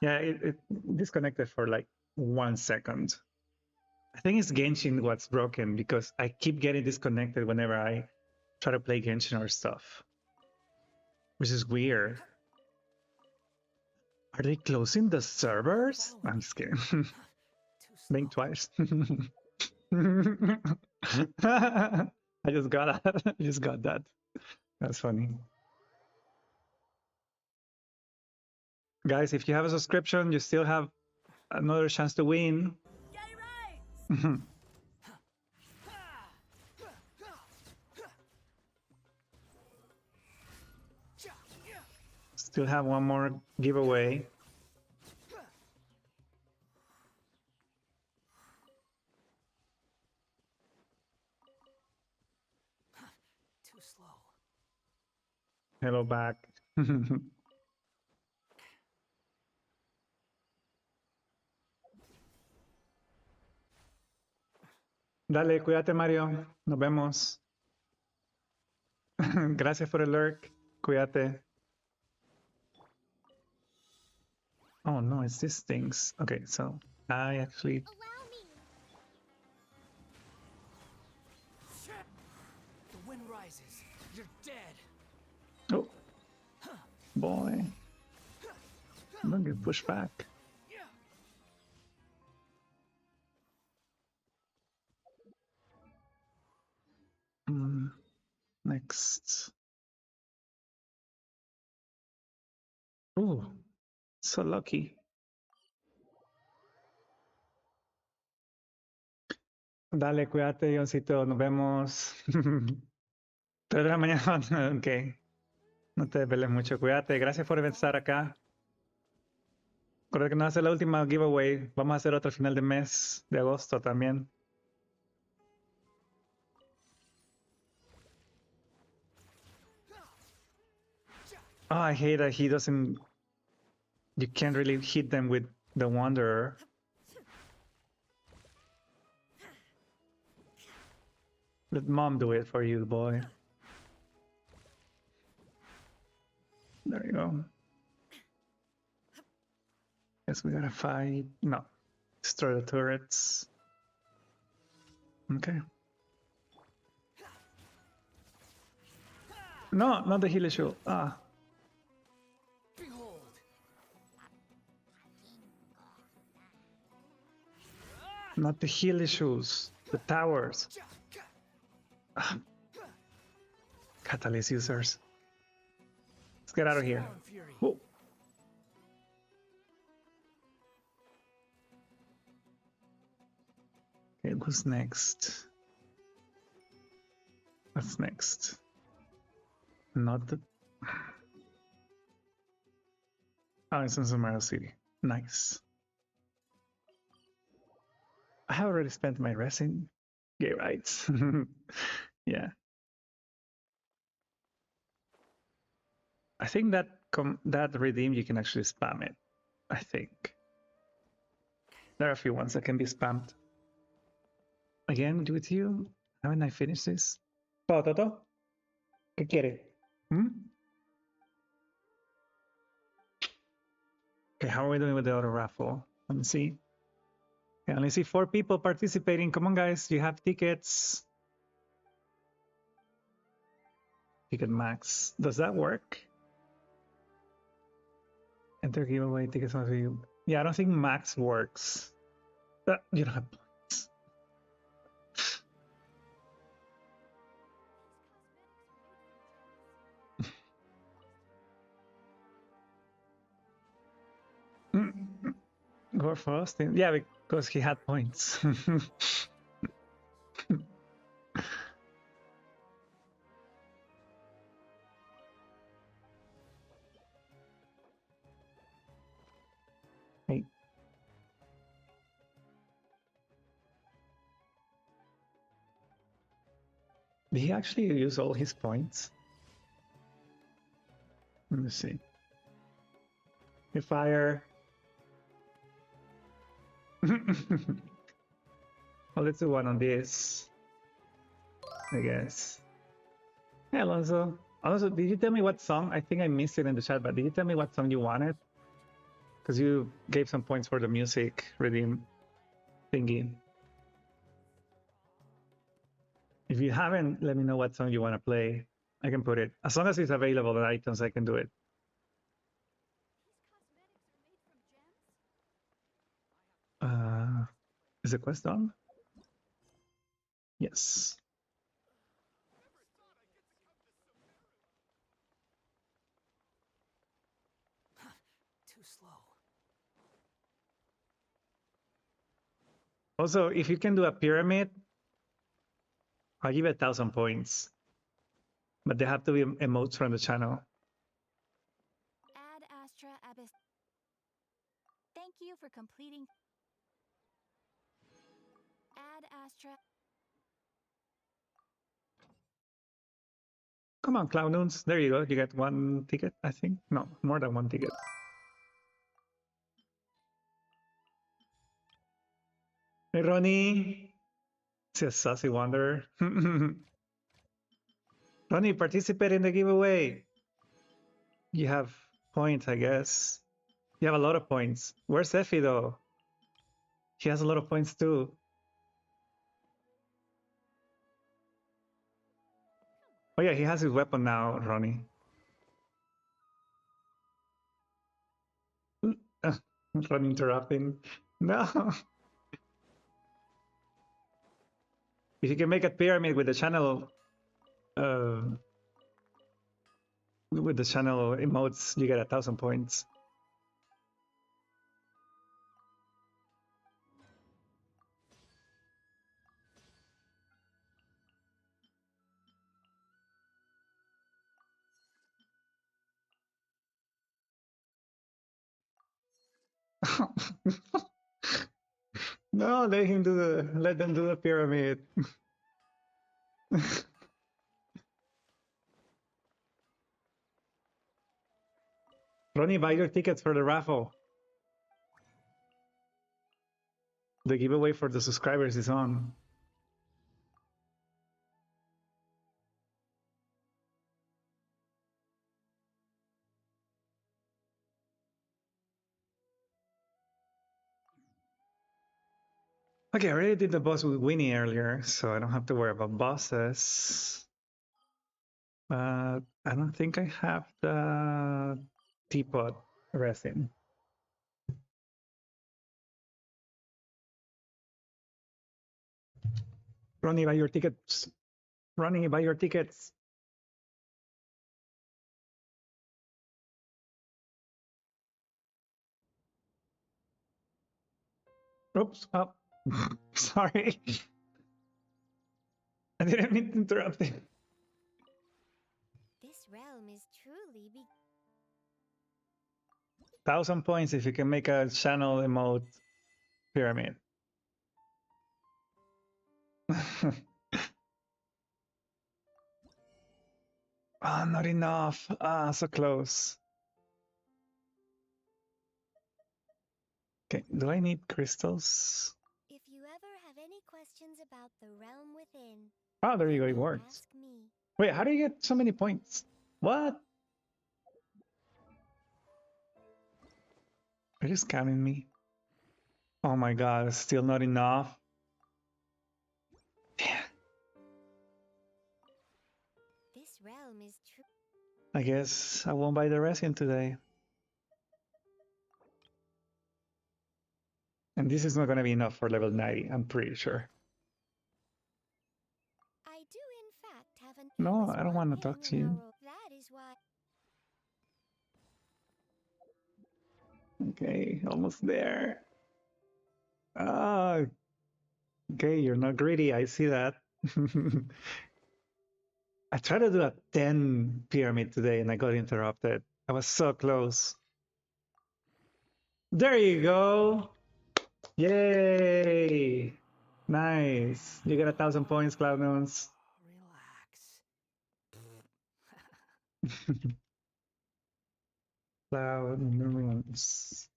S2: Yeah, it disconnected for like 1 second. I think it's Genshin what's broken because I keep getting disconnected whenever I try to play Genshin or stuff, which is weird. Are they closing the servers? I'm just kidding. Blink twice. I just got that. That's funny. Guys, if you have a subscription, you still have another chance to win. Still have one more giveaway.
S11: Too slow.
S2: Hello back. Dale, cuídate, Mario. Nos vemos. Gracias por el lurk. Cuídate. Oh no, it's these things. Okay, so I actually.
S11: The wind rises. You're dead.
S2: Oh, boy. Don't get pushed back. Next. Oh, so lucky. Dale, cuídate, Ioncito. Nos vemos. 3 de la mañana. Ok. No te desveles mucho. Cuídate. Gracias por estar acá. Recuerda que no va a ser la última giveaway. Vamos a hacer otro final de mes de agosto también. Oh, I hate that he doesn't. You can't really hit them with the Wanderer. Let mom do it for you, boy. There you go. Guess we gotta fight. No. Destroy the turrets. Okay. No, not the heal issue. Ah. Not the heal issues. The towers. Ah. Catalyst users. Let's get out of here. Whoa. Okay, who's next? What's next? Not the... Oh, it's in Samara City. Nice. I have already spent my resin. Gay rights. Yeah. I think that that redeem you can actually spam it. I think. There are a few ones that can be spammed. Again, with you? Haven't I finished this? Toto? ¿Qué quiere? Hmm? Okay, how are we doing with the auto raffle? Let me see. I only see 4 people participating. Come on, guys. You have tickets. Ticket max. Does that work? Enter giveaway tickets. Yeah, I don't think max works. You don't have points. Go for Austin. Yeah, because he had points. Hey. Did he actually use all his points? Let me see. You fire. Well, let's do one on this, I guess. Hey, Alonso. Alonso, did you tell me what song? I think I missed it in the chat, but did you tell me what song you wanted? Because you gave some points for the music redeem thingy. If you haven't, let me know what song you want to play. I can put it. As long as it's available on iTunes, I can do it. Is the quest done? Yes.
S11: Too slow.
S2: Also, if you can do a pyramid, I'll give it 1,000 points. But they have to be emotes from the channel.
S18: Ad Astra Abyss. Thank you for completing. Ad Astra.
S2: Come on, Clownoons. There you go. You get 1 ticket, I think. No, more than 1 ticket. Hey, Ronnie. It's a sassy wanderer. Ronnie, participate in the giveaway. You have points, I guess. You have a lot of points. Where's Effie, though? He has a lot of points, too. Oh, yeah, he has his weapon now, Ronnie. Ronnie interrupting. No. If you can make a pyramid with the channel, emotes, you get 1,000 points. No, let them do the pyramid. Ronnie, buy your tickets for the raffle. The giveaway for the subscribers is on. Okay, I already did the boss with Winnie earlier, so I don't have to worry about bosses. But I don't think I have the teapot resin. Ronnie, buy your tickets. Ronnie, buy your tickets. Oops. Oh, sorry. I didn't mean to interrupt you.
S9: This realm is truly
S2: 1,000 points if you can make a channel emote pyramid. Ah, not enough. Ah, so close. Okay, do I need crystals?
S9: If you ever have any questions about the realm within,
S2: Oh, there you go, it works. Wait, how do you get so many points? What? Are you scamming me? Oh my god, still not enough.
S4: This realm is true.
S2: I guess I won't buy the resin today. And this is not going to be enough for level 90, I'm pretty sure.
S4: I do, in fact, have an
S2: No, I don't want to talk to you.
S4: That is why.
S2: Okay, almost there. Ah, okay, you're not greedy. I see that. I tried to do a 10 pyramid today and I got interrupted. I was so close. There you go. Yay. Nice. You get 1,000 points, Cloudnones. Cloudnones.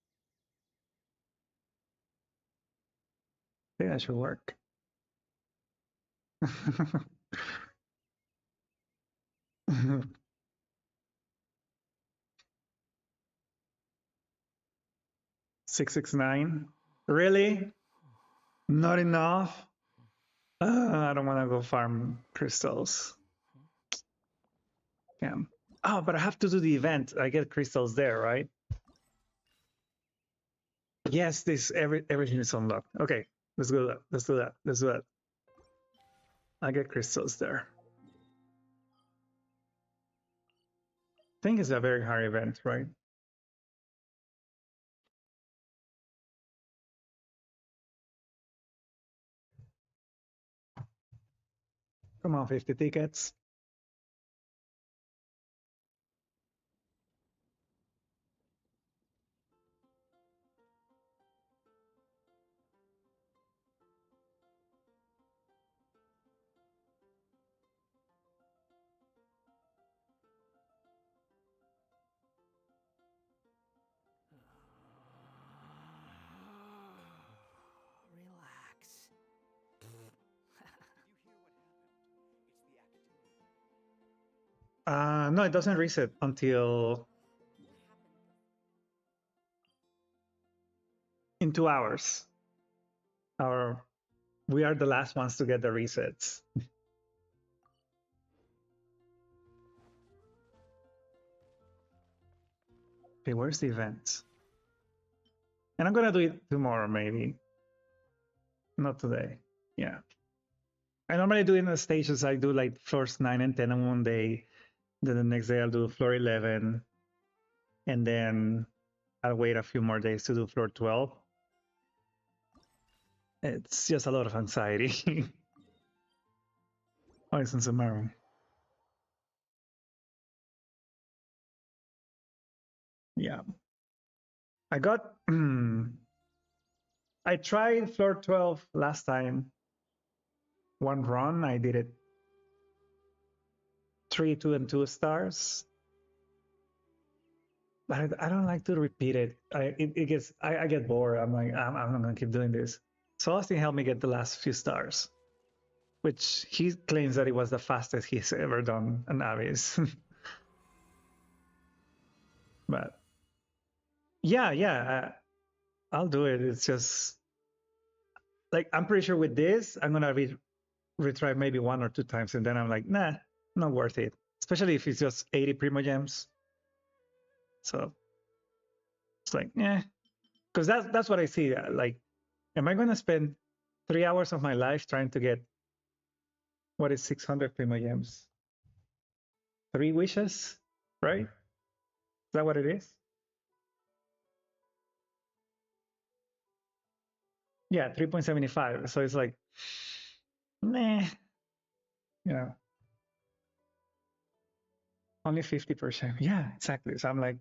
S2: I think that should work. 669. Really? Not enough? I don't want to go farm crystals. Yeah. Oh, but I have to do the event. I get crystals there, right? Yes, everything is unlocked. Okay, let's do that. Let's do that. Let's do that. I get crystals there. I think it's a very hard event, right? Come on, 50 tickets. No, it doesn't reset until in 2 hours. We are the last ones to get the resets. Okay, where's the event? And I'm gonna do it tomorrow, maybe. Not today. Yeah. I normally do it in the stages. I do like floors 9 and 10 on one day. Then the next day I'll do floor 11. And then I'll wait a few more days to do floor 12. It's just a lot of anxiety. Oh, it's in Sumeru. Yeah. I got... I tried floor 12 last time. One run, I did it 3, 2, and 2 stars. But I don't like to repeat it. I get bored. I'm like, I'm not gonna keep doing this. So Austin helped me get the last few stars, which he claims that it was the fastest he's ever done an Abyss. But yeah, I'll do it. It's just like I'm pretty sure with this, I'm gonna retry maybe 1 or 2 times, and then I'm like, nah, not worth it. Especially if it's just 80 Primogems. So it's like, yeah, because that's what I see. Like, am I gonna spend 3 hours of my life trying to get what is 600 Primogems? 3 wishes, right? Is that what it is? Yeah, 3.75. So it's like, nah, only 50%. Yeah, exactly. So I'm like,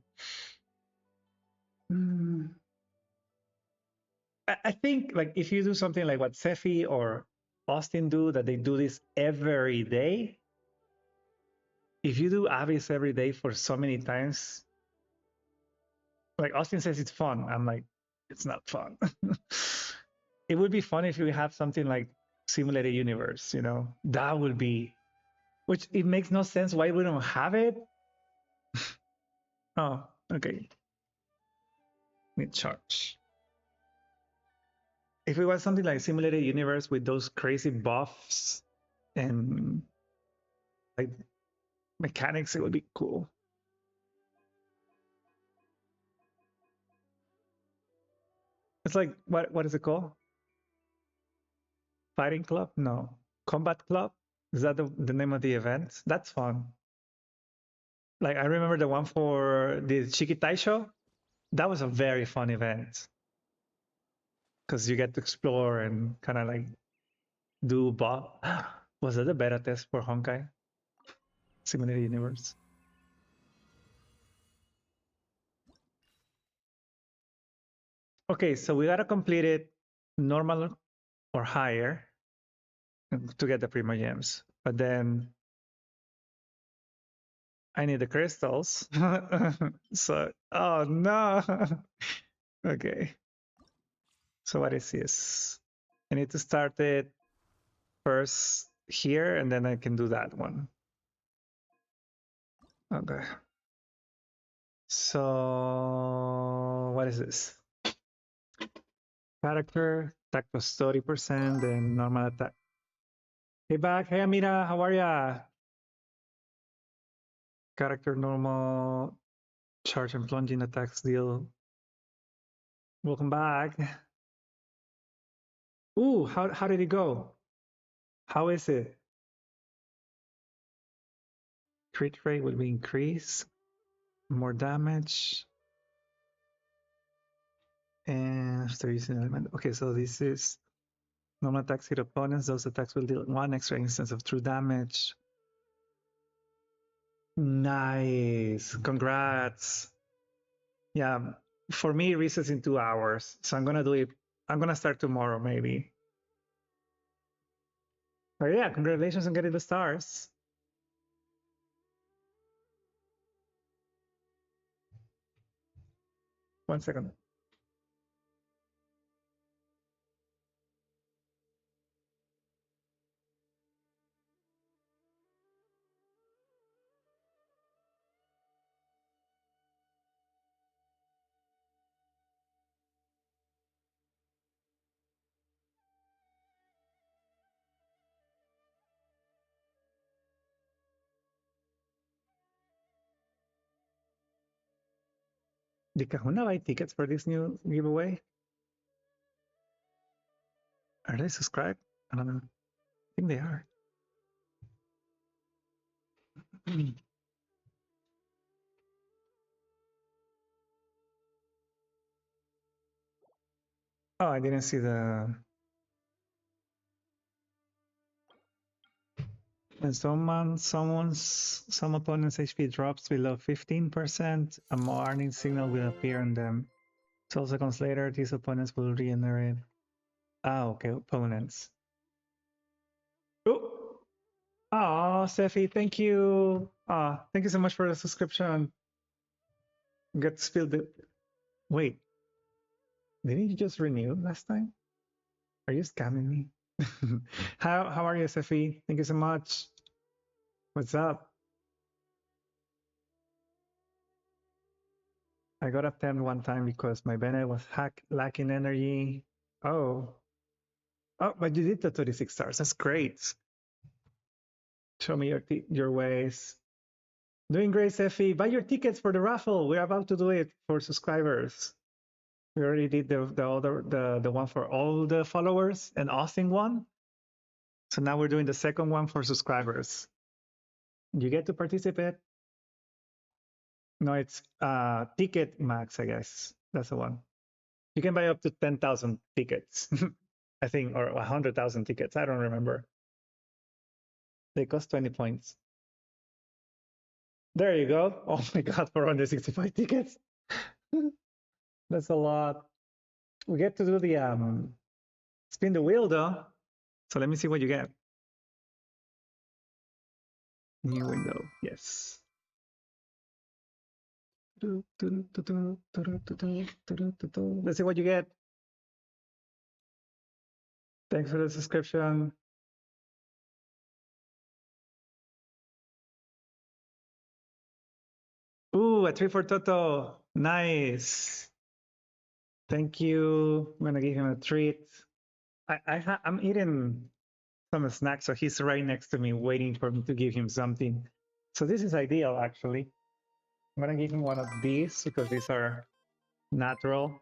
S2: I think like if you do something like what Sephi or Austin do, that they do this every day. If you do Abyss every day for so many times, like Austin says it's fun. I'm like, it's not fun. It would be fun if you have something like simulated universe, that would be, which it makes no sense why we don't have it. Oh, okay. Need charge. if it was something like simulated universe with those crazy buffs and like mechanics, it would be cool. It's like what is it called? Fighting Club? No. Combat Club? Is that the name of the event? That's fun. Like I remember the one for the Chikitai show. That was a very fun event. Because you get to explore and kind of like do buff. Was that the beta test for Honkai? Simulated Universe. Okay, so we gotta complete it normal or higher to get the Prima Gems. But then I need the crystals. So, oh no. Okay. So what is this? I need to start it first here, and then I can do that one. Okay. So what is this? Character, attack plus 30%, then normal attack. Hey back, hey Amira, how are ya? Character normal, charge and plunging attacks deal. Welcome back. Ooh, how did it go? How is it? Crit rate will be increased. More damage. And after using an element. Okay, so this is normal attacks hit opponents. Those attacks will deal 1 extra instance of true damage. Nice. Congrats. Yeah, for me, it resets in 2 hours. So I'm gonna do it. I'm gonna start tomorrow, maybe. But yeah, congratulations on getting the stars. One second. Did Kahuna buy tickets for this new giveaway? Are they subscribed? I don't know. I think they are. Oh, I didn't see the. When some opponent's HP drops below 15%, a warning signal will appear on them. 12 seconds later, these opponents will regenerate. Ah, okay, opponents. Oh, Steffi, thank you. Thank you so much for the subscription. Get to spill the. Wait, didn't you just renew last time? Are you scamming me? How are you, Steffi? Thank you so much. What's up? I got up 10 one time because my Bennett was lacking energy. Oh, but you did the 36 stars. That's great. Show me your ways. Doing great, Steffi. Buy your tickets for the raffle. We're about to do it for subscribers. We already did the one for all the followers and Austin one. So now we're doing the second one for subscribers. You get to participate. No, it's ticket max, I guess. That's the one. You can buy up to 10,000 tickets, I think, or 100,000 tickets. I don't remember. They cost 20 points. There you go. Oh my God, 465 tickets. That's a lot. We get to do the spin the wheel though. So let me see what you get. New window, yes. Let's see what you get. Thanks for the subscription. Ooh, a 3 for Toto. Nice. Thank you. I'm gonna give him a treat. I'm eating some snacks, so he's right next to me, waiting for me to give him something. So this is ideal, actually. I'm gonna give him one of these because these are natural.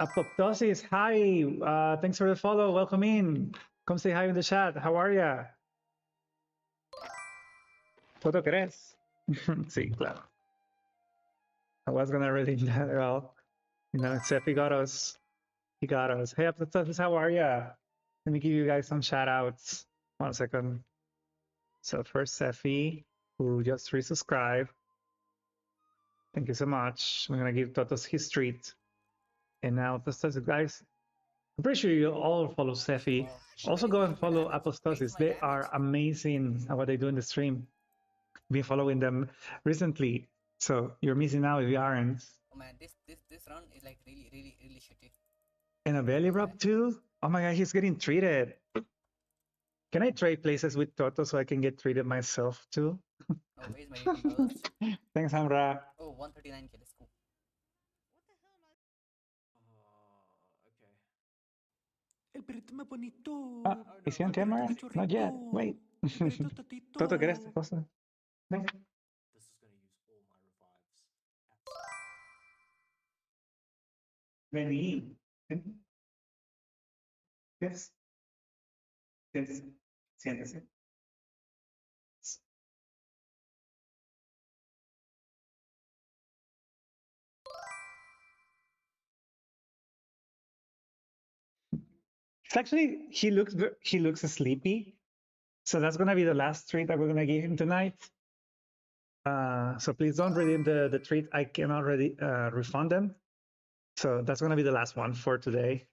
S2: Apoptosis, hi. Thanks for the follow. Welcome in. Come say hi in the chat. How are ya? ¿Todo crees? Sí, claro. I was gonna read that. Well, you know, Seppi got us. He got us. Hey, Apoptosis, how are ya? Let me give you guys some shout outs. 1 second. So first, Sephi, who just resubscribed. Thank you so much. I'm gonna give Totos his treat. And now, Apoptosis, guys, I'm pretty sure you all follow Sephi. Also go and follow Apostosis. They are amazing at what they do in the stream. Been following them recently, so you're missing out if you aren't.
S15: Oh man, this round is like really shitty.
S2: And a belly rub too? Oh my god, he's getting treated. Can I trade places with Toto so I can get treated myself too?
S15: Oh, where's my $80?
S2: Thanks, Hamra.
S15: Oh, 139k, let's go.
S2: Ah, is he on camera? Not yet. Wait. Toto, ¿qué esta cosa? Ven. Vení. Yes. Siéntese. Siéntese. It's actually, he looks sleepy. So that's gonna be the last treat that we're gonna give him tonight. So please don't redeem the treat. I can already refund them. So that's gonna be the last one for today.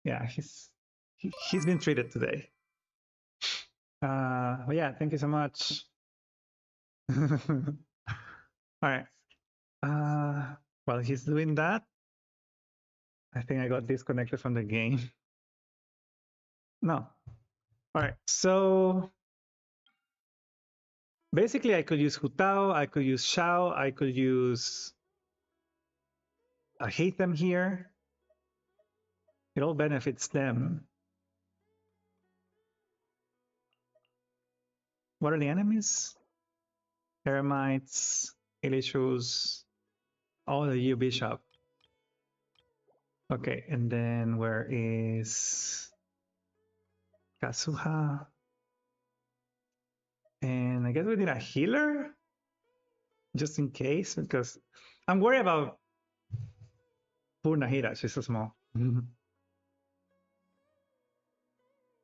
S2: Yeah, he's been treated today. But yeah, thank you so much. All right. While he's doing that, I think I got disconnected from the game. No. All right. So basically, I could use Hu Tao, I could use Xiao, I could use Hatem here. It all benefits them. What are the enemies? Eremites, Elishus, all the U Bishop. Okay, and then where is Kazuha? And I guess we need a healer? Just in case, because I'm worried about Purnahira, she's so small.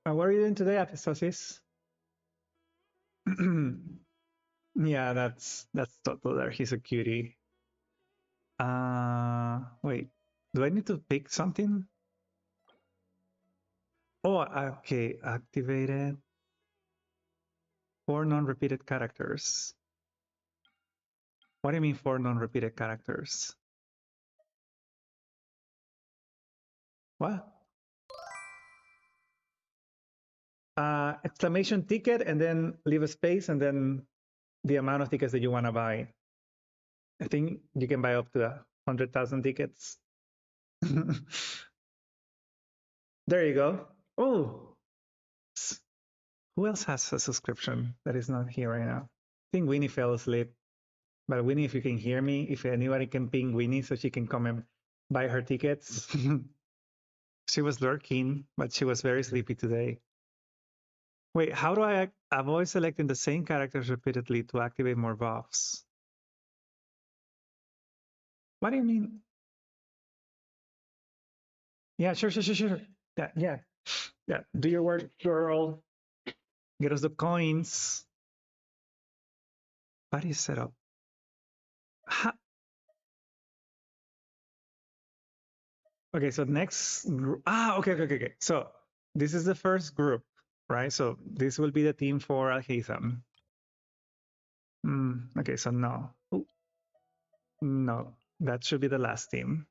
S2: What are you doing today, Apostosis? Yeah, that's Toto there. He's a cutie. Wait, do I need to pick something? Oh, okay, activated. 4 non-repeated characters. What do you mean 4 non-repeated characters? What? Exclamation ticket and then leave a space and then the amount of tickets that you want to buy. I think you can buy up to 100,000 tickets. There you go. Oh, who else has a subscription that is not here right now? I think Winnie fell asleep. But Winnie, if you can hear me, if anybody can ping Winnie so she can come and buy her tickets. She was lurking, but she was very sleepy today. Wait, how do I avoid selecting the same characters repeatedly to activate more buffs? What do you mean? Yeah, sure. Yeah. Do your work, girl. Get us the coins. Party setup. Okay, so next group. Okay. So this is the first group, right? So this will be the team for Al-Haytham. Okay, so no. Ooh. No, that should be the last team.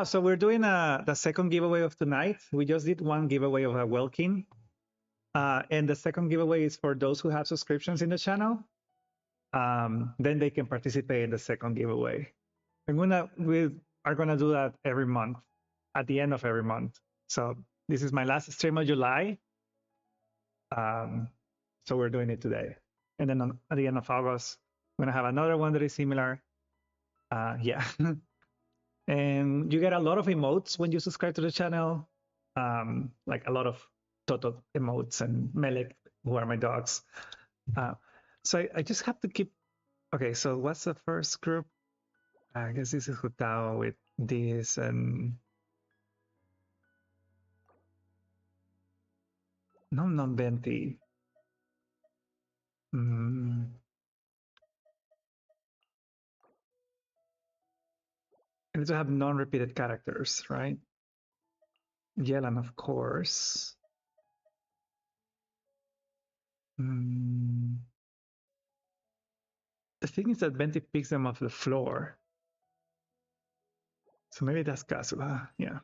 S2: So we're doing the second giveaway of tonight. We just did one giveaway of a Welkin. And the second giveaway is for those who have subscriptions in the channel. then they can participate in the second giveaway. We are gonna do that every month, at the end of every month. So this is my last stream of July. So we're doing it today. And then at the end of August, we're gonna have another one that is similar. Yeah. And you get a lot of emotes when you subscribe to the channel. Like a lot of Toto emotes and Melek, who are my dogs. So I just have to keep. Okay, so what's the first group? I guess this is Hutao with this and non Venti. Mm. I need to have non-repeated characters, right? Yelan, of course. Mm. The thing is that Venti picks them off the floor. So maybe that's Kazuha, yeah.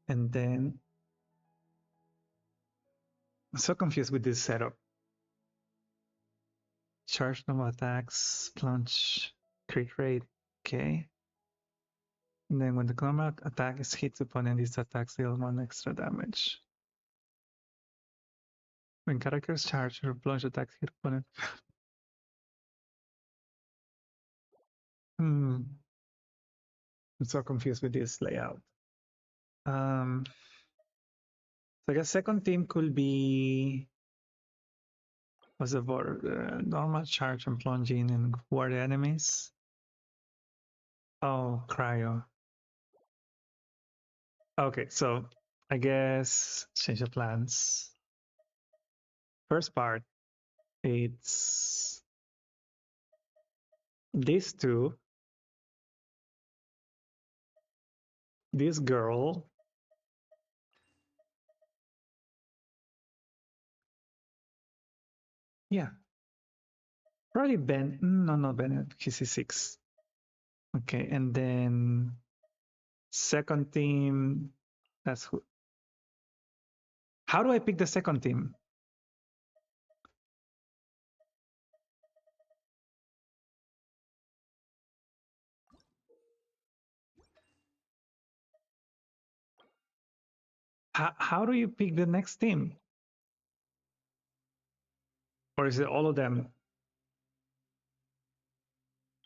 S2: And then I'm so confused with this setup. Charge normal attacks, plunge, crit rate, okay. And then when the normal attack is hit opponent, these attacks deal 1 extra damage. When characters charge or plunge attacks hit opponent. I'm so confused with this layout. So I guess second team could be was the normal charge and plunging and ward enemies. Oh, cryo. Okay, so I guess change of plans. First part, it's these two, this girl, yeah, probably Ben. No, not Bennett. He's C6. Okay, and then second team. That's who. How do I pick the second team? How do you pick the next team? Or is it all of them?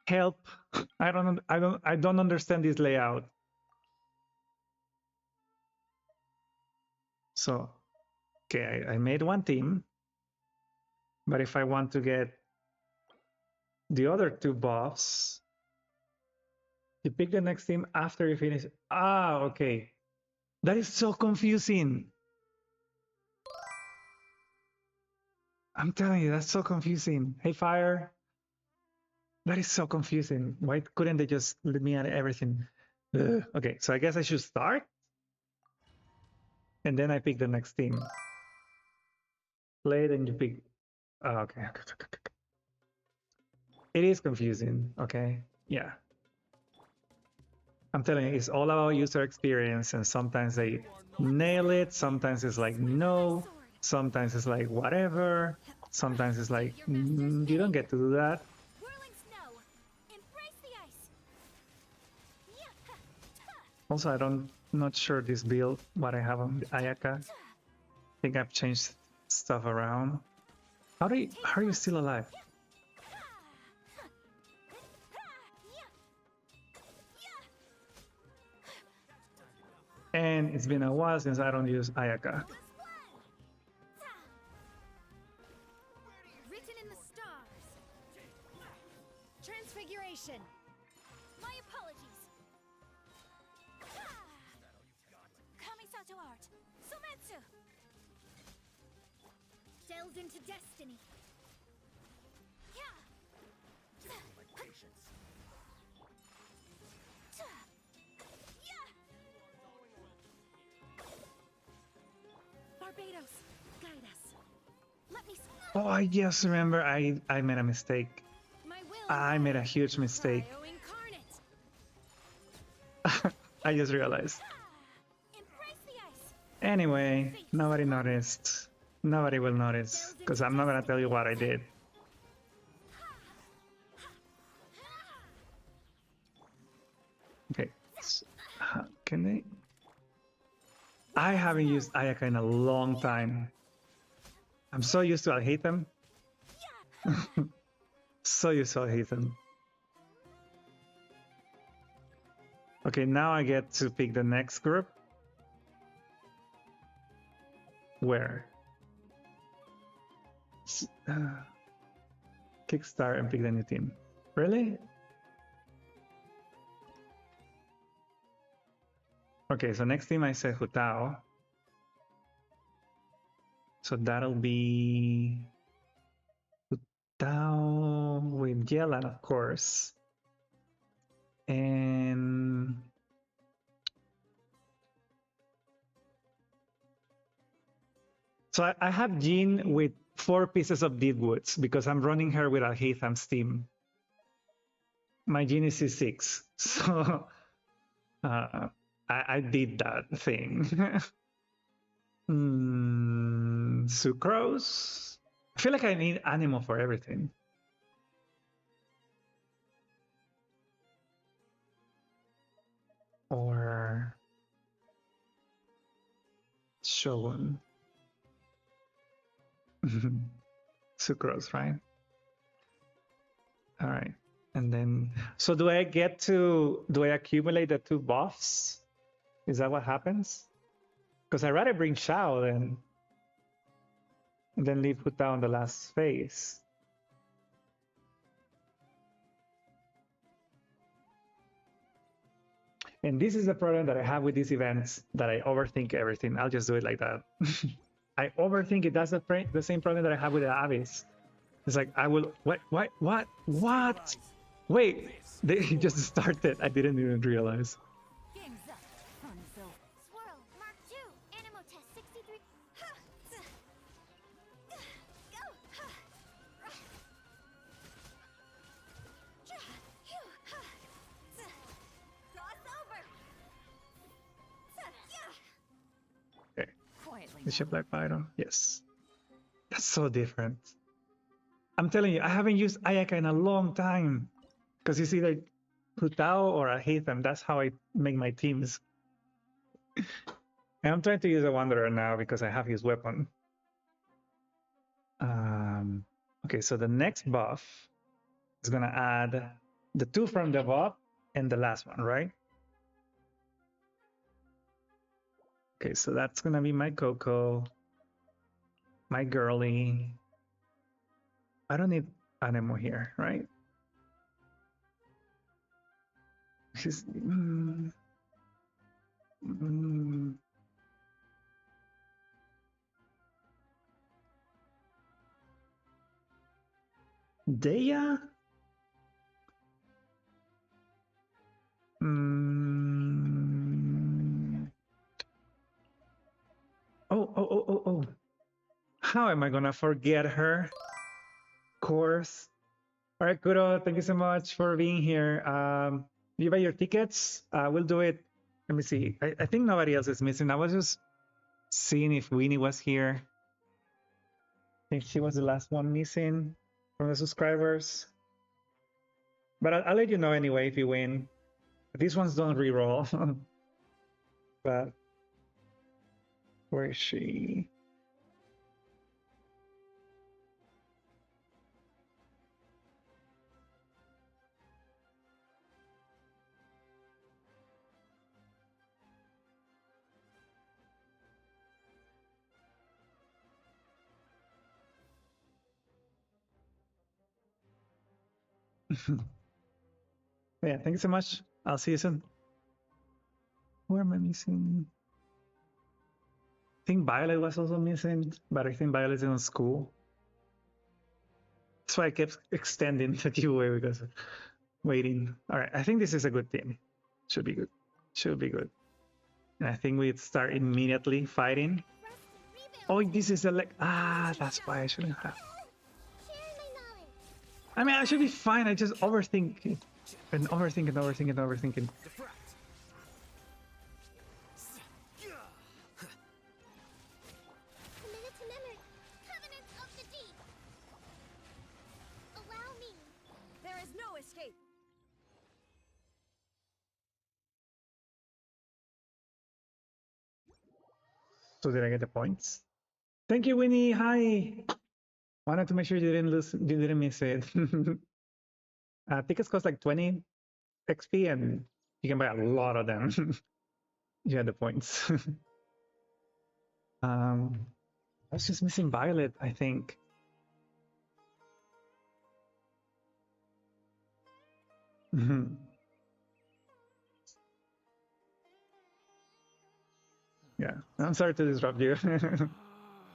S2: Help! I don't understand this layout. So, okay, I made one team, but if I want to get the other two buffs, you pick the next team after you finish. Ah, okay. That is so confusing. I'm telling you, that's so confusing. Hey, Fire. That is so confusing. Why couldn't they just let me add everything? Ugh. Okay, so I guess I should start. And then I pick the next team. Play, then you pick. Oh, okay. It is confusing. Okay. Yeah. I'm telling you, it's all about user experience. And sometimes they nail it. Sometimes it's like, no. Sometimes it's like, whatever. Sometimes it's like, you don't get to do that. Also, I'm not sure this build, what I have on Ayaka. I think I've changed stuff around. How are you still alive? And it's been a while since I don't use Ayaka.
S4: Written in the stars. Transfiguration. My apologies. Kamisato art. Sumetsu. Delved into destiny. My patience. Barbados, guide us. Let me.
S2: Oh, I just remember I made a mistake. I made a huge mistake. I just realized. Anyway, nobody noticed. Nobody will notice because I'm not gonna tell you what I did. Okay. Can they? I haven't used Ayaka in a long time. I'm so used to Alhaitham. So used to Alhaitham. Okay, now I get to pick the next group. Where? Kickstart and pick the new team. Really? Okay, so next team I said Hutao. So that'll be Hutao with Yelan, of course. And so I have Jean with 4 pieces of Deadwoods because I'm running her with Alhaitham's team. My Jean is C6. So I did that thing. Sucrose? I feel like I need Animo for everything. Or Shogun. Sucrose, right? All right. And then, so do I accumulate the 2 buffs? Is that what happens? Because I'd rather bring Shao and then leave Hutao on the last phase. And this is the problem that I have with these events, that I overthink everything. I'll just do it like that. I overthink it. That's the same problem that I have with the Abyss. It's like, I will, what? Wait, they just started. I didn't even realize.
S9: Swirl, Mark 2, Animo test 63. Go!
S2: Okay. Is she Black Pyro? Yes. That's so different. I'm telling you, I haven't used Ayaka in a long time. Because it's either Hutao or Alhaitham. That's how I make my teams. And I'm trying to use a Wanderer now because I have his weapon. Okay, so the next buff is going to add the 2 from the buff and the last one, right? Okay, so that's going to be my Coco, my girly. I don't need Anemo here, right? She's... Deya? Oh. How am I gonna forget her? Of course. All right, Kuro, thank you so much for being here. You buy your tickets? We'll do it. Let me see. I think nobody else is missing. I was just seeing if Winnie was here. I think she was the last one missing from the subscribers. But I'll let you know anyway if you win. These ones don't reroll. But where is she? Yeah, thank you so much. I'll see you soon. Who am I missing? I think Violet was also missing, but I think Violet's in school. That's why I kept extending the giveaway because waiting. All right, I think this is a good team. Should be good. Should be good. And I think we start immediately fighting. Oh, this is that's why I shouldn't have. I mean, I should be fine. I just overthink and overthinking. So did I get the points? Thank you, Winnie. Hi. Wanted to make sure you didn't lose, you didn't miss it. Tickets cost like 20 XP, and you can buy a lot of them. You had the points. I was just missing Violet, I think. Yeah, I'm sorry to disrupt you.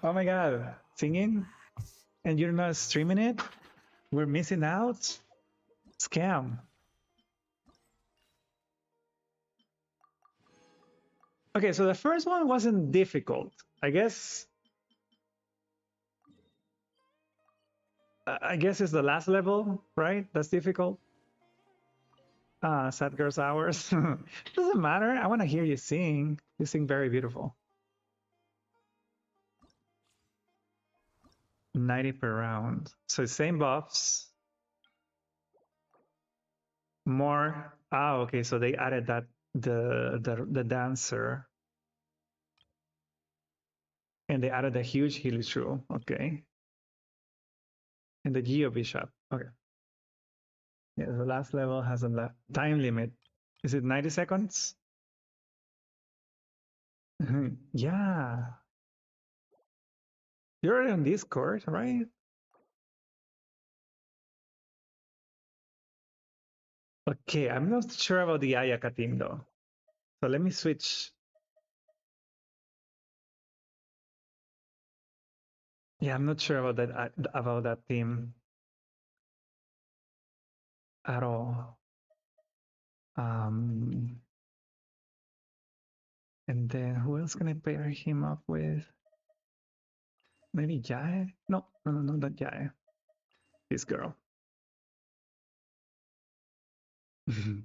S2: Oh my god, singing? And you're not streaming it? We're missing out? Scam. Okay, so the first one wasn't difficult. I guess it's the last level, right? That's difficult. Sad Girls Hours. Doesn't matter. I want to hear you sing. You sing very beautiful. 90 per round. So same buffs. More. Ah, okay. So they added that the dancer, and they added a huge healing true. Okay. And the Geo Bishop. Okay. Yeah, the last level has a time limit. Is it 90 seconds? Yeah. You're already on Discord, right? Okay, I'm not sure about the Ayaka team though. So let me switch. Yeah, I'm not sure about that team at all. And then who else can I pair him up with? Maybe Jae? No, not Jae. This girl. Okay,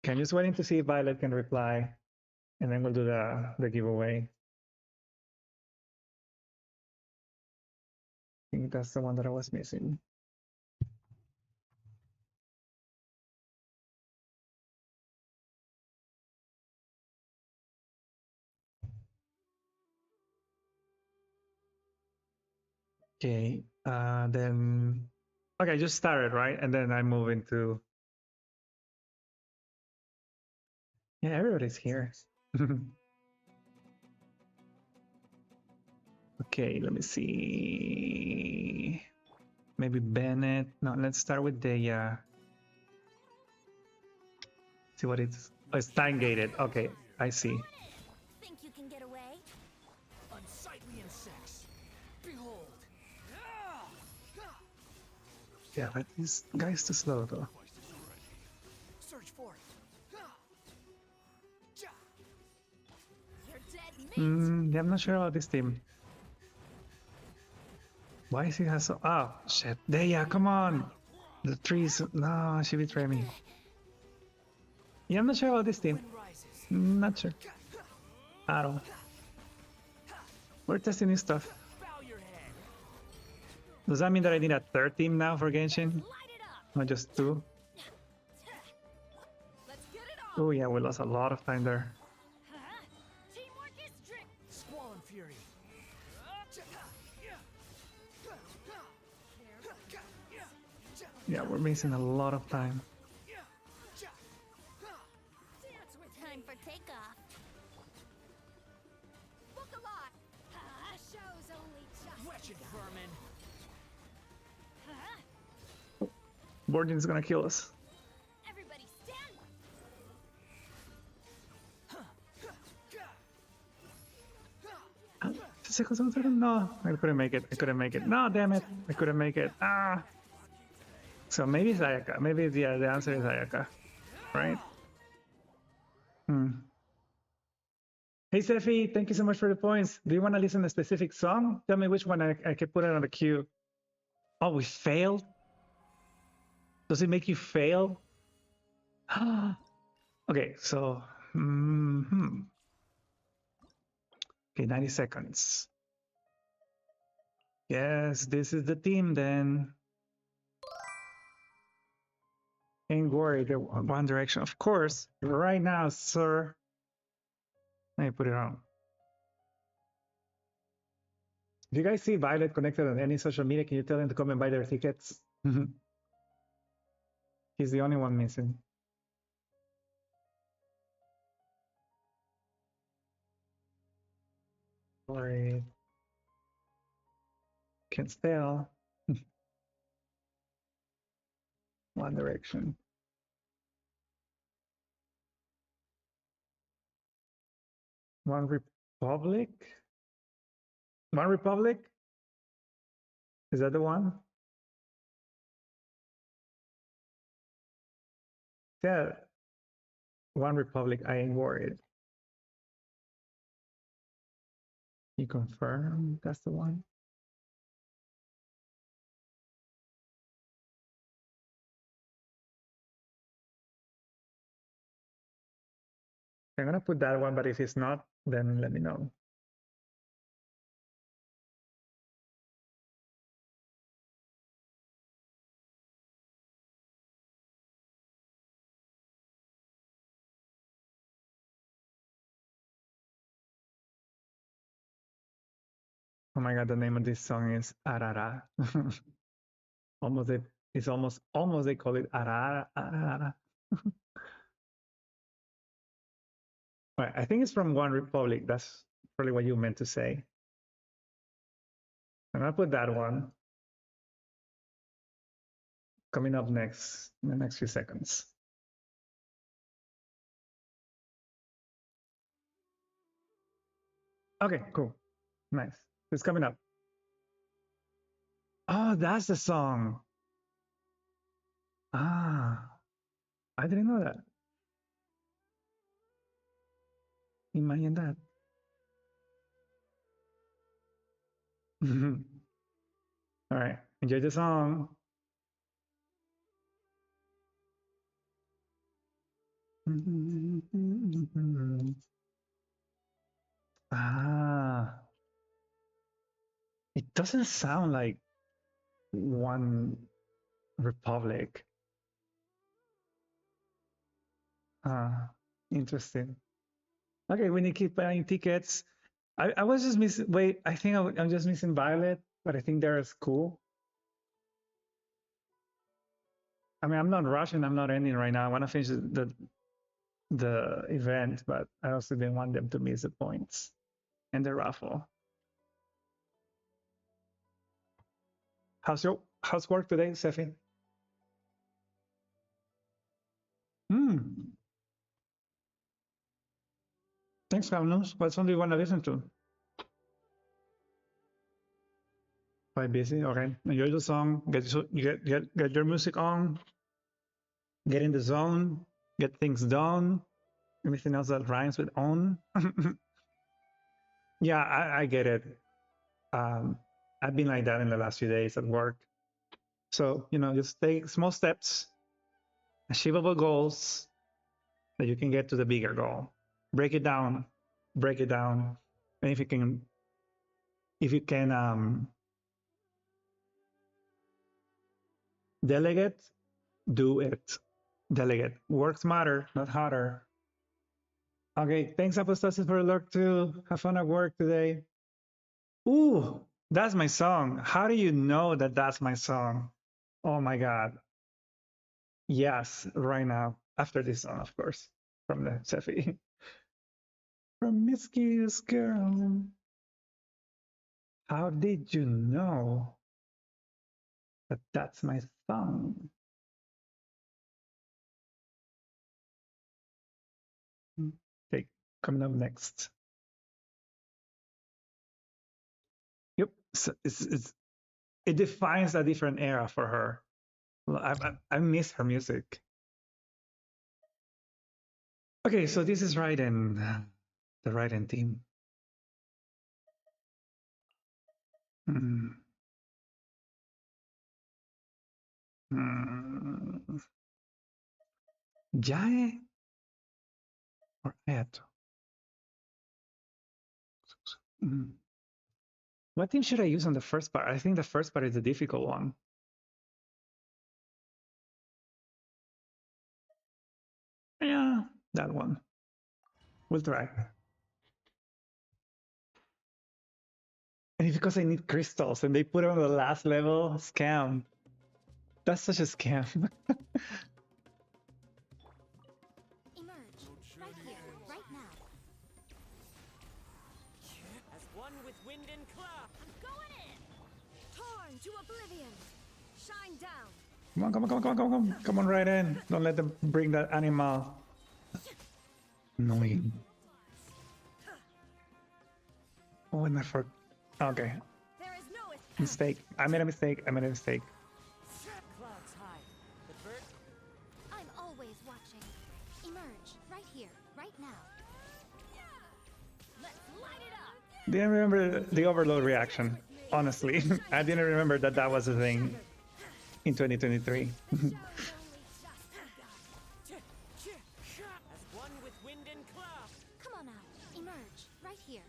S2: I'm just waiting to see if Violet can reply, and then we'll do the giveaway. I think that's the one that I was missing. Okay, then okay, just started, right? And then I move into everybody's here. Okay, let me see. Maybe Bennett. No, let's start with the see what it's. Oh, it's time gated. Okay, I see.
S4: Think you can get away?
S11: Unsightly insects. Behold.
S2: Yeah, but this guy's too slow though.
S11: Search for it.
S4: You're dead,
S2: Yeah, I'm not sure about this team. Why is he has so? Oh shit! Deya, come on! The trees. No, she betrayed me. Yeah, I'm not sure about this team. Not sure. At all. We're testing new stuff. Does that mean that I need a third team now for Genshin? Not just two? Oh yeah, we lost a lot of time there.
S11: Squall and Fury.
S2: Yeah, we're missing a lot of time.
S9: Time for takeoff.
S4: Book a lot. Show's only just
S11: Wretched vermin.
S2: Borgin's gonna kill us.
S4: Everybody stand.
S2: No, I couldn't make it. No, damn it. I couldn't make it. Ah. So maybe it's Ayaka. Maybe the answer is Ayaka. Right? Hey, Steffi, thank you so much for the points. Do you want to listen to a specific song? Tell me which one I can put it on the queue. Oh, we failed? Does it make you fail? Okay, so... Okay, 90 seconds. Yes, this is the team then. Ain't worried, One Direction. Of course, right now, sir. Let me put it on. If you guys see Violet connected on any social media, can you tell them to come and buy their tickets? He's the only one missing. Sorry. Can't spell. One Direction. One Republic? One Republic? Is that the one? Yeah. One Republic, I ain't worried. You confirm that's the one? I'm gonna put that one, but if it's not, then let me know. Oh my god, the name of this song is Arara. Almost it's almost they call it Arara. Arara. Right, I think it's from One Republic. That's probably what you meant to say. I'm gonna put that one coming up next in the next few seconds. Okay, cool. Nice. It's coming up. Oh, that's the song. Ah, I didn't know that. Imagine that. All right, enjoy the song. Ah, it doesn't sound like One Republic. Ah, interesting. Okay, we need to keep buying tickets. I was just missing. Wait, I think I'm just missing Violet, but I think they're at school. I mean, I'm not rushing. I'm not ending right now. I want to finish the event, but I also didn't want them to miss the points and the raffle. How's work today, Sefi? Thanks, Carlos. What song do you want to listen to? Quite busy. Okay, enjoy the song. Get your music on. Get in the zone. Get things done. Anything else that rhymes with on? Yeah, I get it. I've been like that in the last few days at work. So, just take small steps, achievable goals that you can get to the bigger goal. Break it down. And if you can delegate, do it. Delegate. Work smarter, not harder. Okay, thanks Apostasis for the lurk too. Have fun at work today. Ooh, that's my song. How do you know that that's my song? Oh my God. Yes, right now. After this song, of course, from the Sefi. Promiscuous girl. How did you know that that's my song? Okay, coming up next. Yep, so it defines a different era for her. I miss her music. Okay, so this is Raiden, the Raiden team. Jae or Eto? What team should I use on the first part? I think the first part is the difficult one. Yeah, that one. We'll try. And it's because I need crystals and they put it on the last level. Scam. That's such a scam.
S4: Emerge. Right here. Right now.
S14: As one with wind and cloud.
S19: I'm going in! Torn to oblivion! Shine down!
S2: Come on, come on, come on, come on, come on. Come on right in. Don't let them bring that animal. Annoying. Oh, and I forgot. Okay.
S19: There is no
S2: Mistake. I made a mistake. I made a mistake.
S14: Clouds high. But Bert,
S4: I'm always watching. Emerge. Right here. Right now.
S19: Let's light it up!
S2: Didn't remember the overload reaction. Honestly, I didn't remember that that was a thing in 2023.
S14: as one with wind and cloud.
S4: Come on out. Emerge. Right here.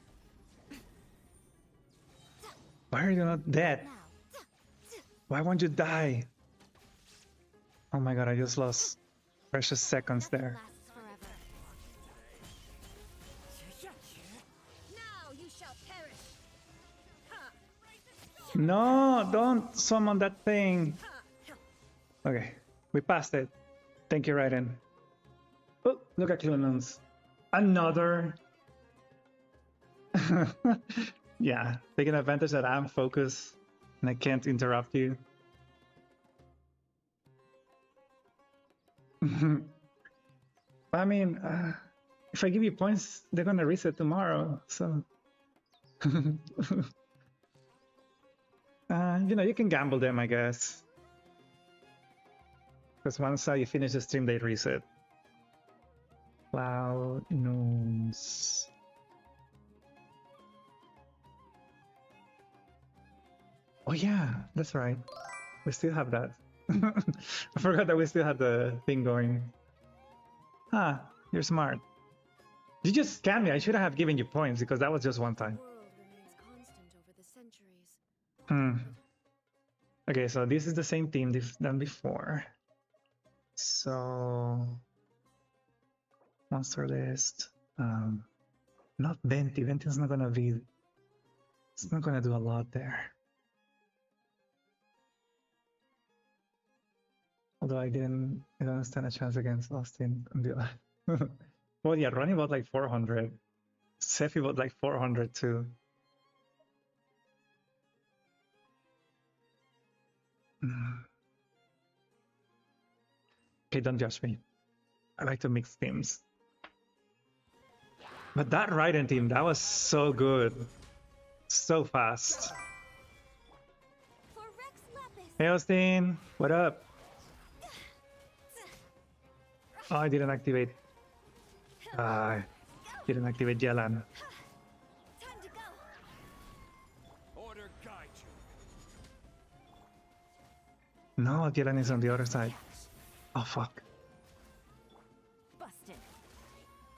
S2: Why are you not dead?
S4: Now.
S2: Why won't you die? Oh my god, I just lost precious seconds there.
S4: Lasts forever.
S19: Now you shall perish!
S2: No, don't summon that thing. Okay, we passed it. Thank you, Raiden. Oh, look at Clemens. Another. Yeah, taking advantage that I'm focused and I can't interrupt you. I mean, if I give you points, they're gonna reset tomorrow, so. You know, you can gamble them, I guess. Because once you finish the stream, they reset. Cloud Noons. Oh yeah, that's right. We still have that. I forgot that we still had the thing going. Ah, you're smart. You just scammed me. I should have given you points because that was just one time. Okay, so this is the same team than before. So monster list. Not Venti. Venti's not gonna be. It's not gonna do a lot there. Although I don't stand a chance against Austin. Well, yeah, Ronnie bought like 400. Sephi bought like 400 too. Okay, don't judge me. I like to mix teams. But that Raiden team, that was so good. So fast. Hey, Austin. What up? Oh, I didn't activate. Didn't activate Yelan.
S12: Order guide you.
S2: No, Yelan is on the other side. Oh, fuck.
S19: Busted.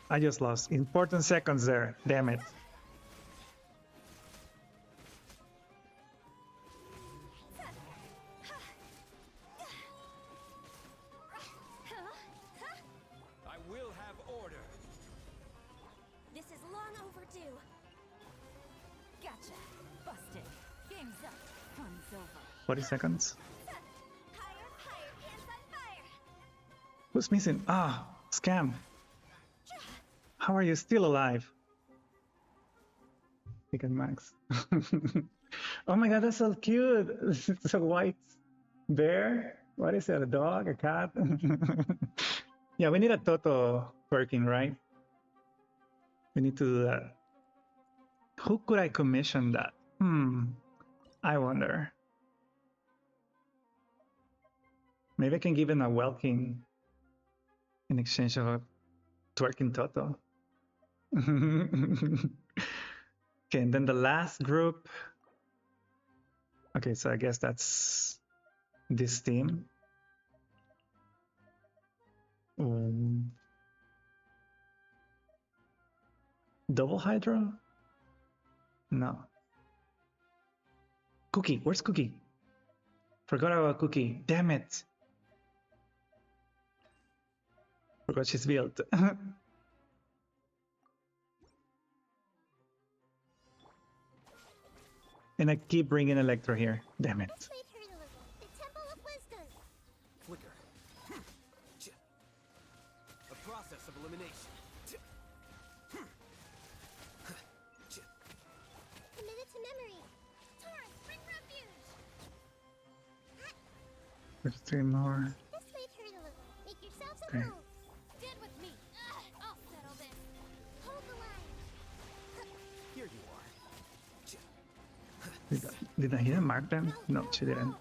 S2: I just lost important seconds there. Damn it.
S12: I will have order.
S19: This is long overdue. Gotcha. Busted. Game's up. Fun's over.
S2: 40 seconds.
S19: Higher, pants on fire.
S2: Who's missing? Ah, scam. How are you still alive? Chicken Max. Oh my god, that's so cute. It's a white bear. What is it? A dog? A cat? Yeah, we need a Toto working, right? We need to do that. Who could I commission that? I wonder. Maybe I can give him a Welking in exchange of a twerking Toto. Okay, and then the last group. Okay, so I guess that's this team. Double Hydra? No. Cookie, where's Cookie? Forgot about Cookie. Damn it. Forgot she's built. And I keep bringing Electro here. Damn it.
S9: This might hurt a little. The Temple of Wisdom.
S11: Flicker. A process of elimination.
S9: Commit it to memory. Torrent, bring refuge.
S2: There's 3 more.
S9: This might hurt a little. Make yourselves at
S2: Okay.
S9: home. Stand with me. I'll settle this. Hold the line.
S11: Here you are.
S2: Did I hit mark them? No, she didn't.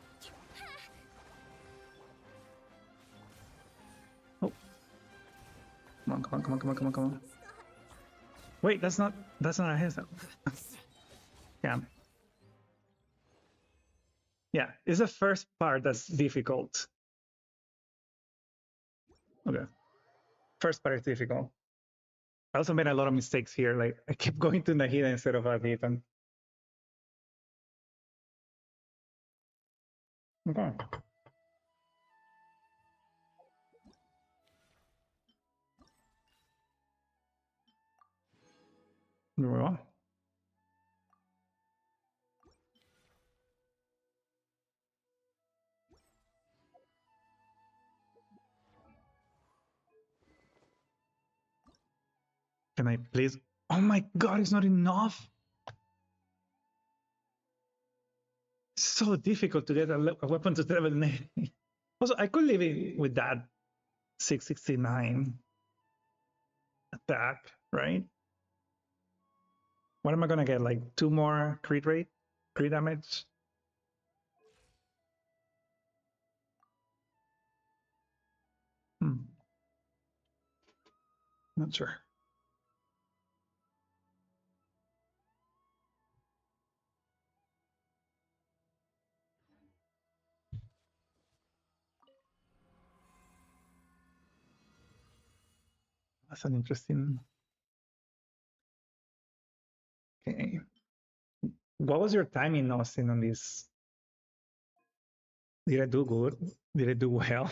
S2: Oh. Come on, come on, come on, come on, come on, come on. Wait, that's not a hairstyle. Yeah. Yeah, it's the first part that's difficult. Okay. First part is difficult. I also made a lot of mistakes here. Like I kept going to Nahida instead of Adhitan. Okay. There we are. Can I please? Oh my god, it's not enough. It's so difficult to get a weapon to level 9. Also, I could live with that 669 attack, right? What am I gonna get? Like 2 more crit rate? Crit damage? Not sure. That's an interesting. Okay. What was your timing, Austin, on this? Did I do good? Did I do well?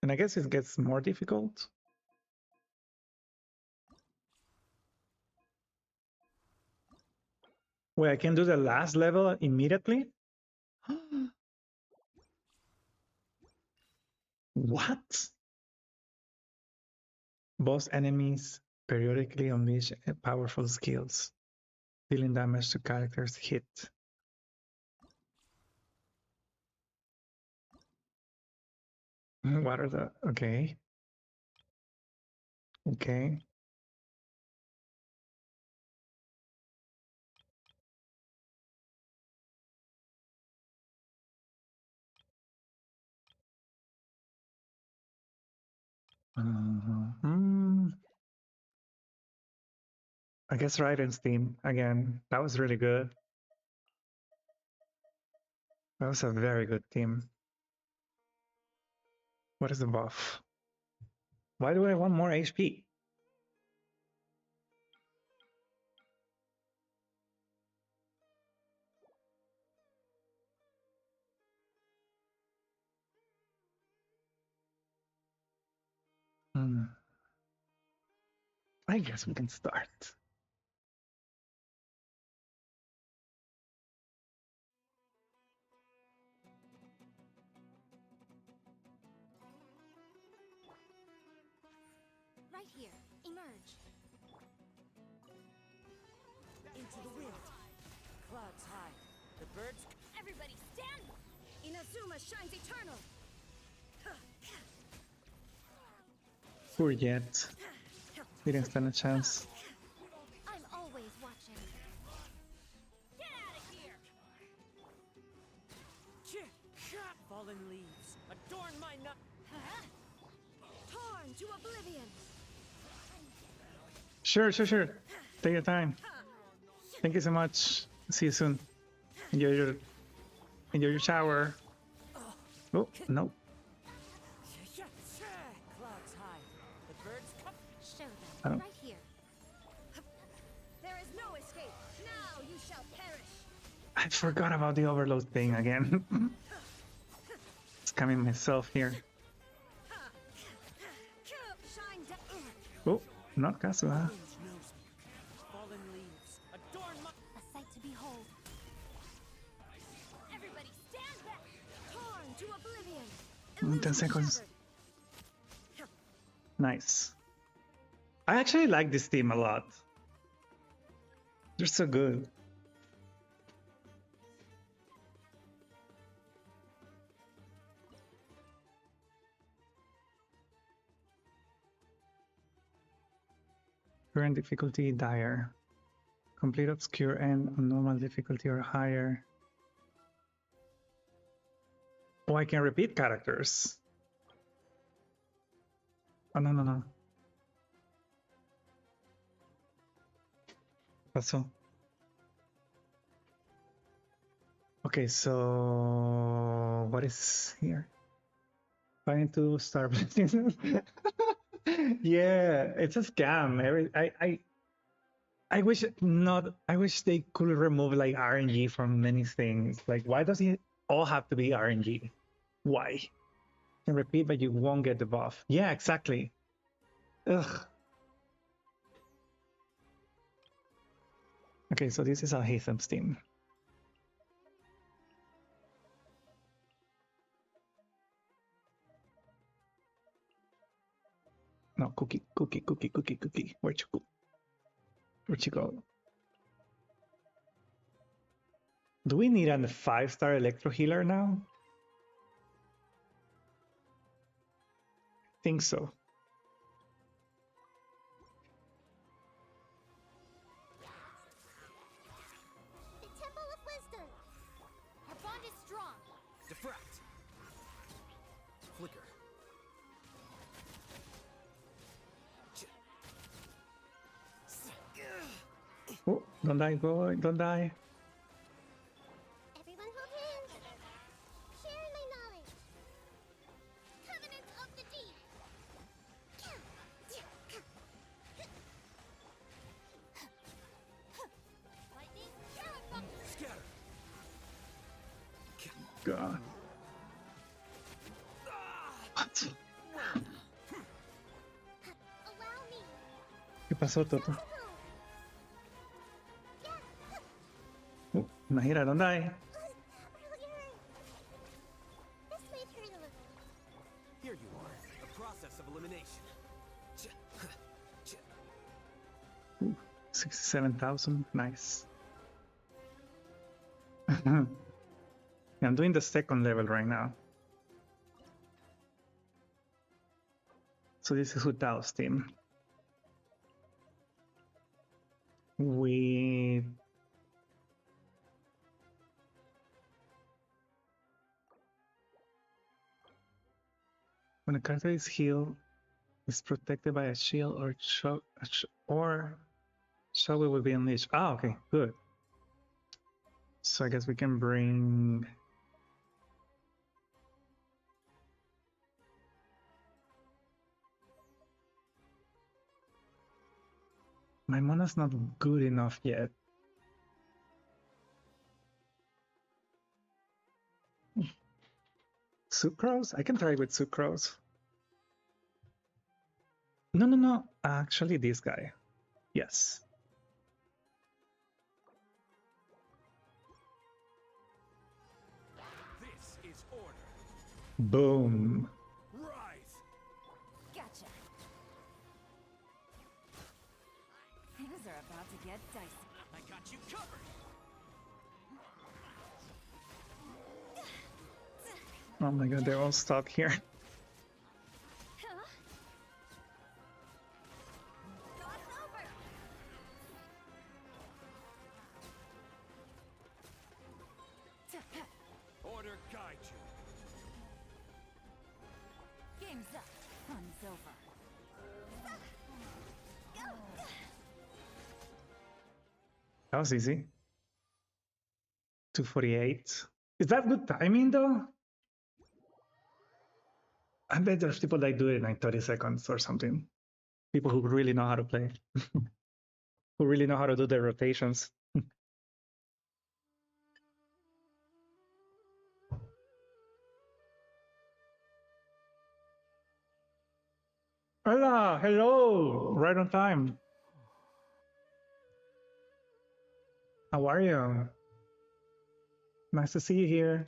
S2: And I guess it gets more difficult. Wait, I can do the last level immediately? What? Boss enemies periodically unleash powerful skills, dealing damage to characters hit. What are the... Okay. Okay. I guess Raiden's team again. That was really good. That was a very good team. What is the buff? Why do I want more HP? I guess we can start.
S19: Right here. Emerge. Into the wind. Clouds high. The birds... Everybody stand! Inazuma shines eternal!
S2: Poor Jet. Didn't stand a chance.
S9: I'm always watching.
S19: Get out of here!
S11: Fallen leaves. Adorn my nut.
S19: Torn to oblivion!
S2: Sure. Take your time. Thank you so much. See you soon. Enjoy your shower. Oh, no.
S19: Clouds high. The birds come.
S9: Show
S2: Oh.
S9: them. Right here.
S19: There is no escape. Now you shall perish.
S2: I forgot about the overload thing again. Scamming myself here.
S19: Shine down.
S2: Oh, Not Kazuha.
S19: Fallen leaves adorn my
S18: A sight to behold.
S19: Everybody stand back! Torn to oblivion!
S2: 10 seconds. Nice. I actually like this team a lot. They're so good. Current difficulty dire. Complete obscure and normal difficulty or higher. Oh, I can repeat characters. Oh, no, no, no. Pasó. Okay, so what is here? Trying to start. Yeah, it's a scam. I wish not. I wish they could remove like RNG from many things. Like, why does it all have to be RNG? Why? You can repeat, but you won't get the buff. Yeah, exactly. Ugh. Okay, so this is our Hatham's team. No, Cookie. Where'd you go? Where'd you go? Do we need a 5-star Electro Healer now? Think so.
S4: The Temple of Wisdom. Our bond is strong.
S11: Diffract. Flicker.
S2: Oh, don't die, boy, don't die.
S4: Everyone hold hands. Share my knowledge. Covenant of the deep. Lightning,
S11: Scatter.
S2: God. What?
S4: allow me.
S2: ¿Qué pasó, Toto? Nahira, don't die.
S4: This may hurt a little.
S11: Here you are. A process of elimination.
S2: 67,000, nice. Yeah, I'm doing the second level right now. So this is Hutao's team. We when a character is healed, is protected by a shield or shock, or Shoggle will be unleashed. Ah, okay, good. So I guess we can bring. My mana's not good enough yet. Sucrose? I can try with Sucrose. No, no, no. Actually, this guy. Yes.
S11: This is order.
S2: Boom.
S11: Rise.
S19: Gotcha. Things are about to get dicey.
S11: I got you covered.
S2: Oh my god, they're all stuck here.
S11: Order guide you.
S19: Game's up. Fun's over.
S2: That was easy. 248. Is that good timing though? I bet there's people that do it in like 30 seconds or something. People who really know how to play. Who really know how to do their rotations. Hola, hello, right on time. How are you? Nice to see you here.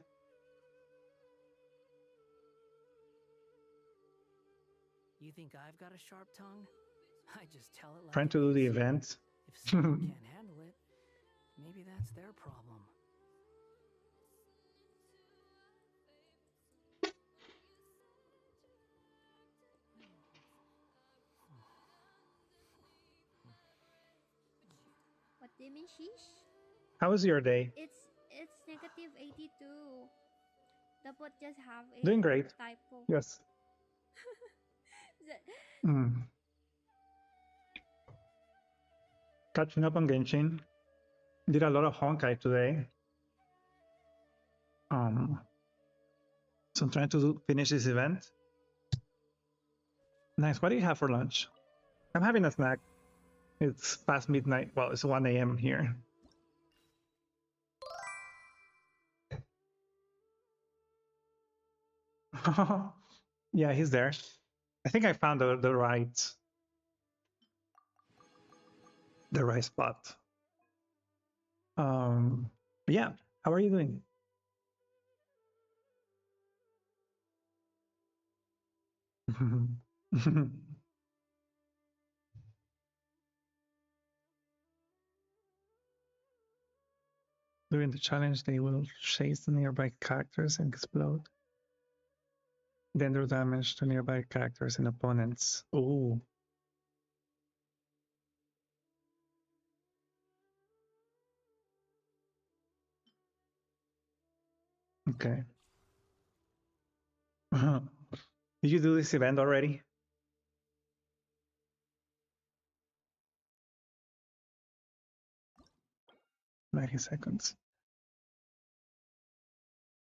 S11: You think I've got a sharp tongue? I just tell it like
S2: Trying
S11: it
S2: to do the
S11: is.
S2: event.
S11: If someone can't handle it, maybe that's their problem.
S4: What do you mean, sheesh?
S2: How was your day?
S4: It's negative 82. The bot just have a
S2: Doing great.
S4: typo.
S2: Yes. Mm. Catching up on Genshin. Did a lot of Honkai today. So I'm trying to finish this event. Nice. What do you have for lunch? I'm having a snack. It's past midnight. Well, it's 1 a.m. here. Yeah, he's there. I think I found the right spot. Yeah. How are you doing? During the challenge, they will chase the nearby characters and explode. Then do damage to nearby characters and opponents. Ooh. Okay. Did you do this event already? $90.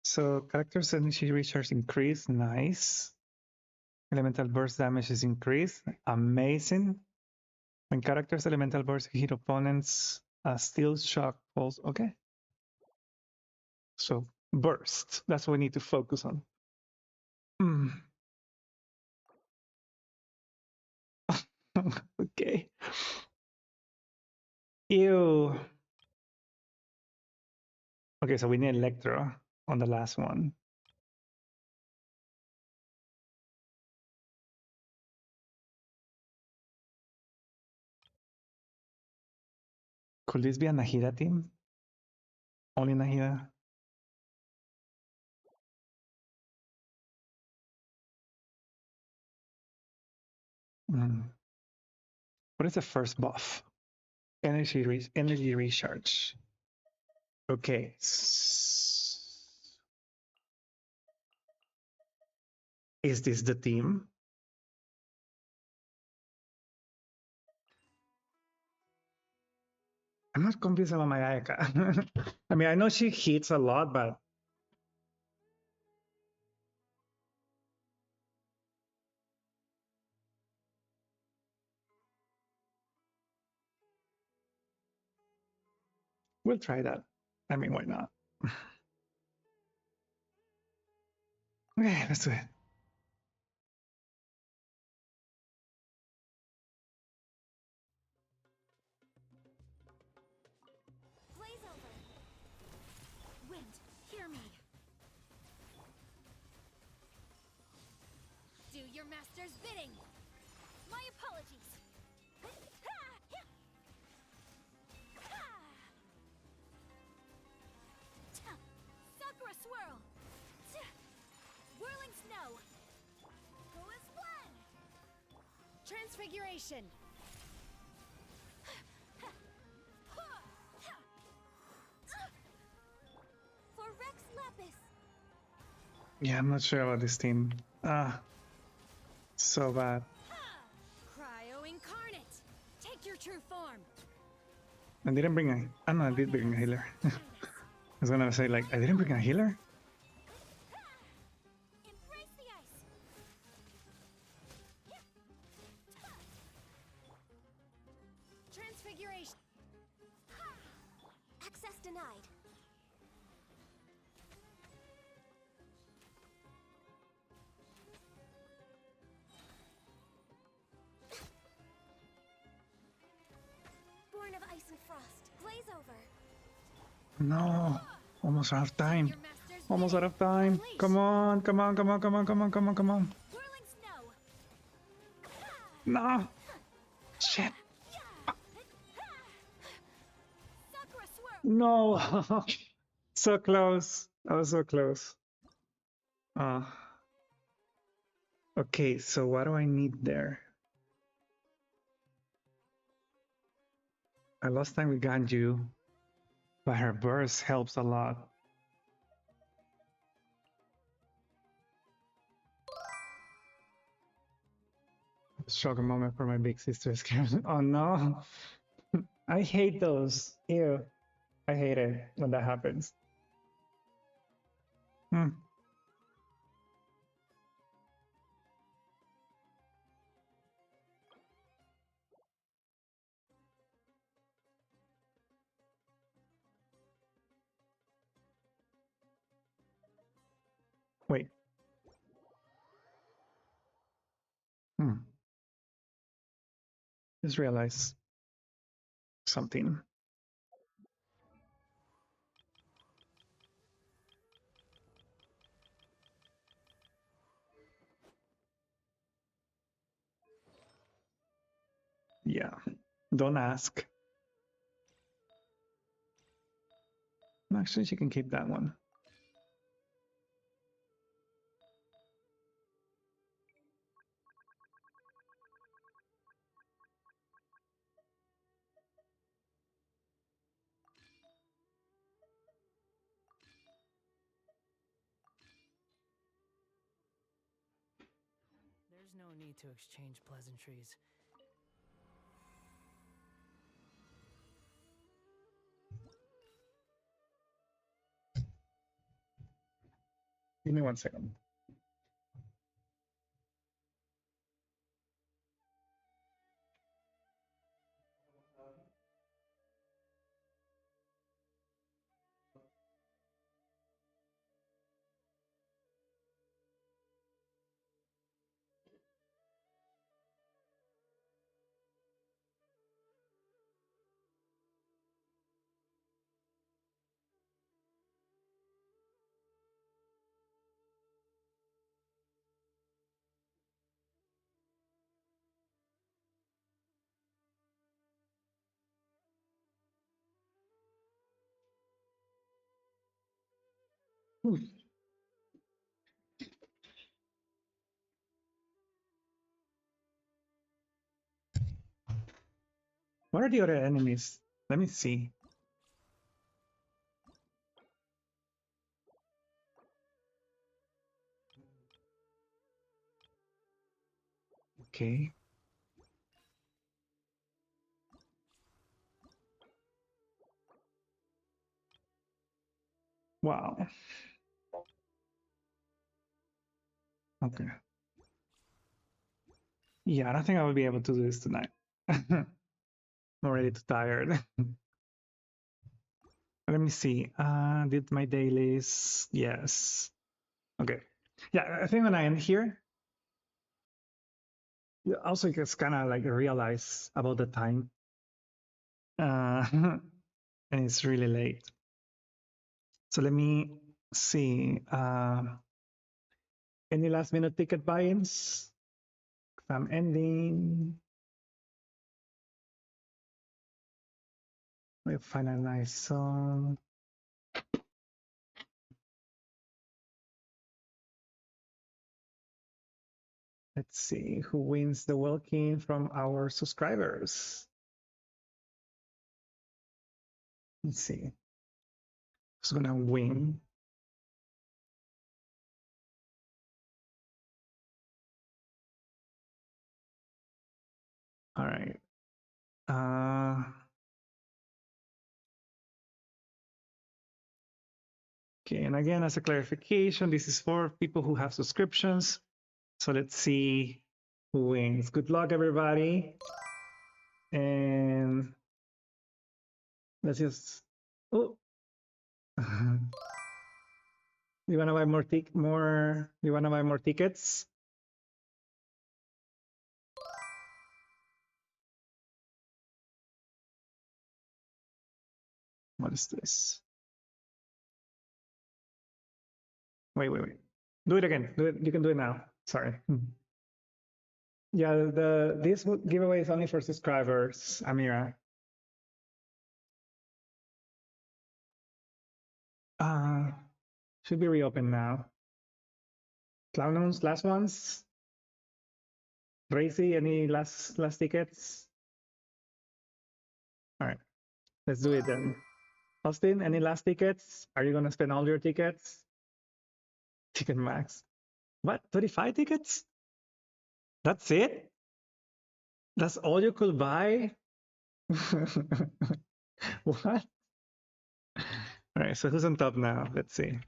S2: So characters energy recharge increase. Nice. Elemental burst damage is increased. Amazing. When characters elemental burst hit opponents, steel shock falls. Okay. So burst. That's what we need to focus on. Okay. Ew. Okay, so we need Electro on the last one. Could this be a Nahida team? Only Nahida? What is the first buff? Energy recharge. Okay. Is this the team? I'm not convinced about my Ayaka. I mean, I know she hits a lot, but we'll try that. I mean, why not? Okay, let's do it.
S6: Blaze over. Wind, hear me. Do your master's bidding. My apologies. Sakura swirl. Whirling snow. Who is when? Transfiguration.
S4: For Rex Lapis.
S2: Yeah, I'm not sure about this team. So bad.
S6: Cryo incarnate. Take your true form.
S2: I didn't bring a. I know I did bring a healer. I was gonna say, like, I didn't bring a healer?
S4: Embrace the ice.
S6: Transfiguration.
S4: Access denied.
S2: No, almost out of time. Almost out of time. Come on, come on, come on, come on, come on, come on, come on. No. Shit. No. So close. I was so close. Okay, so what do I need there? I lost time with Ganju, but her burst helps a lot. Struggle moment for my big sister's camera. Oh no. I hate those. Ew. I hate it when that happens. Wait. Just realized something. Yeah. Don't ask. Actually, she can keep that one.
S11: There's no need to exchange pleasantries.
S2: Give me 1 second. What are the other enemies? Let me see. Okay. Wow. Okay. Yeah, I don't think I will be able to do this tonight. I'm already too tired. Let me see. Did my dailies? Yes. Okay. Yeah, I think when I end here, also just kind of like realize about the time. And it's really late. So let me see. Any last minute ticket buy-ins? I'm ending. We'll find a nice song. Let's see who wins the Welkin from our subscribers. Let's see who's gonna win. All right. Okay, and again, as a clarification, this is for people who have subscriptions. So let's see who wins. Good luck, everybody. And let's just. Oh. You wanna buy more You wanna buy more tickets? What is this? Wait. Do it again. Do it. You can do it now. Sorry. Yeah, this giveaway is only for subscribers, Amira. Should be reopened now. Clownons, last ones. Racy, any last tickets? All right, let's do it then. Austin, any last tickets? Are you gonna spend all your tickets? Ticket max. What? 35 tickets? That's it? That's all you could buy? What? All right, so who's on top now? Let's see.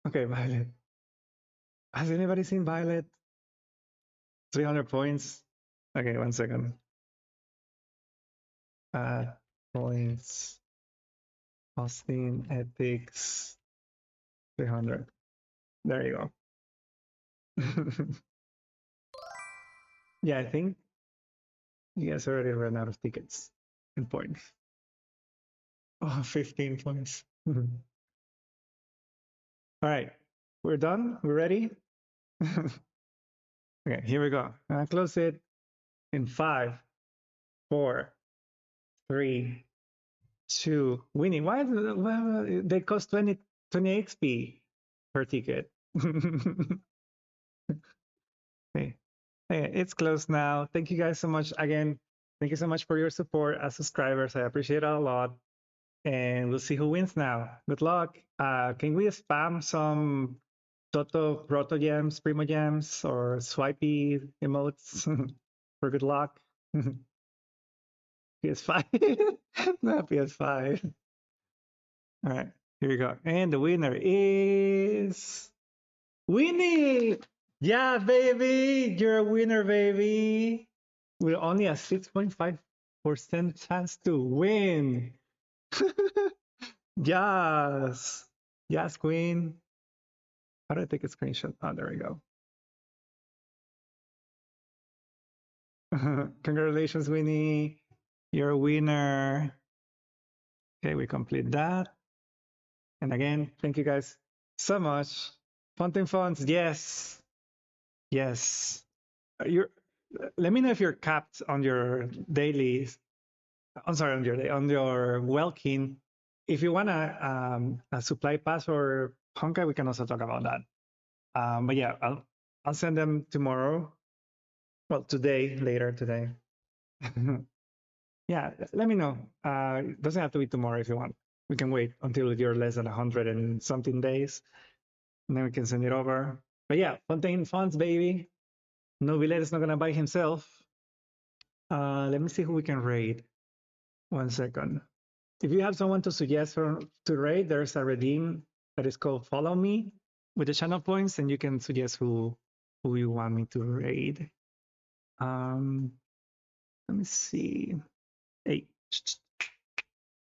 S2: Okay, Violet. Has anybody seen Violet? 300 points. Okay, 1 second. Points. Austin, ethics. 300. There you go. Yeah, I think you guys already ran out of tickets and points. Oh, 15 points. All right, we're done. We're ready. Okay, here we go. I'll close it in 5, 4, 3, 2. Winning. Why they cost 20 XP per ticket? Okay. Hey, it's closed now. Thank you guys so much again. Thank you so much for your support as subscribers. I appreciate it a lot. And we'll see who wins now. Good luck. Can we spam some Toto Proto Gems, Primo Gems, or Swipey emotes for good luck? PS5. No, PS5. All right, here we go. And the winner is Winnie. Yeah, baby. You're a winner, baby. With only a 6.5% chance to win. Yes. Yes, Queen. How do I take a screenshot? Oh, there we go. Congratulations, Winnie. You're a winner. Okay, we complete that. And again, thank you guys so much. Fountain Fonts, yes. Yes. Let me know if you're capped on your daily. I'm sorry, on your Welkin. If you want a supply pass or Honkai, we can also talk about that. But yeah, I'll send them tomorrow. Well, later today. Yeah, let me know. It doesn't have to be tomorrow if you want. We can wait until you're less than 100 and something days, and then we can send it over. But yeah, Fontaine Fonts, baby. Nobilet is not gonna buy himself. Let me see who we can raid. 1 second. If you have someone to suggest to raid, there's a redeem that is called Follow Me with the channel points, and you can suggest who you want me to raid. Let me see. Hey,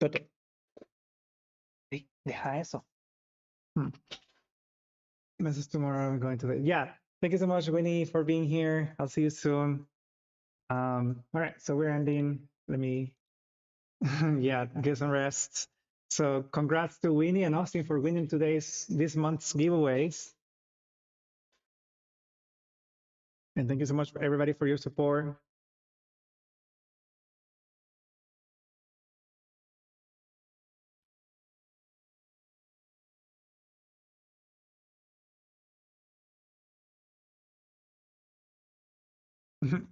S2: Toto. Hey, deja eso. Message tomorrow. I'm going to. Yeah. Thank you so much, Winnie, for being here. I'll see you soon. All right. So we're ending. Let me. Yeah, get some rest. So congrats to Winnie and Austin for winning this month's giveaways. And thank you so much for everybody for your support.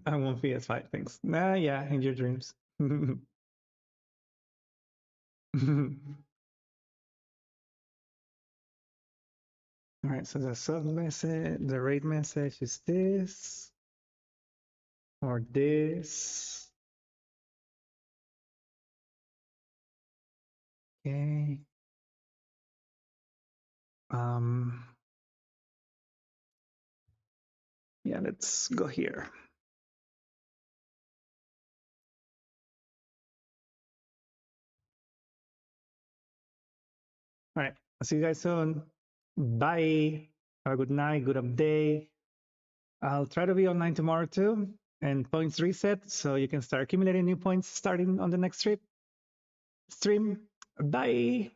S2: I won't PS5 things. Nah, yeah, in your dreams. All right, so the sub message, the raid message is this or this. Okay. Yeah, let's go here. All right, I'll see you guys soon. Bye. Have a good night, good day. I'll try to be online tomorrow too, and points reset, so you can start accumulating new points starting on the next stream. Bye.